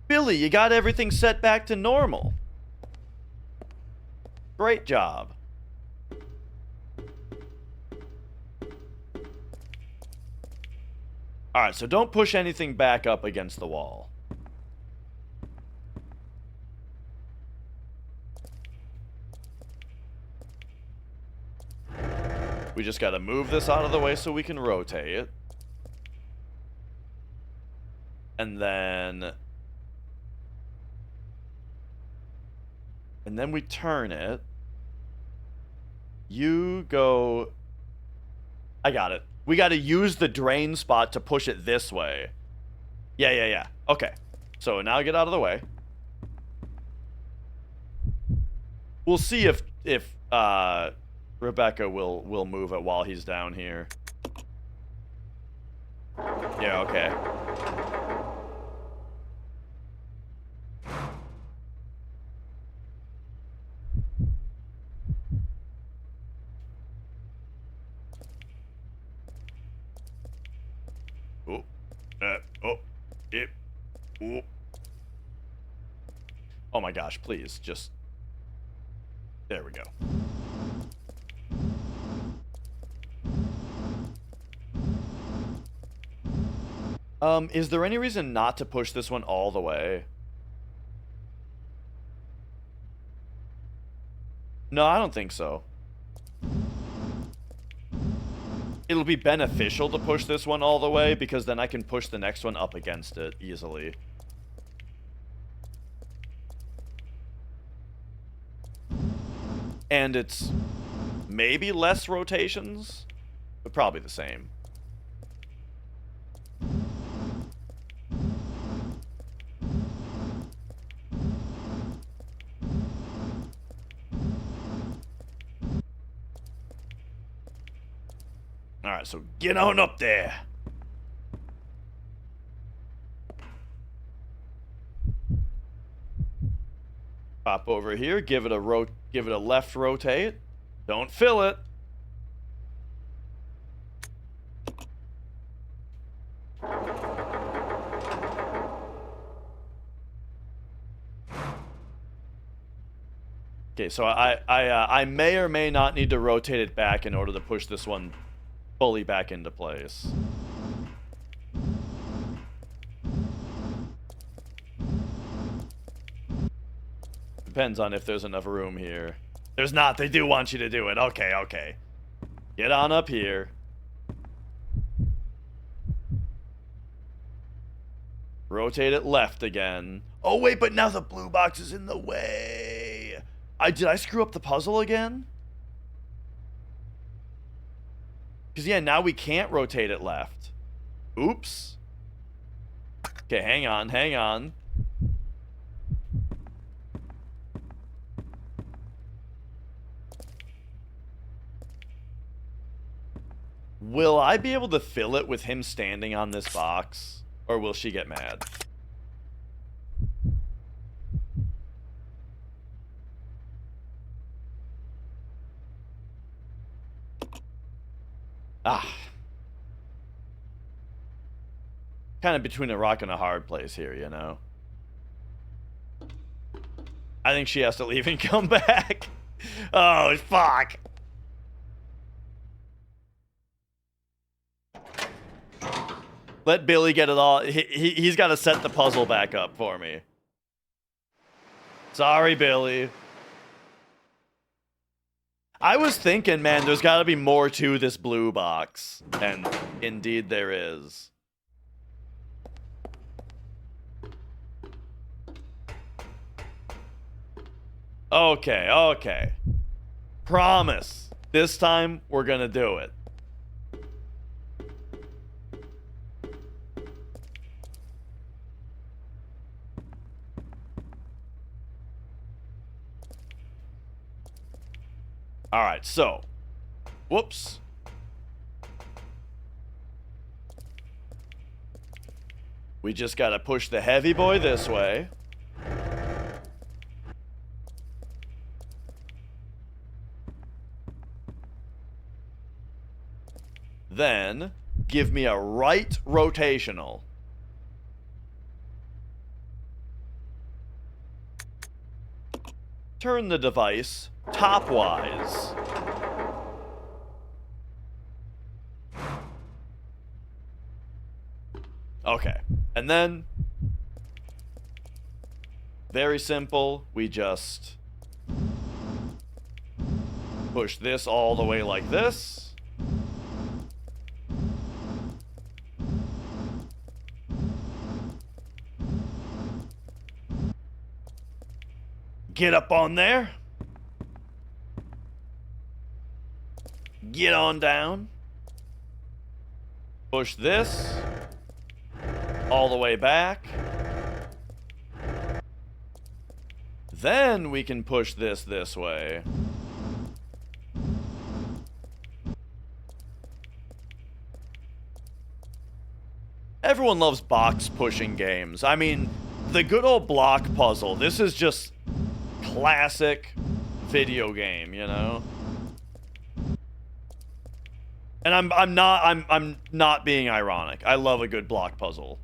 Speaker 1: Billy, you got everything set back to normal. Great job. Alright, so don't push anything back up against the wall. We just gotta move this out of the way so we can rotate it. And then we turn it. You go... I got it. We gotta use the drain spot to push it this way. Yeah. Okay. So now get out of the way. We'll see if Rebecca will move it while he's down here. Yeah, okay. Oh my gosh, please, just... There we go. Is there any reason not to push this one all the way? No, I don't think so. It'll be beneficial to push this one all the way, because then I can push the next one up against it easily. And it's maybe less rotations, but probably the same. Alright, so get on up there. Pop over here, give it a left rotate. Don't fill it. Okay, so I may or may not need to rotate it back in order to push this one fully back into place. Depends on if there's enough room here. There's not. They do want you to do it. Okay. Get on up here. Rotate it left again. Oh, wait, but now the blue box is in the way. Did I screw up the puzzle again? Because, yeah, now we can't rotate it left. Oops. Okay, hang on. Will I be able to fill it with him standing on this box? Or will she get mad? Kind of between a rock and a hard place here, you know? I think she has to leave and come back. Oh, fuck. Let Billy get it all. He's got to set the puzzle back up for me. Sorry, Billy. I was thinking, man, there's got to be more to this blue box. And indeed there is. Okay. Promise. This time, we're gonna do it. Alright, so. Whoops. We just gotta push the heavy boy this way. Then, give me a right rotational. Turn the device topwise. Okay, and then, very simple, we just push this all the way like this. Get up on there. Get on down. Push this all the way back. Then we can push this way. Everyone loves box pushing games. I mean, the good old block puzzle. This is just classic video game, you know? And I'm not being ironic. I love a good block puzzle.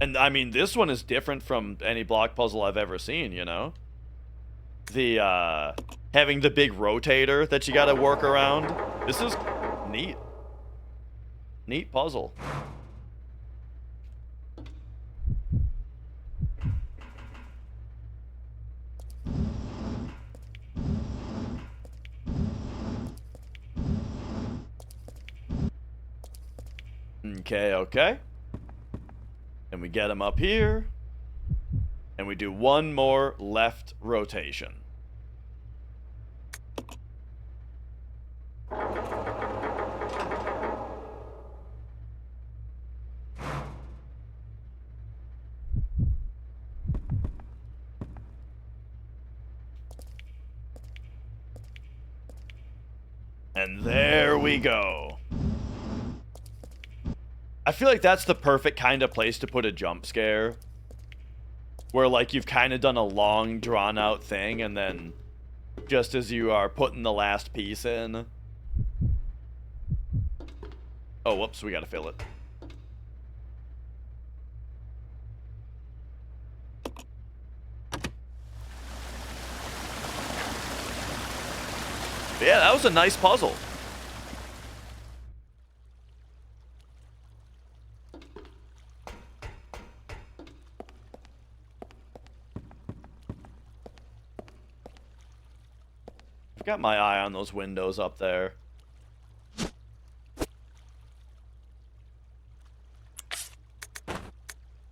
Speaker 1: And I mean, this one is different from any block puzzle I've ever seen, you know? The having the big rotator that you gotta work around. This is neat. Neat puzzle. Okay. And we get him up here. And we do one more left rotation. And there we go. I feel like that's the perfect kind of place to put a jump scare. Where, like, you've kind of done a long, drawn-out thing, and then just as you are putting the last piece in... Oh, whoops, we gotta fill it. But yeah, that was a nice puzzle. I've got my eye on those windows up there.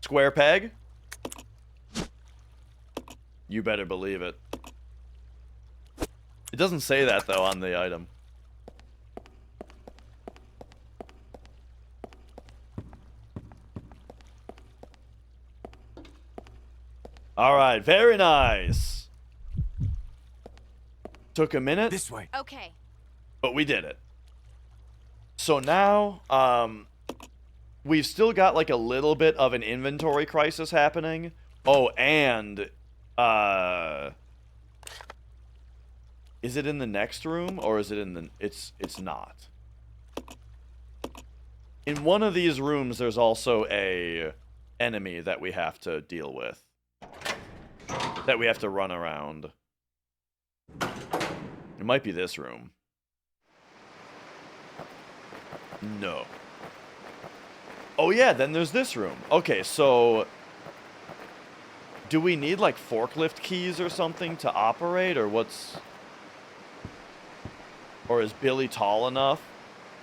Speaker 1: Square peg? You better believe it. It doesn't say that, though, on the item. Alright, very nice. Took a minute.
Speaker 5: This way.
Speaker 4: Okay.
Speaker 1: But we did it. So now, we've still got like a little bit of an inventory crisis happening. Oh, and, is it in the next room, or is it in the... It's not. In one of these rooms, there's also a enemy that we have to deal with. That we have to run around. It might be this room. No. Oh yeah, then there's this room. Okay, so... Do we need, like, forklift keys or something to operate, or what's... Or is Billy tall enough?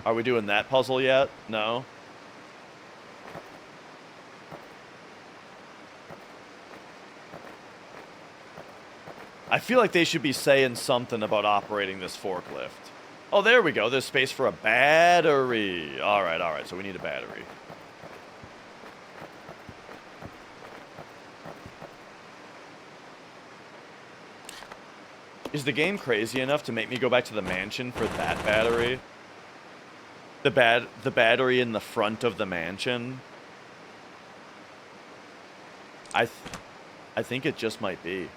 Speaker 1: Are we doing that puzzle yet? No? I feel like they should be saying something about operating this forklift. Oh, there we go. There's space for a battery. Alright, so we need a battery. Is the game crazy enough to make me go back to the mansion for that battery? The battery in the front of the mansion? I think it just might be.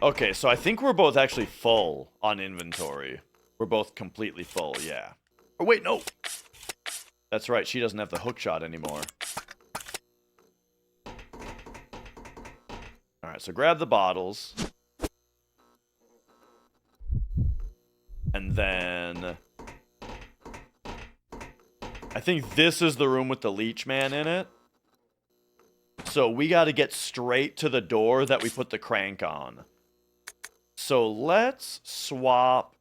Speaker 1: Okay, so I think we're both actually full on inventory. We're both completely full, yeah. Oh, wait, no! That's right, she doesn't have the hook shot anymore. Alright, so grab the bottles. And then... I think this is the room with the leech man in it. So we got to get straight to the door that we put the crank on. So let's swap.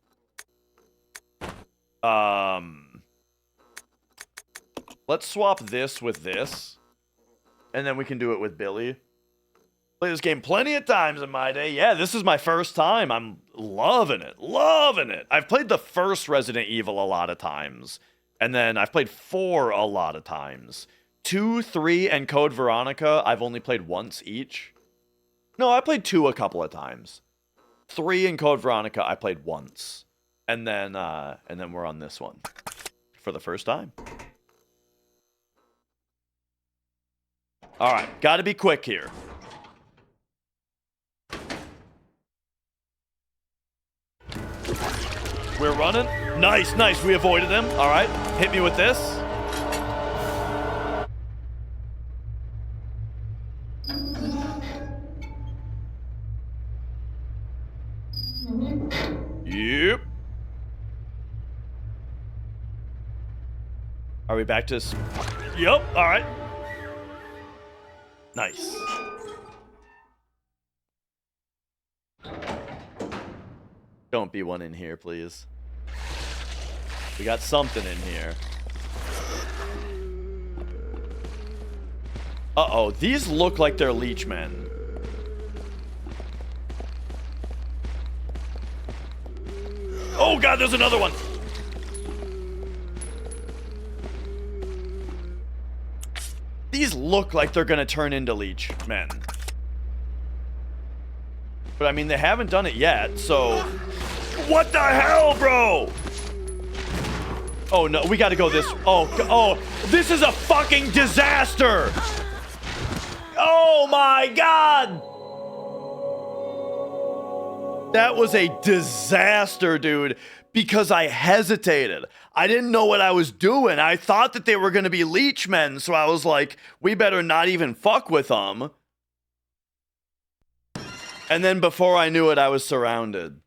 Speaker 1: Let's swap this with this. And then we can do it with Billy. Played this game plenty of times in my day. Yeah, this is my first time. I'm loving it. Loving it. I've played the first Resident Evil a lot of times. And then I've played 4 a lot of times. 2, 3, and Code Veronica, I've only played once each. No, I played 2 a couple of times. 3 and Code Veronica, I played once. And then we're on this one. For the first time. Alright, gotta be quick here. We're running. Nice, nice. We avoided him. All right. Hit me with this. Yep. Are we back to this? Yep. All right. Nice. Don't be one in here, please. We got something in here. Uh-oh, these look like they're leechmen. Oh god, there's another one! These look like they're gonna turn into leechmen. But I mean, they haven't done it yet, so... What the hell, bro? Oh no, we gotta go this... Oh, this is a fucking disaster! Oh my god! That was a disaster, dude. Because I hesitated. I didn't know what I was doing. I thought that they were gonna be leechmen, so I was like, we better not even fuck with them. And then before I knew it, I was surrounded.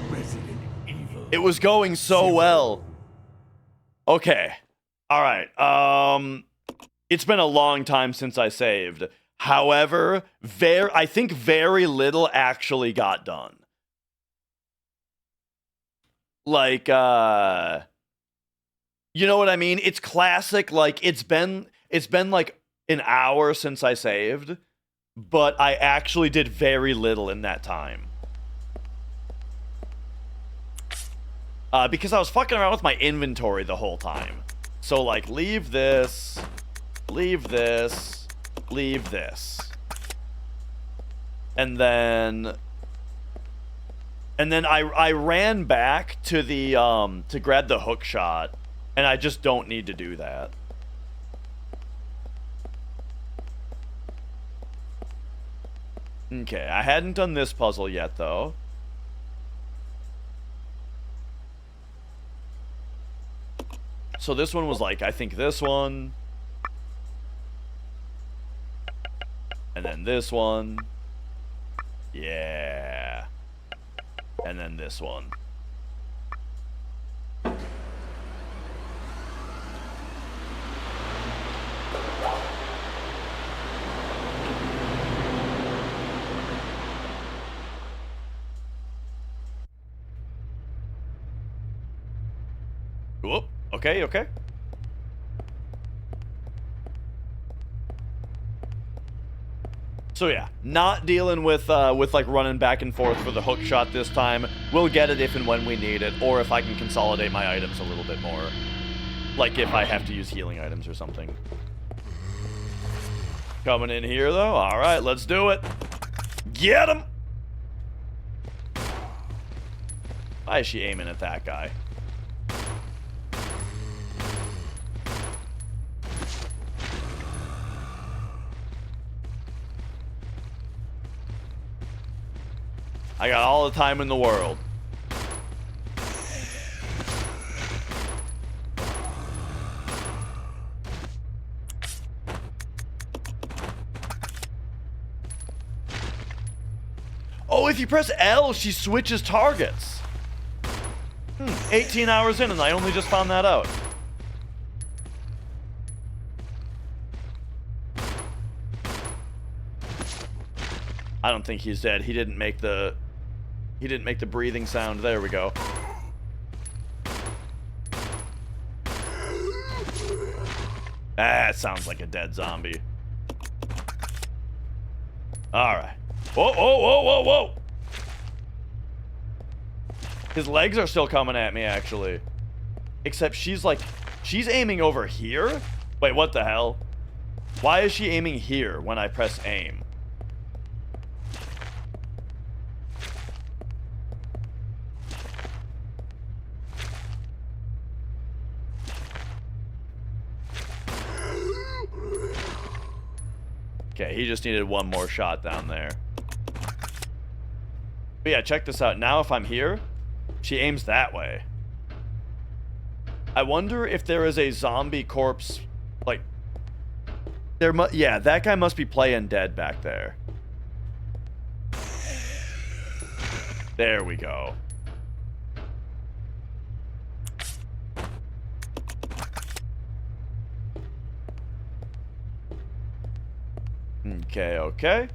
Speaker 2: Resident Evil.
Speaker 1: It was going so well. Okay. All right. It's been a long time since I saved. However, I think very little actually got done. Like, you know what I mean? It's classic. Like, it's been like an hour since I saved. But I actually did very little in that time. Because I was fucking around with my inventory the whole time. So, like, leave this, leave this, leave this. And then I ran back to the, to grab the hook shot. And I just don't need to do that. Okay, I hadn't done this puzzle yet, though. So this one was like, I think this one. And then this one. Yeah. And then this one. Whoop. Okay, okay. So yeah, not dealing with like running back and forth for the hook shot this time. We'll get it if and when we need it, or if I can consolidate my items a little bit more. Like if I have to use healing items or something. Coming in here though. All right, let's do it. Get him. Why is she aiming at that guy? I got all the time in the world. Oh, if you press L, she switches targets. 18 hours in and I only just found that out. I don't think he's dead. He didn't make the breathing sound. There we go. That sounds like a dead zombie. Alright. Whoa, whoa, whoa, whoa, whoa! His legs are still coming at me, actually. Except she's aiming over here? Wait, what the hell? Why is she aiming here when I press aim? Okay, he just needed one more shot down there. But yeah, check this out. Now if I'm here, she aims that way. I wonder if there is a zombie corpse, like... yeah, that guy must be playing dead back there. There we go. Okay, okay.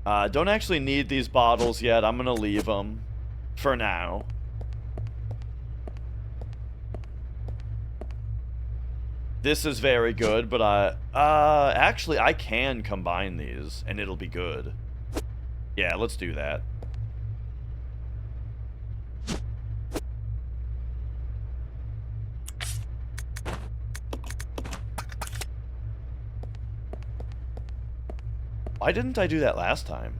Speaker 1: Don't actually need these bottles yet. I'm gonna leave them for now. This is very good, but actually I can combine these and it'll be good. Yeah, let's do that. Why didn't I do that last time?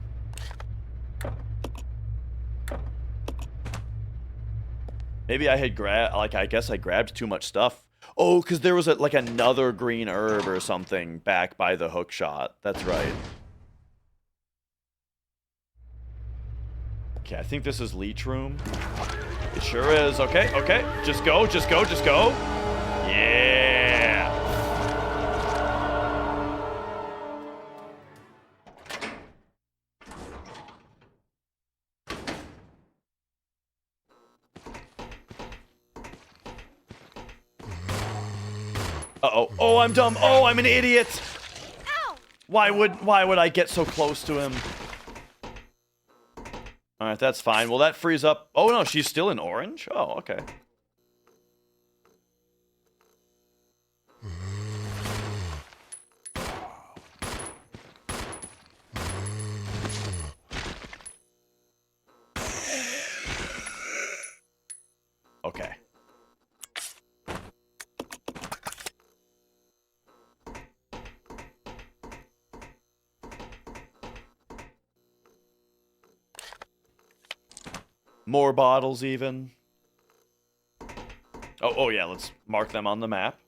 Speaker 1: Maybe I had I guess I grabbed too much stuff. Oh, because there was another green herb or something back by the hook shot. That's right. Okay, I think this is leech room. It sure is. Okay, okay. Just go, just go, just go. Yeah. Uh-oh. Oh, I'm dumb. Oh, I'm an idiot.
Speaker 4: Ow!
Speaker 1: Why would I get so close to him? All right, that's fine. Well, that frees up. Oh no, she's still in orange? Oh, okay. Okay. More bottles, even. Oh, yeah, let's mark them on the map.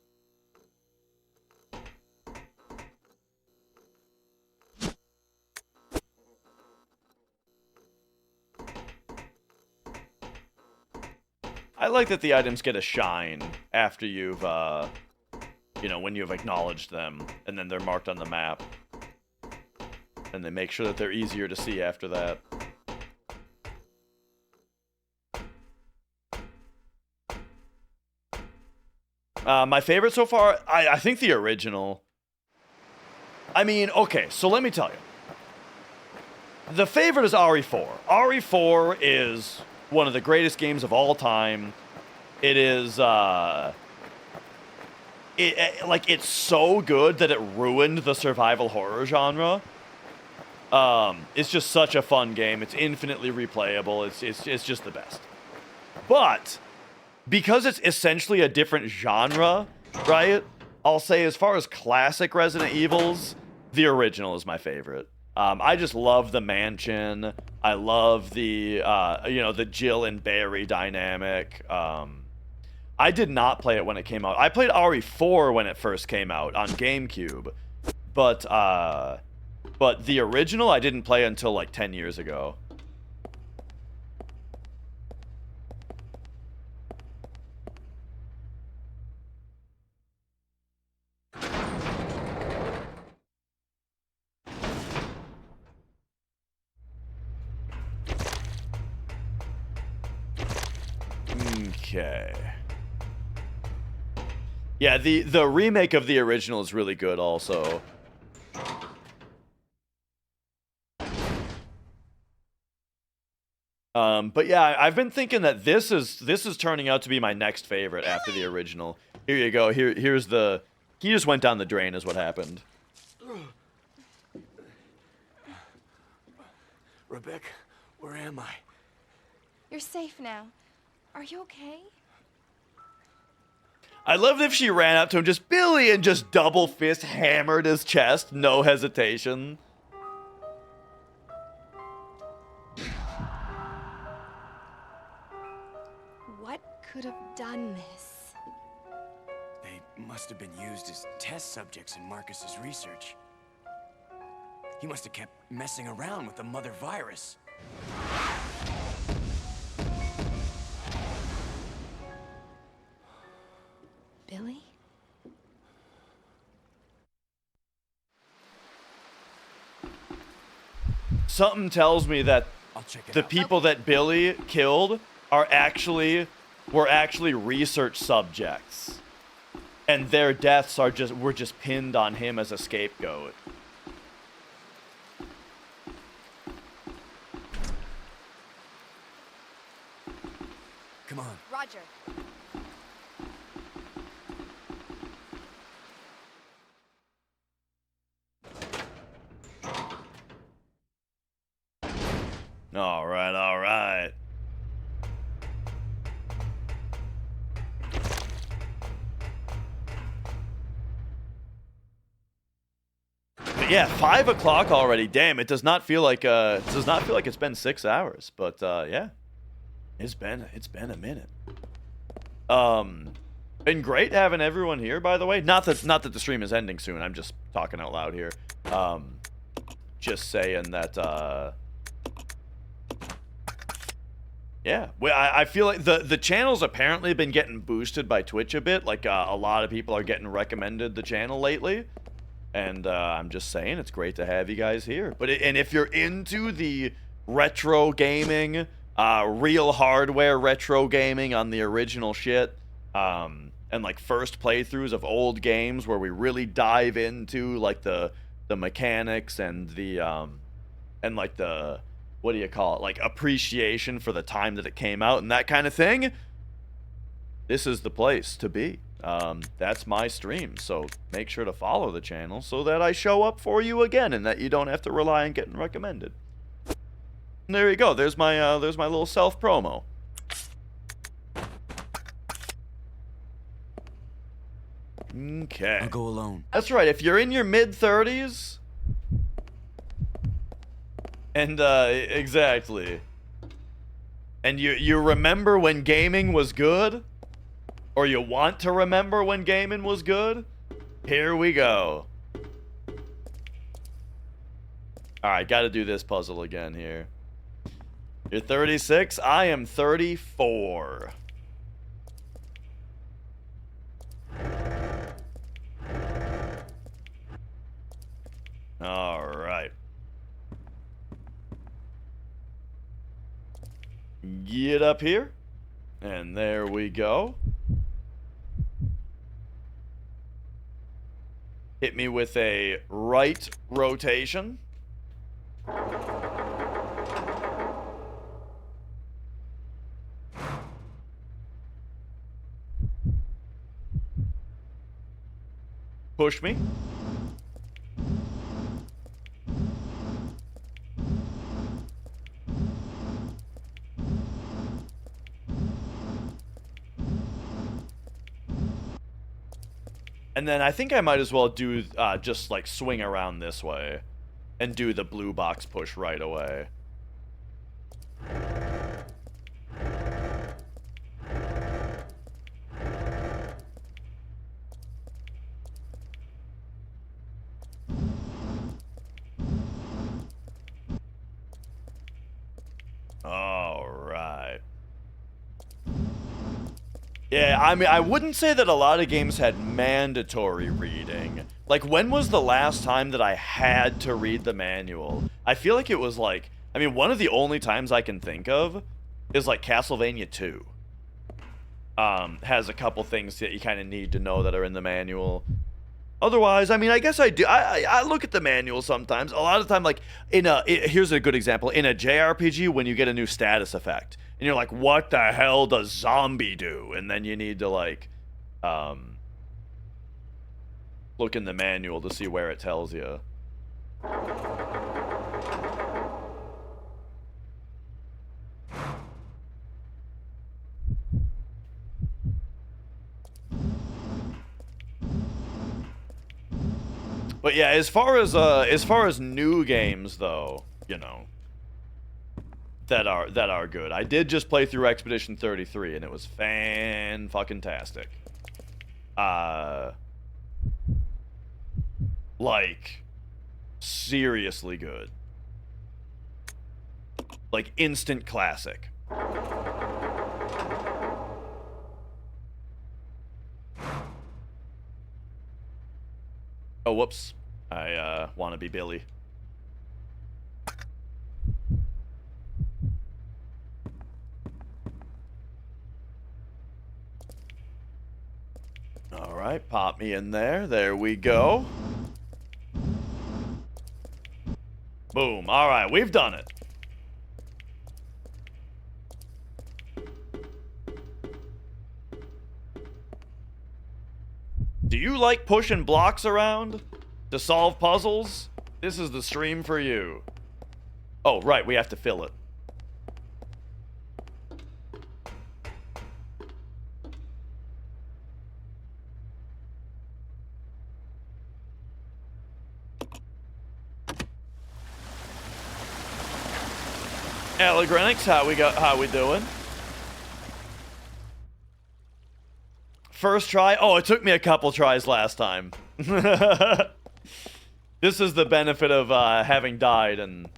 Speaker 1: I like that the items get a shine after you've, you know, when you've acknowledged them, and then they're marked on the map. And they make sure that they're easier to see after that. My favorite so far, I think the original. I mean, okay, so let me tell you. The favorite is RE4. RE4 is one of the greatest games of all time. It is, it's so good that it ruined the survival horror genre. It's just such a fun game. It's infinitely replayable. It's just the best. But because it's essentially a different genre, right? I'll say as far as classic Resident Evils, the original is my favorite. I just love the mansion. I love the, you know, the Jill and Barry dynamic. I did not play it when it came out. I played RE4 when it first came out on GameCube. But the original I didn't play until like 10 years ago. Okay. Yeah, the remake of the original is really good also. But yeah, I've been thinking that this is turning out to be my next favorite after the original. Here you go. Here's the. He just went down the drain, is what happened.
Speaker 5: Rebecca, where am I?
Speaker 4: You're safe now. Are you okay?
Speaker 1: I loved if she ran up to him, just Billy, and just double fist hammered his chest, no hesitation.
Speaker 4: What could have done this?
Speaker 5: They must have been used as test subjects in Marcus's research. He must have kept messing around with the mother virus.
Speaker 4: Billy?
Speaker 1: Something tells me that
Speaker 5: I'll check it
Speaker 1: the
Speaker 5: out.
Speaker 1: people that Billy killed were actually research subjects, and their deaths were just pinned on him as a scapegoat.
Speaker 5: Come on.
Speaker 4: Roger.
Speaker 1: All right, all right. But yeah, 5 o'clock already. Damn, it does not feel like it's been 6 hours. But yeah, it's been a minute. Been great having everyone here, by the way. Not that the stream is ending soon. I'm just talking out loud here. Just saying that. Yeah, well, I feel like the channel's apparently been getting boosted by Twitch a bit. Like a lot of people are getting recommended the channel lately, and I'm just saying it's great to have you guys here. And if you're into the retro gaming, real hardware retro gaming on the original shit, and like first playthroughs of old games where we really dive into like the mechanics and the and like the, what do you call it, like appreciation for the time that it came out and that kind of thing, this is the place to be. That's my stream, so make sure to follow the channel so that I show up for you again and that you don't have to rely on getting recommended. And there you go. There's my little self promo. Okay.
Speaker 5: I'll go alone.
Speaker 1: That's right. If you're in your mid-30s, and exactly, and you remember when gaming was good, or you want to remember when gaming was good, here we go. All right, got to do this puzzle again here. You're 36. I am 34. All right. Get up here. And there we go. Hit me with a right rotation. Push me. And then I think I might as well do just like swing around this way and do the blue box push right away. All right. Yeah, I mean, I wouldn't say that a lot of games had mandatory reading. Like, when was the last time that I had to read the manual? I feel like it was like, I mean, one of the only times I can think of is like Castlevania 2. Has a couple things that you kind of need to know that are in the manual. Otherwise, I mean, I guess I do. I look at the manual sometimes. A lot of the time, like here's a good example. In a JRPG, when you get a new status effect, and you're like, what the hell does zombie do? And then you need to like, look in the manual to see where it tells you. But yeah, as far as new games though, you know, that are good. I did just play through Expedition 33 and it was fan-fucking-tastic. Like seriously good. Like instant classic. Oh, whoops. I want to be Billy. All right, pop me in there. There we go. Boom. All right, we've done it. Do you like pushing blocks around to solve puzzles? This is the stream for you. Oh, right, we have to fill it. Allegrenix, how we doing? First try? Oh, it took me a couple tries last time. This is the benefit of having died and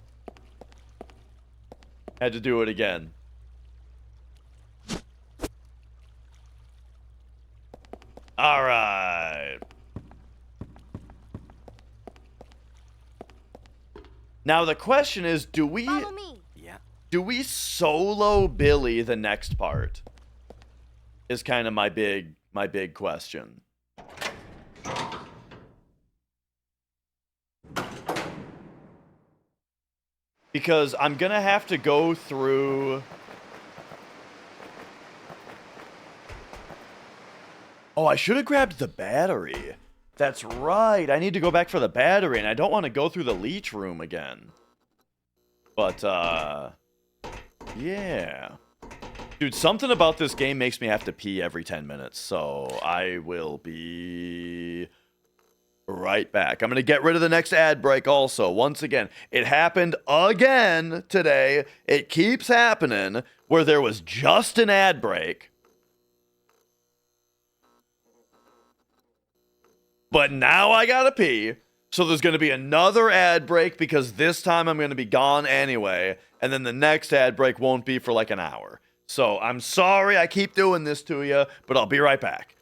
Speaker 1: had to do it again. Alright. Now the question is, do we
Speaker 4: Follow me.
Speaker 5: Yeah.
Speaker 1: do we solo Billy the next part? Is kind of my big question. Because I'm gonna have to go through. Oh, I should have grabbed the battery. That's right. I need to go back for the battery, and I don't want to go through the leech room again. But, yeah. Dude, something about this game makes me have to pee every 10 minutes, so I will be right back. I'm going to get rid of the next ad break also. Once again, it happened again today. It keeps happening where there was just an ad break. But now I gotta pee. So there's going to be another ad break because this time I'm going to be gone anyway. And then the next ad break won't be for like an hour. So I'm sorry I keep doing this to you, but I'll be right back.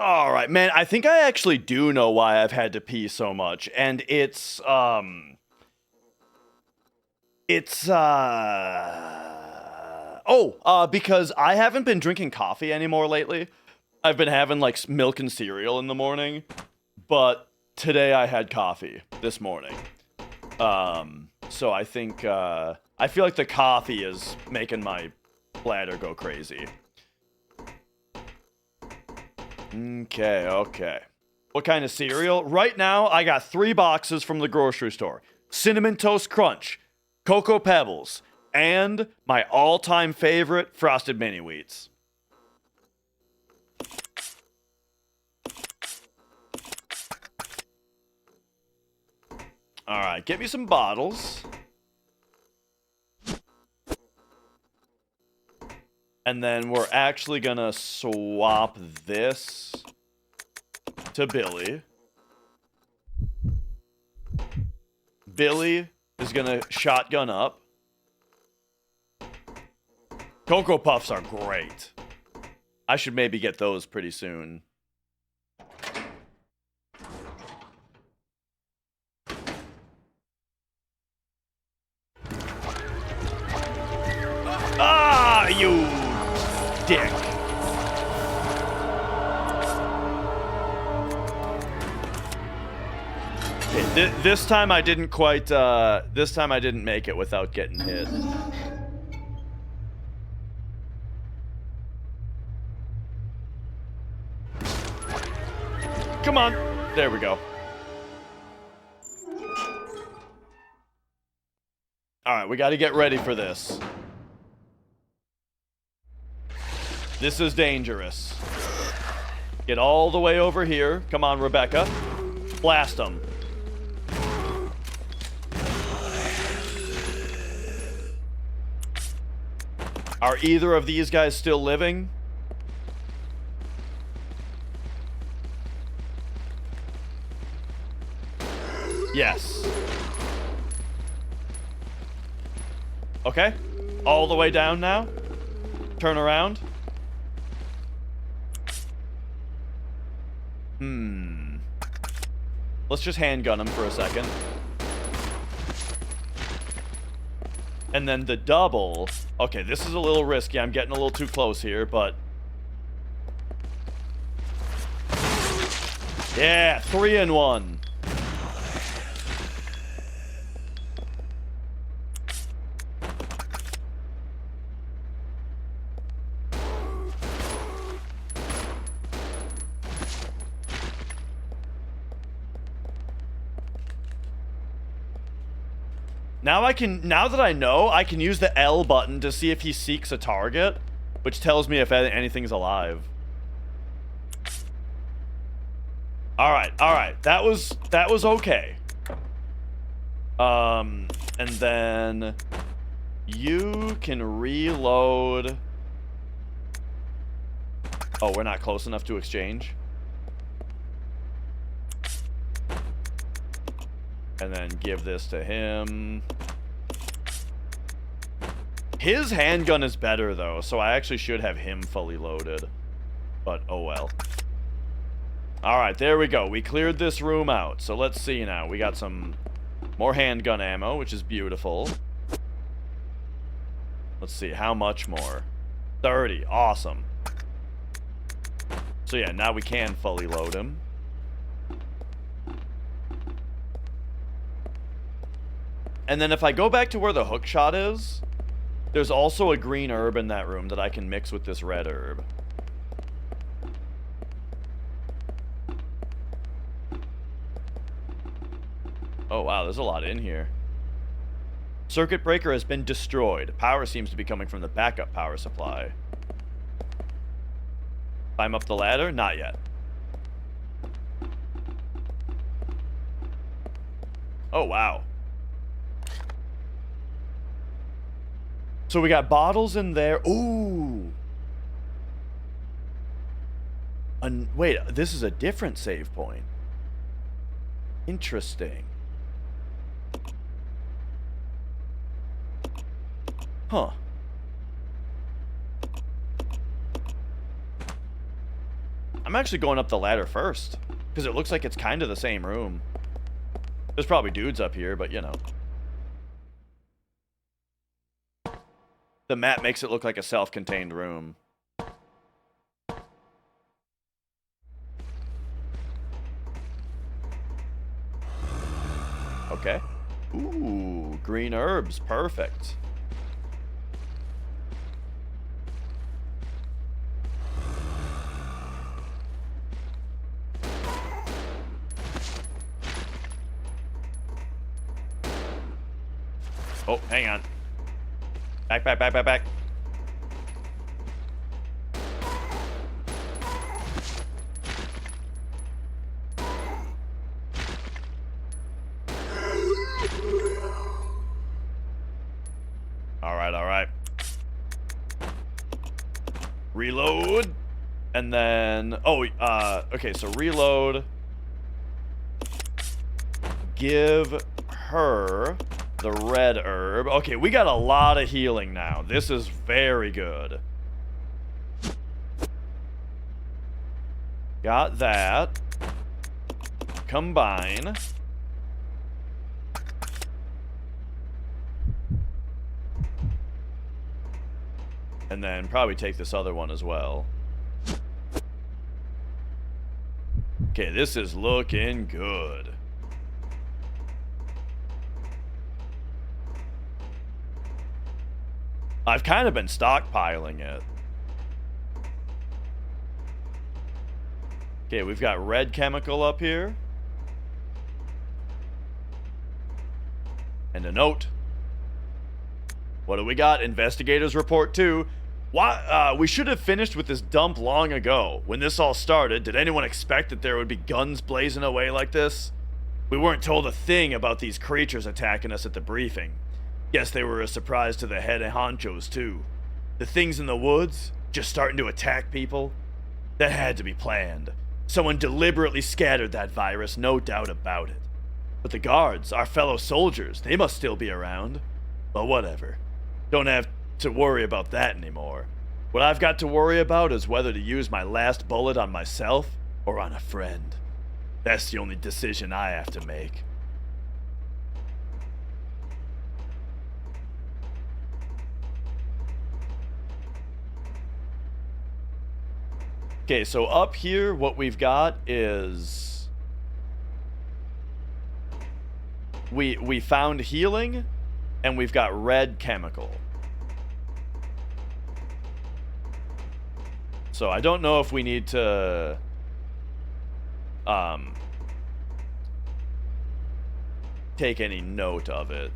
Speaker 1: All right, man. I think I actually do know why I've had to pee so much, and it's because I haven't been drinking coffee anymore lately. I've been having like milk and cereal in the morning, but today I had coffee this morning. So I think I feel like the coffee is making my bladder go crazy. Okay. What kind of cereal? Right now, I got 3 boxes from the grocery store. Cinnamon Toast Crunch, Cocoa Pebbles, and my all-time favorite, Frosted Mini Wheats. Alright, get me some bottles. And then we're actually gonna swap this to Billy. Billy is gonna shotgun up. Cocoa Puffs are great. I should maybe get those pretty soon. Ah, you dick. Okay, this time I didn't quite, this time I didn't make it without getting hit. Come on. There we go. Alright, we gotta get ready for this. This is dangerous. Get all the way over here. Come on, Rebecca. Blast them. Are either of these guys still living? Yes. Okay. All the way down now. Turn around. Let's just handgun him for a second. And then the double. Okay, this is a little risky. I'm getting a little too close here, but... yeah, 3 in 1. Now that I know, I can use the L button to see if he seeks a target, which tells me if anything's alive. All right. That was okay. And then you can reload. Oh, we're not close enough to exchange. And then give this to him. His handgun is better, though, so I actually should have him fully loaded. But, oh well. Alright, there we go. We cleared this room out. So let's see now. We got some more handgun ammo, which is beautiful. Let's see, how much more? 30. Awesome. So yeah, now we can fully load him. And then if I go back to where the hook shot is, there's also a green herb in that room that I can mix with this red herb. Oh wow, there's a lot in here. Circuit breaker has been destroyed. Power seems to be coming from the backup power supply. Climb up the ladder? Not yet. Oh wow. So we got bottles in there. Ooh. Wait, this is a different save point. Interesting. Huh. I'm actually going up the ladder first. Because it looks like it's kind of the same room. There's probably dudes up here, but you know. The map makes it look like a self-contained room. Okay. Ooh, green herbs. Perfect. Oh, hang on. Back, back, back, back, back. All right, all right. Reload. And then, oh, okay, so reload. Give her the red herb. Okay, we got a lot of healing now. This is very good. Got that. Combine. And then probably take this other one as well. Okay, this is looking good. I've kind of been stockpiling it. Okay, we've got red chemical up here. And a note. What do we got? Investigators report 2. Why, we should have finished with this dump long ago. When this all started, did anyone expect that there would be guns blazing away like this? We weren't told a thing about these creatures attacking us at the briefing. Guess they were a surprise to the head honchos, too. The things in the woods, just starting to attack people? That had to be planned. Someone deliberately scattered that virus, no doubt about it. But the guards, our fellow soldiers, they must still be around. But whatever. Don't have to worry about that anymore. What I've got to worry about is whether to use my last bullet on myself or on a friend. That's the only decision I have to make. Okay, so up here, what we've got is... We found healing, and we've got red chemical. So I don't know if we need to... take any note of it.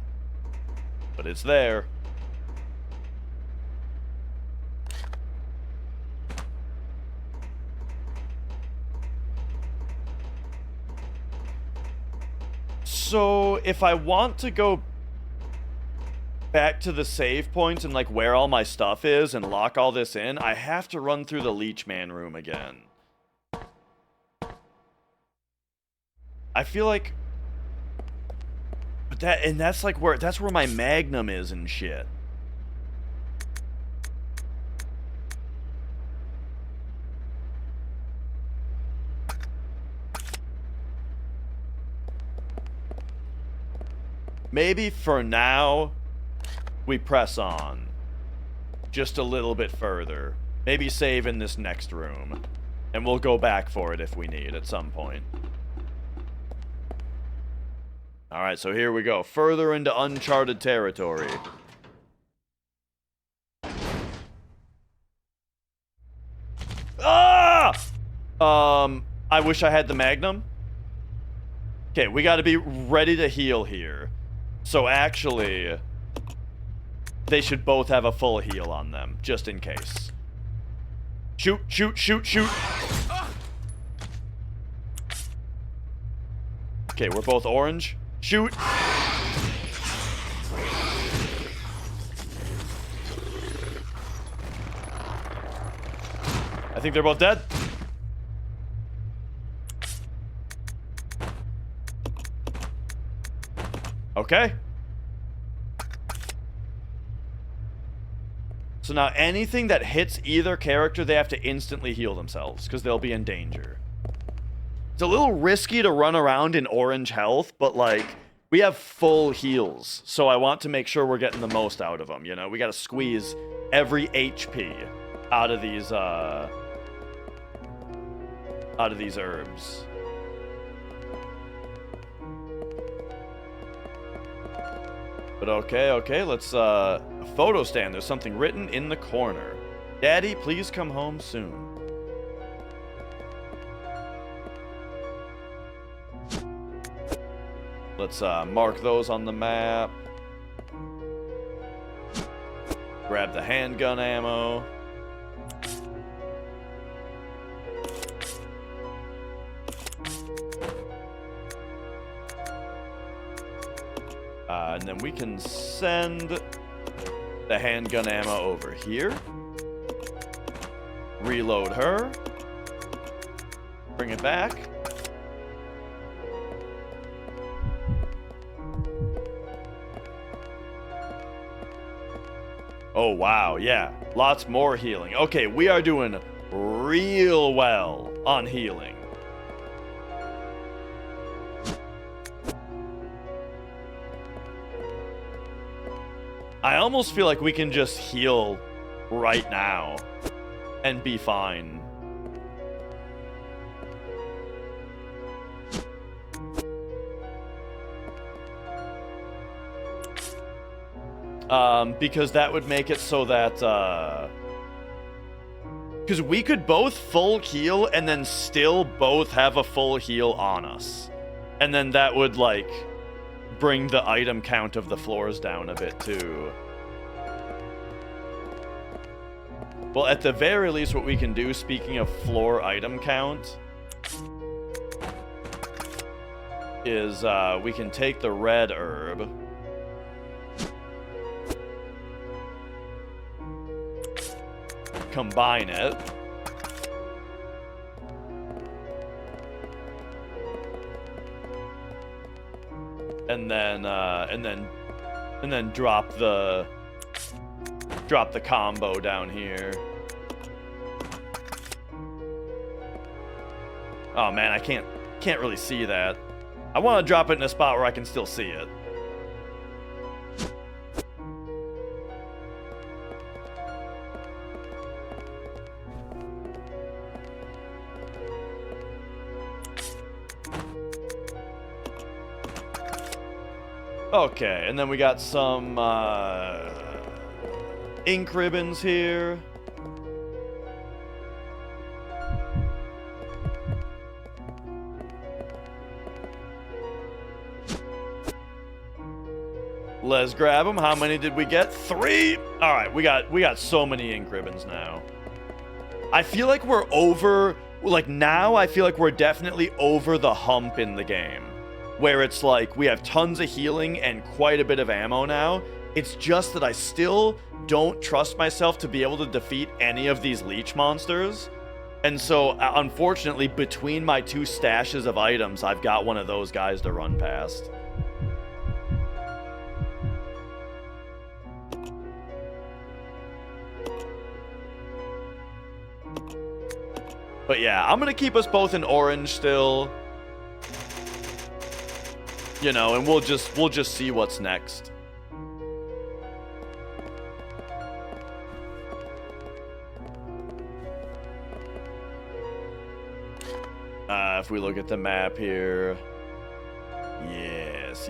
Speaker 1: But it's there. So, if I want to go back to the save points and, like, where all my stuff is and lock all this in, I have to run through the Leech Man room again. I feel like... But that's, like, that's where my Magnum is and shit. Maybe for now, we press on. Just a little bit further. Maybe save in this next room. And we'll go back for it if we need at some point. Alright, so here we go. Further into uncharted territory. Ah! I wish I had the Magnum. Okay, we gotta be ready to heal here. So actually, they should both have a full heal on them, just in case. Shoot, shoot, shoot, shoot. Okay, we're both orange. Shoot. I think they're both dead. Okay. So now anything that hits either character, they have to instantly heal themselves because they'll be in danger. It's a little risky to run around in orange health, but like, we have full heals. So I want to make sure we're getting the most out of them, you know? We got to squeeze every HP out of these herbs. But okay, let's, a photo stand. There's something written in the corner. Daddy, please come home soon. Let's, mark those on the map. Grab the handgun ammo. And then we can send the handgun ammo over here. Reload her. Bring it back. Oh, wow, yeah. Lots more healing. Okay, we are doing real well on healing. I almost feel like we can just heal right now and be fine. Because that would make it so that, because we could both full heal and then still both have a full heal on us. And then that would, like, bring the item count of the floors down a bit, too. Well, at the very least, what we can do, speaking of floor item count, is, we can take the red herb. Combine it. And then drop the combo down here. Oh man, I can't really see that. I want to drop it in a spot where I can still see it. Okay, and then we got some ink ribbons here. Let's grab them. How many did we get? 3. All right, we got so many ink ribbons now. I feel like we're over, like now I feel like we're definitely over the hump in the game. Where it's like, we have tons of healing and quite a bit of ammo now. It's just that I still don't trust myself to be able to defeat any of these leech monsters. And so, unfortunately, between my 2 stashes of items, I've got one of those guys to run past. But yeah, I'm gonna keep us both in orange still. You know, and we'll just see what's next. If we look at the map here. Yes.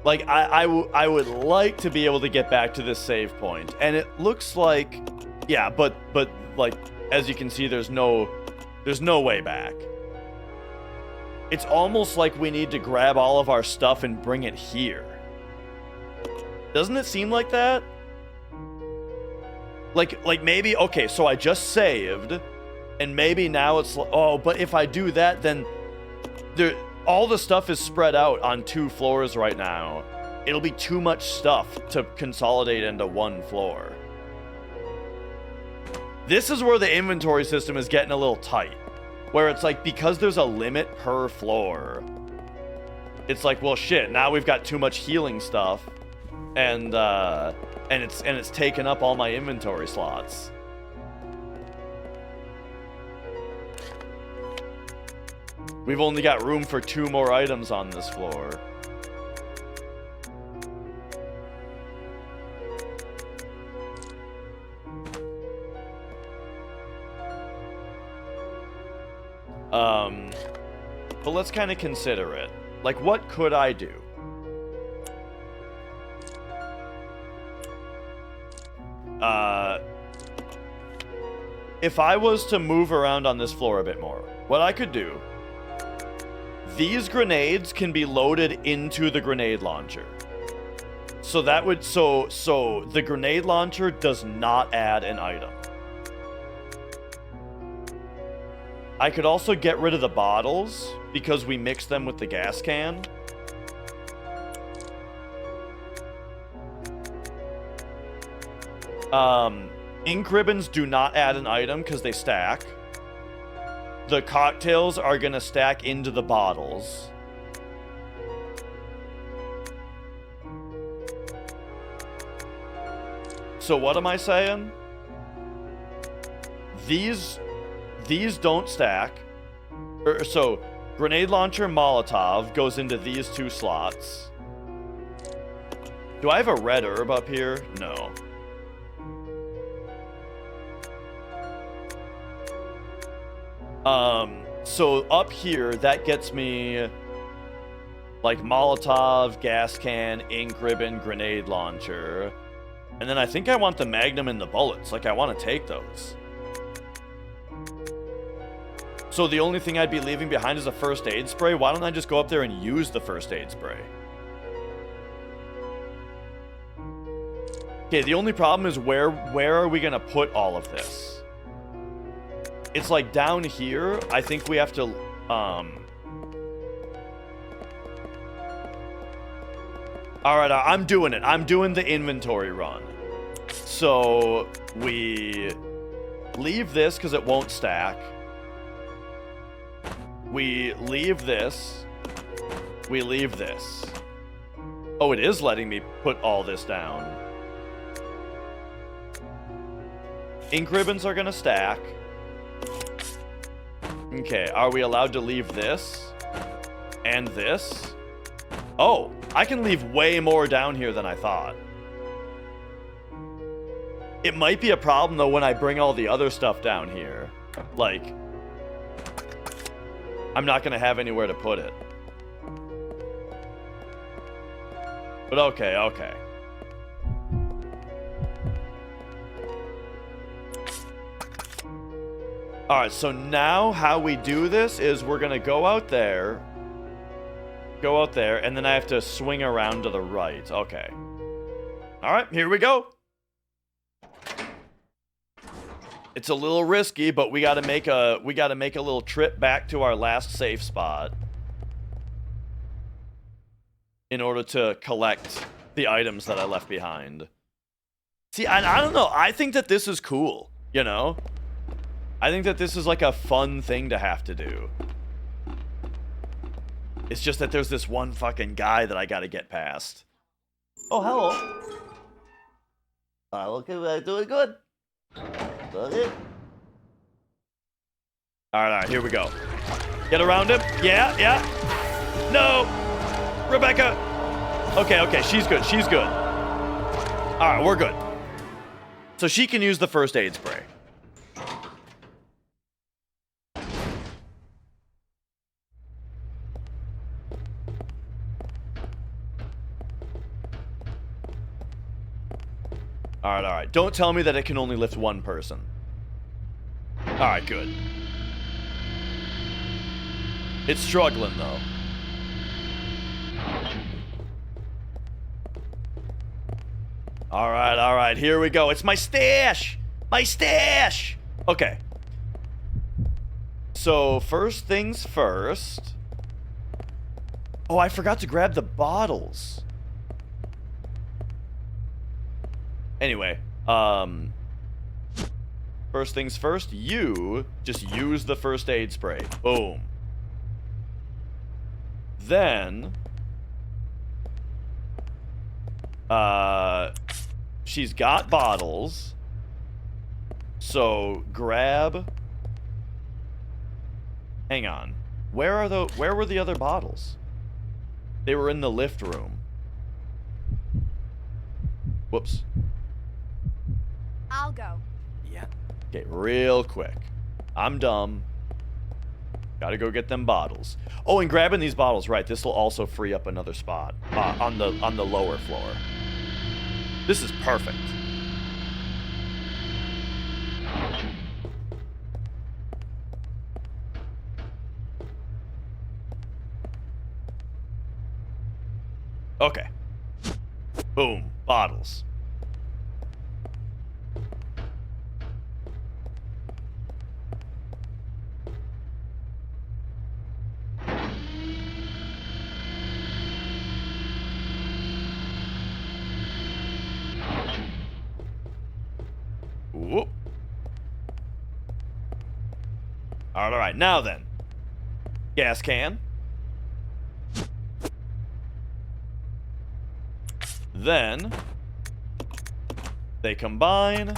Speaker 1: Like, I would like to be able to get back to this save point. And it looks like, yeah, but like, as you can see, there's no way back. It's almost like we need to grab all of our stuff and bring it here. Doesn't it seem like that? Like maybe, okay, so I just saved, and maybe now it's, oh, but if I do that, then all the stuff is spread out on 2 floors right now. It'll be too much stuff to consolidate into 1 floor. This is where the inventory system is getting a little tight. Where it's like, because there's a limit per floor, it's like, well, shit, now we've got too much healing stuff, and it's taken up all my inventory slots. We've only got room for 2 more items on this floor. But let's kind of consider it. Like, what could I do? If I was to move around on this floor a bit more, what I could do, these grenades can be loaded into the grenade launcher. So that would, so the grenade launcher does not add an item. I could also get rid of the bottles because we mix them with the gas can. Ink ribbons do not add an item because they stack. The cocktails are going to stack into the bottles. So what am I saying? These don't stack. So grenade launcher Molotov goes into these 2 slots. Do I have a red herb up here? No. So up here, that gets me like Molotov, gas can, ink ribbon, grenade launcher. And then I think I want the magnum and the bullets. Like, I want to take those. So the only thing I'd be leaving behind is a first aid spray. Why don't I just go up there and use the first aid spray? Okay, the only problem is where are we going to put all of this? It's like down here. I think we have to, Alright, I'm doing it. I'm doing the inventory run. So, we leave this because it won't stack. We leave this. We leave this. Oh, it is letting me put all this down. Ink ribbons are going to stack. Okay, are we allowed to leave this? And this? Oh, I can leave way more down here than I thought. It might be a problem, though, when I bring all the other stuff down here. Like, I'm not going to have anywhere to put it. But okay, okay. Alright, so now how we do this is we're going to go out there, and then I have to swing around to the right. Okay. Alright, here we go. It's a little risky, but we got to make a little trip back to our last safe spot in order to collect the items that I left behind. See, I don't know. I think that this is cool, you know? I think that this is like a fun thing to have to do. It's just that there's this one fucking guy that I gotta get past. Oh, hello. Okay, we're doing good. Okay. Alright, here we go. Get around him. Yeah, yeah. No! Rebecca! Okay, okay, she's good, she's good. Alright, we're good. So she can use the first aid spray. Alright, alright. Don't tell me that it can only lift one person. Alright, good. It's struggling, though. Alright, alright. Here we go. It's my stash! My stash! Okay. So, first things first. Oh, I forgot to grab the bottles. Anyway, first things first, you just use the first aid spray. Boom. Then, She's got bottles. So grab. Hang on. Where were the other bottles? They were in the lift room. Whoops.
Speaker 4: I'll go.
Speaker 5: Yeah.
Speaker 1: Okay, real quick. I'm dumb. Gotta go get them bottles. Oh, and grabbing these bottles, right, this will also free up another spot on the lower floor. This is perfect. Okay. Boom. Bottles. Whoop. All right, now then. Gas can. Then they combine,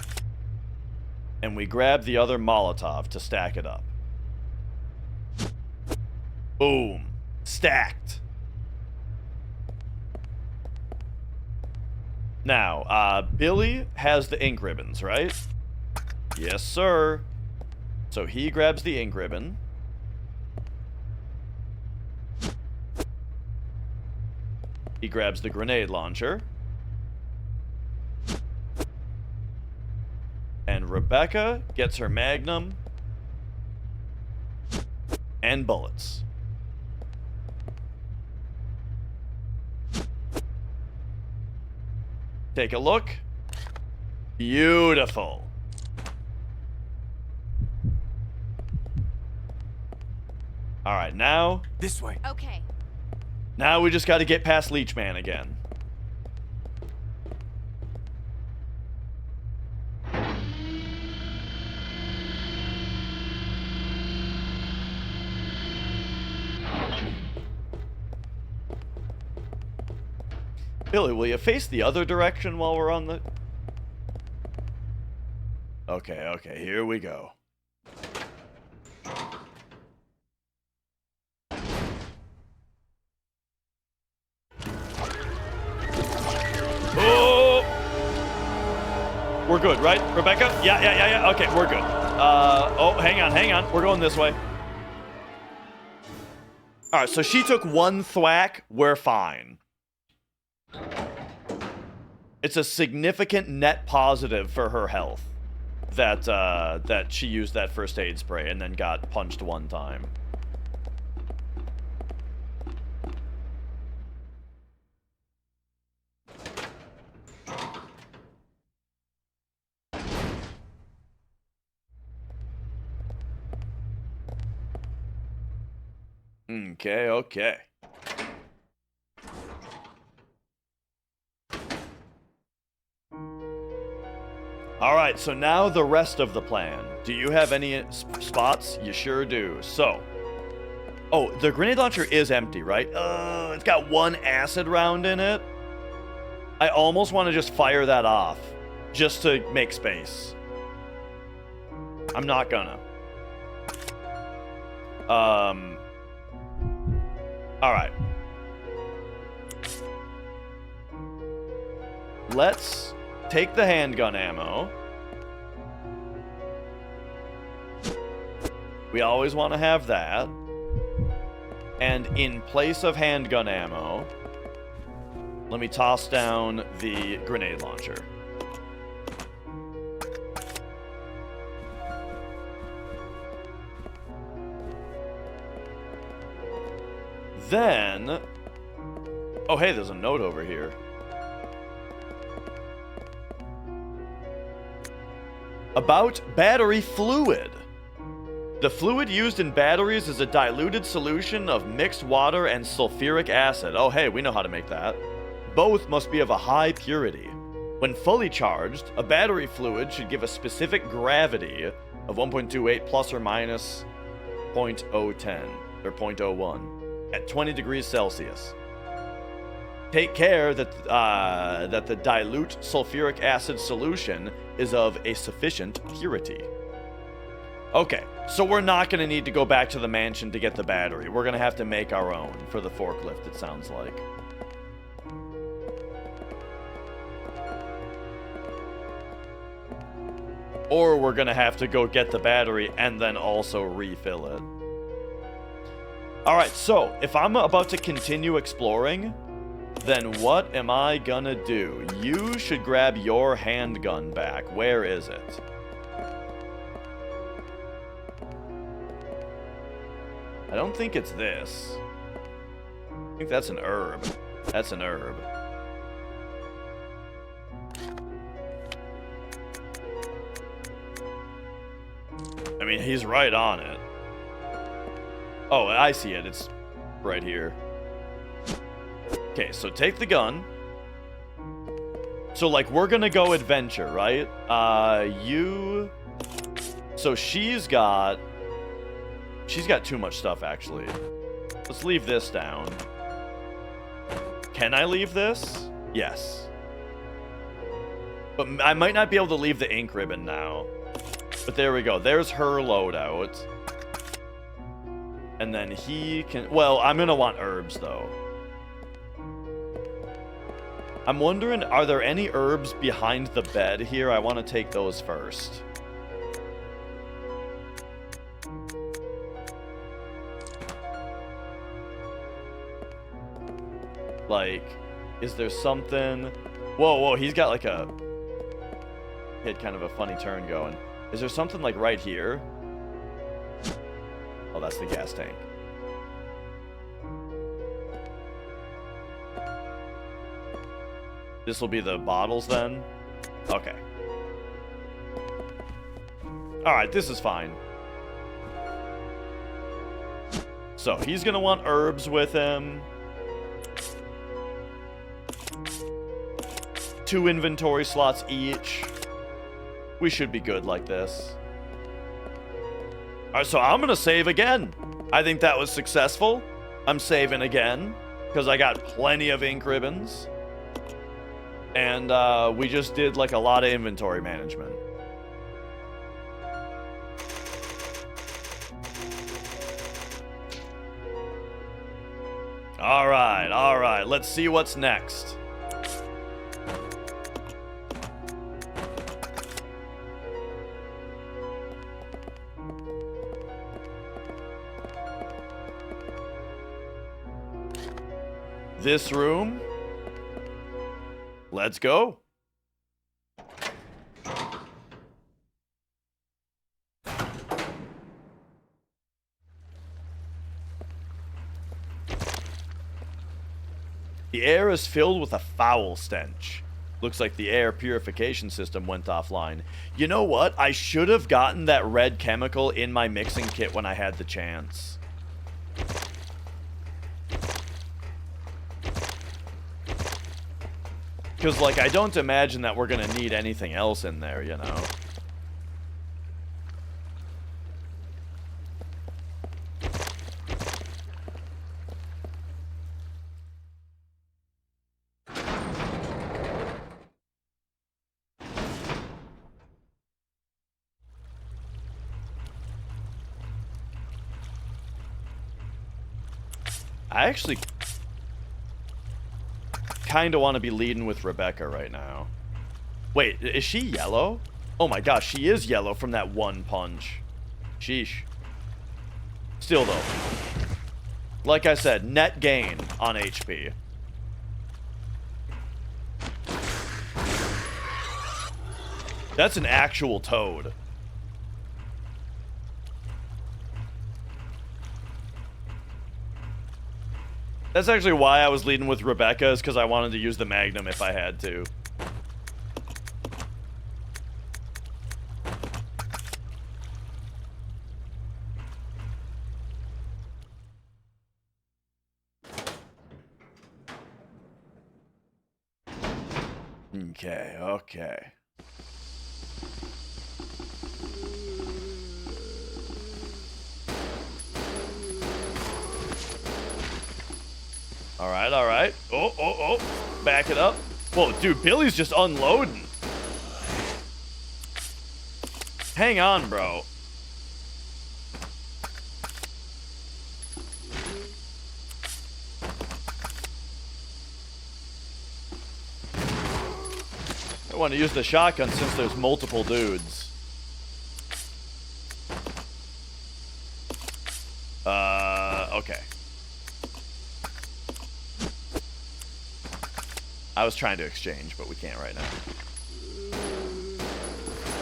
Speaker 1: and we grab the other Molotov to stack it up. Boom. Stacked. Now, Billy has the ink ribbons, right? Yes, sir. So he grabs the ink ribbon. He grabs the grenade launcher. And Rebecca gets her magnum and bullets. Take a look. Beautiful. All right, now.
Speaker 5: This way.
Speaker 4: Okay.
Speaker 1: Now we just got to get past Leech Man again. Billy, will you face the other direction while we're on the... Okay, here we go. Oh! We're good, right, Rebecca? Yeah. Okay, we're good. Oh, hang on. We're going this way. All right, so she took one thwack. We're fine. It's a significant net positive for her health that that she used that first aid spray and then got punched one time. Okay. All right, so now the rest of the plan. Do you have any spots? You sure do. So, oh, the grenade launcher is empty, right? It's got one acid round in it. I almost want to just fire that off, just to make space. I'm not gonna. All right. Let's take the handgun ammo. We always want to have that. And in place of handgun ammo, let me toss down the grenade launcher. Then... Oh, hey, there's a note over here. About battery fluid. The fluid used in batteries is a diluted solution of mixed water and sulfuric acid. Oh, hey, we know how to make that. Both must be of a high purity. When fully charged, a battery fluid should give a specific gravity of 1.28 plus or minus 0.010 or 0.01 at 20 degrees Celsius. Take care that that the dilute sulfuric acid solution is of a sufficient purity. Okay, so we're not going to need to go back to the mansion to get the battery. We're going to have to make our own for the forklift, it sounds like. Or we're going to have to go get the battery and then also refill it. Alright, so if I'm about to continue exploring, then what am I gonna do? You should grab your handgun back. Where is it? I don't think it's this. I think that's an herb. That's an herb. I mean, he's right on it. Oh, I see it. It's right here. Okay, so take the gun. So, like, we're gonna go adventure, right? So she's got too much stuff, actually. Let's leave this down. Can I leave this? Yes. But I might not be able to leave the ink ribbon now. But there we go. There's her loadout. And then he can... Well, I'm gonna want herbs, though. I'm wondering, are there any herbs behind the bed here? I want to take those first. Like, is there something... Whoa, whoa, he's got like a... He had kind of a funny turn going. Is there something like right here? Oh, that's the gas tank. This will be the bottles then? Okay. Alright, this is fine. So, he's gonna want herbs with him. 2 inventory slots each. We should be good like this. Alright, so I'm gonna save again. I think that was successful. I'm saving again, because I got plenty of ink ribbons. And we just did like a lot of inventory management. All right, let's see what's next. This room. Let's go. The air is filled with a foul stench. Looks like the air purification system went offline. You know what? I should have gotten that red chemical in my mixing kit when I had the chance. Because, like, I don't imagine that we're going to need anything else in there, you know? I actually kind of want to be leading with Rebecca right now. Wait, is she yellow? Oh my gosh, she is yellow from that one punch. Sheesh. Still though, like I said, net gain on HP. That's an actual toad. That's actually why I was leading with Rebecca, is because I wanted to use the Magnum if I had to. Okay, okay. Alright, alright. Oh. Back it up. Whoa, dude, Billy's just unloading. Hang on, bro. I want to use the shotgun since there's multiple dudes. Okay. I was trying to exchange, but we can't right now.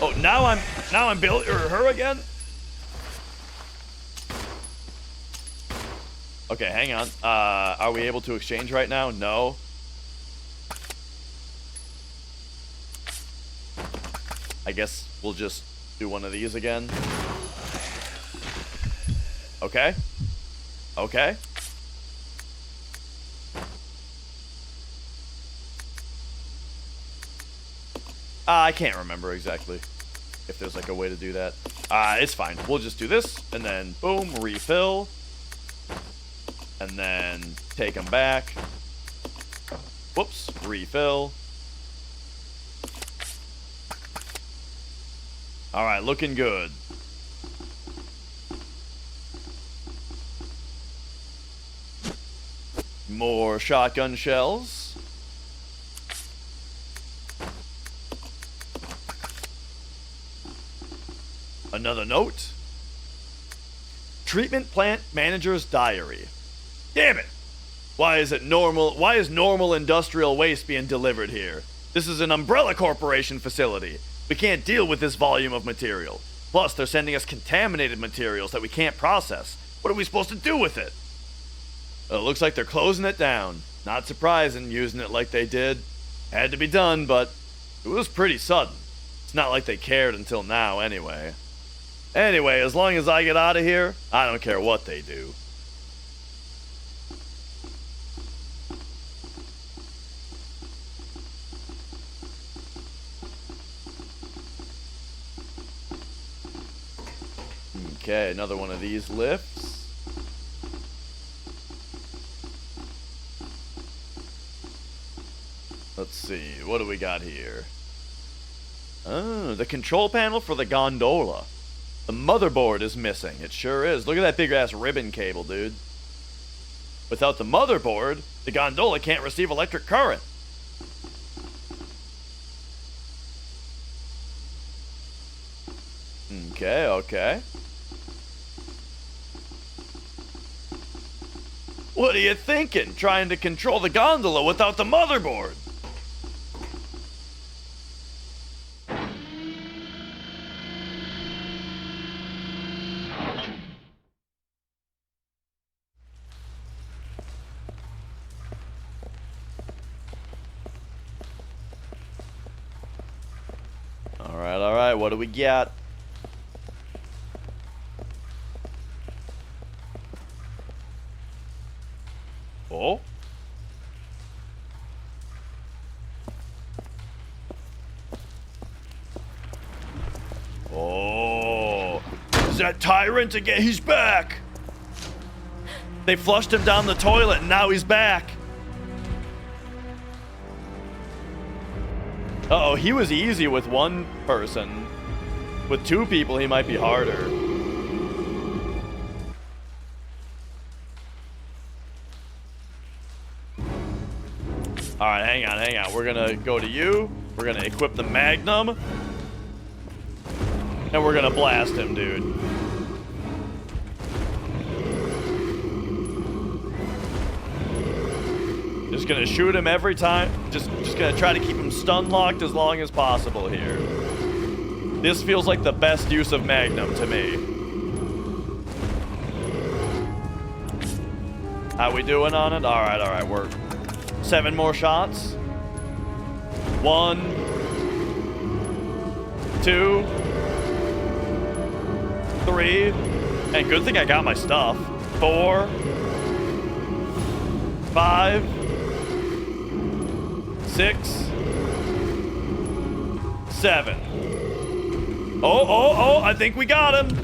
Speaker 1: Oh, now I'm Billy or her again? Okay, hang on. Are we able to exchange right now? No. I guess we'll just do one of these again. Okay. Okay. I can't remember exactly if there's like a way to do that. It's fine. We'll just do this and then boom, refill. And then take them back. Whoops, refill. All right, looking good. More shotgun shells. Another note. Treatment plant manager's diary. Damn it! Why is normal industrial waste being delivered here? This is an Umbrella Corporation facility. We can't deal with this volume of material. Plus, they're sending us contaminated materials that we can't process. What are we supposed to do with it? Well, it looks like they're closing it down. Not surprising, using it like they did. Had to be done, but it was pretty sudden. It's not like they cared until now, anyway. Anyway, as long as I get out of here, I don't care what they do. Okay, another one of these lifts. Let's see, what do we got here? Oh, the control panel for the gondola. The motherboard is missing. It sure is. Look at that big ass ribbon cable, dude. Without the motherboard, the gondola can't receive electric current. Okay, okay. What are you thinking? Trying to control the gondola without the motherboard? All right, what do we got? Oh? Oh. Is that Tyrant again? He's back! They flushed him down the toilet and now he's back. Uh-oh, he was easy with one person. With two people, he might be harder. Alright, hang on. We're gonna go to you. We're gonna equip the Magnum. And we're gonna blast him, dude. Just gonna shoot him every time. Just gonna try to keep him stun locked as long as possible here. This feels like the best use of Magnum to me. How we doing on it? Alright, we're 7 more shots. 1, 2, 3. And good thing I got my stuff. 4, 5, 6, 7. Oh, I think we got him.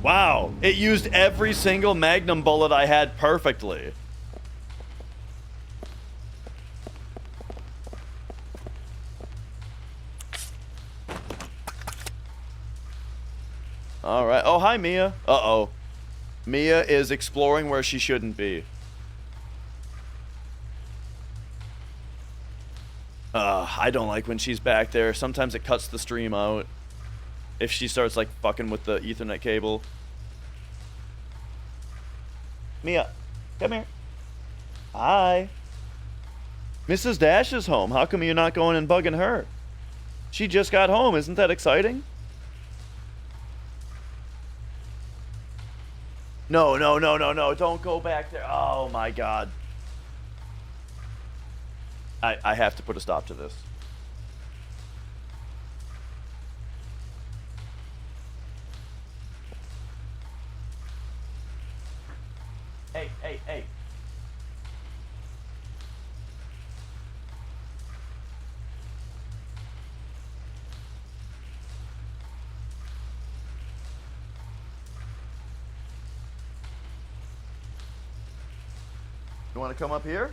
Speaker 1: Wow, it used every single magnum bullet I had perfectly. All right. Oh, hi, Mia. Uh-oh. Mia is exploring where she shouldn't be. I don't like when she's back there. Sometimes it cuts the stream out. If she starts, like, fucking with the Ethernet cable. Mia, come here. Hi. Mrs. Dash is home. How come you're not going and bugging her? She just got home. Isn't that exciting? No, no, no, no, no. Don't go back there. Oh, my God. I have to put a stop to this. Hey, hey, hey. You want to come up here?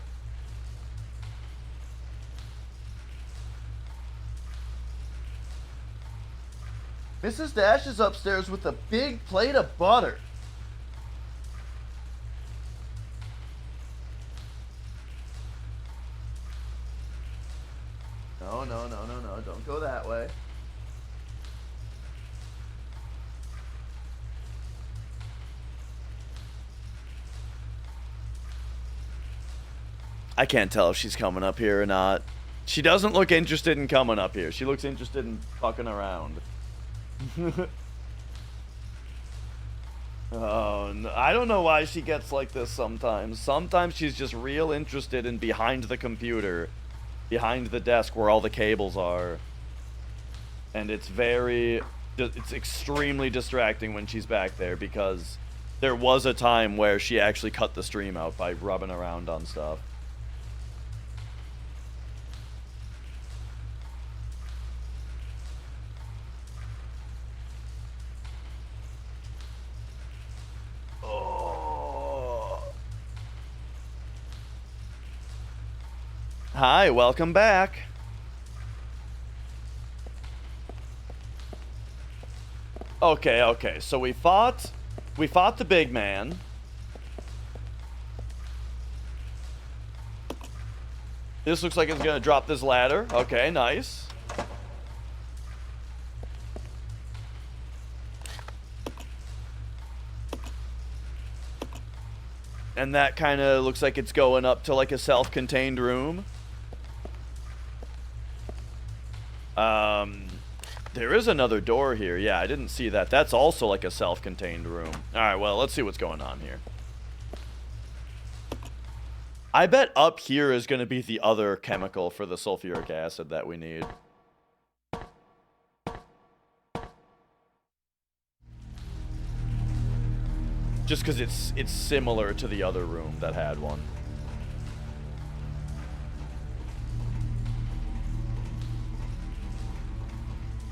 Speaker 1: Mrs. Dash is upstairs with a big plate of butter. No, no, no, no, no. Don't go that way. I can't tell if she's coming up here or not. She doesn't look interested in coming up here. She looks interested in fucking around. Oh, no. I don't know why she gets like this sometimes. Sometimes she's just real interested in behind the computer. Behind the desk where all the cables are. And it's extremely distracting when she's back there because there was a time where she actually cut the stream out by rubbing around on stuff. Hi, welcome back. Okay, okay. So we fought the big man. This looks like it's gonna drop this ladder. Okay, nice. And that kind of looks like it's going up to like a self-contained room. There is another door here. Yeah, I didn't see that. That's also like a self-contained room. Alright, well, let's see what's going on here. I bet up here is going to be the other chemical for the sulfuric acid that we need. Just because it's similar to the other room that had one.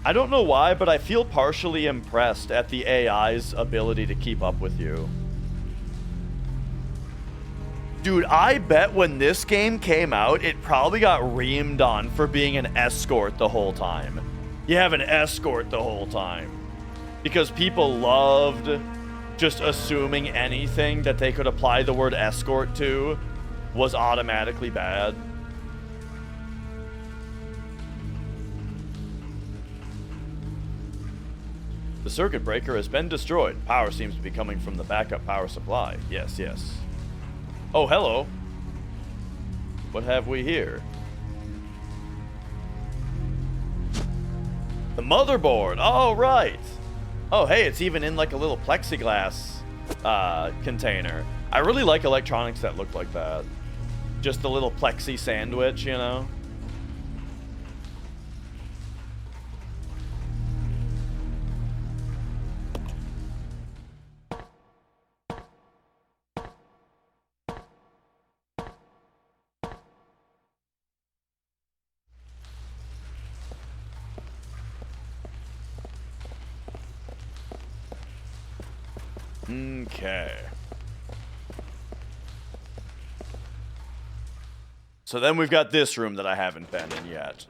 Speaker 1: I don't know why, but I feel partially impressed at the AI's ability to keep up with you. Dude, I bet when this game came out, it probably got reamed on for being an escort the whole time. You have an escort the whole time. Because people loved just assuming anything that they could apply the word escort to was automatically bad. The circuit breaker has been destroyed. Power seems to be coming from the backup power supply. Yes, yes. Oh, hello. What have we here? The motherboard. Oh, right. Oh, hey, it's even in like a little plexiglass container. I really like electronics that look like that. Just the little plexi sandwich, you know? Okay. So then we've got this room that I haven't been in yet.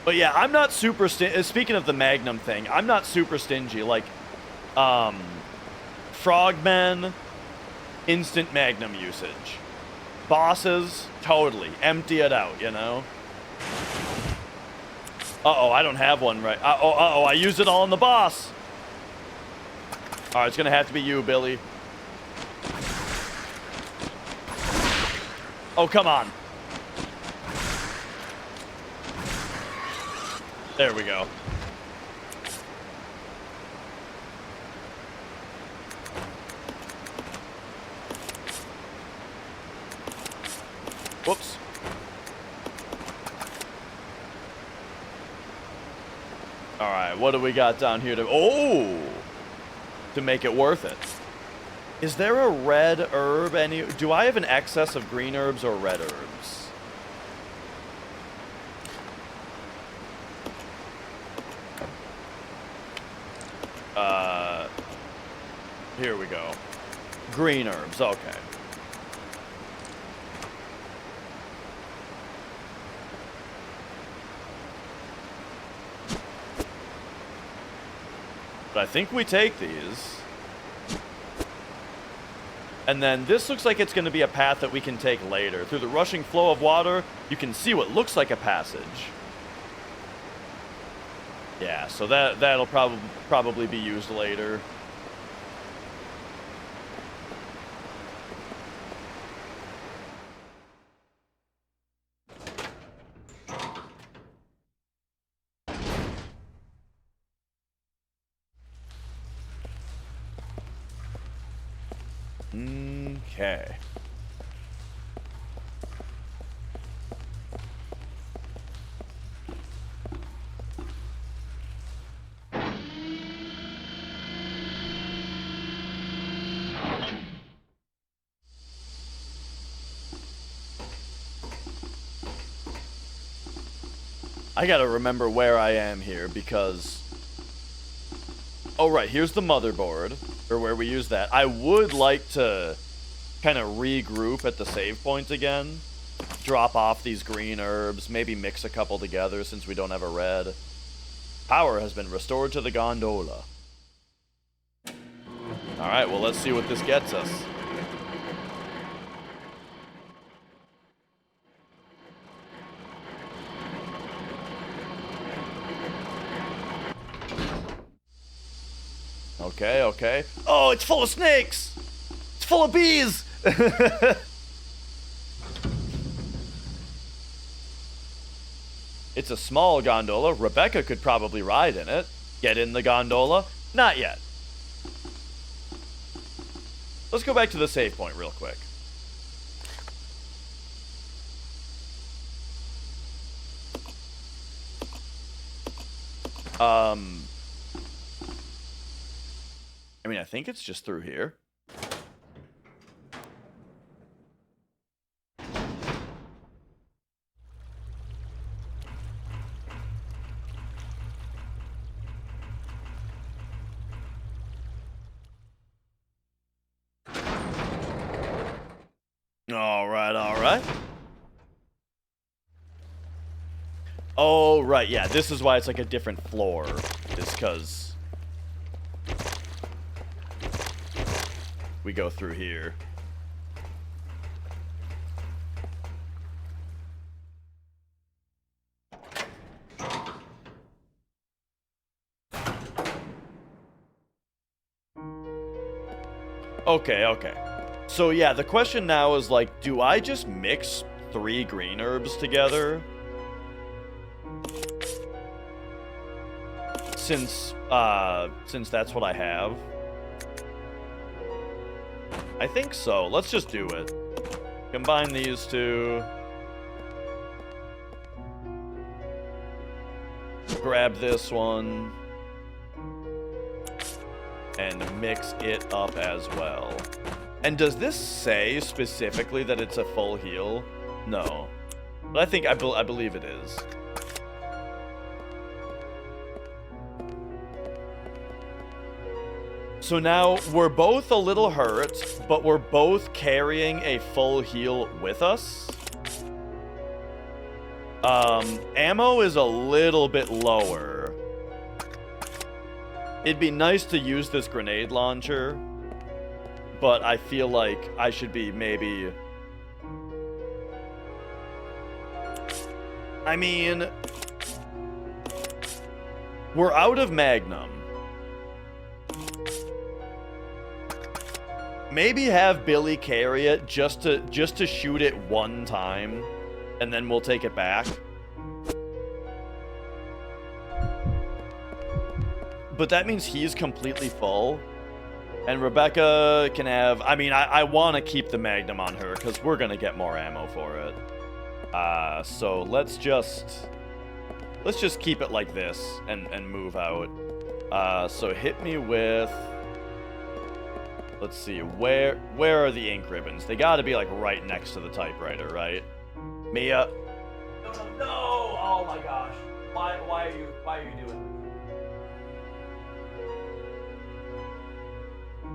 Speaker 1: But yeah, I'm not super speaking of the Magnum thing, I'm not super stingy. Like, Frogmen, instant Magnum usage. Bosses, totally. Empty it out, you know? Uh-oh, I don't have one right. Uh-oh, I used it all on the boss. Alright, it's gonna have to be you, Billy. Oh, come on. There we go. Whoops. Alright, what do we got down here to... Oh! To make it worth it. Is there a red herb? Do I have an excess of green herbs or red herbs? Here we go. Green herbs, okay. But I think we take these. And then this looks like it's going to be a path that we can take later. Through the rushing flow of water, you can see what looks like a passage. Yeah, so that'll probably be used later. Okay. I gotta remember where I am here because... Oh, right, here's the motherboard, or where we use that. I would like to kind of regroup at the save point again. Drop off these green herbs, maybe mix a couple together since we don't have a red. Power has been restored to the gondola. Alright, well, let's see what this gets us. Okay, okay. Oh, it's full of snakes! It's full of bees! It's a small gondola. Rebecca could probably ride in it. Get in the gondola? Not yet. Let's go back to the save point real quick. I mean, I think it's just through here. All right. Oh, right, yeah, this is why it's like a different floor. It's because we go through here. Okay, okay. So yeah, the question now is like, do I just mix 3 green herbs together? Since that's what I have. I think so. Let's just do it. Combine these two. Grab this one. And mix it up as well. And does this say specifically that it's a full heal? No. But I believe it is. So now we're both a little hurt, but we're both carrying a full heal with us. Ammo is a little bit lower. It'd be nice to use this grenade launcher, but I feel like I should be maybe... I mean... We're out of Magnum. Maybe have Billy carry it just to shoot it one time, and then we'll take it back. But that means he's completely full. And Rebecca can have... I mean, I want to keep the Magnum on her, because we're going to get more ammo for it. So let's just keep it like this and move out. So hit me with... Let's see, where are the ink ribbons? They gotta be like right next to the typewriter, right? Mia. No! Oh my gosh. Why are you doing this?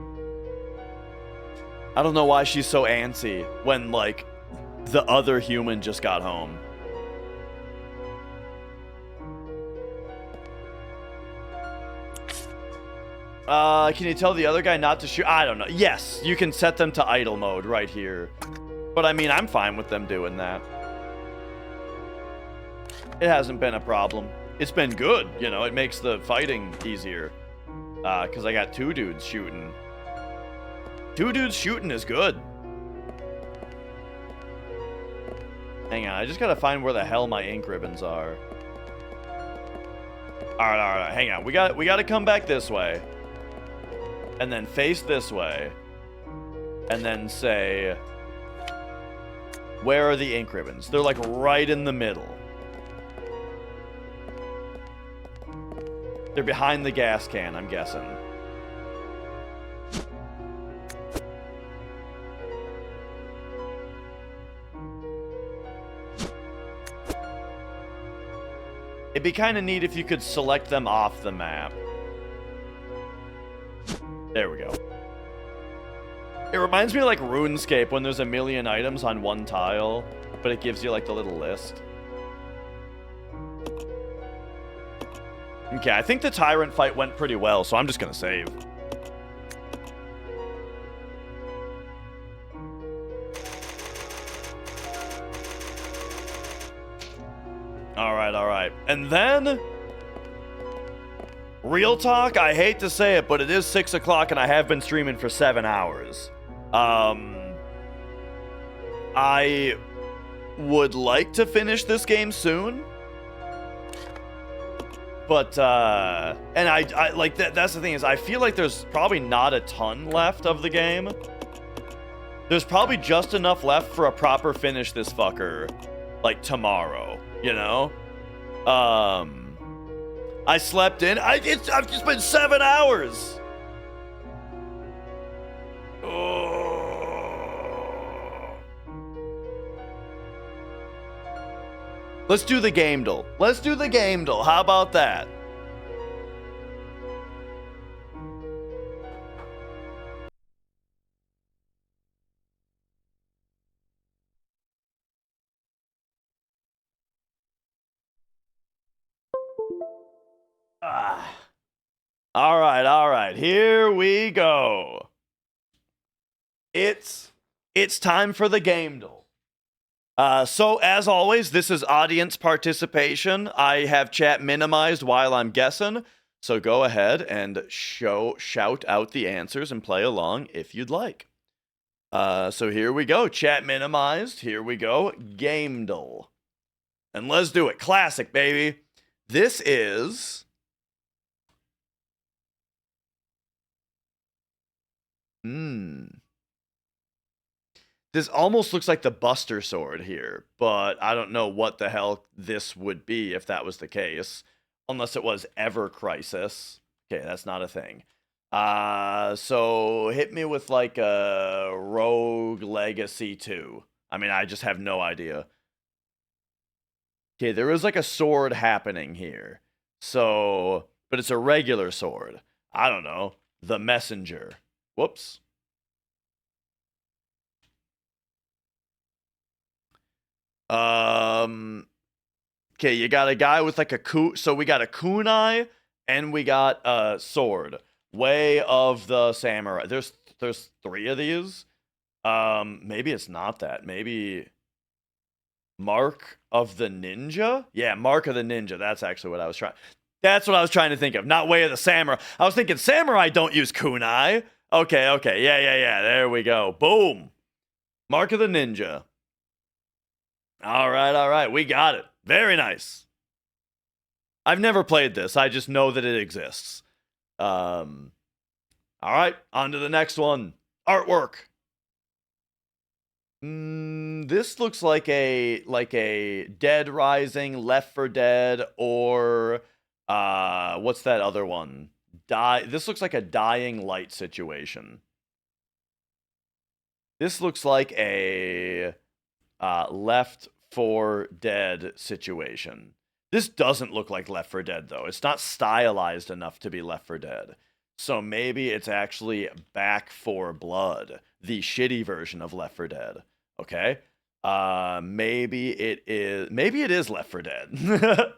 Speaker 1: I don't know why she's so antsy when, like, the other human just got home. Can you tell the other guy not to shoot? I don't know. Yes, you can set them to idle mode right here. But I mean, I'm fine with them doing that. It hasn't been a problem. It's been good, you know, it makes the fighting easier. Because I got 2 dudes shooting. 2 dudes shooting is good. Hang on, I just gotta find where the hell my ink ribbons are. Alright, hang on. We gotta come back this way. And then face this way. And then say, where are the ink ribbons? They're like right in the middle. They're behind the gas can, I'm guessing. It'd be kind of neat if you could select them off the map. There we go. It reminds me of like RuneScape when there's a million items on one tile, but it gives you like the little list. Okay, I think the Tyrant fight went pretty well, so I'm just gonna save. Alright. And then... Real talk, I hate to say it, but it is 6 o'clock and I have been streaming for 7 hours. I would like to finish this game soon. But, and I like, that's the thing is, I feel like there's probably not a ton left of the game. There's probably just enough left for a proper finish this fucker, like, tomorrow, you know? I slept in. I've just been 7 hours. Oh. Let's do the Gamedle. Let's do the Gamedle. How about that? All right. Here we go. It's time for the Gamedle. So as always, this is audience participation. I have chat minimized while I'm guessing. So go ahead and shout out the answers and play along if you'd like. So here we go. Chat minimized. Here we go. Gamedle. And let's do it. Classic, baby. This is... This almost looks like the Buster Sword here, but I don't know what the hell this would be if that was the case. Unless it was Ever Crisis. Okay, that's not a thing. So hit me with like a Rogue Legacy 2. I mean, I just have no idea. Okay, there is like a sword happening here. So, but it's a regular sword. I don't know. the messenger. Whoops. Okay, you got a guy with like a so we got a kunai and we got a sword. Way of the samurai. There's 3 of these. Maybe it's not that. Maybe Mark of the Ninja? Yeah, Mark of the Ninja. That's actually what I was trying. That's what I was trying to think of. Not Way of the Samurai. I was thinking samurai don't use kunai. Okay, okay. Yeah. There we go. Boom. Mark of the Ninja. All right. We got it. Very nice. I've never played this. I just know that it exists. All right, on to the next one. Artwork. This looks like a Dead Rising, Left 4 Dead, or what's that other one? This looks like a Dying Light situation. This looks like a Left 4 Dead situation. This doesn't look like Left 4 Dead though. It's not stylized enough to be Left 4 Dead. So maybe it's actually Back 4 Blood, the shitty version of Left 4 Dead. Okay? Maybe it is Left 4 Dead.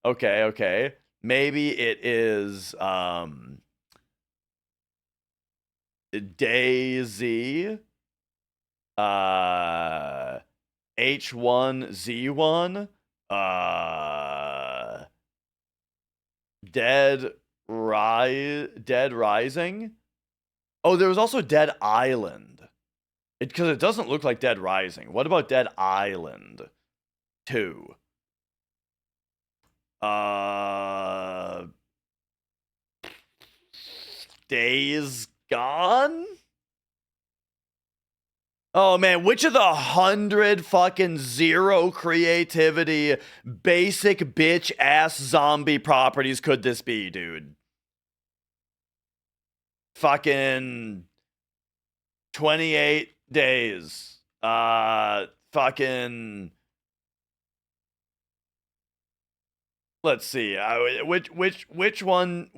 Speaker 1: Okay. Maybe it is DayZ, H1Z1, Dead Rising. Oh, there was also Dead Island. Because it doesn't look like Dead Rising. What about Dead Island 2? Days Gone? Oh man, which of the 100 fucking zero creativity, basic bitch ass zombie properties could this be, dude? Fucking 28 days. Fucking. Let's see. Which one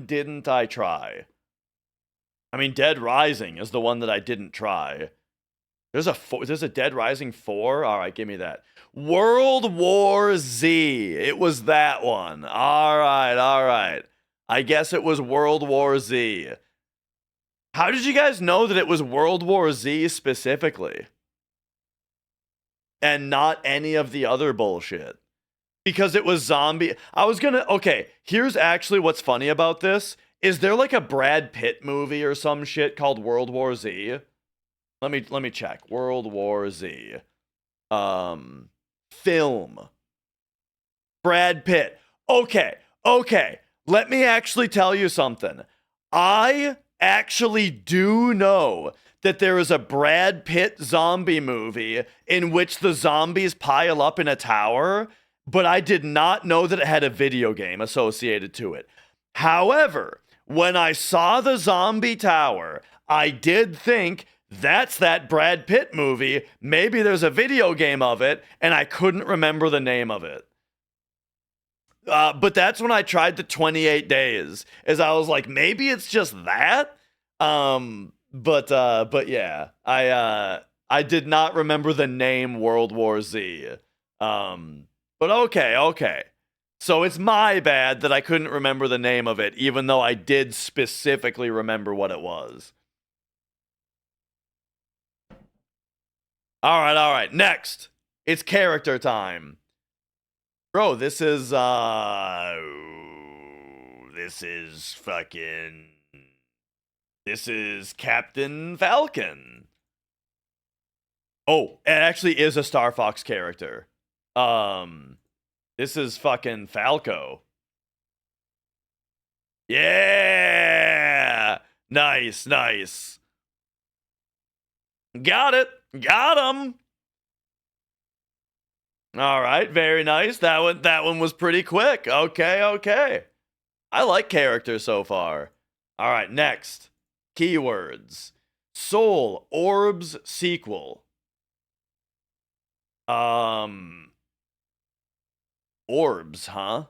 Speaker 1: didn't I try? I mean, Dead Rising is the one that I didn't try. There's a Dead Rising 4? All right, give me that. World War Z. It was that one. All right. I guess it was World War Z. How did you guys know that it was World War Z specifically? And not any of the other bullshit? Because it was zombie. Okay, here's actually what's funny about this. Is there like a Brad Pitt movie or some shit called World War Z? Let me check. World War Z. Film. Brad Pitt. Okay. Let me actually tell you something. I actually do know that there is a Brad Pitt zombie movie in which the zombies pile up in a tower, but I did not know that it had a video game associated to it. However, when I saw the zombie tower, I did think, that's that Brad Pitt movie. Maybe there's a video game of it, and I couldn't remember the name of it. But that's when I tried the 28 days, as I was like, maybe it's just that. But yeah, I did not remember the name World War Z. But okay. So it's my bad that I couldn't remember the name of it, even though I did specifically remember what it was. All right. Next, it's character time. Bro, this is Captain Falcon. Oh, it actually is a Star Fox character. This is fucking Falco. Yeah! Nice. Got it. Got him. All right, very nice. That one was pretty quick. Okay. I like characters so far. All right, next. Keywords. Soul Orbs sequel. Orbs, huh?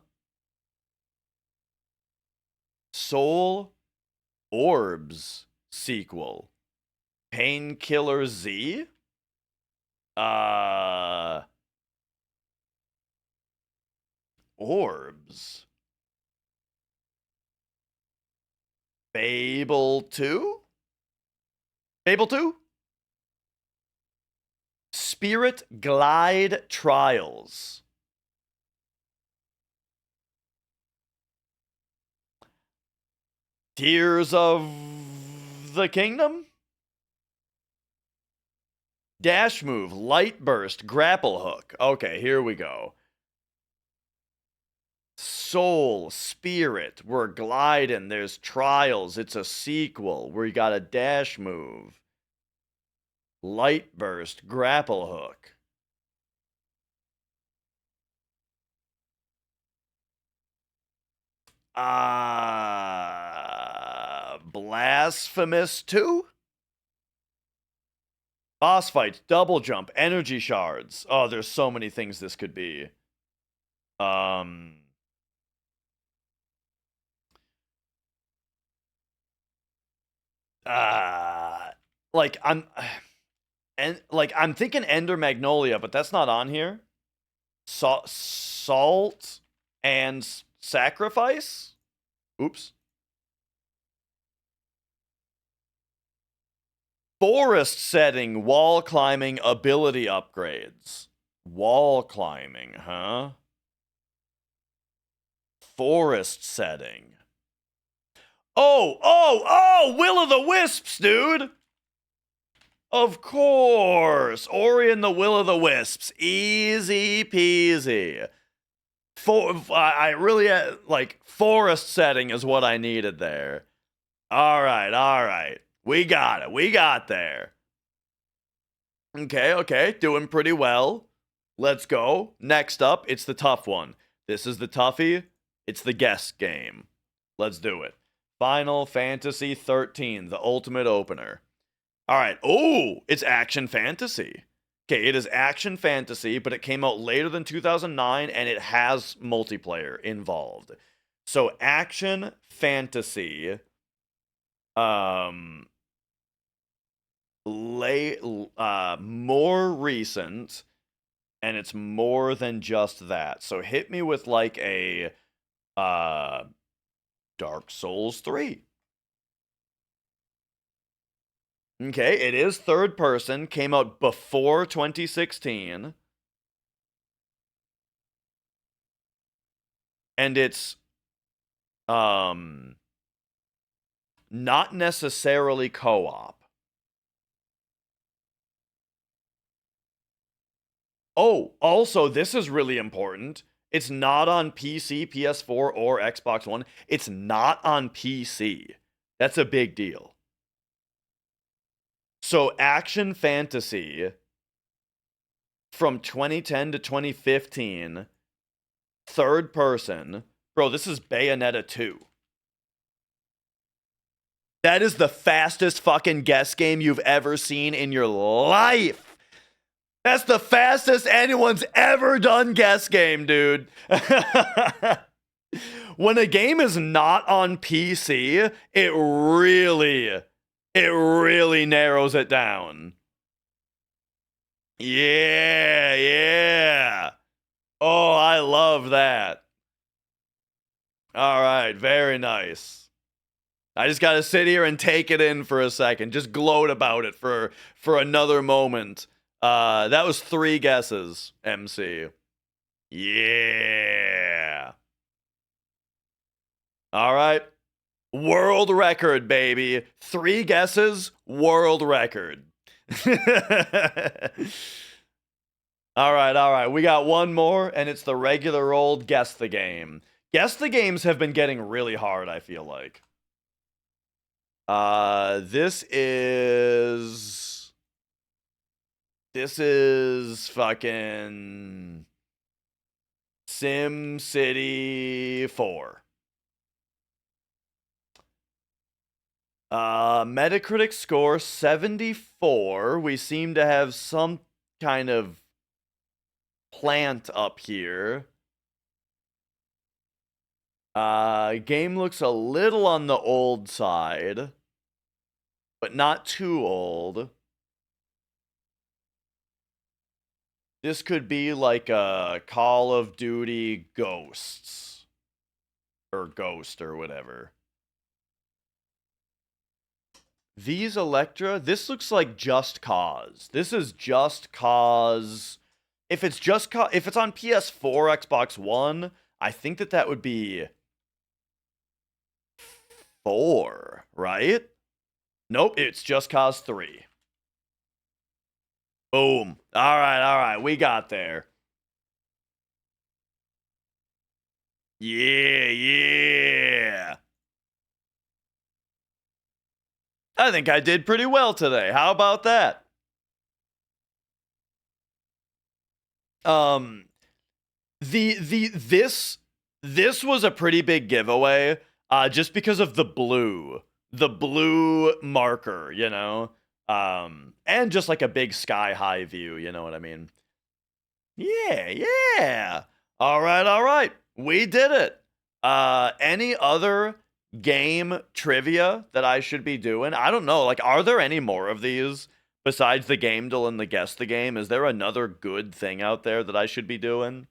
Speaker 1: Soul Orbs sequel. Painkiller Z? Orbs. Fable 2? Fable 2? Spirit Glide Trials. Tears of the Kingdom? Dash move, light burst, grapple hook. Okay, here we go. Soul, spirit, we're gliding. There's trials. It's a sequel where you got a dash move. Light burst, grapple hook. Blasphemous 2? Boss fight, double jump, energy shards. Oh, there's so many things this could be. Like I'm thinking Ender Magnolia, but that's not on here. Salt and sacrifice? Oops. Forest setting, wall climbing, ability upgrades. Wall climbing, huh? Forest setting. Oh, Will o' the Wisps, dude! Of course! Ori and the Will o' the Wisps. Easy peasy. I really, like, forest setting is what I needed there. Alright. We got it. We got there. Okay. Doing pretty well. Let's go. Next up, it's the tough one. This is the toughie. It's the guess game. Let's do it. Final Fantasy 13, the ultimate opener. Alright. Oh, it's action fantasy. Okay, it is action fantasy, but it came out later than 2009, and it has multiplayer involved. So, action fantasy... more recent, and it's more than just that. So hit me with like a Dark Souls 3. Okay, it is third person, came out before 2016. And it's not necessarily co-op. Oh, also, this is really important. It's not on PC, PS4, or Xbox One. It's not on PC. That's a big deal. So, action fantasy from 2010 to 2015, third person. Bro, this is Bayonetta 2. That is the fastest fucking guess game you've ever seen in your life. That's the fastest anyone's ever done guess game, dude. When a game is not on PC, it really narrows it down. Yeah. Oh, I love that. All right, very nice. I just got to sit here and take it in for a second. Just gloat about it for another moment. That was 3 guesses, MC. Yeah. All right. World record, baby. 3 guesses, world record. All right. We got one more, and it's the regular old Guess the Game. Guess the Games have been getting really hard, I feel like. This is fucking Sim City 4. Metacritic score 74. We seem to have some kind of plant up here. Game looks a little on the old side, but not too old. This could be like a Call of Duty Ghosts. Or Ghost or whatever. These Electra, this looks like Just Cause. This is Just Cause. If it's if it's on PS4, Xbox One, I think that would be 4, right? Nope, it's Just Cause 3. Boom. All right, we got there. Yeah. I think I did pretty well today. How about that? This was a pretty big giveaway, just because of the blue marker, you know, and just like a big sky high view, you know what I mean? Yeah. All right, we did it. Any other game trivia that I should be doing? I don't know. Like, are there any more of these besides the Gamedel and the Guess the Game? Is there another good thing out there that I should be doing?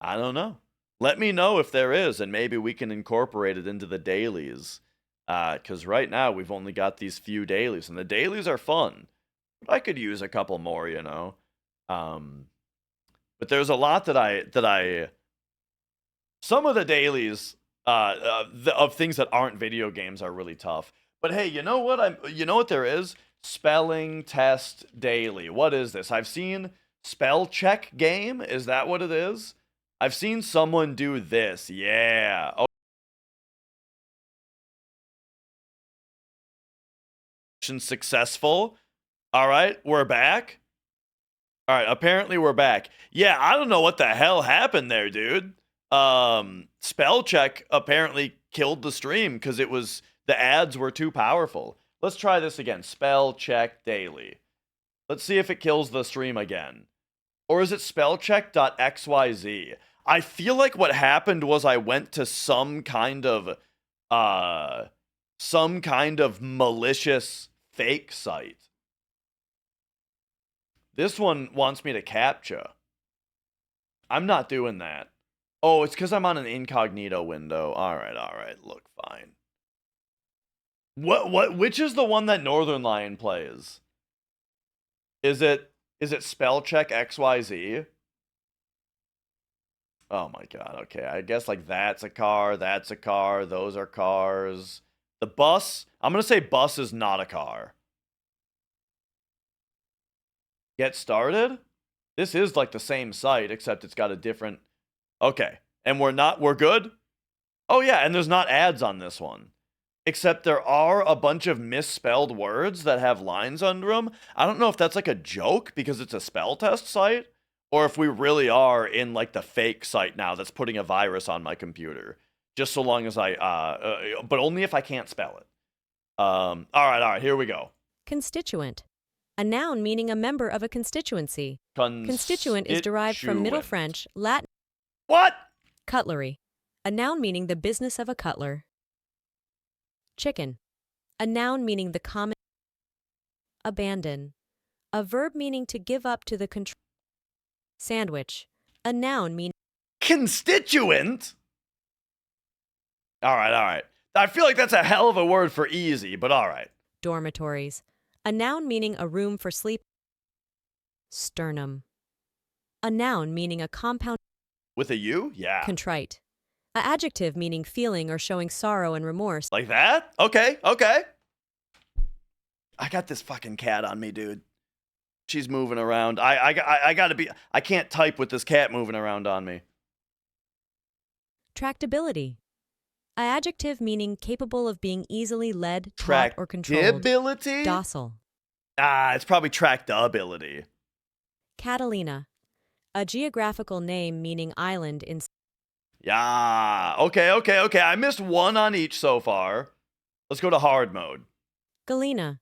Speaker 1: I don't know. Let me know if there is, and maybe we can incorporate it into the dailies. Because right now we've only got these few dailies, and the dailies are fun. But I could use a couple more, you know. But there's a lot that I some of the dailies of things that aren't video games are really tough. But hey, you know what? You know what there is? Spelling test daily. What is this? I've seen spell check game. Is that what it is? I've seen someone do this. Yeah. Oh. Successful. All right, we're back. All right, apparently we're back. Yeah, I don't know what the hell happened there, dude. Spell check apparently killed the stream because the ads were too powerful. Let's try this again. Spell check daily. Let's see if it kills the stream again. Or is it spellcheck.xyz? I feel like what happened was I went to some kind of malicious fake site. This one wants me to captcha. I'm not doing that. Oh, it's because I'm on an incognito window. All right. Look, fine. Which is the one that Northern Lion plays? Is it spellcheck XYZ? Oh my god, okay. I guess like that's a car, those are cars. The bus, I'm gonna say bus is not a car. Get started? This is like the same site, except it's got a different... Okay, and we're good? Oh yeah, and there's not ads on this one. Except there are a bunch of misspelled words that have lines under them. I don't know if that's like a joke because it's a spell test site, or if we really are in like the fake site now that's putting a virus on my computer. Just so long as but only if I can't spell it. All right, here we go.
Speaker 8: Constituent. A noun meaning a member of a constituency. Constituent is derived from Middle French, Latin.
Speaker 1: What?
Speaker 8: Cutlery. A noun meaning the business of a cutler. Chicken. A noun meaning the common. Abandon. A verb meaning to give up to the control. Sandwich. A noun meaning.
Speaker 1: Constituent? All right. I feel like that's a hell of a word for easy, but all right.
Speaker 8: Dormitories. A noun meaning a room for sleep. Sternum. A noun meaning a compound.
Speaker 1: With a U? Yeah.
Speaker 8: Contrite. A adjective meaning feeling or showing sorrow and remorse.
Speaker 1: Like that? Okay. I got this fucking cat on me, dude. She's moving around. I gotta be... I can't type with this cat moving around on me.
Speaker 8: Tractability. A adjective meaning capable of being easily led, taught, or controlled.
Speaker 1: Tractability?
Speaker 8: Docile.
Speaker 1: It's probably tractability.
Speaker 8: Catalina. A geographical name meaning island in...
Speaker 1: Yeah. Okay. I missed one on each so far. Let's go to hard mode.
Speaker 8: Galena.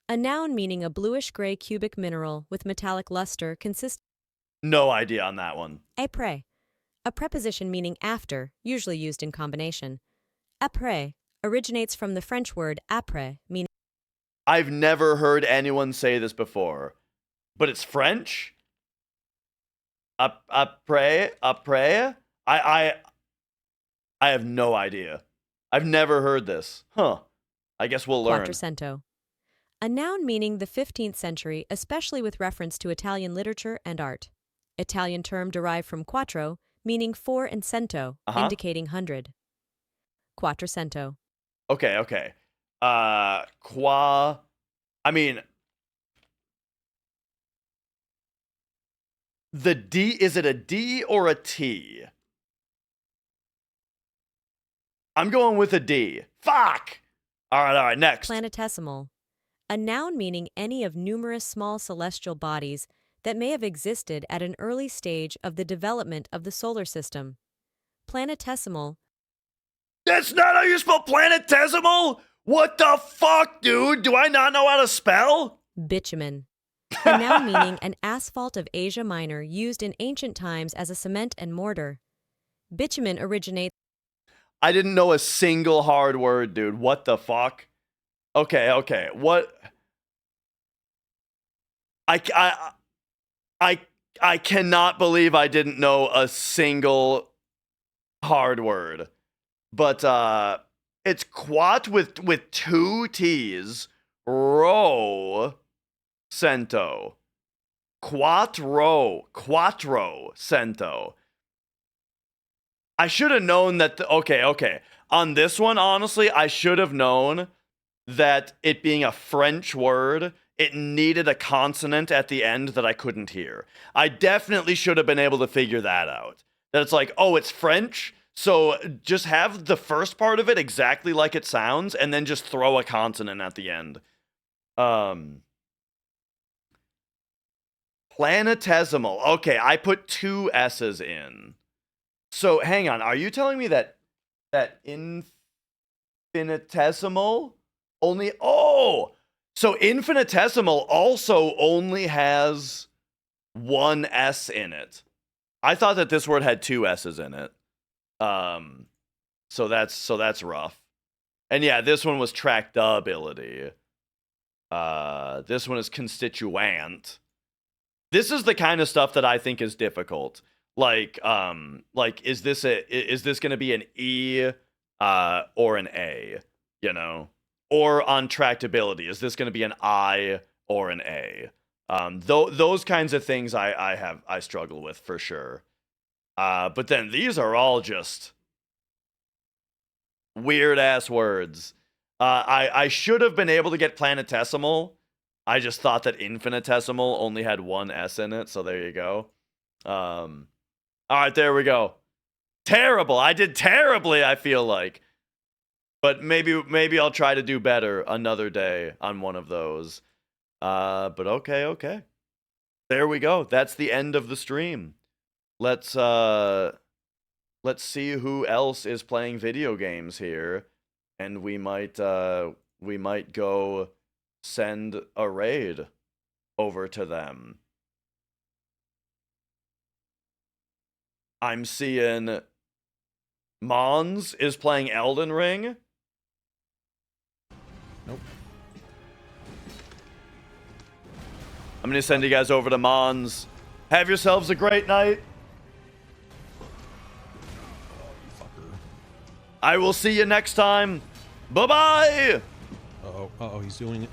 Speaker 8: A noun meaning a bluish-gray cubic mineral with metallic luster consist...
Speaker 1: No idea on that one.
Speaker 8: Éprais. a preposition meaning after, usually used in combination. Après originates from the French word après, meaning
Speaker 1: I've never heard anyone say this before, but it's French? Après? I have no idea. I've never heard this. Huh. I guess we'll learn.
Speaker 8: Quattrocento. A noun meaning the 15th century, especially with reference to Italian literature and art. Italian term derived from quattro, meaning 4 and cento, indicating 100. Quattrocento.
Speaker 1: Okay. I mean, the D, is it a D or a T? I'm going with a D. Fuck! All right, next.
Speaker 8: Planetesimal. A noun meaning any of numerous small celestial bodies that may have existed at an early stage of the development of the solar system. Planetesimal.
Speaker 1: That's not how you spell planetesimal? What the fuck, dude? Do I not know how to spell?
Speaker 8: Bitumen. A noun meaning an asphalt of Asia Minor used in ancient times as a cement and mortar. Bitumen originates.
Speaker 1: I didn't know a single hard word, dude. What the fuck? Okay. What? I cannot believe I didn't know a single hard word. But it's quat with 2 T's. Ro cento. Quattro cento. I should have known that. Okay. On this one, honestly, I should have known that it being a French word, it needed a consonant at the end that I couldn't hear. I definitely should have been able to figure that out. That it's like, oh, it's French, so just have the first part of it exactly like it sounds, and then just throw a consonant at the end. Planetesimal. Okay, I put 2 S's in. So hang on, are you telling me that infinitesimal only? Oh, so infinitesimal also only has 1 S in it. I thought that this word had 2 S's in it. So that's rough. And yeah, this one was tractability. This one is constituent. This is the kind of stuff that I think is difficult. Like is this going to be an E or an A, you know? Or on tractability, is this going to be an I or an A? Those kinds of things I struggle with for sure. But then these are all just weird ass words. I should have been able to get planetesimal. I just thought that infinitesimal only had 1 S in it, so there you go. All right, there we go. Terrible. I did terribly, I feel like. But maybe I'll try to do better another day on one of those. But okay. There we go. That's the end of the stream. Let's see who else is playing video games here, and we might go send a raid over to them. I'm seeing Mons is playing Elden Ring.
Speaker 9: Nope.
Speaker 1: I'm gonna send you guys over to Mons. Have yourselves a great night. I will see you next time. Bye-bye.
Speaker 9: Uh-oh, he's doing it.